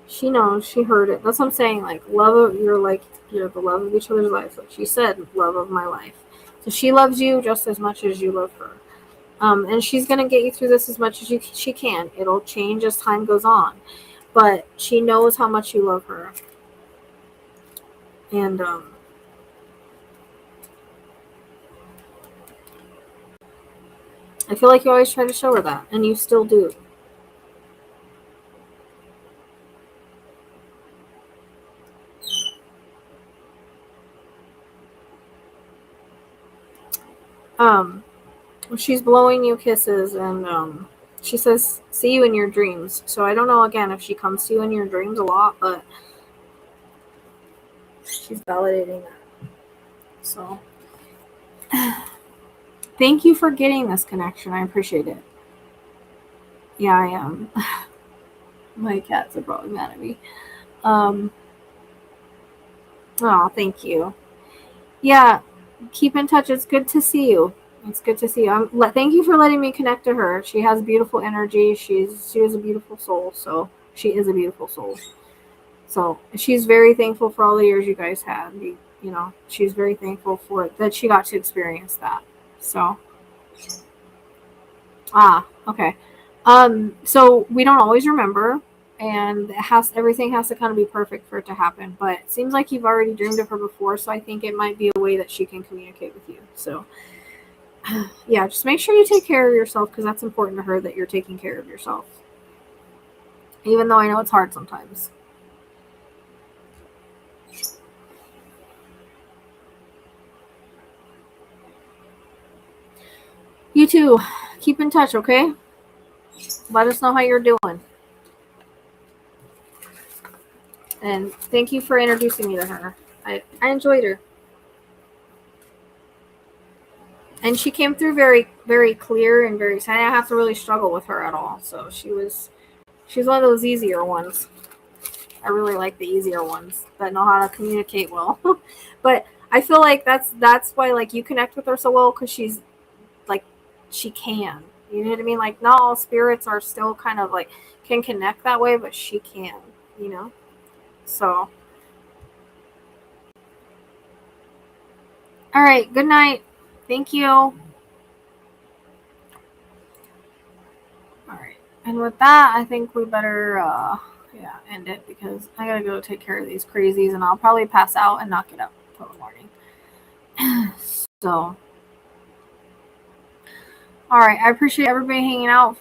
She knows. She heard it. That's what I'm saying. Like, you're the love of each other's lives. Like she said, love of my life. So she loves you just as much as you love her. And she's gonna get you through this as much as she can. It'll change as time goes on, but she knows how much you love her. And I feel like you always try to show her that, and you still do. She's blowing you kisses, and she says, "See you in your dreams." So I don't know again if she comes to you in your dreams a lot, but she's validating that. So thank you for getting this connection. I appreciate it. Yeah, I am. My cats are probably mad at me. Oh, thank you. Yeah, keep in touch. It's good to see you. It's good to see you. Thank you for letting me connect to her. She has beautiful energy. She is a beautiful soul. So she is a beautiful soul. So she's very thankful for all the years you guys had. She's very thankful for it, that she got to experience that. So, okay. So we don't always remember, and everything has to kind of be perfect for it to happen. But it seems like you've already dreamed of her before, so I think it might be a way that she can communicate with you. So, yeah, just make sure you take care of yourself, because that's important to her, that you're taking care of yourself. Even though I know it's hard sometimes. You too. Keep in touch, okay? Let us know how you're doing. And thank you for introducing me to her. I enjoyed her. And she came through very, very clear and very. I didn't have to really struggle with her at all. So she's one of those easier ones. I really like the easier ones that know how to communicate well. But I feel like that's why, like, you connect with her so well, because she's like, she can. You know what I mean? Like, not all spirits are still kind of like can connect that way, but she can. So. All right. Good night. Thank you. All right. And with that, I think we better end it, because I gotta go take care of these crazies, and I'll probably pass out and not get up until the morning. So, all right. I appreciate everybody hanging out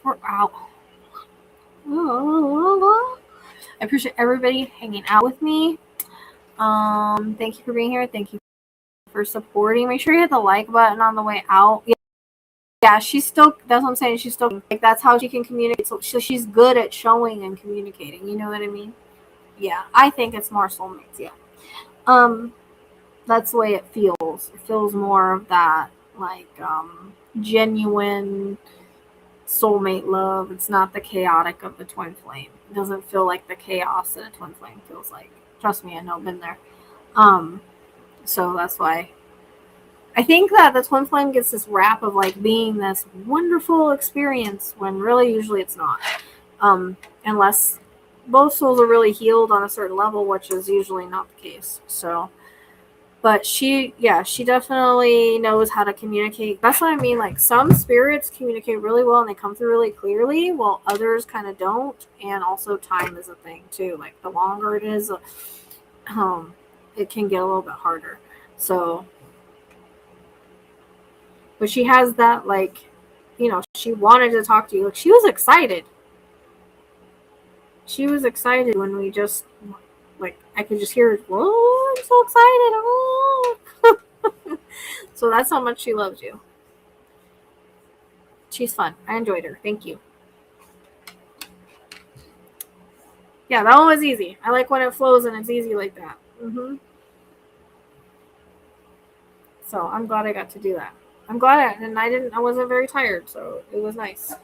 I appreciate everybody hanging out with me. Thank you for being here. Thank you for supporting. Make sure you hit the like button on the way out. Yeah, she's still. That's what I'm saying. She's still, like, that's how she can communicate. So she's good at showing and communicating. You know what I mean? Yeah, I think it's more soulmates. Yeah. That's the way it feels. It feels more of that, like, genuine soulmate love. It's not the chaotic of the twin flame. It doesn't feel like the chaos that a twin flame feels like. Trust me, I know, I've been there. So that's why I think that the twin flame gets this rap of, like, being this wonderful experience, when really usually it's not. Unless both souls are really healed on a certain level, which is usually not the case. So, but she definitely knows how to communicate. That's what I mean. Like, some spirits communicate really well and they come through really clearly, while others kind of don't. And also time is a thing too. Like, the longer it is, it can get a little bit harder. So, but she has that, like, she wanted to talk to you. Like, she was excited. She was excited when we just, like, I could just hear, "Oh, I'm so excited." Oh. So that's how much she loves you. She's fun. I enjoyed her. Thank you. Yeah, that one was easy. I like when it flows and it's easy like that. So I'm glad I got to do that. I'm glad I wasn't very tired, so it was nice.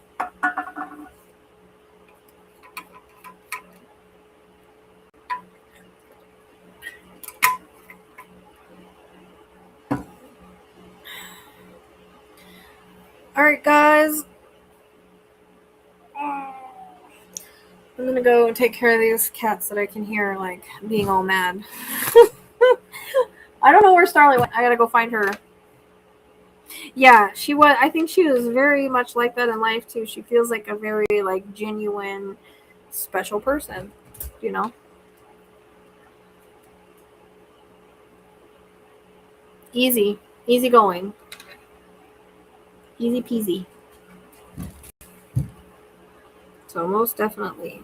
All right, guys. I'm gonna gonna go take care of these cats that I can hear like being all mad. I don't know where Starlight went. I gotta go find her. Yeah, she was. I think she was very much like that in life too. She feels like a very like genuine, special person. You know, easy going, easy peasy. So most definitely.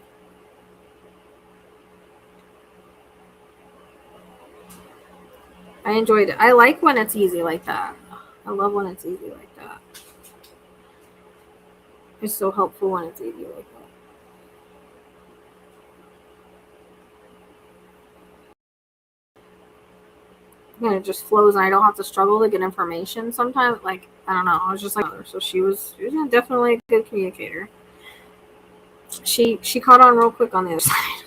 I enjoyed it. I like when it's easy like that. I love when it's easy like that. It's so helpful when it's easy like that. And it just flows and I don't have to struggle to get information sometimes. Like, I don't know. I was just like her. So she was definitely a good communicator. She caught on real quick on the other side.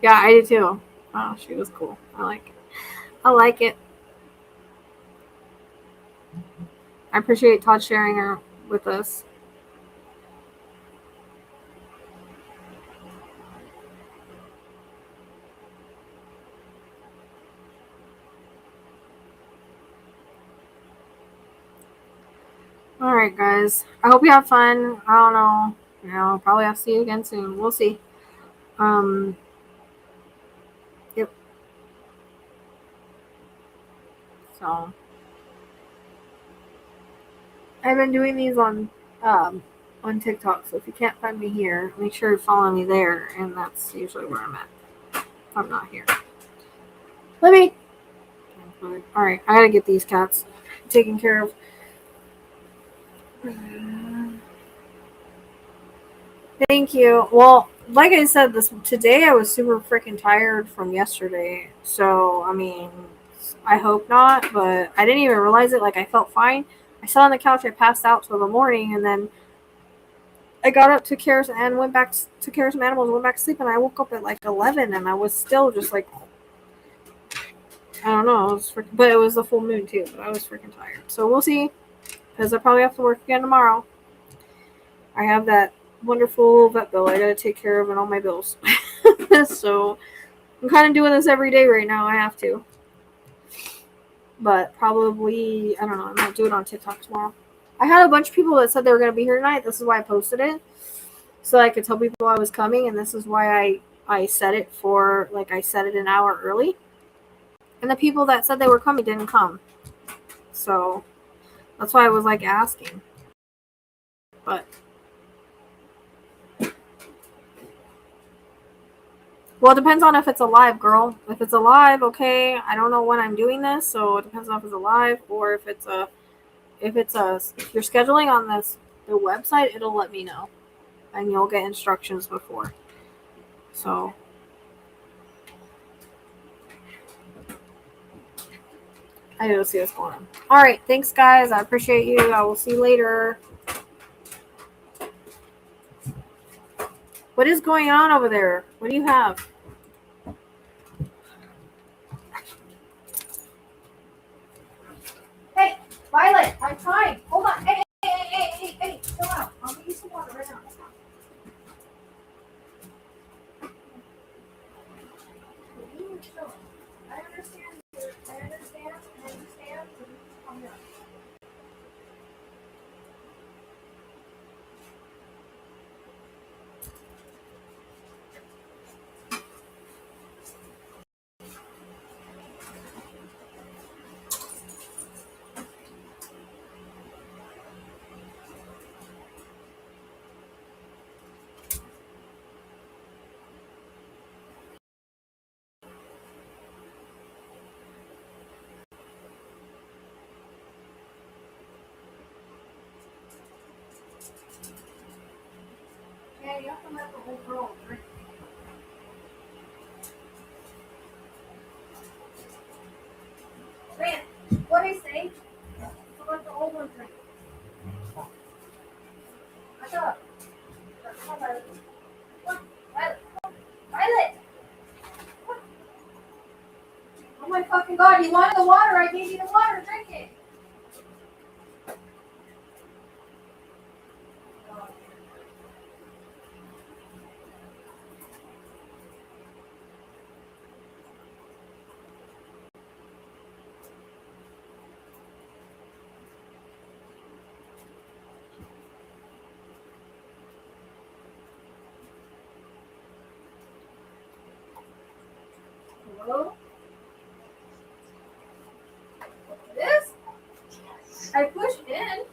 Yeah, I did too. Oh, she was cool. I like it. I like it. I appreciate Todd sharing her with us. All right, guys. I hope you have fun. I don't know. I'll probably have to see you again soon. We'll see. Yep. So I've been doing these on TikTok. So if you can't find me here, make sure you follow me there, and that's usually where I'm at. If I'm not here. Let me. All right, I gotta get these cats taken care of. Thank you. Well, like I said, this today I was super freaking tired from yesterday. So I mean, I hope not, but I didn't even realize it. Like I felt fine. I sat on the couch. I passed out till the morning, and then I got up, took care and went back to care of some animals, went back to sleep, and I woke up at like 11, and I was still just like, I don't know, but it was a full moon too. But I was freaking tired. So we'll see, because I probably have to work again tomorrow. I have that wonderful vet bill I gotta take care of and all my bills. So I'm kind of doing this every day right now. I have to, but probably I don't know. I might do it on TikTok tomorrow. I had a bunch of people that said they were gonna be here tonight. This is why I posted it, so I could tell people I was coming, and this is why I set it for like I set it an hour early. And the people that said they were coming didn't come, so that's why I was like asking. But well, it depends on if it's alive, girl. If it's alive, okay. I don't know when I'm doing this, so it depends on if it's alive or if you're scheduling on the website, it'll let me know, and you'll get instructions before. So I gotta see what's going on. All right, thanks, guys. I appreciate you. I will see you later. What is going on over there? What do you have? Hey, Violet, I'm trying. Hold on. Hey, chill out. I'll give you some water right now. I understand. Calm down. Yeah, you have to let the whole girl drink. Man, what I say? To let the old one drink. What's up? Come on, Violet. Come on, Violet. Violet! Oh my fucking god, you wanted the water, I gave you the water, drink it! Oh. This? I pushed in.